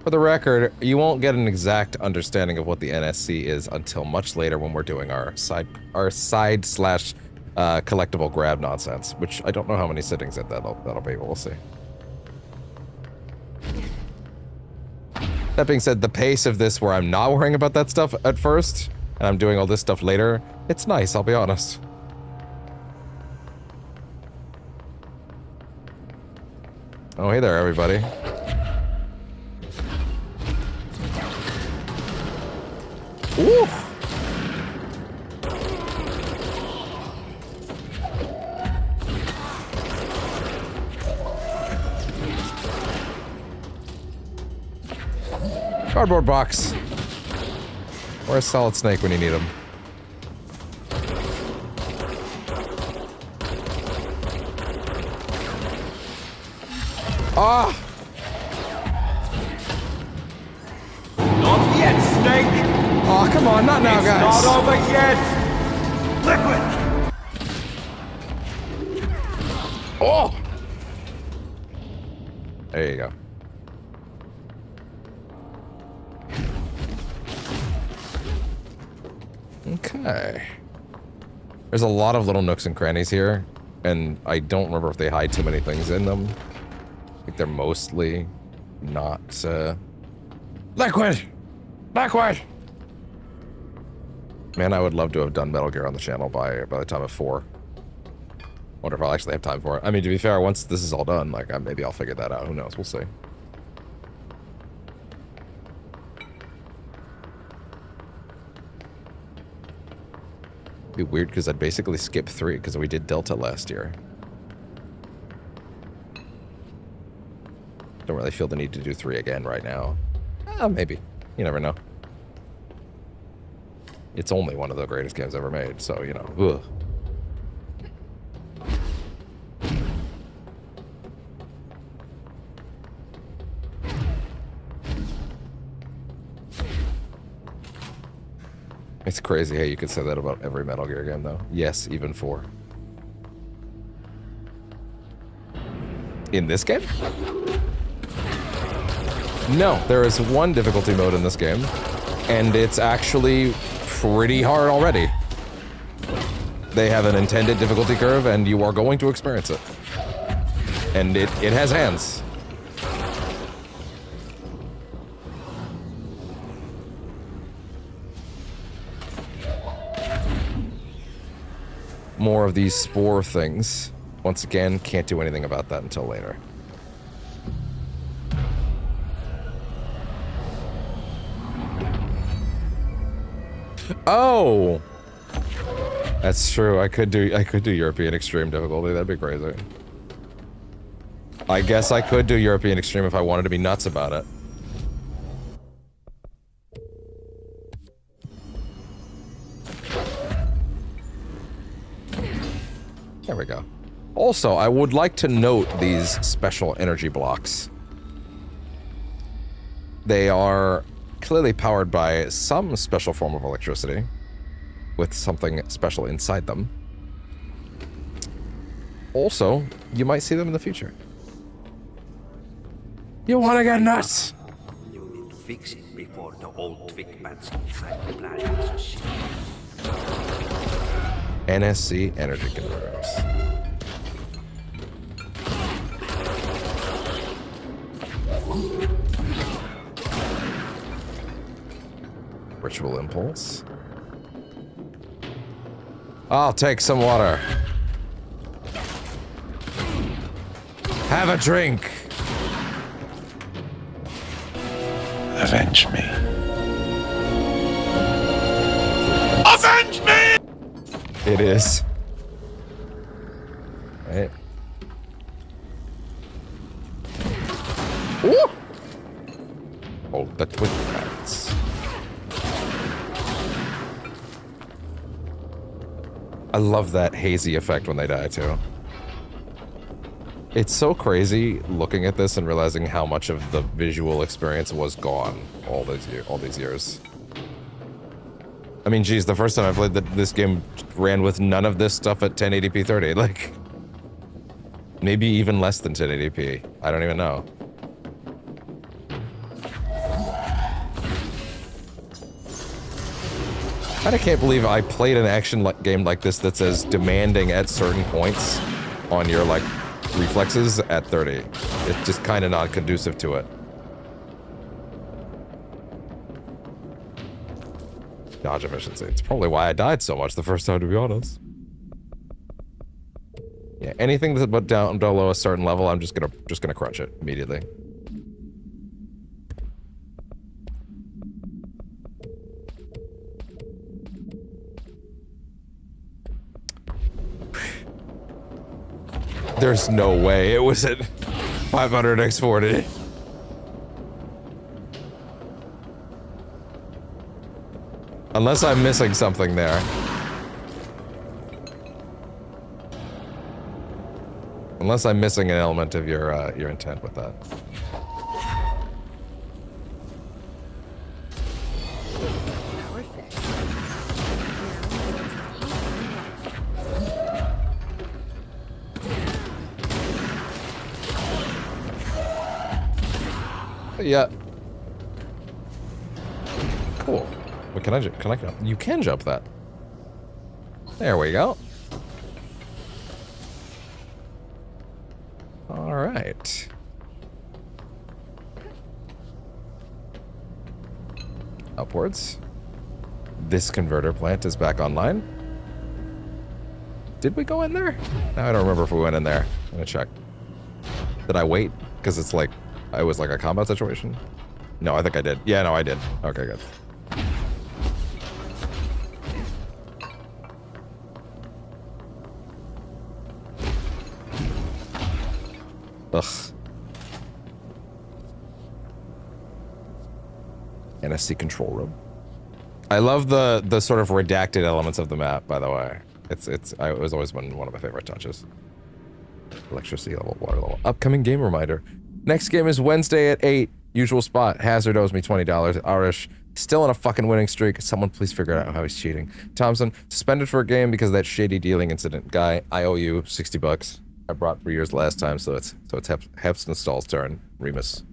For the record, you won't get an exact understanding of what the NSC is until much later when we're doing our side slash collectible grab nonsense, which I don't know how many sittings that'll be, but we'll see. That being said, the pace of this where I'm not worrying about that stuff at first, and I'm doing all this stuff later, it's nice, I'll be honest. Oh, hey there, everybody. Ooh! Cardboard box. Or a solid snake when you need them. Ah! Not yet, Snake! Oh, come on, not now, guys. It's not over yet! Liquid! Oh! There you go. Okay. There's a lot of little nooks and crannies here, and I don't remember if they hide too many things in them. I think they're mostly not, Liquid! Liquid! Man, I would love to have done Metal Gear on the channel by the time of 4. Wonder if I'll actually have time for it. I mean, to be fair, once this is all done, like, maybe I'll figure that out. Who knows? We'll see. It'd be weird because I'd basically skip 3 because we did Delta last year. Don't really feel the need to do 3 again right now. Maybe. You never know. It's only one of the greatest games ever made, so, you know, ugh. It's crazy how you could say that about every Metal Gear game, though. Yes, even 4. In this game? No, there is one difficulty mode in this game, and it's actually pretty hard already. They have an intended difficulty curve, and you are going to experience it. And it has hands. More of these spore things. Once again, can't do anything about that until later. Oh! That's true. I could do European Extreme difficulty. That'd be crazy. I guess I could do European Extreme if I wanted to be nuts about it. There we go. Also, I would like to note these special energy blocks. They are clearly powered by some special form of electricity, with something special inside them. Also, you might see them in the future. You wanna get nuts? You need to fix it before the old twig bats inside the plasma shit. NSC energy converters. Ritual impulse. I'll take some water. Have a drink. avenge me. Avenge me! It is. Right. Ooh! Oh, the twitch rats. I love that hazy effect when they die too. It's so crazy looking at this and realizing how much of the visual experience was gone all these years. I mean, geez, the first time I played this game ran with none of this stuff at 1080p 30. Like, maybe even less than 1080p. I don't even know. I can't believe I played an action game like this that's as demanding at certain points on your, like, reflexes at 30. It's just kind of not conducive to it. Dodge efficiency. It's probably why I died so much the first time, to be honest. Yeah, anything that's but down below a certain level, I'm just gonna crunch it immediately. There's no way it was at 500 x40. Unless I'm missing something there. Unless I'm missing an element of your intent with that. Yeah. Cool. Wait, can I jump? You can jump that. There we go. All right. Upwards. This converter plant is back online. Did we go in there? Now I don't remember if we went in there. I'm gonna check. Did I wait? Because it's like, it was like a combat situation? No, I think I did. Yeah, no, I did. Okay, good. Ugh. NSC control room. I love the sort of redacted elements of the map, by the way. It was always been one of my favorite touches. Electricity level, water level. Upcoming game reminder. Next game is Wednesday at 8. Usual spot. Hazard owes me $20. Arish still on a fucking winning streak. Someone please figure out how he's cheating. Thompson suspended for a game because of that shady dealing incident. Guy, I owe you $60. I brought for yours last time, so it's Hepstonstall's turn. Remus.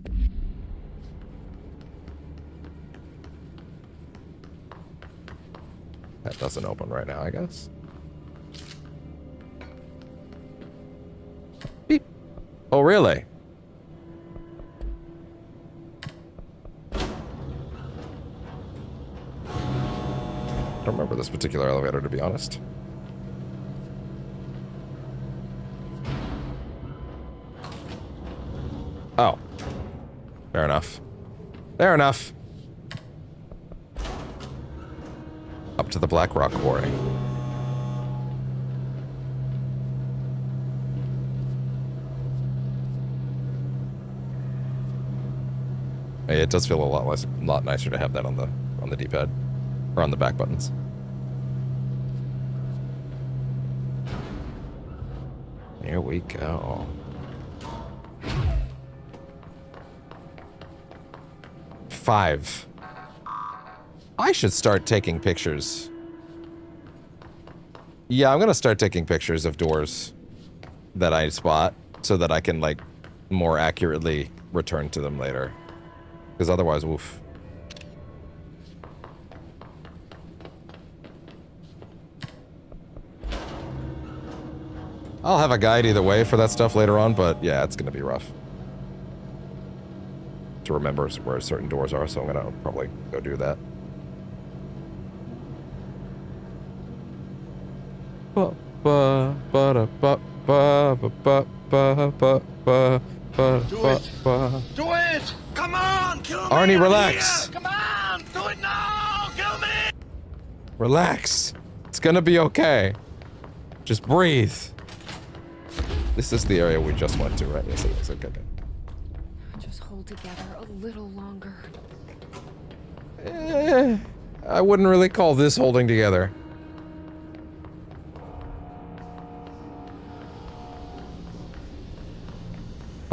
That doesn't open right now, I guess. Beep. Oh, really? I don't remember this particular elevator, to be honest. Oh. Fair enough. Fair enough. Up to the Black Rock Quarry. Hey, it does feel a lot nicer to have that on the D-pad. Or on the back buttons. Here we go. Five. I should start taking pictures. Yeah, I'm gonna start taking pictures of doors that I spot so that I can, like, more accurately return to them later. Because otherwise, woof. I'll have a guide either way for that stuff later on, but yeah, it's gonna be rough to remember where certain doors are, so I'm gonna probably go do that. Do it! Do it! Come on, kill me! Arnie, relax. Come on, do it now! Kill me! Relax. It's gonna be okay. Just breathe. This is the area we just went to, right? Yes, it is. Okay. Just hold together a little longer. I wouldn't really call this holding together.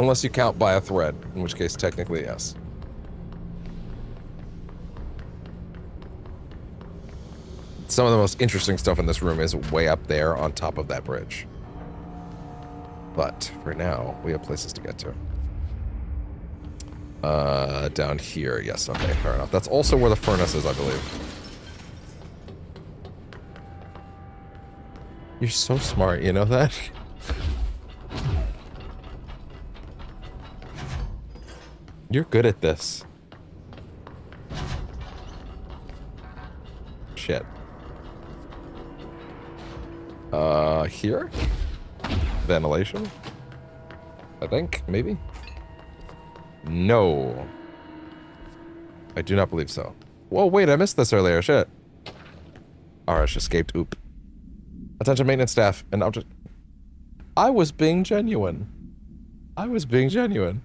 Unless you count by a thread, in which case technically yes. Some of the most interesting stuff in this room is way up there on top of that bridge. But for now, we have places to get to. Down here, yes, okay, fair enough. That's also where the furnace is, I believe. You're so smart, you know that? You're good at this. Shit. Here? Ventilation? I think, maybe? No. I do not believe so. Whoa, wait, I missed this earlier, shit. Arash escaped, oop. Attention maintenance staff, and object. I was being genuine. I was being genuine.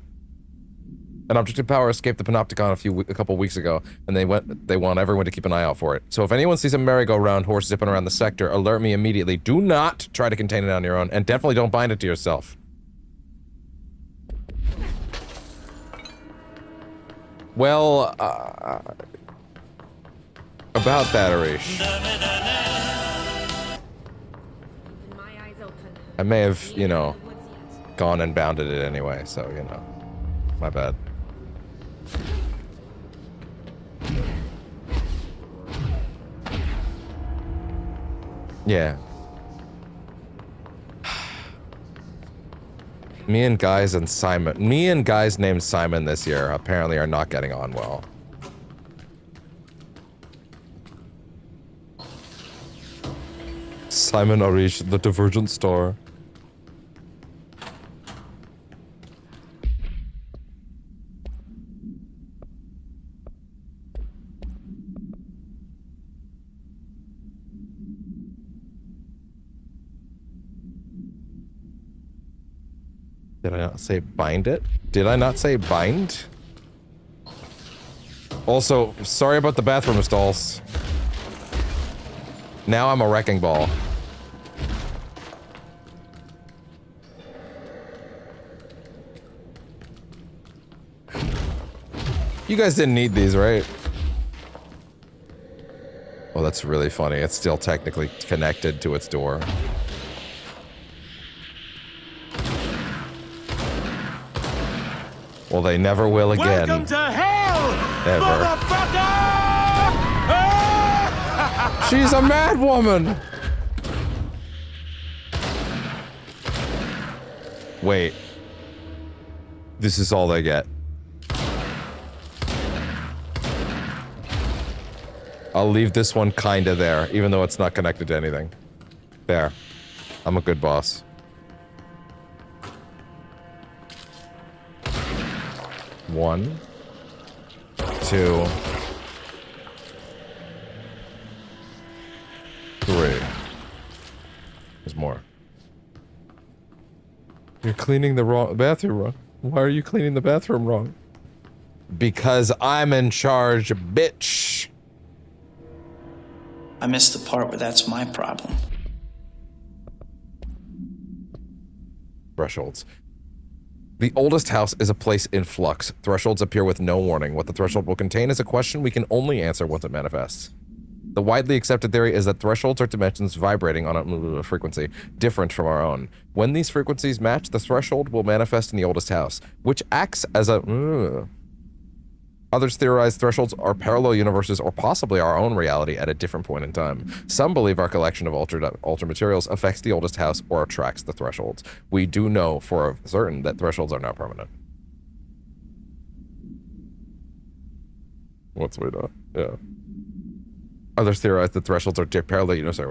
An object of power escaped the Panopticon a couple weeks ago, and they want everyone to keep an eye out for it. So if anyone sees a merry-go-round horse zipping around the sector, alert me immediately. Do not try to contain it on your own, and definitely don't bind it to yourself. Well, about that, Arish. I may have, you know, gone and bounded it anyway, so, you know, my bad. Yeah. Me and guys named Simon this year apparently are not getting on well. Simon Arish, the Divergent Star. Did I not say bind it? Did I not say bind? Also, sorry about the bathroom stalls. Now I'm a wrecking ball. You guys didn't need these, right? Well, that's really funny. It's still technically connected to its door. Well, they never will again. Welcome to hell, ever. motherfucker! She's a mad woman! Wait. This is all they get. I'll leave this one kinda there, even though it's not connected to anything. There. I'm a good boss. One, two, three. There's more. You're cleaning the bathroom wrong. Why are you cleaning the bathroom wrong? Because I'm in charge, bitch. I missed the part where that's my problem. Thresholds. The oldest house is a place in flux. Thresholds appear with no warning. What the threshold will contain is a question we can only answer once it manifests. The widely accepted theory is that thresholds are dimensions vibrating on a frequency different from our own. When these frequencies match, the threshold will manifest in the oldest house, which acts as a... Others theorize thresholds are parallel universes or possibly our own reality at a different point in time. Some believe our collection of altered materials affects the oldest house or attracts the thresholds. We do know for certain that thresholds are not permanent. What's we know? Yeah. Others theorize that thresholds are parallel universes.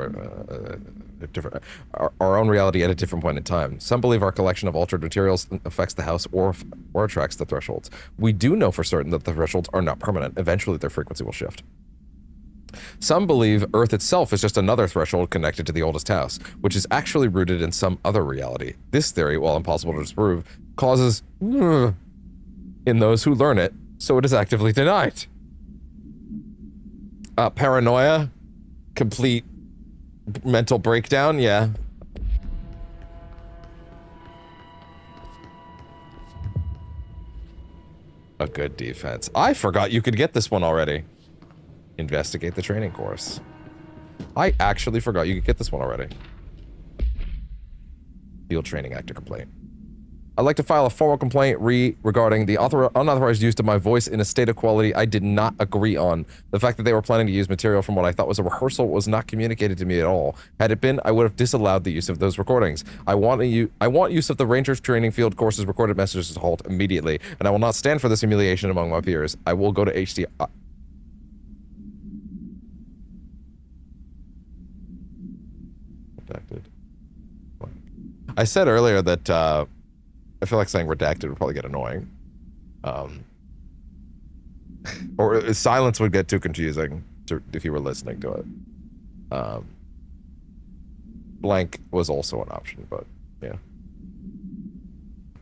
our own reality at a different point in time. Some believe our collection of altered materials affects the house or attracts the thresholds. We do know for certain that the thresholds are not permanent. Eventually, their frequency will shift. Some believe Earth itself is just another threshold connected to the oldest house, which is actually rooted in some other reality. This theory, while impossible to disprove, causes in those who learn it, so it is actively denied. Paranoia? Complete mental breakdown? Yeah. A good defense. I forgot you could get this one already. Investigate the training course. I actually forgot you could get this one already. Field Training Actor complaint. I'd like to file a formal complaint regarding the unauthorized use of my voice in a state of quality I did not agree on. The fact that they were planning to use material from what I thought was a rehearsal was not communicated to me at all. Had it been, I would have disallowed the use of those recordings. I want use of the Rangers Training Field course's recorded messages to halt immediately, and I will not stand for this humiliation among my peers. I will go to HD. Redacted. I said earlier that I feel like saying redacted would probably get annoying. Or silence would get too confusing if you were listening to it. Blank was also an option, but yeah.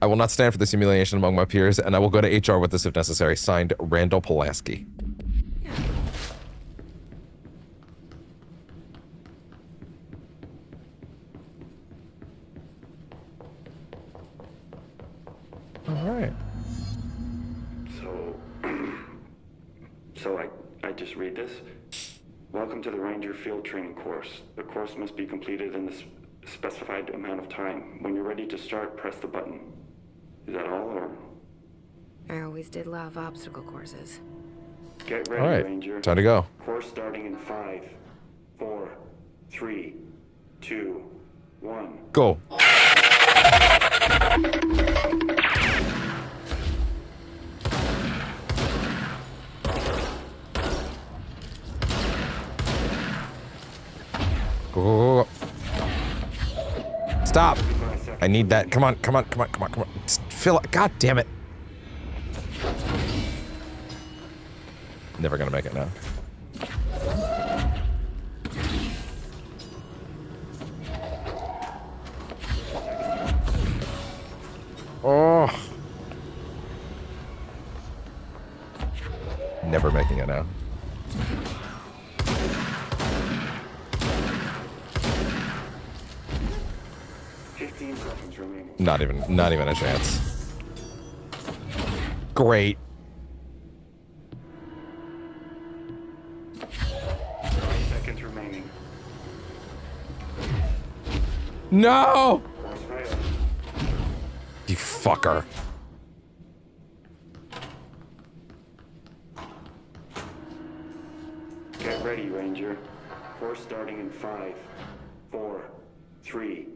I will not stand for this humiliation among my peers, and I will go to HR with this if necessary. Signed, Randall Pulaski. Alright. So I just read this. Welcome to the Ranger Field Training course. The course must be completed in the specified amount of time. When you're ready to start, press the button. Is that all, or? I always did love obstacle courses. Get ready, Alright, Ranger. time to go. Course starting in 5, 4, 3, 2, 1. Go. Go. Stop. I need that. Come on. Fill it. God damn it. Never gonna make it now. Oh. Never making it now. Not even a chance. Great. Seconds remaining. No! You fucker. Get ready, Ranger. Course starting in 5, 4, 3.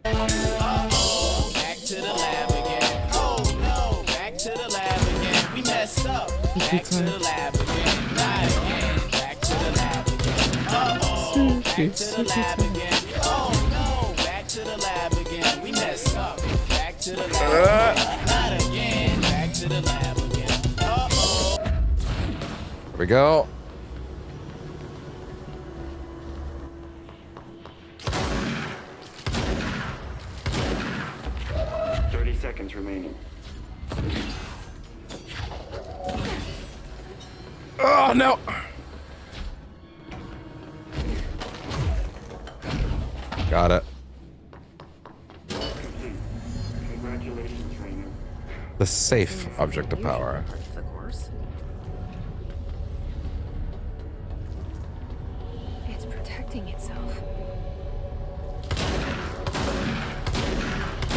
Uh-oh, back to the lab again. Oh no, back to the lab again. We messed up. Back to the lab again. Not again. Back to the lab again. Uh-oh, back to the lab again. Oh no, back to the lab again. We messed up. Back to the lab again. Not again. Back to the lab again. Uh-oh. Here we go. Seconds remaining. Oh no! Got it. Congratulations, Rainer. The safe object of power. The course. It's protecting itself.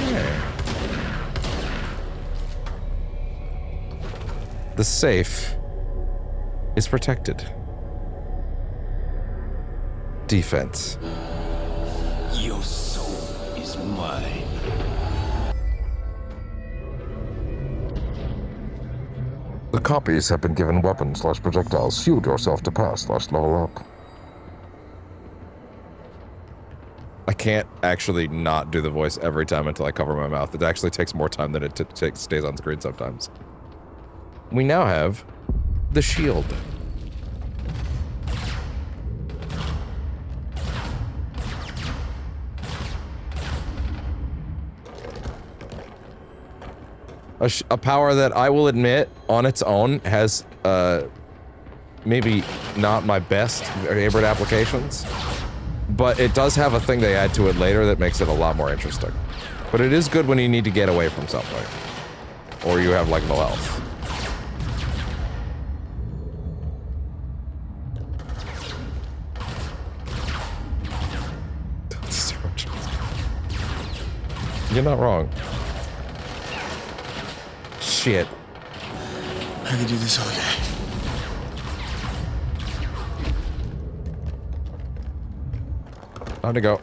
Yeah. The safe is protected. Defense. Your soul is mine. The copies have been given weapons/projectiles. Shield yourself to pass/level up. I can't actually not do the voice every time until I cover my mouth. It actually takes more time than it stays on screen sometimes. We now have the shield. A power that I will admit, on its own, has, maybe not my best favorite applications. But it does have a thing they add to it later that makes it a lot more interesting. But it is good when you need to get away from something. Or you have, like, no health. You're not wrong. Shit. I could do this all day. Time to go.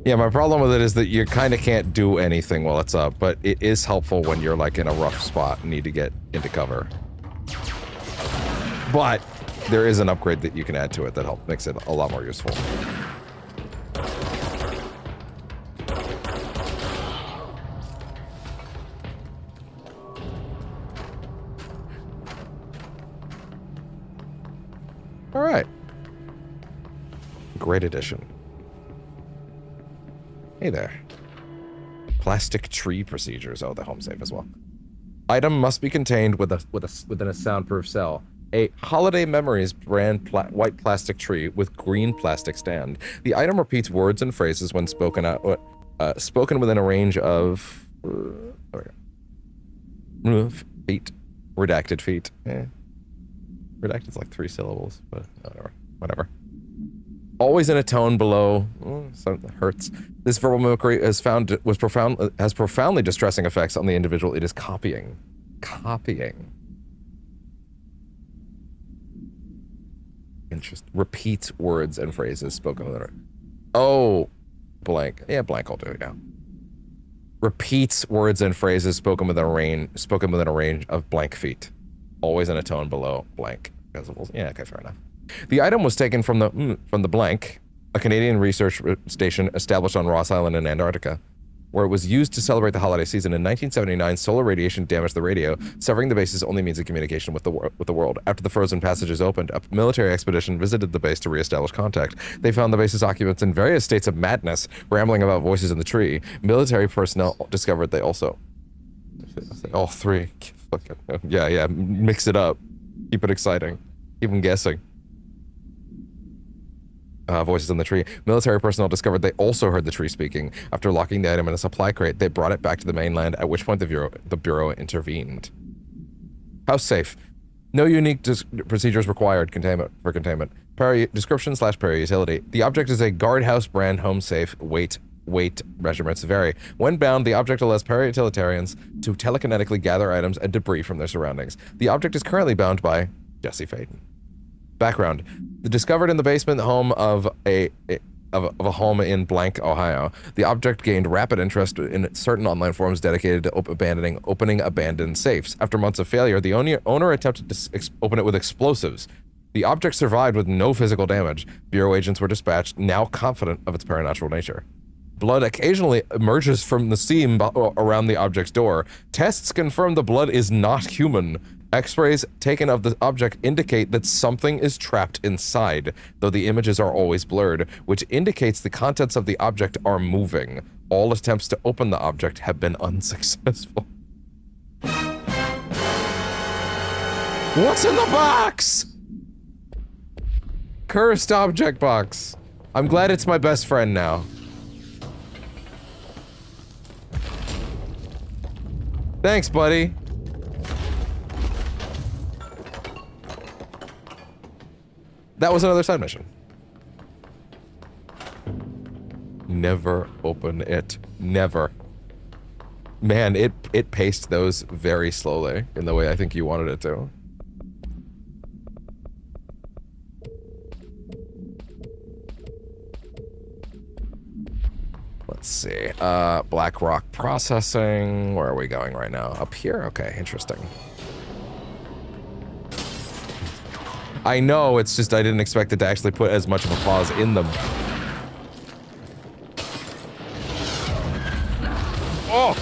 Yeah, my problem with it is that you kind of can't do anything while it's up, but it is helpful when you're like in a rough spot and need to get into cover. But there is an upgrade that you can add to it that makes it a lot more useful. All right. Great addition. Hey there. Plastic tree procedures. Oh, the home safe as well. Item must be contained within a soundproof cell. A Holiday Memories brand white plastic tree with green plastic stand. The item repeats words and phrases when spoken out, spoken within a range of feet. Redacted feet. Redacted's like 3 syllables, but whatever. Always in a tone below. Something hurts. This verbal mimicry has profoundly distressing effects on the individual it is copying. Copying. Repeats words and phrases spoken with it. Oh, blank. Yeah, blank will do it now. Repeats words and phrases spoken within a range of blank feet. Always in a tone below blank decibels. Yeah, okay, fair enough. The item was taken from the blank, a Canadian research station established on Ross Island in Antarctica, where it was used to celebrate the holiday season. In 1979, solar radiation damaged the radio, severing the base's only means of communication with the world. After the frozen passages opened, a military expedition visited the base to reestablish contact. They found the base's occupants in various states of madness, rambling about voices in the tree. Military personnel discovered they also... All three. Yeah, mix it up. Keep it exciting. Keep them guessing. Voices in the tree. Military personnel discovered they also heard the tree speaking. After locking the item in a supply crate, they brought it back to the mainland, at which point the Bureau intervened. House safe. No unique procedures required for containment. Description/Perry utility. The object is a guardhouse brand home safe. Weight measurements vary. When bound, the object allows para-utilitarians to telekinetically gather items and debris from their surroundings. The object is currently bound by Jesse Faden. Background. Discovered in the basement home of a home in blank, Ohio. The object gained rapid interest in certain online forums dedicated to opening abandoned safes. After months of failure, the owner attempted to open it with explosives. The object survived with no physical damage. Bureau agents were dispatched, now confident of its paranatural nature. Blood occasionally emerges from the seam around the object's door. Tests confirm the blood is not human. X-rays taken of the object indicate that something is trapped inside, though the images are always blurred, which indicates the contents of the object are moving. All attempts to open the object have been unsuccessful. What's in the box? Cursed object box. I'm glad it's my best friend now. Thanks, buddy. That was another side mission. Never open it. Never. Man, it paced those very slowly in the way I think you wanted it to. Let's see. Black Rock Processing. Where are we going right now? Up here? Okay, interesting. I know, it's just I didn't expect it to actually put as much of a pause in them. Oh!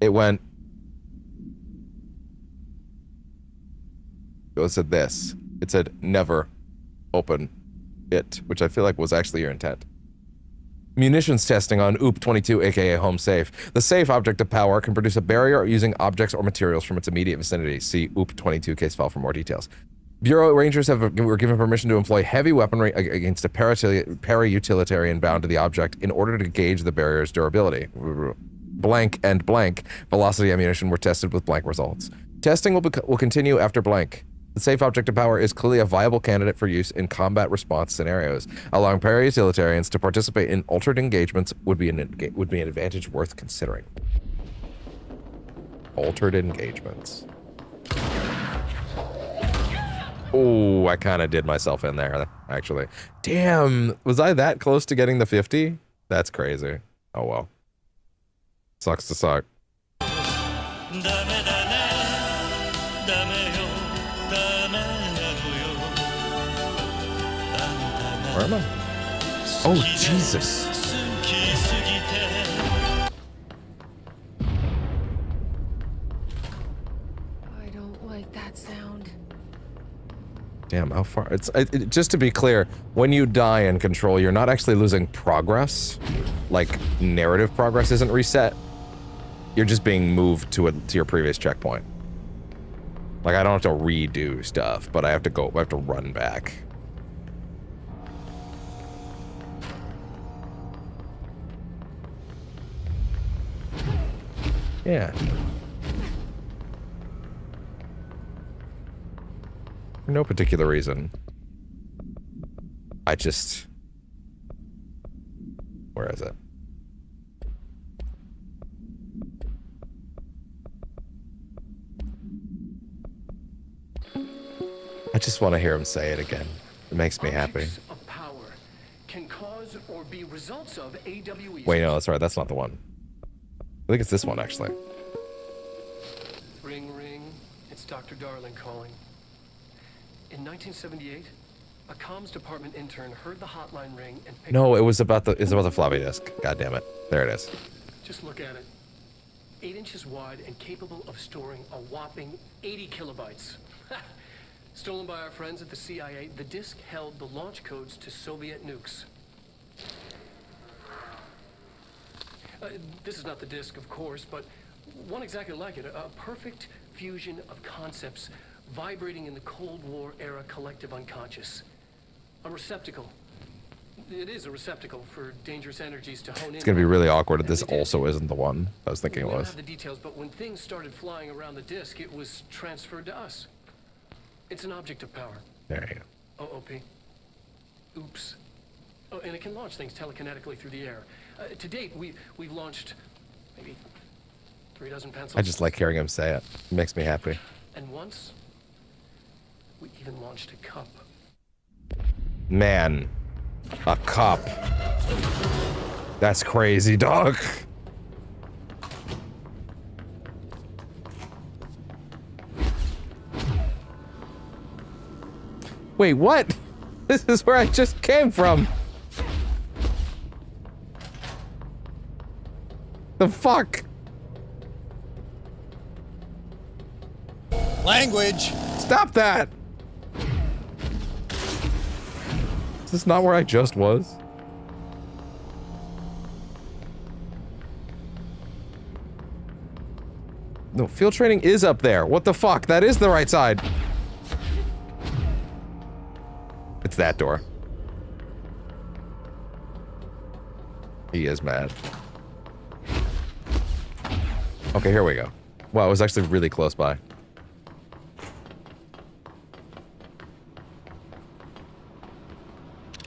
It went... It said this. It said, never open it, which I feel like was actually your intent. Munitions testing on OOP-22, aka Home Safe. The safe object of power can produce a barrier using objects or materials from its immediate vicinity. See OOP-22 case file for more details. Bureau Rangers were given permission to employ heavy weaponry against a para-utilitarian bound to the object in order to gauge the barrier's durability. Blank and blank velocity ammunition were tested with blank results. Testing will continue after blank. The safe object of power is clearly a viable candidate for use in combat response scenarios. Allowing para-utilitarians to participate in altered engagements would be an advantage worth considering. Altered engagements. Oh, I kind of did myself in there, actually. Damn, was I that close to getting the 50? That's crazy. Oh well. Sucks to suck. Where am I? Oh, Jesus. I don't like that sound. Damn, how far? Just to be clear, when you die in Control, you're not actually losing progress. Like, narrative progress isn't reset. You're just being moved to your previous checkpoint. Like, I don't have to redo stuff, but I have to run back. Yeah. For no particular reason. I just... Where is it? I just want to hear him say it again. It makes me happy. Of power can cause or be results of AWEs. Wait, no, that's right. That's not the one. I think it's this one, actually. Ring, ring. It's Dr. Darling calling. In 1978, a comms department intern heard the hotline ring and picked No, it was about the floppy disk. God damn it. There it is. Just look at it. 8 inches wide and capable of storing a whopping 80 kilobytes. Stolen by our friends at the CIA, the disk held the launch codes to Soviet nukes. This is not the disk, of course, but one exactly like it. A perfect fusion of concepts vibrating in the Cold War era collective unconscious. A receptacle. It is a receptacle for dangerous energies to hone in. It's gonna be really awkward if this also isn't the one I was thinking it We don't was. have the details, but when things started flying around the disk, it was transferred to us. It's an object of power. There you go. OOP. Oops. Oh, and it can launch things telekinetically through the air. To date, we've launched maybe 3 dozen pencils. I just like hearing him say it. It makes me happy. And once, we even launched a cup. Man. A cup. That's crazy, dog. Wait, what? This is where I just came from. The fuck? Language. Stop that. Is this not where I just was? No, field training is up there. What the fuck? That is the right side. It's that door. He is mad. Okay, here we go. Wow, it was actually really close by.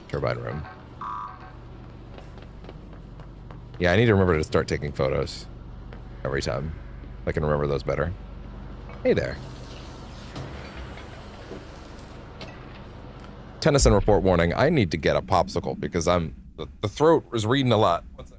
Turbine room. Yeah, I need to remember to start taking photos every time. I can remember those better. Hey there. Tennyson report warning. I need to get a popsicle because the throat is reading a lot. One sec.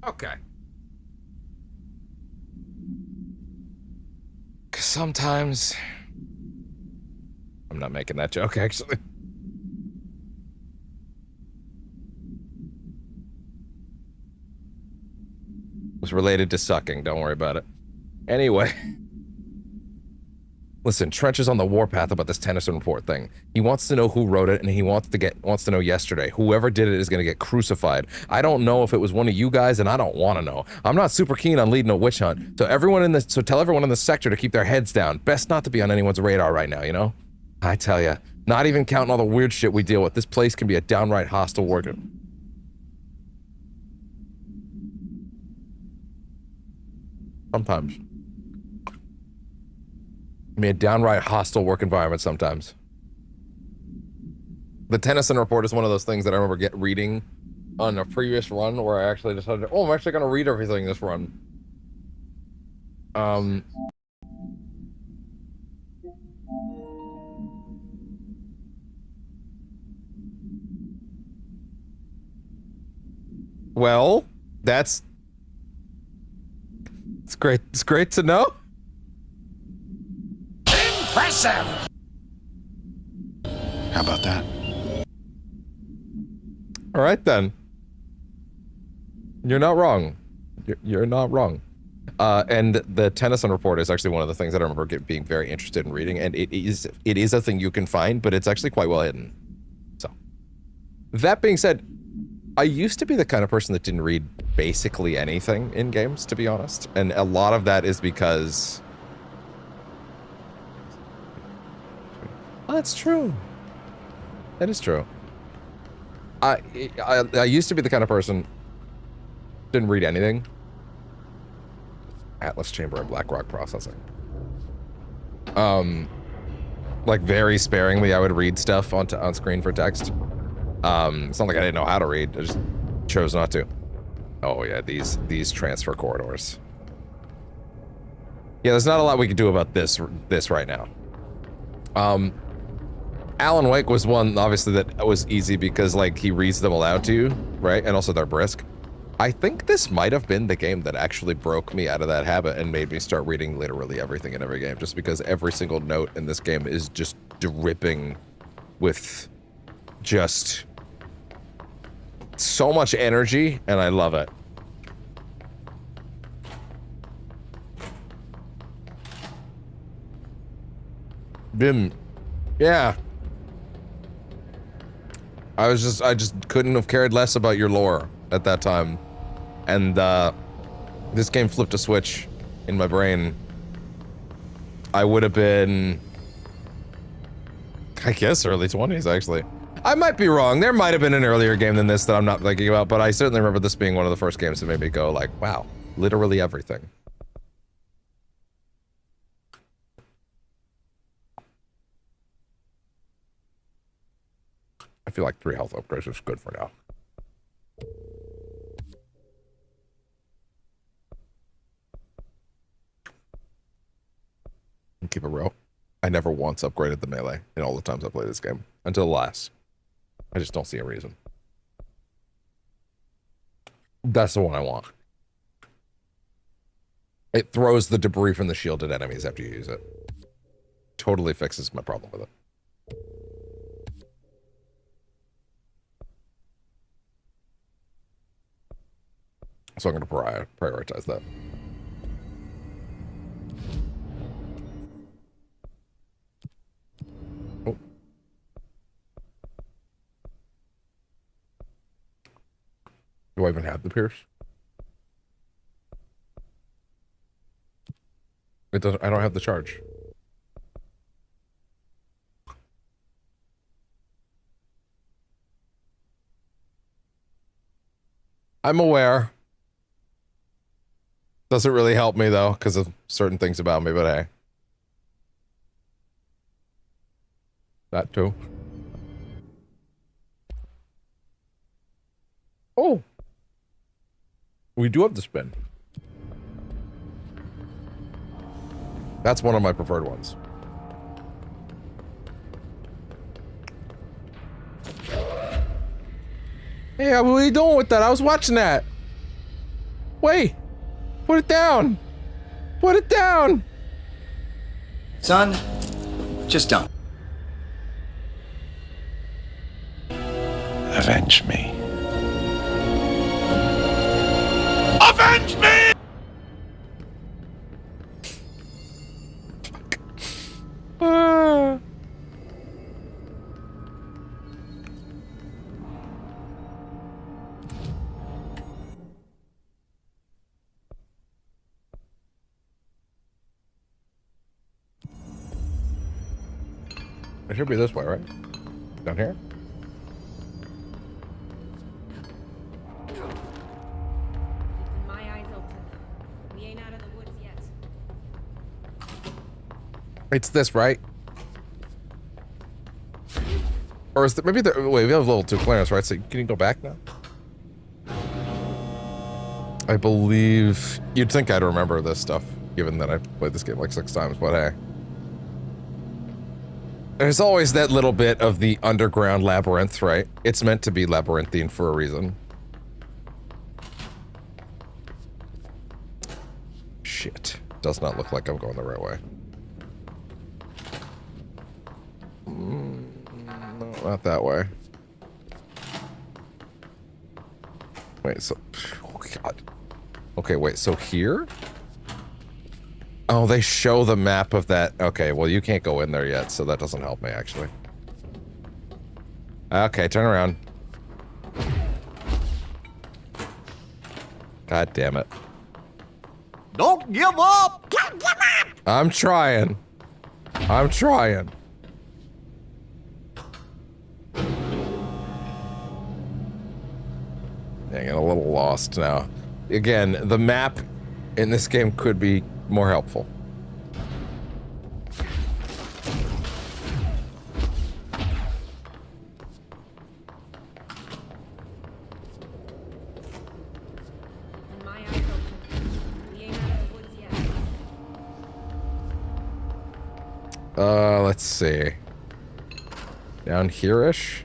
Okay. Cause sometimes I'm not making that joke actually. Was related to sucking, don't worry about it. Anyway. Listen, Trench is on the warpath about this Tennyson report thing. He wants to know who wrote it, and he wants to know yesterday. Whoever did it is gonna get crucified. I don't know if it was one of you guys, and I don't want to know. I'm not super keen on leading a witch hunt, so tell everyone in the sector to keep their heads down. Best not to be on anyone's radar right now, you know? I tell ya, not even counting all the weird shit we deal with, this place can be a downright hostile work. Sometimes. I mean, a downright hostile work environment sometimes. The Tennyson report is one of those things that I remember reading on a previous run where I actually decided, oh, I'm actually going to read everything this run. Well, it's great. It's great to know. Impressive! How about that? All right, then. You're not wrong. You're not wrong. And the Tennyson report is actually one of the things that I remember being very interested in reading, and it is a thing you can find, but it's actually quite well hidden. So, that being said, I used to be the kind of person that didn't read basically anything in games, to be honest, and a lot of that is because... Oh, that's true. That is true. I used to be the kind of person didn't read anything. Atlas Chamber of Blackrock Processing. Like very sparingly, I would read stuff on screen for text. It's not like I didn't know how to read. I just chose not to. Oh yeah, these transfer corridors. Yeah, there's not a lot we can do about this right now. Alan Wake was one, obviously, that was easy because, like, he reads them aloud to you, right? And also they're brisk. I think this might have been the game that actually broke me out of that habit and made me start reading literally everything in every game, just because every single note in this game is just dripping with just so much energy, and I love it. Bim. Yeah. I just couldn't have cared less about your lore at that time. And, this game flipped a switch in my brain. I would have been... I guess early 20s, actually. I might be wrong. There might have been an earlier game than this that I'm not thinking about, but I certainly remember this being one of the first games that made me go like, wow, literally everything. I feel like 3 health upgrades is good for now. And keep it real. I never once upgraded the melee in all the times I played this game. Until last. I just don't see a reason. That's the one I want. It throws the debris from the shield at enemies after you use it. Totally fixes my problem with it. So I'm going to prioritize that. Oh. Do I even have the Pierce? It doesn't. I don't have the charge. I'm aware. Doesn't really help me though, because of certain things about me, but hey. That too. Oh. We do have the spin. That's one of my preferred ones. Hey, what are you doing with that? I was watching that. Wait. Put it down. Put it down. Son, just don't. Avenge me. Avenge me! It should be this way, right? Down here? My eyes open. We ain't out of the woods yet. It's this, right? Or is it maybe the wait, we have level 2 clearance, right? So can you go back now? I believe you'd think I'd remember this stuff, given that I've played this game like 6 times, but hey. There's always that little bit of the underground labyrinth, right? It's meant to be labyrinthine for a reason. Shit. Does not look like I'm going the right way. No, not that way. Wait, so... Oh, God. Okay, wait, so here? Oh, they show the map of that. Okay, well, you can't go in there yet, so that doesn't help me, actually. Okay, turn around. God damn it. Don't give up! Don't give up! I'm trying. I'm trying. Dang, I'm a little lost now. Again, the map in this game could be more helpful. Let's see. Down here-ish?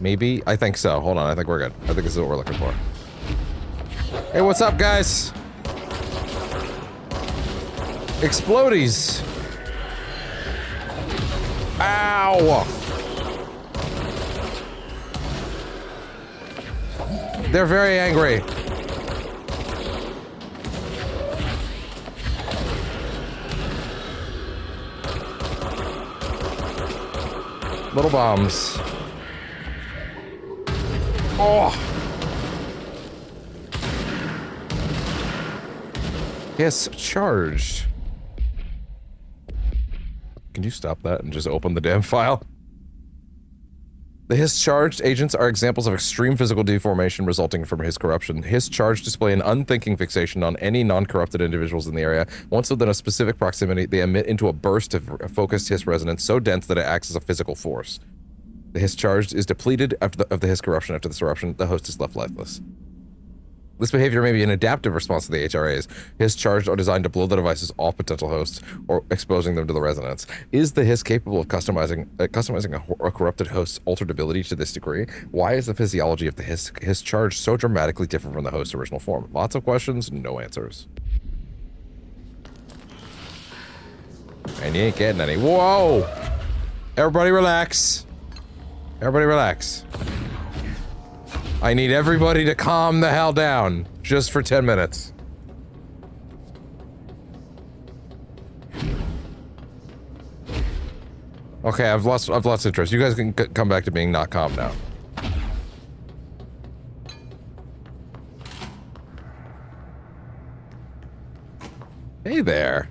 Maybe? I think so. Hold on, I think we're good. I think this is what we're looking for. Hey, what's up, guys? Explodies. Ow! They're very angry. Little bombs. Oh! Yes, charged. Can you stop that and just open the damn file? The His-charged agents are examples of extreme physical deformation resulting from His corruption. His-charged display an unthinking fixation on any non-corrupted individuals in the area. Once within a specific proximity, they emit into a burst of focused His resonance so dense that it acts as a physical force. The His-charged is depleted of the His corruption after this eruption. The host is left lifeless. This behavior may be an adaptive response to the HRAs. His-charged are designed to blow the devices off potential hosts or exposing them to the resonance. Is the His capable of customizing a corrupted host's altered ability to this degree? Why is the physiology of the His-charged so dramatically different from the host's original form? Lots of questions, no answers. And you ain't getting any. Whoa! Everybody relax. Everybody relax. I need everybody to calm the hell down, just for 10 minutes. Okay, I've lost interest. You guys can come back to being not calm now. Hey there.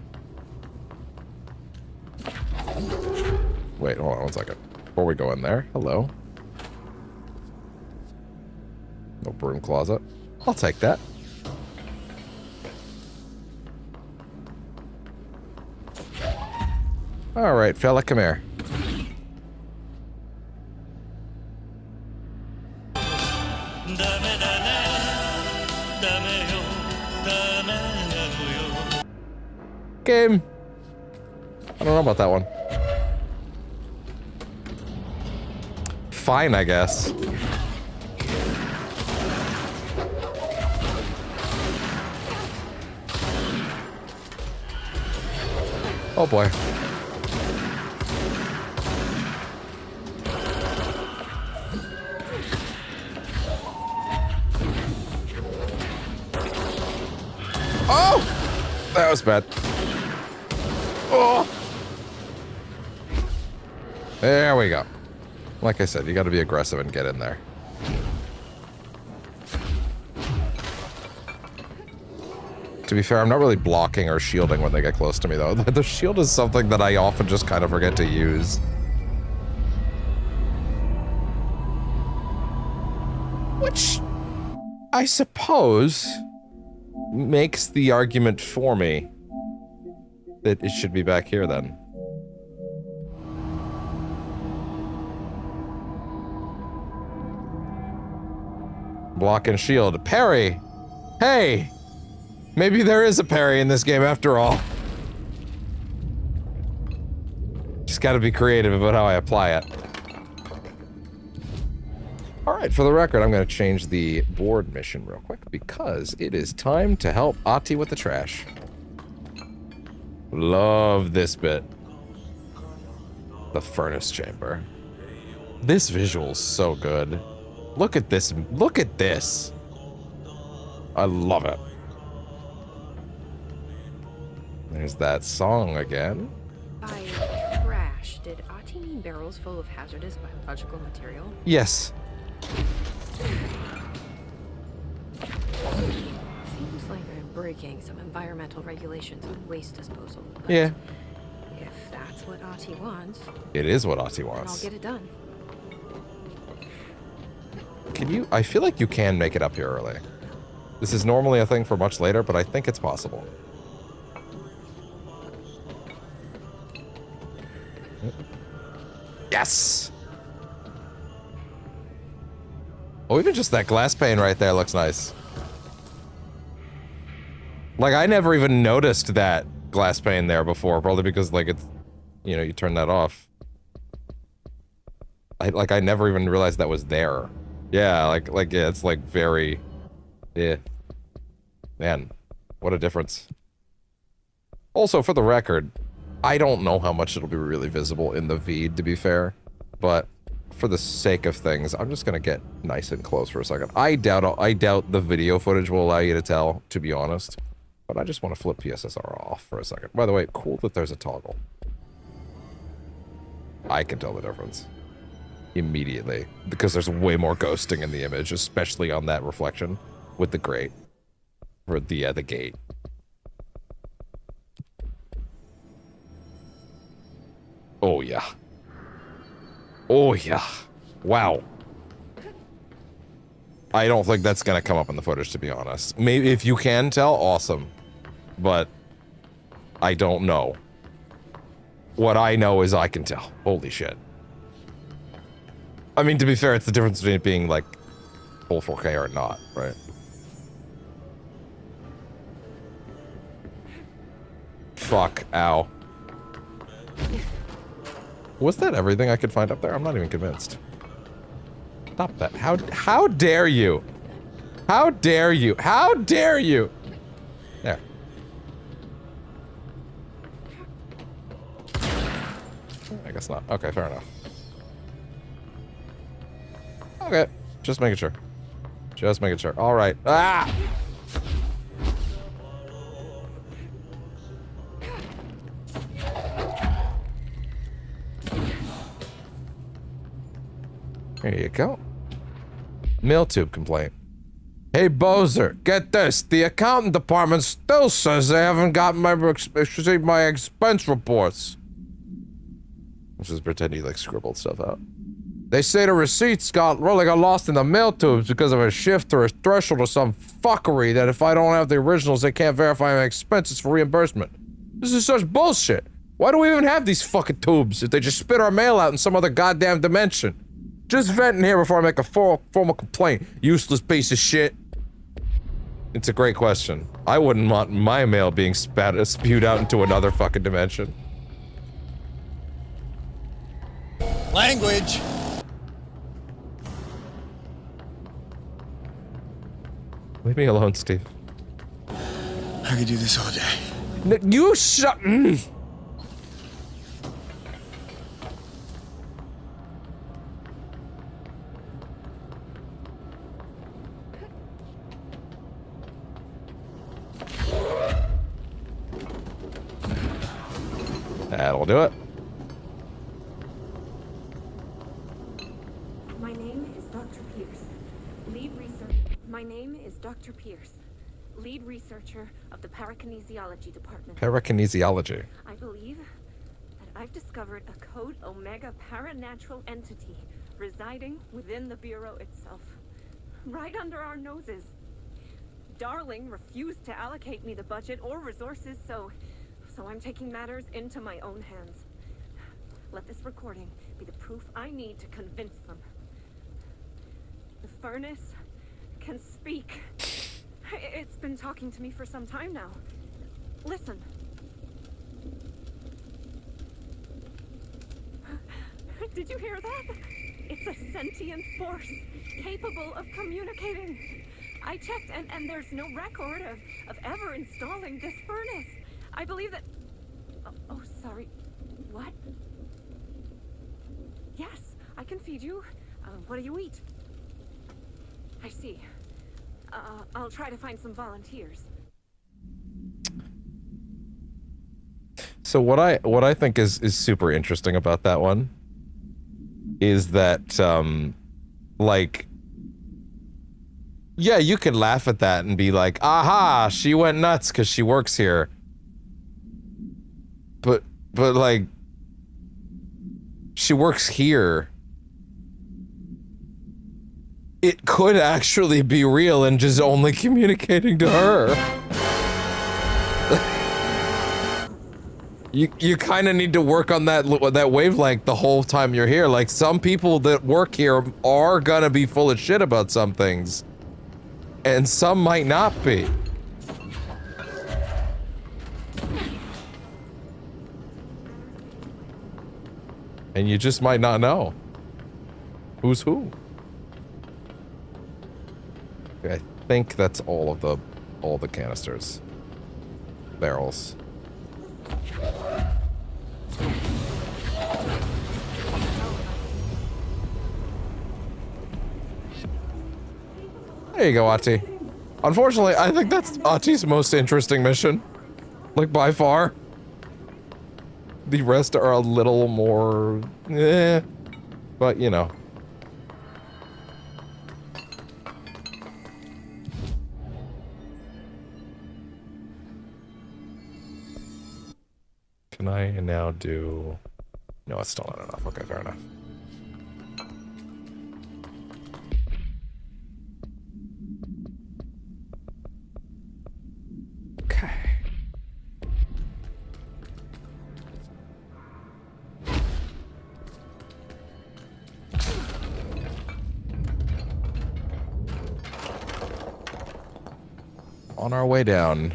Wait, hold on 1 second. Before we go in there, hello. No broom closet. I'll take that. Alright, fella, come here. Game. I don't know about that one. Fine, I guess. Oh boy. Oh! That was bad. Oh! There we go. Like I said, you gotta be aggressive and get in there. To be fair, I'm not really blocking or shielding when they get close to me, though. The shield is something that I often just kind of forget to use. Which, I suppose, makes the argument for me that it should be back here, then. Block and shield. Parry! Hey! Maybe there is a parry in this game after all. Just gotta be creative about how I apply it. Alright, for the record, I'm gonna change the board mission real quick because it is time to help Ahti with the trash. Love this bit. The furnace chamber. This visual's so good. Look at this. Look at this. I love it. There's that song again. By trash, did Ahti mean barrels full of hazardous biological material? Yes. Seems like I'm breaking some environmental regulations on waste disposal. Yeah. If that's what Ahti wants, It is what Ahti then I'll wants. get it done. Can you? I feel like you can make it up here early. This is normally a thing for much later, but I think it's possible. Yes! Oh, even just that glass pane right there looks nice. Like, I never even noticed that glass pane there before, probably because, like, it's, you know, you turn that off. I never even realized that was there. Yeah, yeah, it's, like, very... Yeah. Man, what a difference. Also, for the record, I don't know how much it'll be really visible in the feed, to be fair, but for the sake of things, I'm just gonna get nice and close for a second. I doubt the video footage will allow you to tell, to be honest, but I just want to flip PSSR off for a second. By the way, cool that there's a toggle. I can tell the difference immediately because there's way more ghosting in the image, especially on that reflection with the grate or the gate. Oh yeah. Oh yeah. Wow. I don't think that's gonna come up in the footage, to be honest. Maybe if you can tell, awesome. But I don't know. What I know is I can tell. Holy shit. I mean, to be fair, it's the difference between it being like full 4K or not, right? Fuck, ow. Was that everything I could find up there? I'm not even convinced. Stop that. How dare you? How dare you? How dare you? There. I guess not. Okay, fair enough. Okay, just making sure. Just making sure. All right. Ah! There you go. Mail tube complaint. Hey, Bozer, get this. The accountant department still says they haven't gotten received my expense reports. Let's just pretend he, like, scribbled stuff out. They say the receipts got lost in the mail tubes because of a shift or a threshold or some fuckery that if I don't have the originals, they can't verify my expenses for reimbursement. This is such bullshit. Why do we even have these fucking tubes if they just spit our mail out in some other goddamn dimension? Just venting here before I make a formal complaint, useless piece of shit. It's a great question. I wouldn't want my mail being spewed out into another fucking dimension. Language! Leave me alone, Steve. I could do this all day. You shut. That'll do it. My name is Dr. Pierce, lead researcher of the parakinesiology department. Parakinesiology. I believe that I've discovered a Code Omega paranatural entity residing within the Bureau itself, right under our noses. Darling refused to allocate me the budget or resources, so I'm taking matters into my own hands. Let this recording be the proof I need to convince them. The furnace can speak. It's been talking to me for some time now. Listen. Did you hear that? It's a sentient force, capable of communicating. I checked, and there's no record of ever installing this furnace. I believe that... Oh, sorry. What? Yes, I can feed you. What do you eat? I see. I'll try to find some volunteers. So what I think is super interesting about that one is that, like, yeah, you can laugh at that and be like, aha, she went nuts because she works here. But like, she works here. It could actually be real and just only communicating to her. You kind of need to work on that wavelength the whole time you're here. Like, some people that work here are gonna be full of shit about some things. And some might not be. And you just might not know who's who. Okay, I think that's all the canisters. Barrels. There you go, Ati. Unfortunately, I think that's Ati's most interesting mission. Like, by far. The rest are a little more... But, you know. Can I now do... No, it's still not enough. Okay, fair enough. Okay. On our way down.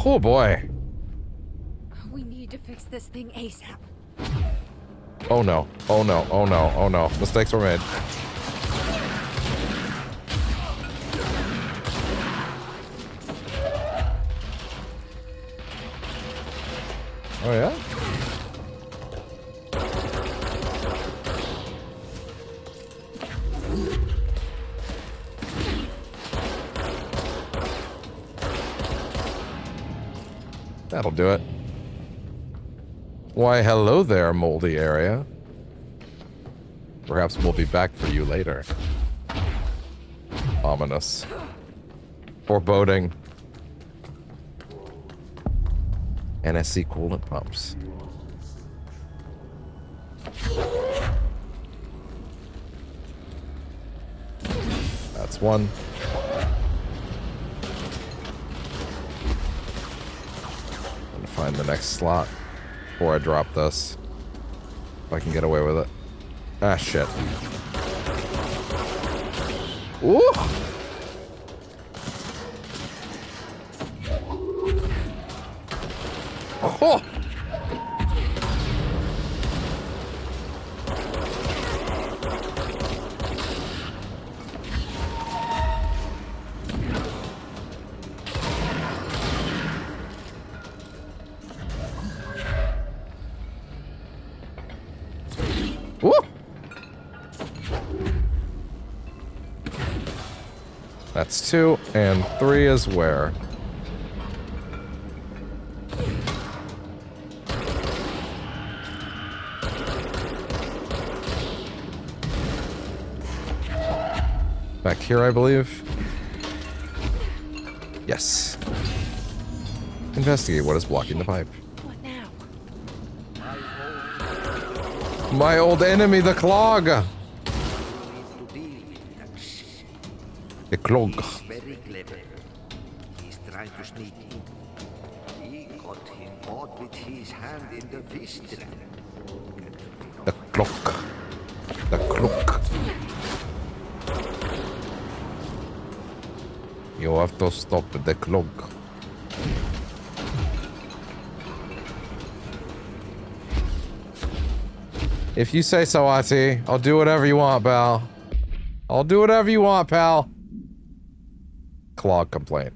Oh boy. We need to fix this thing ASAP. Oh no. Oh no. Oh no. Oh no. Mistakes were made. Oh yeah? That'll do it. Why, hello there, moldy area. Perhaps we'll be back for you later. Ominous. Foreboding. NSC coolant pumps. That's one. And find the next slot before I drop this. If I can get away with it. Ah, shit. Ooh! Oh! Ooh! That's 2, and 3 is where? Back here, I believe. Yes. Investigate what is blocking the pipe. What now? My old enemy, the clog. The clog. He's very clever. He's trying to sneak in. He got him caught with his hand in the fish trap. The clock. The clock. You have to stop the clock. If you say so, Ati, I'll do whatever you want, pal. I'll do whatever you want, pal. Clog complaint.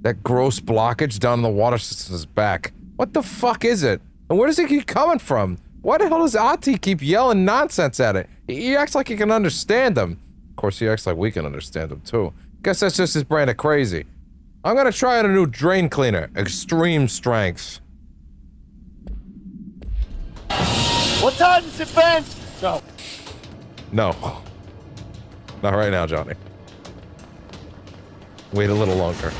That gross blockage down in the water system's back. What the fuck is it? And where does it keep coming from? Why the hell does Ati keep yelling nonsense at it? He acts like he can understand them. Of course, he acts like we can understand him, too. Guess that's just his brand of crazy. I'm gonna try out a new drain cleaner. Extreme strength. What time is it, Ben? No. No. Not right now, Johnny. Wait a little longer.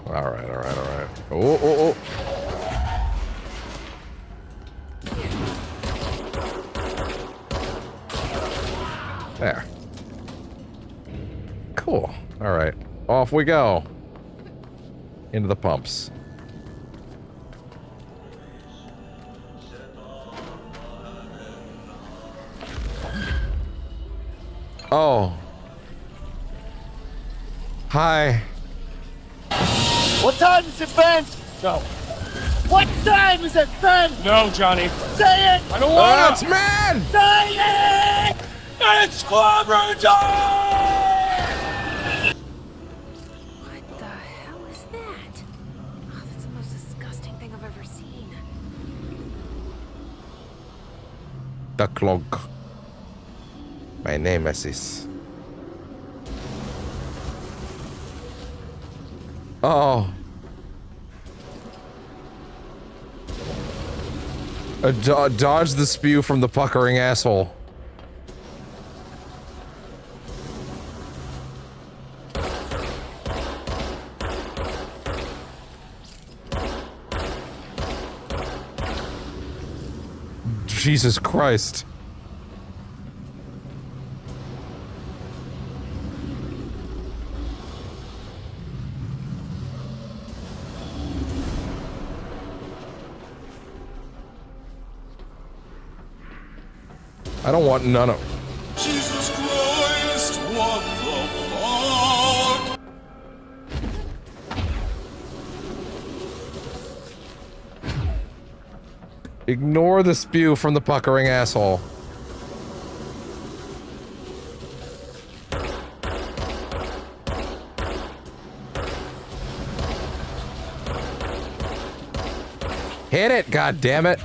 Alright, alright, alright. Oh, oh, oh. There. Cool. Alright. Off we go. Into the pumps. Oh. Hi. What time is it, Ben? No. What time is it, Ben? No, Johnny. Say it! I don't want That's man! Say it! It's Squadron time! What the hell is that? Oh, that's the most disgusting thing I've ever seen. The clock. My name is. Oh. Dodge the spew from the puckering asshole. Jesus Christ. I don't want none of. Jesus Christ, what the fuck? Ignore the spew from the puckering asshole. Hit it, god damn it.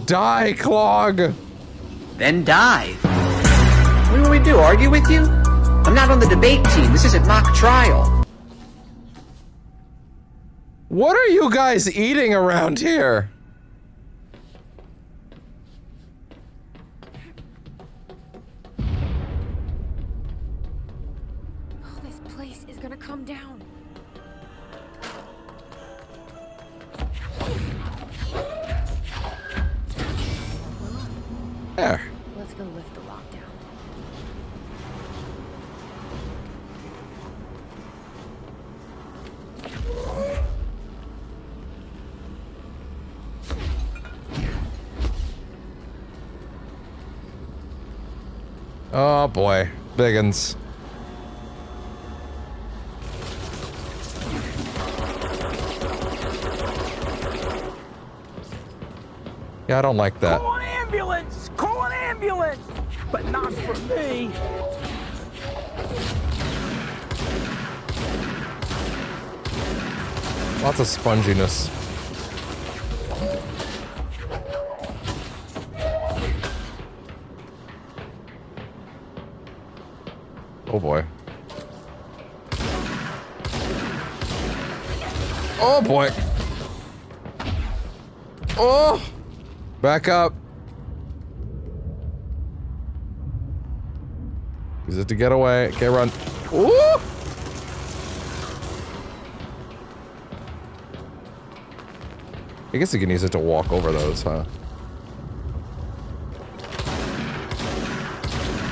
Die, Clog! Then die. What do we do, argue with you? I'm not on the debate team. This isn't mock trial. What are you guys eating around here? Oh, this place is gonna come down. There. Let's go lift the lock down. Oh boy, Biggins. Yeah, I don't like that. Call an ambulance! Call an ambulance! But not for me. Lots of sponginess. Oh boy. Oh boy. Oh! Back up. Use it to get away. Okay, run. Ooh! I guess you can use it to walk over those, huh?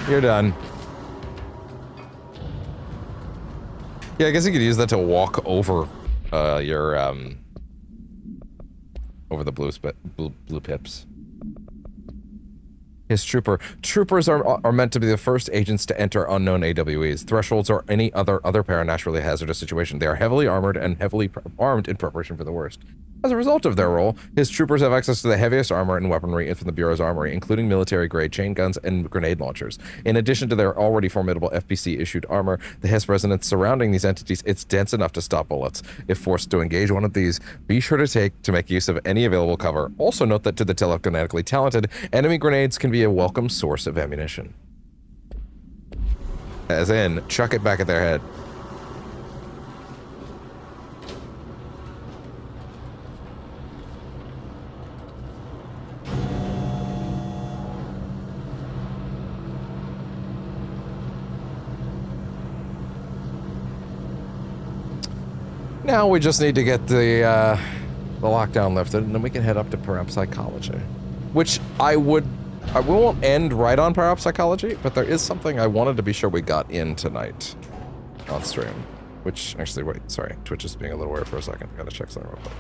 You're done. Yeah, I guess you could use that to walk over your over the blue pips. His troopers are meant to be the first agents to enter unknown AWEs, thresholds, or any other paranaturally hazardous situation. They are heavily armored and heavily armed in preparation for the worst. As a result of their role, his troopers have access to the heaviest armor and weaponry from the Bureau's armory, including military-grade chain guns and grenade launchers. In addition to their already formidable FPC-issued armor, the HISS resonance surrounding these entities, it's dense enough to stop bullets. If forced to engage one of these, be sure to make use of any available cover. Also note that to the telekinetically talented, enemy grenades can be a welcome source of ammunition. As in, chuck it back at their head. Now we just need to get the lockdown lifted, and then we can head up to parapsychology. Which I won't end right on parapsychology, but there is something I wanted to be sure we got in tonight on stream. Which, actually, wait, sorry. Twitch is being a little weird for a second. Gotta check something real quick.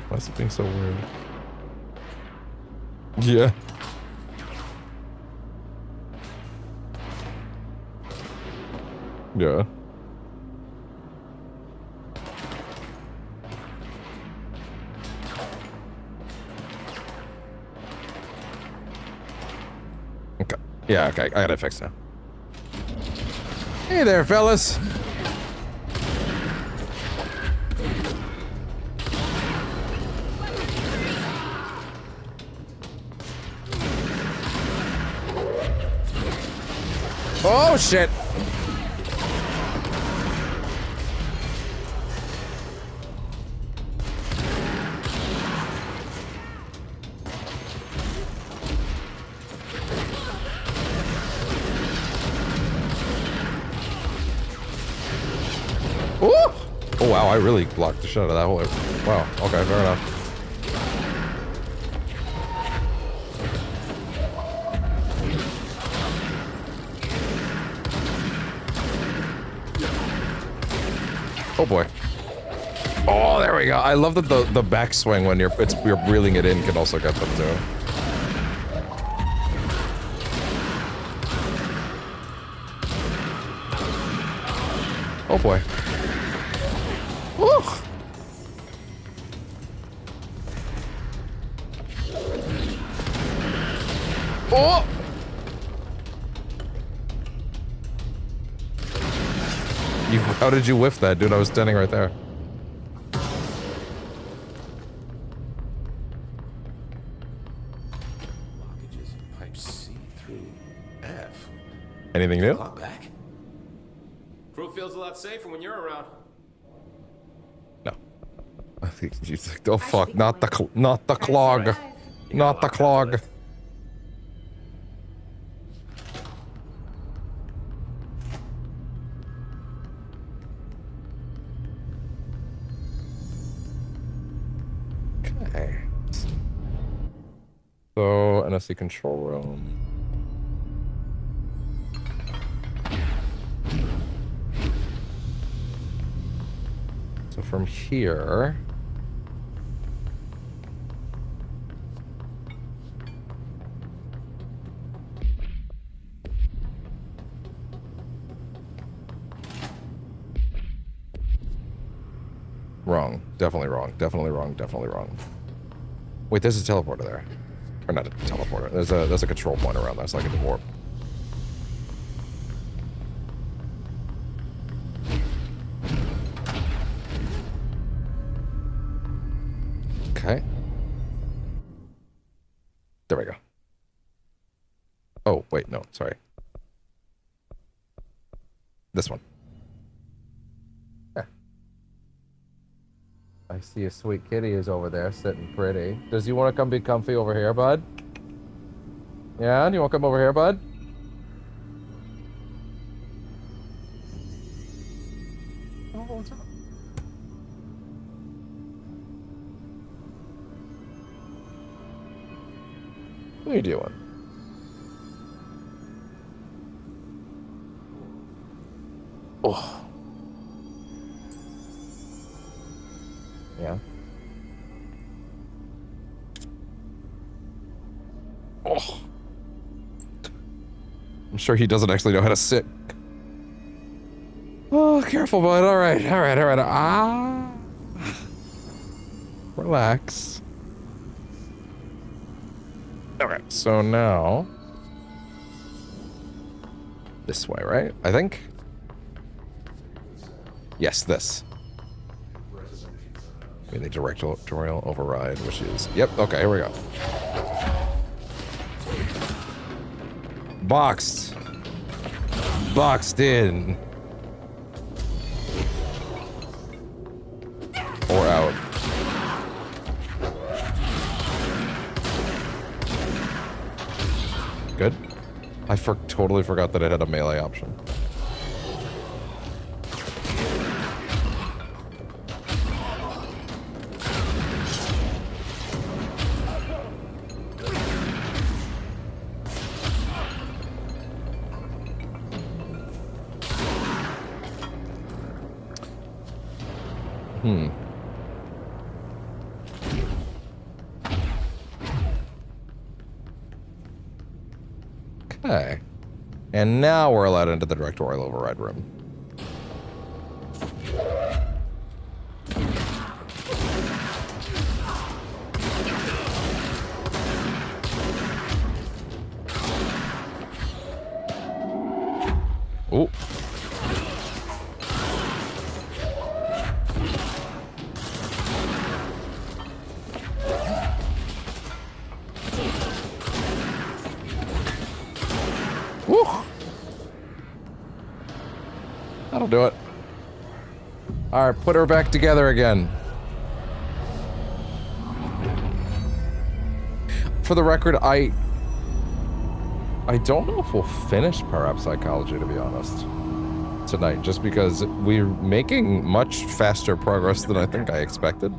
Why is it being so weird? Yeah. Yeah. Okay. Yeah, okay. I got it fixed now. Hey there, fellas. Oh, shit. Ooh. Oh, wow, I really blocked the shit out of that hole. Wow, okay, fair enough. Oh boy. Oh, there we go. I love that the backswing when you're reeling it in can also get them too. Oh boy. Woo! Oh! How did you whiff that, dude? I was standing right there. Blockages in pipe C through F. Anything new? Clock back. Crew feels a lot safer when you're around. I think you think, oh fuck, not the clog. Not the clog. Okay. So, NSC control room. So from here... Wrong. Definitely wrong. Definitely wrong. Definitely wrong. Wait, there's a teleporter there. Or not a teleporter. There's a control point around there, so I can warp. Okay. There we go. Oh, wait, no, sorry. This one. I see a sweet kitty is over there sitting pretty. Does you want to come be comfy over here, bud? Yeah, do you want to come over here, bud? Oh, what's up? What are you doing? Oh. Yeah. Oh. I'm sure he doesn't actually know how to sit. Oh, careful, bud. All right, all right, all right. Ah. Relax. All right, so now this way, right? I think. Yes, this. I mean, the directorial override, which is... Yep, okay, here we go. Boxed. Boxed in. Or out. Good. I totally forgot that it had a melee option. Okay. And now we're allowed into the directorial override room. Ooh. Woo. That'll do it. All right, put her back together again. For the record, I don't know if we'll finish parapsychology, to be honest, tonight, just because we're making much faster progress than I think I expected.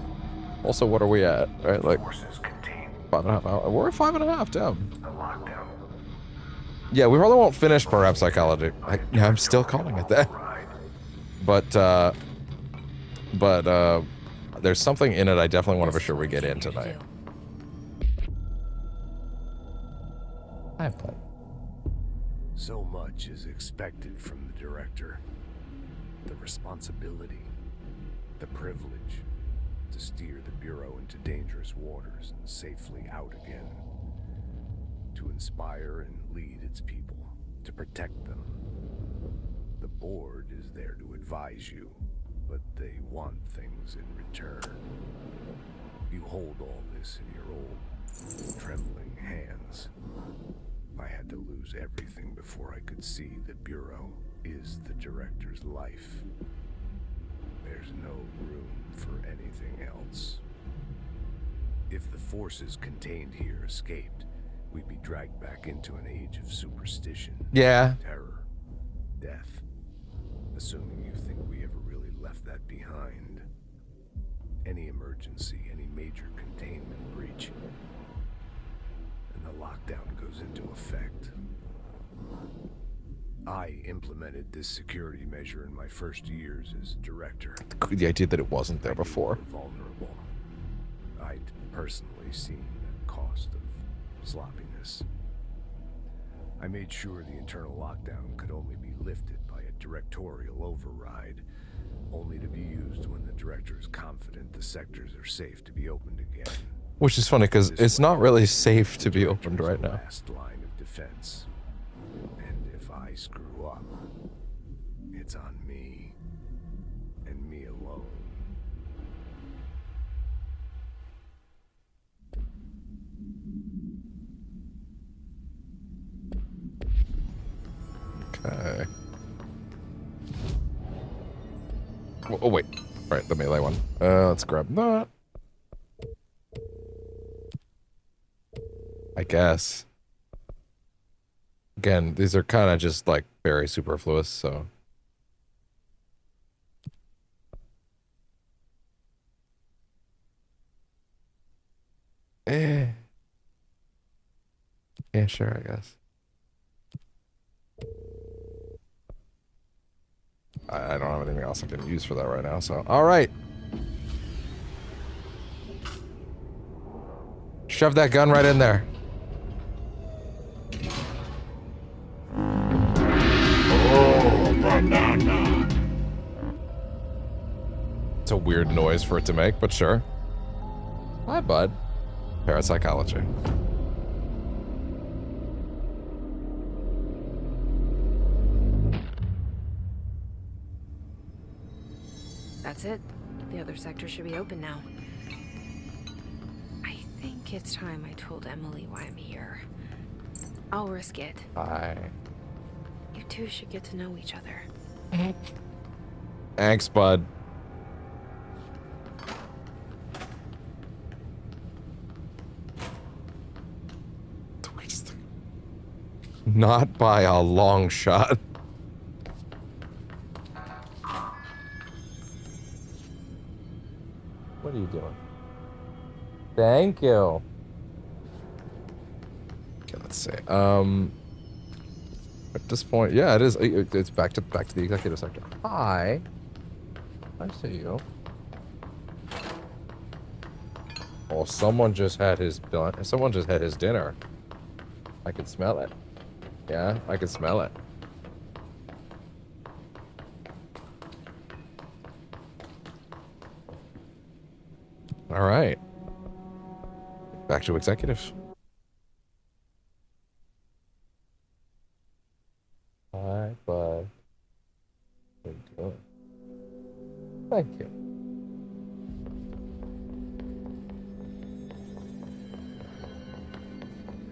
Also, what are we at? Right, like 5.5 hours. We're at 5.5, damn. Yeah, we probably won't finish parapsychology. I'm still calling it that. But there's something in it I definitely want to be sure we get in tonight. I have played. So much is expected from the director. The responsibility, the privilege to steer the Bureau into dangerous waters and safely out again. To inspire and lead its people, to protect them. The board is there to advise you, but they want things in return. You hold all this in your old, trembling hands. I had to lose everything before I could see the Bureau is the Director's life. There's no room for anything else. If the forces contained here escaped, we'd be dragged back into an age of superstition. Yeah. Terror. Death. Assuming you think we ever really left that behind. Any emergency, any major containment breach, and the lockdown goes into effect. I implemented this security measure in my first years as director. The idea that it wasn't there before. Vulnerable. I'd personally seen the cost of sloppiness. I made sure the internal lockdown could only be lifted by a directorial override, only to be used when the director is confident the sectors are safe to be opened again. Which is funny because it's not really safe to be opened right now. Last line of defense. And if I screw up, it's on me. And me alone. Okay. Oh, wait. Right, the melee one. Let's grab that. I guess. Again, these are kind of just like very superfluous, so. Yeah, sure, I guess. I don't have anything else I can use for that right now, so. All right. Shove that gun right in there. It's a weird noise for it to make, but sure. Hi, bud. Parapsychology. That's it. The other sector should be open now. I think it's time I told Emily why I'm here. I'll risk it. Hi. You two should get to know each other. Thanks, bud. Not by a long shot. What are you doing? Thank you. Okay, let's see. At this point, yeah, it is. It's back to the executive sector. Hi. I see you. Oh, someone just had his dinner. I could smell it. Yeah, I could smell it. All right. Back to executive. Hi, bud. What are you doing? Thank you.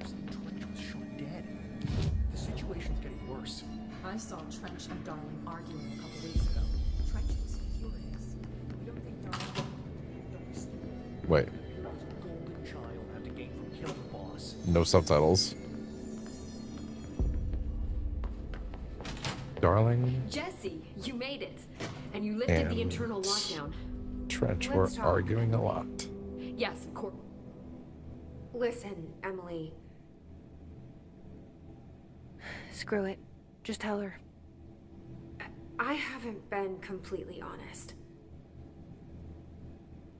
Trench was shot dead. The situation's getting worse. I saw Trench and Darling arguing a couple weeks ago. Trench was furious. We don't think Darling... Wait. Golden child had to gain from killing the boss. No subtitles. Darling Jesse, you made it. And you lifted the and internal lockdown. Trench were Let's talk. arguing a lot. Yes, of course. Listen, Emily. Screw it. Just tell her. I haven't been completely honest.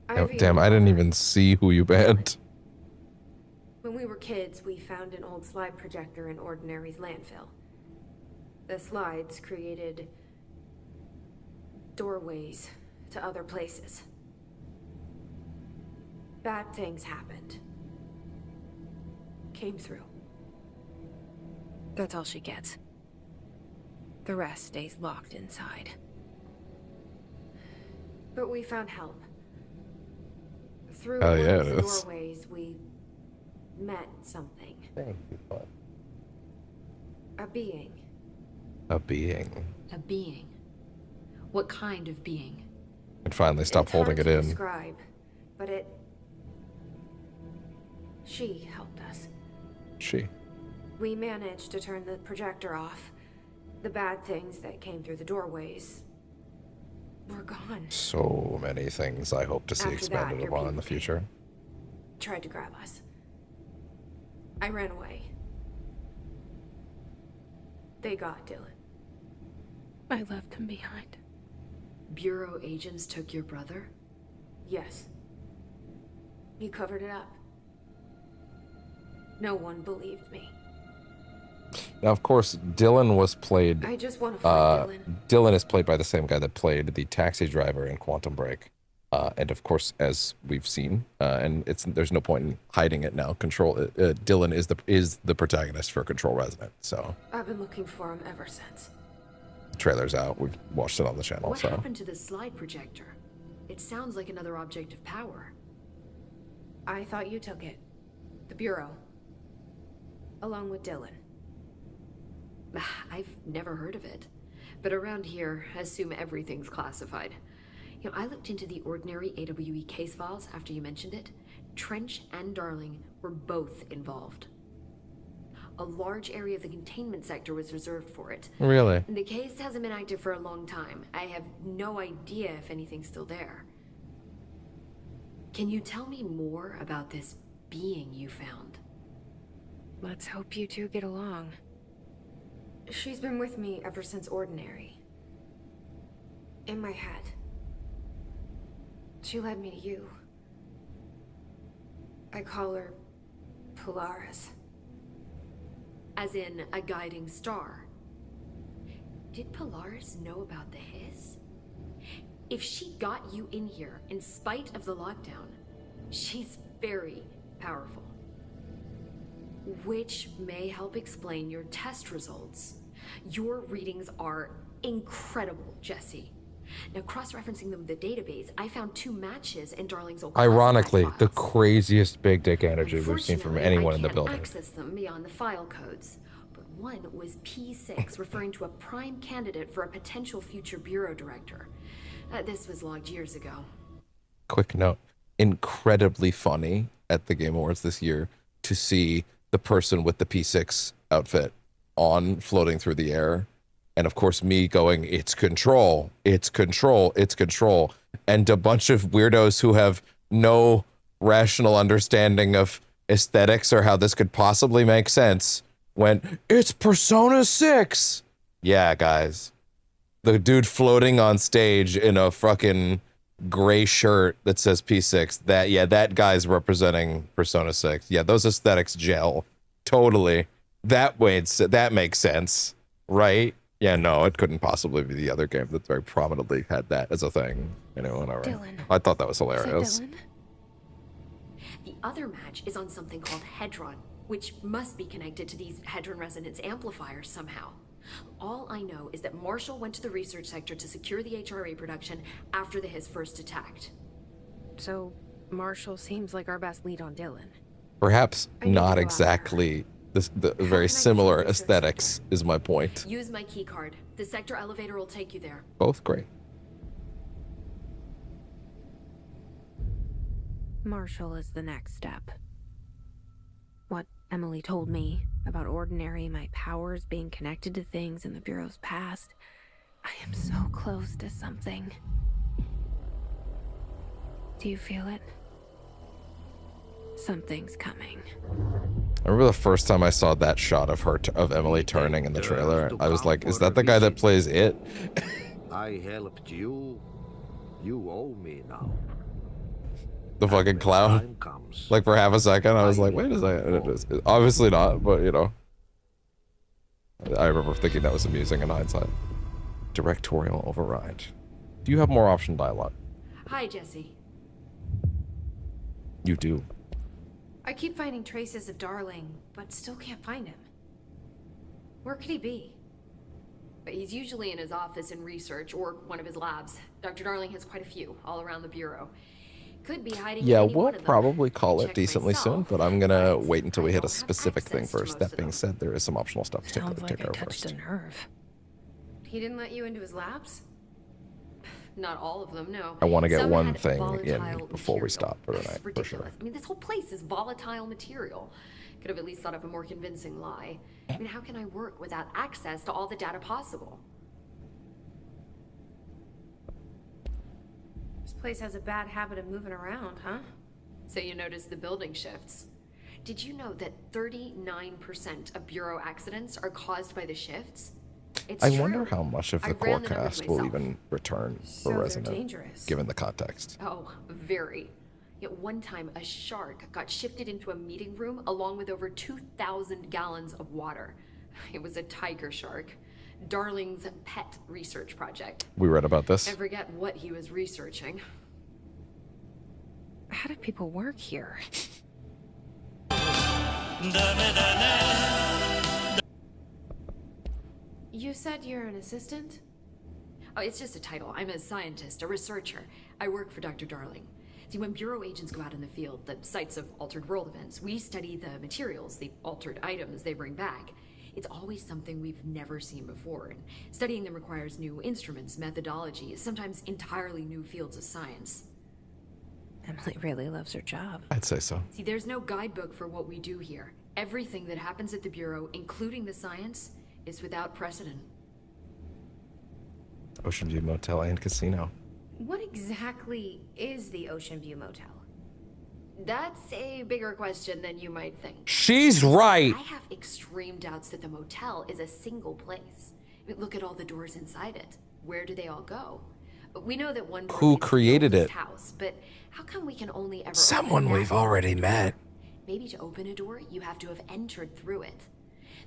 Oh, damn, I didn't even see who you banned. When we were kids, we found an old slide projector in Ordinary's landfill. The slides created doorways to other places. Bad things happened. Came through. That's all she gets. The rest stays locked inside. But we found help. Through Oh, one yeah, of it the is. doorways, we met something. Thank you, bud. A being. A being. A being. What kind of being? And finally stop It's holding hard it to in. describe, but she helped us. She. We managed to turn the projector off. The bad things that came through the doorways were gone. So many things I hope to see After that, expanded your upon in the people future. tried to grab us. I ran away. They got Dylan. I left him behind. Bureau agents took your brother? Yes. You covered it up. No one believed me. Now, of course, Dylan was played. I just want to find Dylan. Dylan is played by the same guy that played the taxi driver in Quantum Break, and of course, as we've seen, and there's no point in hiding it now. Dylan is the protagonist for Control Resident. So I've been looking for him ever since. the trailer's out. We've watched it on the channel. What So happened to the slide projector? It sounds like another object of power. I thought you took it. The Bureau. Along with Dylan. I've never heard of it. But around here, assume everything's classified. You know, I looked into the ordinary AWE case files after you mentioned it. Trench and Darling were both involved. A large area of the containment sector was reserved for it. Really? The case hasn't been active for a long time. I have no idea if anything's still there. Can you tell me more about this being you found? Let's hope you two get along. She's been with me ever since Ordinary. In my head. She led me to you. I call her Polaris. As in a guiding star. Did Polaris know about the hiss? If she got you in here in spite of the lockdown, she's very powerful. Which may help explain your test results. Your readings are incredible, Jesse. Now, cross-referencing them with the database, I found 2 matches in Darling's old ironically, classified the files. craziest big dick energy we've seen from Unfortunately, anyone in the I building. can't access them beyond the file codes. But one was P6, referring to a prime candidate for a potential future bureau director. This was logged years ago. Quick note: incredibly funny at the Game Awards this year to see the person with the P6 outfit on floating through the air, and of course me going, it's control, it's control, it's control, and a bunch of weirdos who have no rational understanding of aesthetics or how this could possibly make sense went, it's Persona 6. Yeah, guys, the dude floating on stage in a fucking gray shirt that says P6, that guy's representing Persona 6. Yeah, those aesthetics gel totally. That makes sense, right? Yeah, no, it couldn't possibly be the other game that very prominently had that as a thing. Whatever. Dylan. I thought that was Is that hilarious. Dylan? The other match is on something called Hedron, which must be connected to these Hedron resonance amplifiers somehow. All I know is that Marshall went to the research sector to secure the HRA production after the hiss first attacked. So, Marshall seems like our best lead on Dylan. Perhaps I need to not go out exactly the very similar aesthetics is my point. Use my key card. The sector elevator will take you there. Both great. Marshall is the next step. What Emily told me about Ordinary, my powers being connected to things in the Bureau's past. I am so close to something. Do you feel it? Something's coming. I remember the first time I saw that shot of her, of Emily turning in the trailer. I was like, is that the guy that plays It? I helped you. You owe me now. The fucking clown. Like for half a second, I was like, wait a second. It is obviously not, but I remember thinking that was amusing in hindsight. Directorial override. Do you have more option dialogue? Hi, Jesse. You do. I keep finding traces of Darling, but still can't find him. Where could he be? But he's usually in his office in research or one of his labs. Dr. Darling has quite a few all around the Bureau. Could be hiding in Yeah, any we'll one of them. probably call it Check decently soon, myself, but I'm gonna wait until we hit a don't have specific thing access to first. most That of being them. said, there is some optional stuff to Sounds like take I care of touched first. a nerve. He didn't let you into his labs? Not all of them, no. I want to get Some one had thing in volatile before we material. stop for That's tonight, for ridiculous. sure. I mean, this whole place is volatile material. Could have at least thought up a more convincing lie. I mean, how can I work without access to all the data possible? This place has a bad habit of moving around, huh? So you notice the building shifts. Did you know that 39% of Bureau accidents are caused by the shifts? It's I true. wonder how much of I the ran core the numbers cast will myself. even return So for they're Resident, dangerous. given the context. Oh, very. Yet one time, a shark got shifted into a meeting room along with over 2,000 gallons of water. It was a tiger shark. Darling's pet research project. We read about this. I forget what he was researching. How do people work here? You said you're an assistant? Oh, it's just a title. I'm a scientist, a researcher. I work for Dr. Darling. See, when Bureau agents go out in the field, the sites of altered world events, we study the materials, the altered items they bring back. It's always something we've never seen before, and studying them requires new instruments, methodologies, sometimes entirely new fields of science. Emily really loves her job. I'd say so. See, there's no guidebook for what we do here. Everything that happens at the Bureau, including the science, is without precedent. Ocean View Motel and Casino. What exactly is the Ocean View Motel? That's a bigger question than you might think. She's right. I have extreme doubts that the motel is a single place. I mean, look at all the doors inside it. Where do they all go? We know that one Who created it? house, but how come we can only ever Someone open that we've one already door? met. Maybe to open a door, you have to have entered through it.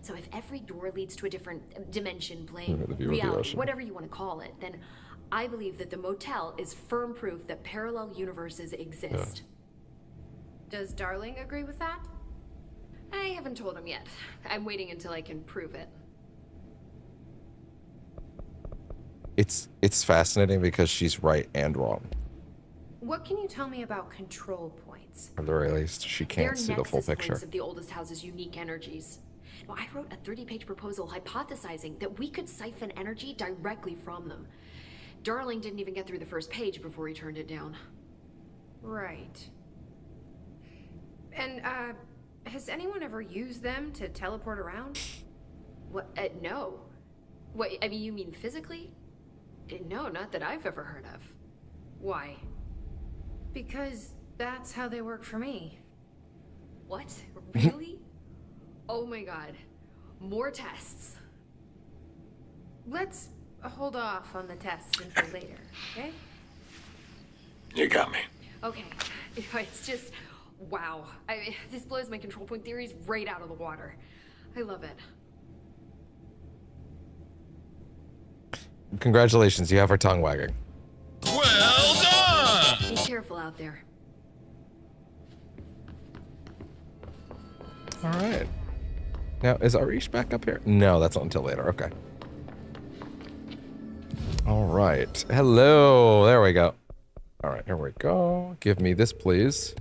So if every door leads to a different dimension, plane, The view of the reality, ocean. whatever you want to call it, then I believe that the motel is firm proof that parallel universes exist. Does Darling agree with that? I haven't told him yet. I'm waiting until I can prove it. It's fascinating because she's right and wrong. What can you tell me about control points? At the very least, she can't They're see the full nexus picture. points of the oldest house's unique energies. Well, I wrote a 30-page proposal hypothesizing that we could siphon energy directly from them. Darling didn't even get through the first page before he turned it down. Right. And, has anyone ever used them to teleport around? What? No. What, I mean, you mean physically? No, not that I've ever heard of. Why? Because that's how they work for me. What? Really? Oh my god. More tests. Let's hold off on the tests until later, okay? You got me. Okay. It's just, wow. This blows my control point theories right out of the water. I love it. Congratulations, you have her tongue wagging. Well done! Be careful out there. All right. Now, is Arish back up here? No, that's not until later. Okay. All right. Hello. There we go. All right, here we go. Give me this, please.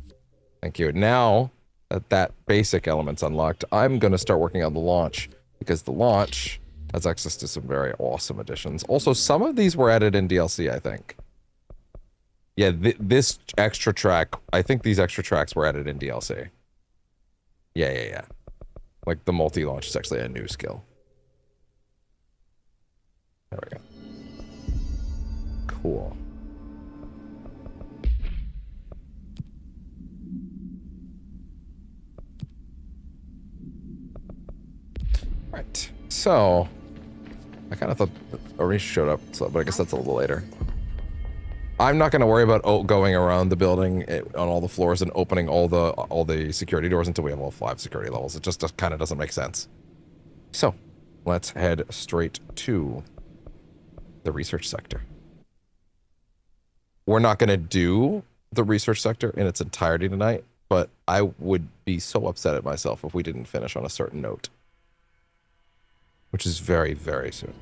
Thank you. Now that that basic element's unlocked, I'm going to start working on the launch, because the launch has access to some very awesome additions. Also, some of these were added in DLC, I think. Yeah, this extra track, I think these extra tracks were added in DLC. Yeah. Like, the multi-launch is actually a new skill. There we go. Cool. Right. So, I kind of thought Arish showed up, so, but I guess that's a little later. I'm not going to worry about going around the building on all the floors and opening all the security doors until we have all 5 security levels. It just kind of doesn't make sense. So, let's head straight to the research sector. We're not going to do the research sector in its entirety tonight, but I would be so upset at myself if we didn't finish on a certain note. Which is very, very soon.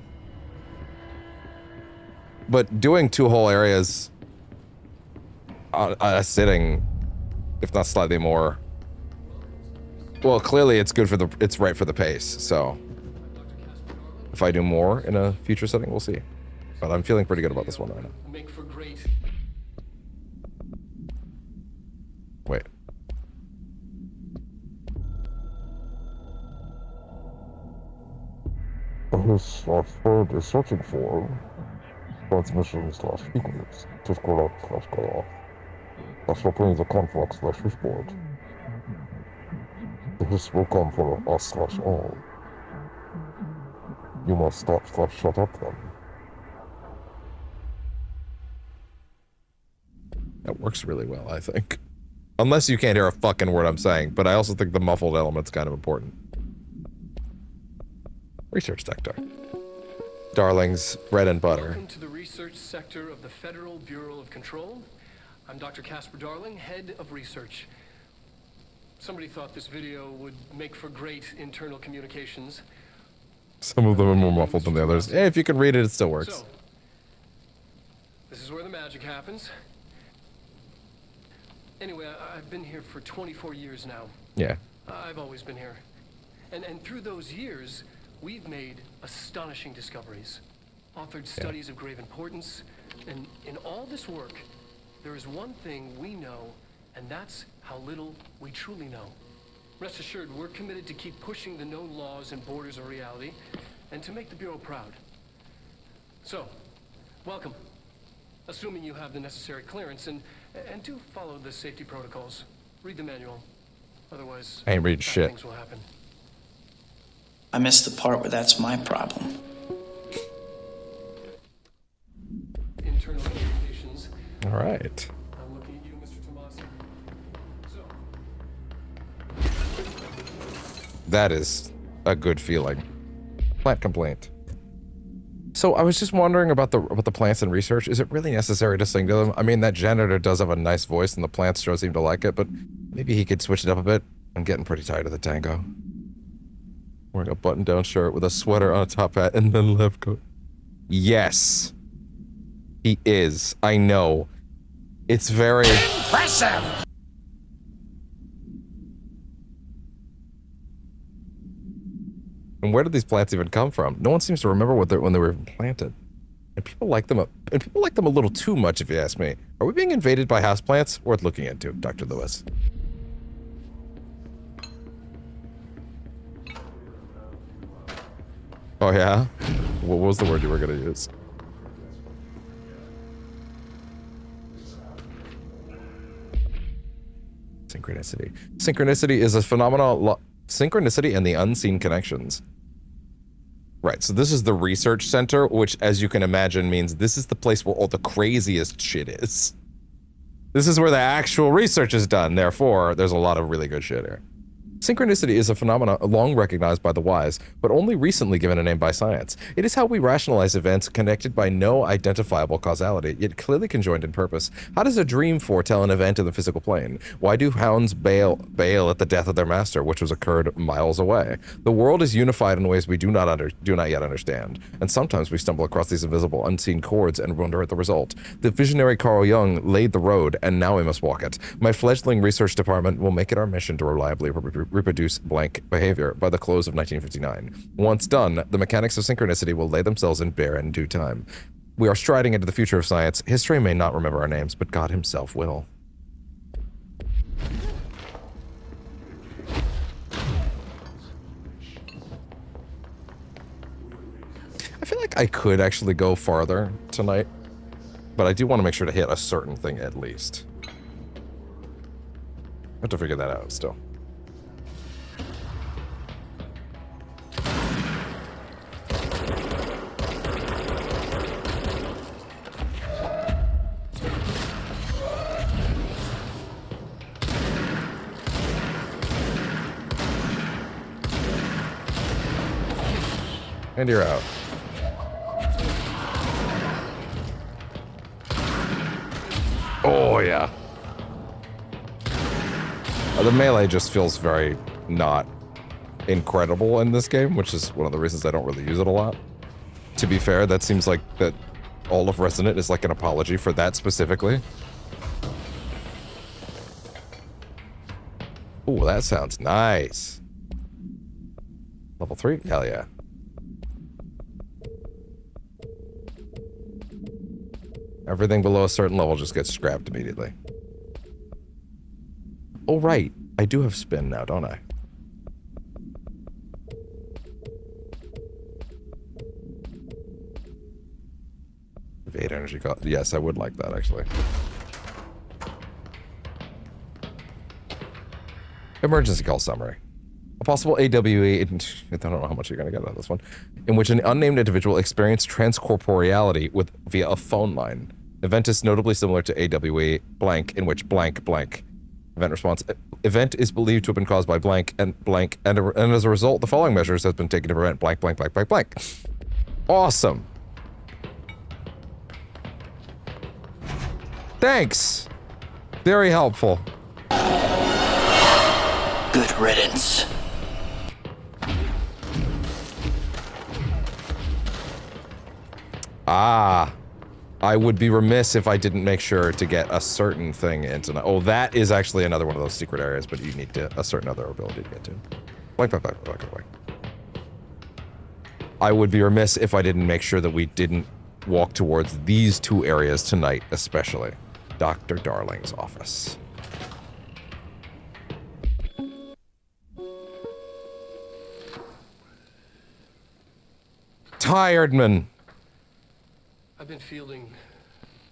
But doing 2 whole areas on a sitting, if not slightly more, well, clearly it's good for the, it's right for the pace, so if I do more in a future setting, we'll see. But I'm feeling pretty good about this one right now. Make for great. Wait. His bird is searching for transmission/sequence to scroll-up/go off. Astral planes are conflux/switchboard. The hiss will come from us/all. You must stop/shut up them. That works really well, I think. Unless you can't hear a fucking word I'm saying, but I also think the muffled element's kind of important. Research sector. Darling's bread and butter. Welcome to the research sector of the Federal Bureau of Control. I'm Dr. Casper Darling, head of research. Somebody thought this video would make for great internal communications. Some of them are more muffled than the others. Hey, if you can read it, it still works. So, this is where the magic happens. Anyway, I've been here for 24 years now. Yeah. I've always been here. And through those years, we've made astonishing discoveries, authored studies of grave importance, and in all this work, there is one thing we know, and that's how little we truly know. Rest assured, we're committed to keep pushing the known laws and borders of reality, and to make the Bureau proud. So, welcome. Assuming you have the necessary clearance, and do follow the safety protocols. Read the manual. Otherwise, I ain't reading shit. things will happen. I missed the part where that's my problem. Internal communications. All right. I'm looking at you, Mr. Tomasi. That is a good feeling. Plant complaint. So I was just wondering about the plants and research. Is it really necessary to sing to them? I mean, that janitor does have a nice voice, and the plants sure seem to like it, but maybe he could switch it up a bit. I'm getting pretty tired of the tango. Wearing a button-down shirt with a sweater on a top hat and then lab coat. Yes. He is. I know. It's very... Impressive! And where did these plants even come from? No one seems to remember when they were planted. And people like them a little too much, if you ask me. Are we being invaded by houseplants? Worth looking into, Dr. Lewis. Oh yeah? What was the word you were gonna use? Synchronicity. Synchronicity is a phenomenon. Synchronicity and the unseen connections. Right, so this is the research center, which, as you can imagine, means this is the place where all the craziest shit is. This is where the actual research is done, therefore, there's a lot of really good shit here. Synchronicity is a phenomenon long recognized by the wise, but only recently given a name by science. It is how we rationalize events connected by no identifiable causality, yet clearly conjoined in purpose. How does a dream foretell an event in the physical plane? Why do hounds bail at the death of their master, which was occurred miles away? The world is unified in ways we do not yet understand, and sometimes we stumble across these invisible, unseen chords and wonder at the result. The visionary Carl Jung laid the road, and now we must walk it. My fledgling research department will make it our mission to reliably reproduce blank behavior by the close of 1959. Once done, the mechanics of synchronicity will lay themselves in bare in due time. We are striding into the future of science. History may not remember our names, but God himself will. I feel like I could actually go farther tonight, but I do want to make sure to hit a certain thing at least. I have to figure that out still. And you're out. Oh, yeah. The melee just feels very not incredible in this game, which is one of the reasons I don't really use it a lot. To be fair, that seems like that all of Resident is like an apology for that specifically. Ooh, that sounds nice. Level 3? Hell yeah. Everything below a certain level just gets scrapped immediately. Oh, right. I do have spin now, don't I? Evade energy cost. Yes, I would like that, actually. Emergency call summary. A possible AWE, I don't know how much you're going to get out of this one, in which an unnamed individual experienced transcorporeality via a phone line. Event is notably similar to AWE blank, in which blank blank. Event response. Event is believed to have been caused by blank, and as a result, the following measures have been taken to prevent blank, blank, blank, blank, blank. Awesome. Thanks. Very helpful. Good riddance. Ah. I would be remiss if I didn't make sure to get a certain thing into... Oh, that is actually another one of those secret areas, but you need a certain other ability to get to. Blank, blank, blank, blank, blank. I would be remiss if I didn't make sure that we didn't walk towards these two areas tonight, especially. Dr. Darling's office. Tiredman. I've been fielding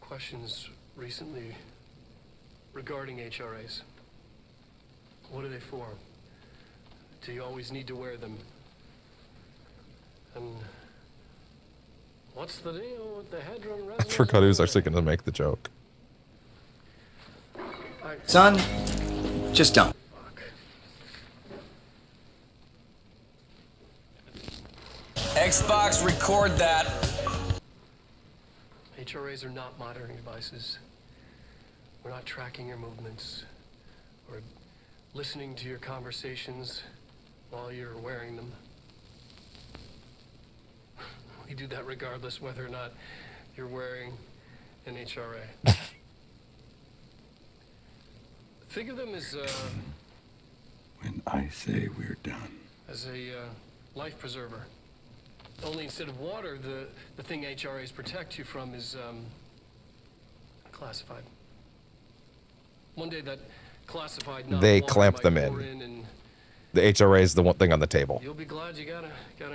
questions recently regarding HRAs. What are they for? Do you always need to wear them? And what's the deal with the Hedron I resonance? forgot he was actually going to make the joke. Son, just don't. Xbox, record that. HRAs are not monitoring devices. We're not tracking your movements or listening to your conversations while you're wearing them. We do that regardless whether or not you're wearing an HRA. Think of them as When I say we're done. as a life preserver. Only instead of water, the thing HRAs protect you from is classified. One day that classified They water clamp might them pour in. and The HRA is the one thing on the table. you'll be glad you got an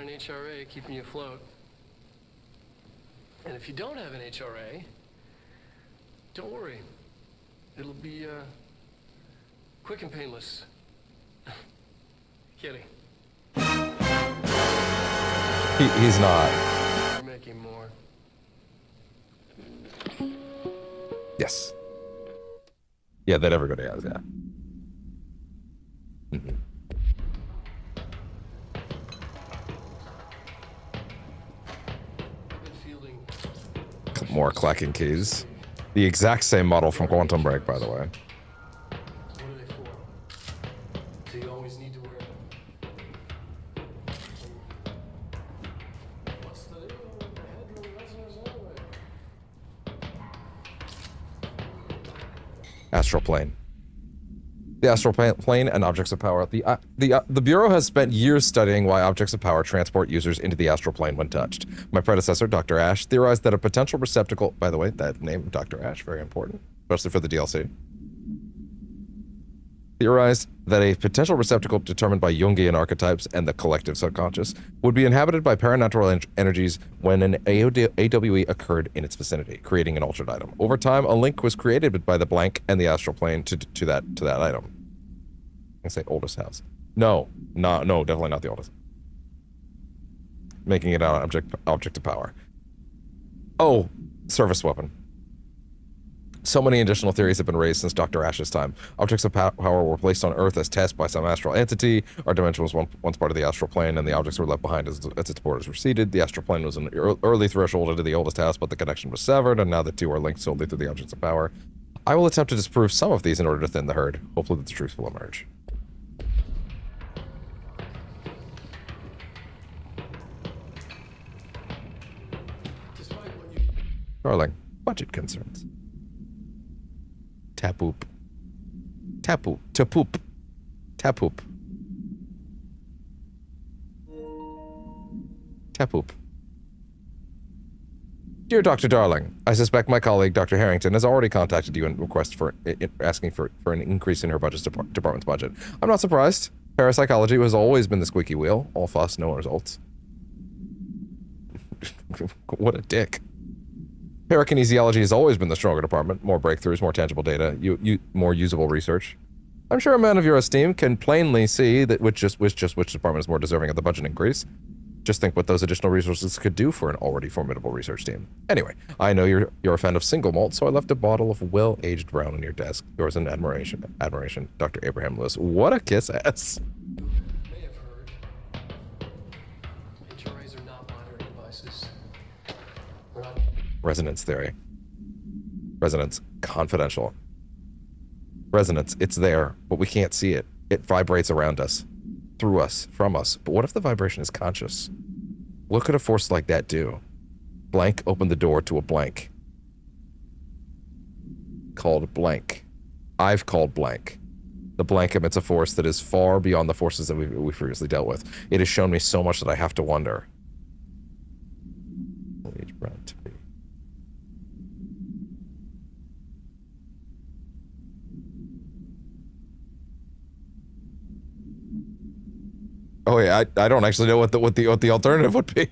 HRA keeping you afloat. And if you don't have an HRA, don't worry. It'll be quick and painless. Kidding. He's not. We're making more. Yes. Yeah, that everybody has, yeah. Mm-hmm. More clacking keys. The exact same model from Quantum Break, by the way. What are they for? Do you always need to wear them? What's the deal with the Hedron resonance anyway? Astral plane. The astral plane and objects of power. The Bureau has spent years studying why objects of power transport users into the astral plane when touched. My predecessor, Dr. Ash, theorized that a potential receptacle... By the way, that name, Dr. Ash, very important, especially for the DLC. Theorized that a potential receptacle determined by Jungian archetypes and the collective subconscious would be inhabited by paranatural energies when an AWE occurred in its vicinity, creating an altered item. Over time, a link was created by the blank and the astral plane to that item. I say oldest house. No, definitely not the oldest. Making it an object of power. Oh, service weapon. So many additional theories have been raised since Dr. Ash's time. Objects of power were placed on Earth as tests by some astral entity. Our dimension was once part of the astral plane, and the objects were left behind as its borders receded. The astral plane was an early threshold into the oldest house, but the connection was severed, and now the two are linked solely through the objects of power. I will attempt to disprove some of these in order to thin the herd. Hopefully the truth will emerge. Darling, budget concerns. Tapoop. Tapoop. Tapoop. Tapoop. Tapoop. Dear Dr. Darling, I suspect my colleague Dr. Harrington has already contacted you and asking for an increase in her department's budget. I'm not surprised. Parapsychology has always been the squeaky wheel. All fuss, no results. What a dick. Parakinesiology has always been the stronger department. More breakthroughs, more tangible data, more usable research. I'm sure a man of your esteem can plainly see that which department is more deserving of the budget increase. Just think what those additional resources could do for an already formidable research team. Anyway, I know you're a fan of single malt, so I left a bottle of well-aged brown on your desk. Yours in admiration, Dr. Abraham Lewis. What a kiss ass. You may have heard, HRAs are not monitoring devices. We're not... Resonance theory. Resonance. Confidential. Resonance. It's there, but we can't see it. It vibrates around us. Through us. From us. But what if the vibration is conscious? What could a force like that do? Blank opened the door to a blank. Called blank. I've called blank. The blank emits a force that is far beyond the forces that we've previously dealt with. It has shown me so much that I have to wonder. Oh yeah, I don't actually know what the alternative would be.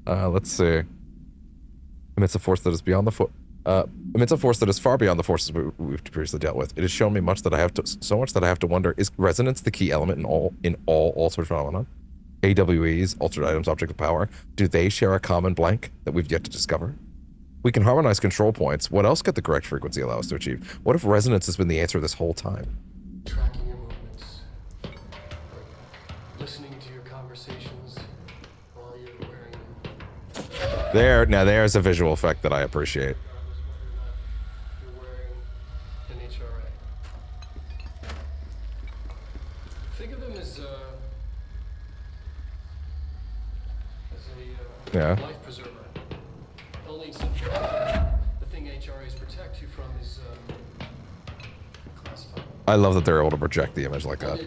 Let's see. Emits a force that is beyond the emits a force that is far beyond the forces we've previously dealt with. It has shown me much that I have to wonder: is resonance the key element in all altered phenomena? AWEs, altered items, object of power, do they share a common blank that we've yet to discover? We can harmonize control points. What else could the correct frequency allow us to achieve? What if resonance has been the answer this whole time? Tracking your movements. Listening to your conversations while you're wearing... There's a visual effect that I appreciate. You're wearing an HRA. Think of them as Yeah. life preserver. Only the thing HRAs protect you from is classified. I love that they're able to project the image like that.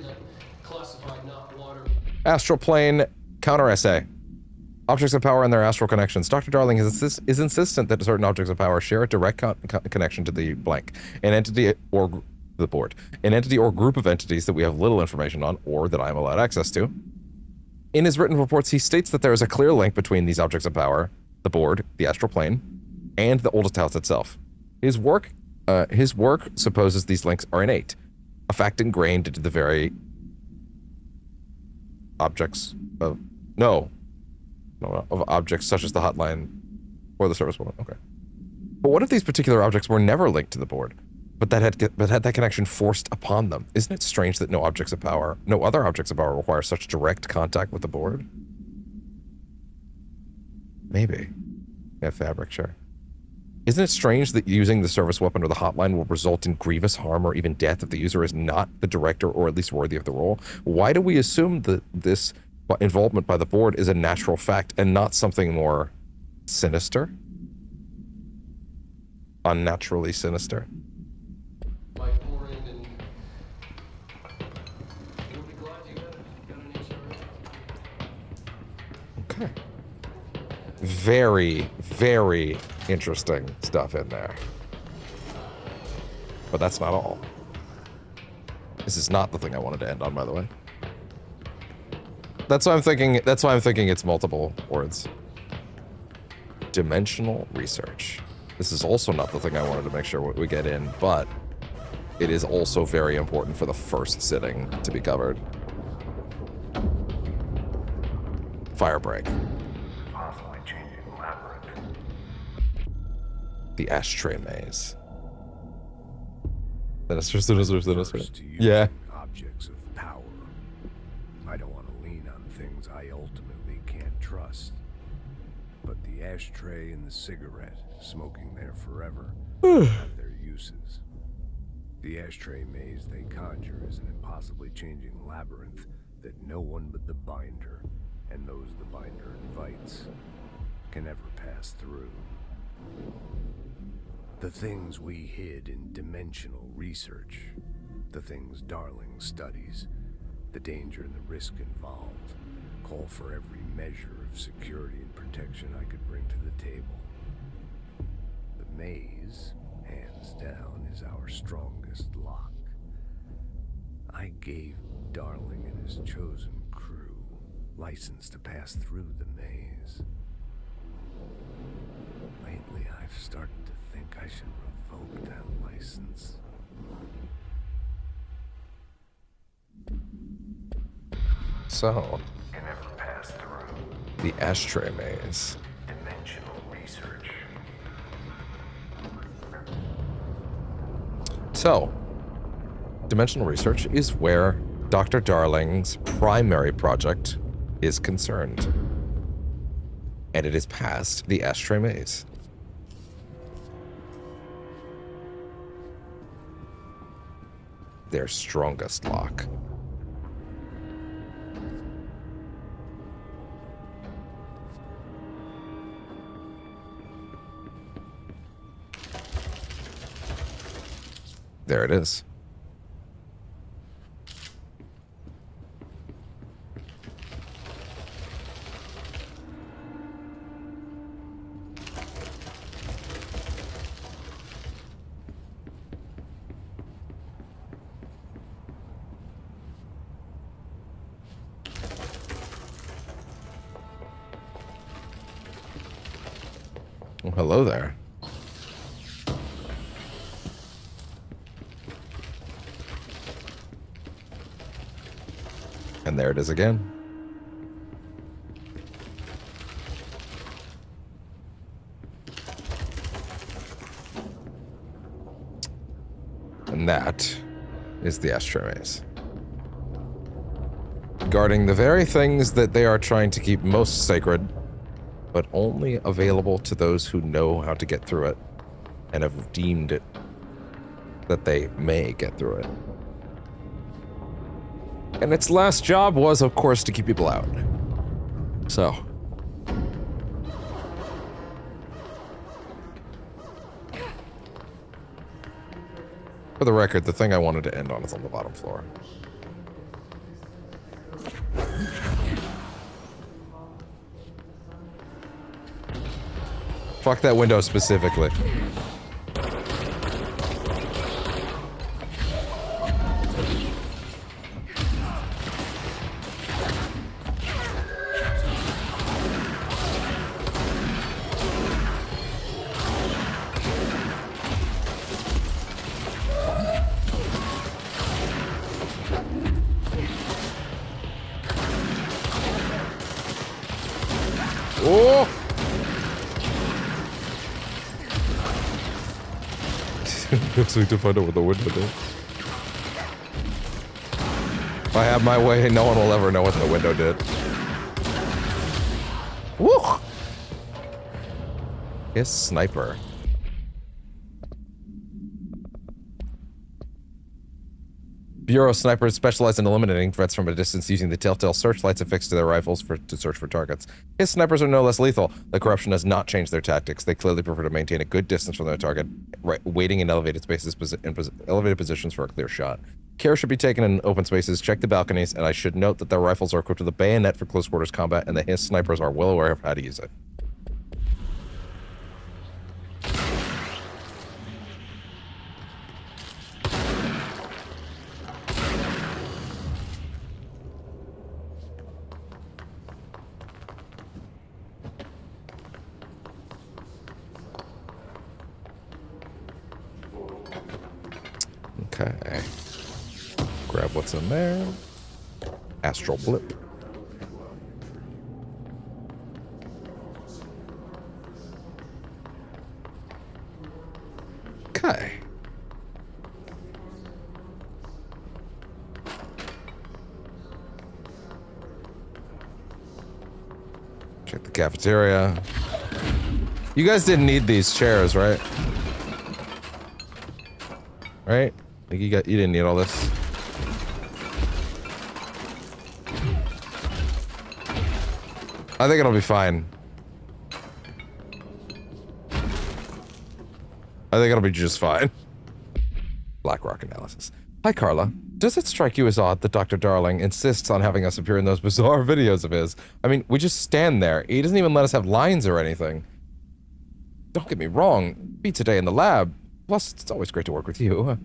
Classified, not water. Astral plane counter-essay. Objects of power and their astral connections. Dr. Darling is insistent that certain objects of power share a direct connection to the blank, an entity or the board, an entity or group of entities that we have little information on or that I am allowed access to. In his written reports, he states that there is a clear link between these objects of power, the board, the astral plane, and the oldest house itself. His work supposes these links are innate, a fact ingrained into the very objects of objects such as the hotline or the service woman. Okay, but what if these particular objects were never linked to the board, but had that connection forced upon them? Isn't it strange that no other objects of power require such direct contact with the board? Maybe. Yeah, fabric, sure. Isn't it strange that using the service weapon or the hotline will result in grievous harm or even death if the user is not the director or at least worthy of the role? Why do we assume that this involvement by the board is a natural fact and not something more sinister? Unnaturally sinister? Life pour in and you'll be glad you got an HRA. Okay. Very, very interesting stuff in there. But that's not all. This is not the thing I wanted to end on, by the way. That's why I'm thinking it's multiple words. Dimensional research. This is also not the thing I wanted to make sure we get in, but it is also very important for the first sitting to be covered. Firebreak. The ashtray maze. Sinister. Yeah. Objects of power. I don't want to lean on things I ultimately can't trust. But the ashtray and the cigarette, smoking there forever, have their uses. The ashtray maze they conjure is an impossibly changing labyrinth that no one but the binder and those the binder invites can never pass through. The things we hid in dimensional research, the things Darling studies, the danger and the risk involved, call for every measure of security and protection I could bring to the table. The maze, hands down, is our strongest lock. I gave Darling and his chosen crew license to pass through the maze. Lately, I've started to think I should revoke that license. So, Can never pass through. the ashtray maze. Dimensional research. So, dimensional research is where Dr. Darling's primary project is concerned. And it is past the ashtray maze. Their strongest lock. There it is. Well, hello there. And there it is again. And that is the ashtray maze. Guarding the very things that they are trying to keep most sacred, but only available to those who know how to get through it and have deemed it that they may get through it. And its last job was, of course, to keep people out. So. For the record, the thing I wanted to end on is on the bottom floor. Fuck that window specifically. Oh! Looks like to find out what the window did. If I have my way, no one will ever know what the window did. Woo! His sniper. Bureau snipers specialize in eliminating threats from a distance using the telltale searchlights affixed to their rifles to search for targets. His snipers are no less lethal. The corruption has not changed their tactics. They clearly prefer to maintain a good distance from their target, waiting in elevated spaces, elevated positions for a clear shot. Care should be taken in open spaces. Check the balconies, and I should note that their rifles are equipped with a bayonet for close quarters combat, and the His snipers are well aware of how to use it. Okay. Grab what's in there. Astral blip. Okay. Check the cafeteria. You guys didn't need these chairs, right? Right? Like you didn't need all this. I think it'll be fine. I think it'll be just fine. Blackrock analysis. Hi, Carla. Does it strike you as odd that Dr. Darling insists on having us appear in those bizarre videos of his? I mean, we just stand there. He doesn't even let us have lines or anything. Don't get me wrong. Beats a day in the lab. Plus, it's always great to work with you.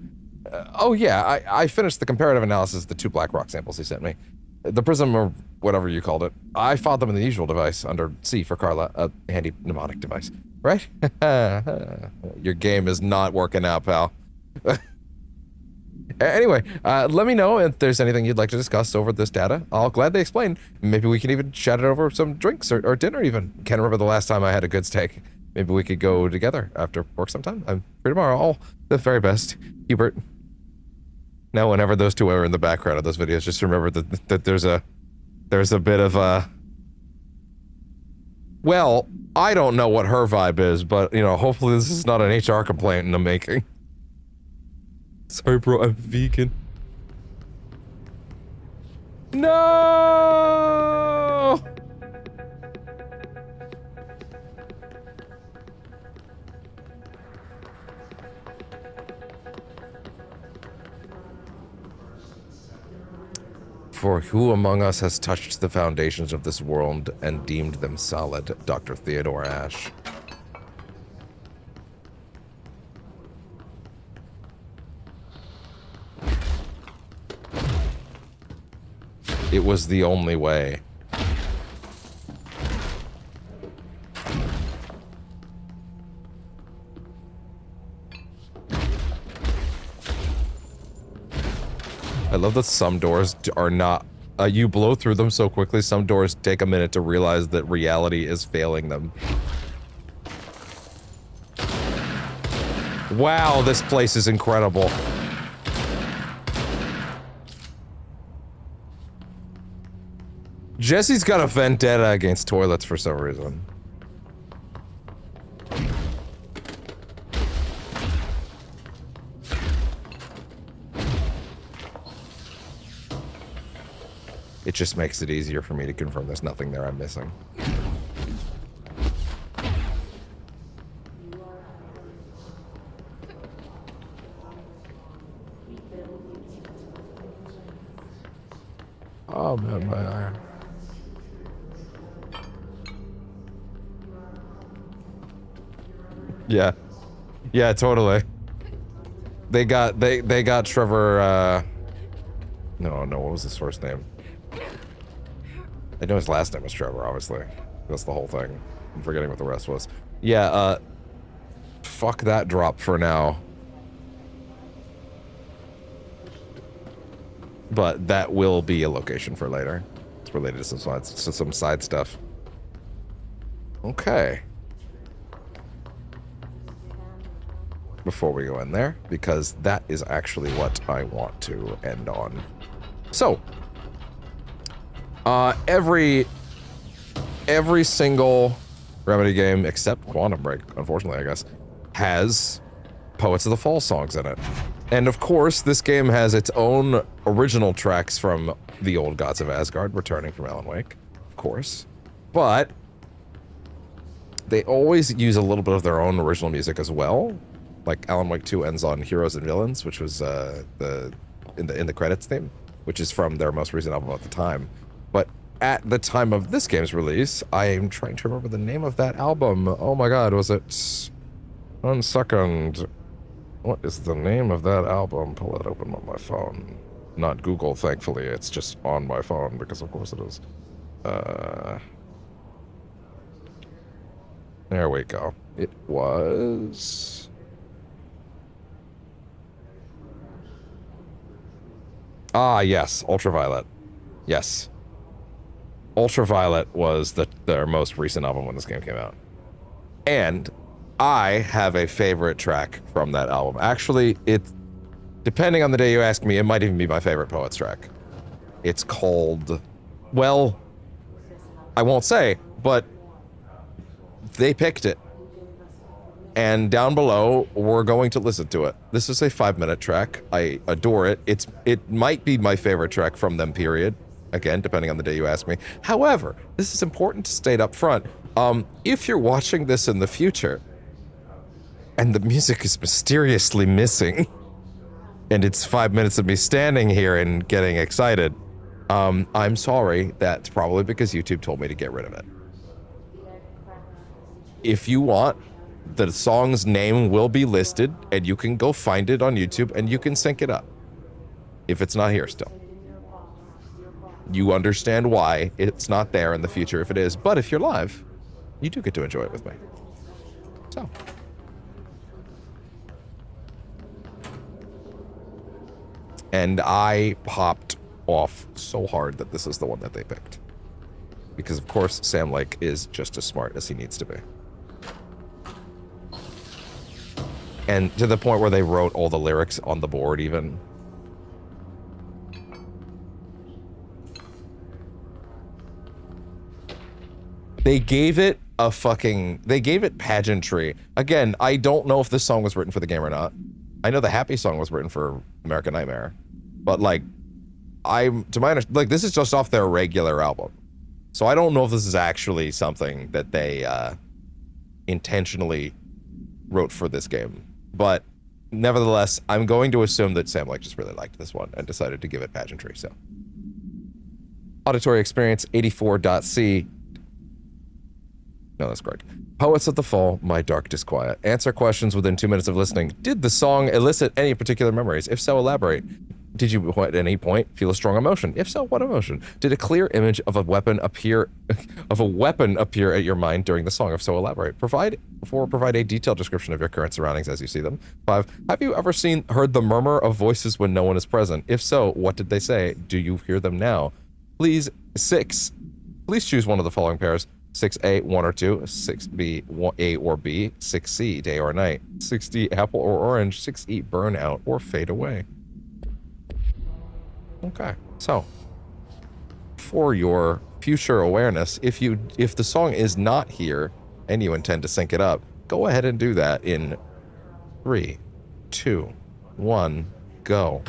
Oh yeah, I finished the comparative analysis of the 2 Blackrock samples he sent me. The Prism, or whatever you called it. I fought them in the usual device, under C for Carla, a handy mnemonic device. Right? Your game is not working out, pal. Anyway, let me know if there's anything you'd like to discuss over this data. I'll gladly explain. Maybe we can even chat it over some drinks or dinner even. Can't remember the last time I had a good steak. Maybe we could go together after work sometime. I'm free tomorrow. All the very best. Hubert. Now, whenever those two are in the background of those videos, just remember that there's a bit of a... Well, I don't know what her vibe is, but, you know, hopefully this is not an HR complaint in the making. Sorry, bro, I'm vegan. No! For who among us has touched the foundations of this world and deemed them solid? Dr. Theodore Ashe. It was the only way. I love that some doors are not, you blow through them so quickly, some doors take a minute to realize that reality is failing them. Wow, this place is incredible. Jesse's got a vendetta against toilets for some reason. It just makes it easier for me to confirm there's nothing there I'm missing. Oh man, my iron. Yeah. Yeah, totally. They got Trevor, no, what was his first name? I know his last name was Trevor, obviously. That's the whole thing. I'm forgetting what the rest was. Yeah, fuck that drop for now. But that will be a location for later. It's related to some side stuff. Okay. Before we go in there, because that is actually what I want to end on. So, every single Remedy game, except Quantum Break, unfortunately, I guess, has Poets of the Fall songs in it. And of course, this game has its own original tracks from the old Gods of Asgard, returning from Alan Wake, of course. But they always use a little bit of their own original music as well. Like Alan Wake 2 ends on Heroes and Villains, which was in the credits theme, which is from their most recent album at the time. But at the time of this game's release, I am trying to remember the name of that album. Oh my god, was it... 1 second. What is the name of that album? Pull it open on my phone. Not Google, thankfully. It's just on my phone, because of course it is. There we go. It was... Ah, yes. Ultraviolet. Yes. Ultraviolet was their most recent album when this game came out. And I have a favorite track from that album. Actually, depending on the day you ask me, it might even be my favorite Poets track. It's called, well, I won't say, but they picked it. And down below, we're going to listen to it. This is a 5-minute track. I adore it. It might be my favorite track from them, period. again, depending on the day you ask me. However, this is important to state up front. If you're watching this in the future, and the music is mysteriously missing, and it's 5 minutes of me standing here and getting excited, I'm sorry. That's probably because YouTube told me to get rid of it. If you want, the song's name will be listed, and you can go find it on YouTube, and you can sync it up. If it's not here still. You understand why it's not there in the future if it is, but if you're live, you do get to enjoy it with me. So. And I popped off so hard that this is the one that they picked. Because of course, Sam Lake is just as smart as he needs to be. And to the point where they wrote all the lyrics on the board even. They gave it pageantry. Again, I don't know if this song was written for the game or not. I know the Happy song was written for American Nightmare. But like, to my understanding, like, this is just off their regular album. So I don't know if this is actually something that they intentionally wrote for this game. But nevertheless, I'm going to assume that Sam Lake just really liked this one and decided to give it pageantry, so. Auditory Experience 84.c. No, that's correct. Poets of the Fall, My Dark Disquiet. Answer questions within 2 minutes of listening. Did the song elicit any particular memories? If so, elaborate. Did you at any point feel a strong emotion? If so, what emotion? Did a clear image of a weapon appear at your mind during the song? If so, elaborate. Provide a detailed description of your current surroundings as you see them. 5. Have you ever heard the murmur of voices when no one is present? If so, what did they say? Do you hear them now? 6. Please choose one of the following pairs. 6A, 1 or 2. 6B, A or B. 6C, day or night. 6D, apple or orange. 6E, burn out or fade away. Okay, so for your future awareness, if the song is not here and you intend to sync it up, go ahead and do that in 3, 2, 1, go.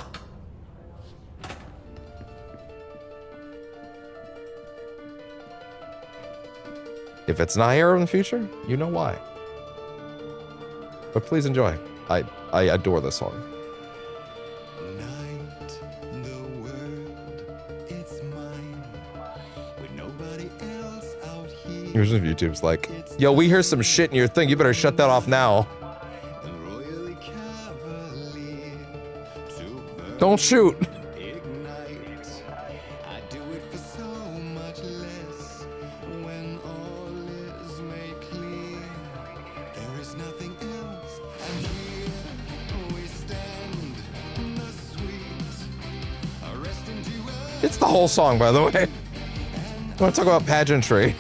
If it's not here in the future, you know why. But please enjoy. I adore this song. Here's if YouTube's like, yo, we hear some shit in your thing. You better shut that off now. Don't shoot. It's the whole song, by the way. I want to talk about pageantry.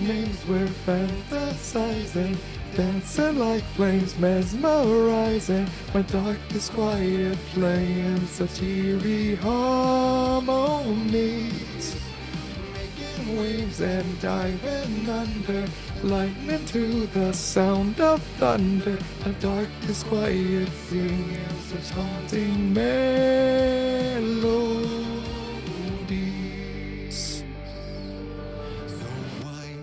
Names we're fantasizing, dancing like flames, mesmerizing. My dark disquiet playing such eerie harmonies, making waves and diving under, lightning to the sound of thunder. A dark disquiet singing such haunting melodies.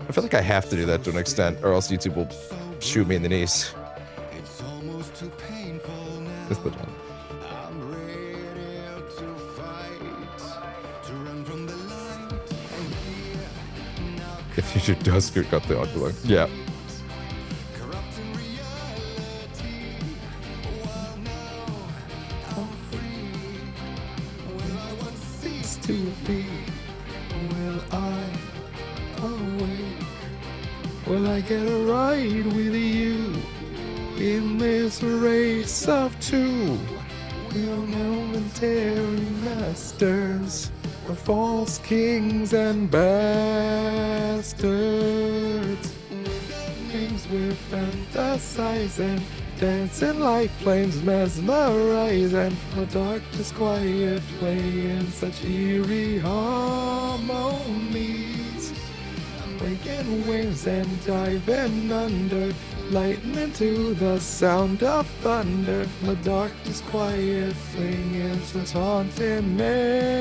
I feel like I have to do that to an extent, or else YouTube will shoot me in the knees. It's the time. If YouTube does scoot up the ocular. Yeah. To be, will I awake? Will I get a ride with you in this race of two? We're momentary masters of false kings and bastards. Names we're fantasizing, dancing like flames, mesmerizing. The darkness quiet, playing such eerie harmonies. Breaking waves and diving under, lightning to the sound of thunder. The darkness quiet, singing such haunting melodies.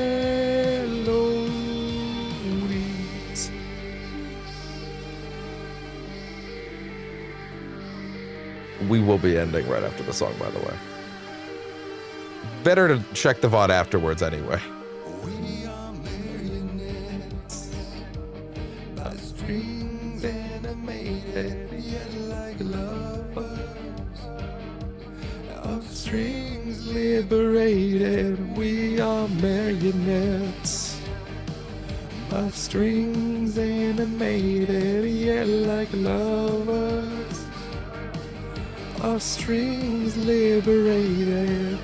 We will be ending right after the song, by the way. Better to check the VOD afterwards anyway. Strings animated, yet like lovers. Of strings liberated, we are marionettes. Of strings animated, yet like lovers. Of strings liberated.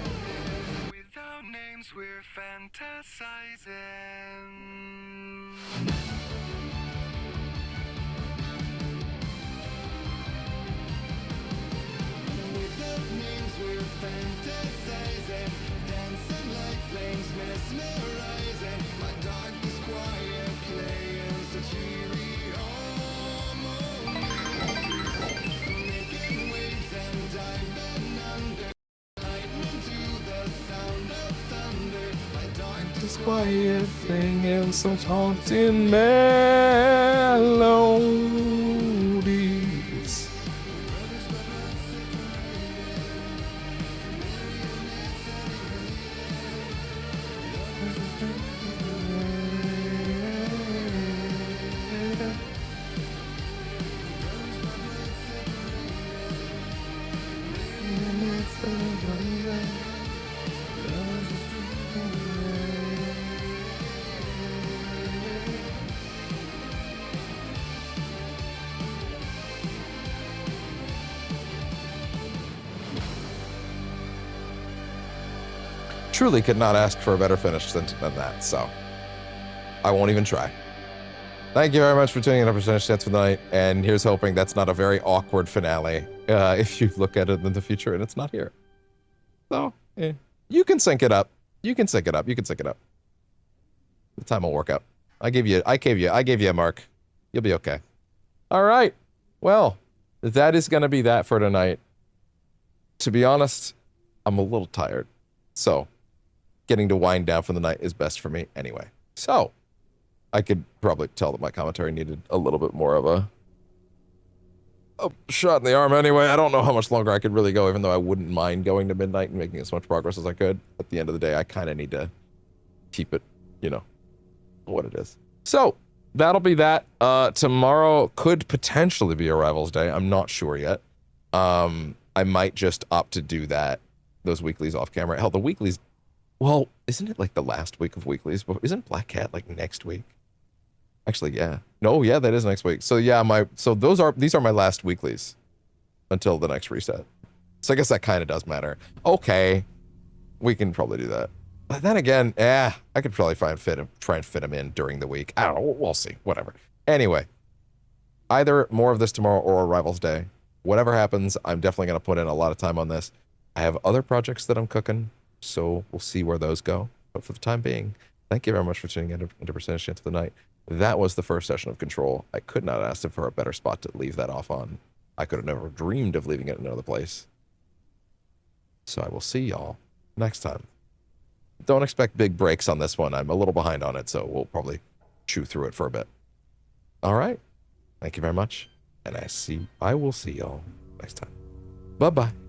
With our names, we're fantasizing. This quiet thing and such haunting melodies. Truly could not ask for a better finish than that, so I won't even try. Thank you very much for tuning in to Percentage Chance for the night, and here's hoping that's not a very awkward finale if you look at it in the future and it's not here. So, you can sync it up. You can sync it up. You can sync it up. The time will work out. I gave you a mark. You'll be okay. All right. Well, that is going to be that for tonight. To be honest, I'm a little tired. So, getting to wind down for the night is best for me anyway. So, I could probably tell that my commentary needed a little bit more of a shot in the arm anyway. I don't know how much longer I could really go, even though I wouldn't mind going to midnight and making as much progress as I could. At the end of the day, I kind of need to keep it, you know, what it is. So, that'll be that. Tomorrow could potentially be Arrivals Day. I'm not sure yet. I might just opt to do that. Those weeklies off camera. Hell, the weeklies, well, isn't it like the last week of weeklies? But isn't Black Cat like next week? Actually, yeah. No, yeah, that is next week. So yeah, these are my last weeklies until the next reset. So I guess that kind of does matter. Okay, we can probably do that. But then again, I could probably try and fit them in during the week. I don't know. We'll see. Whatever. Anyway, either more of this tomorrow or Arrivals Day. Whatever happens, I'm definitely going to put in a lot of time on this. I have other projects that I'm cooking, so we'll see where those go. But for the time being, thank you very much for tuning in to Percentage Chance of the Night. That was the first session of Control. I could not ask for a better spot to leave that off on. I could have never dreamed of leaving it in another place. So I will see y'all next time. Don't expect big breaks on this one. I'm a little behind on it, so we'll probably chew through it for a bit. All right. Thank you very much. And I will see y'all next time. Bye-bye.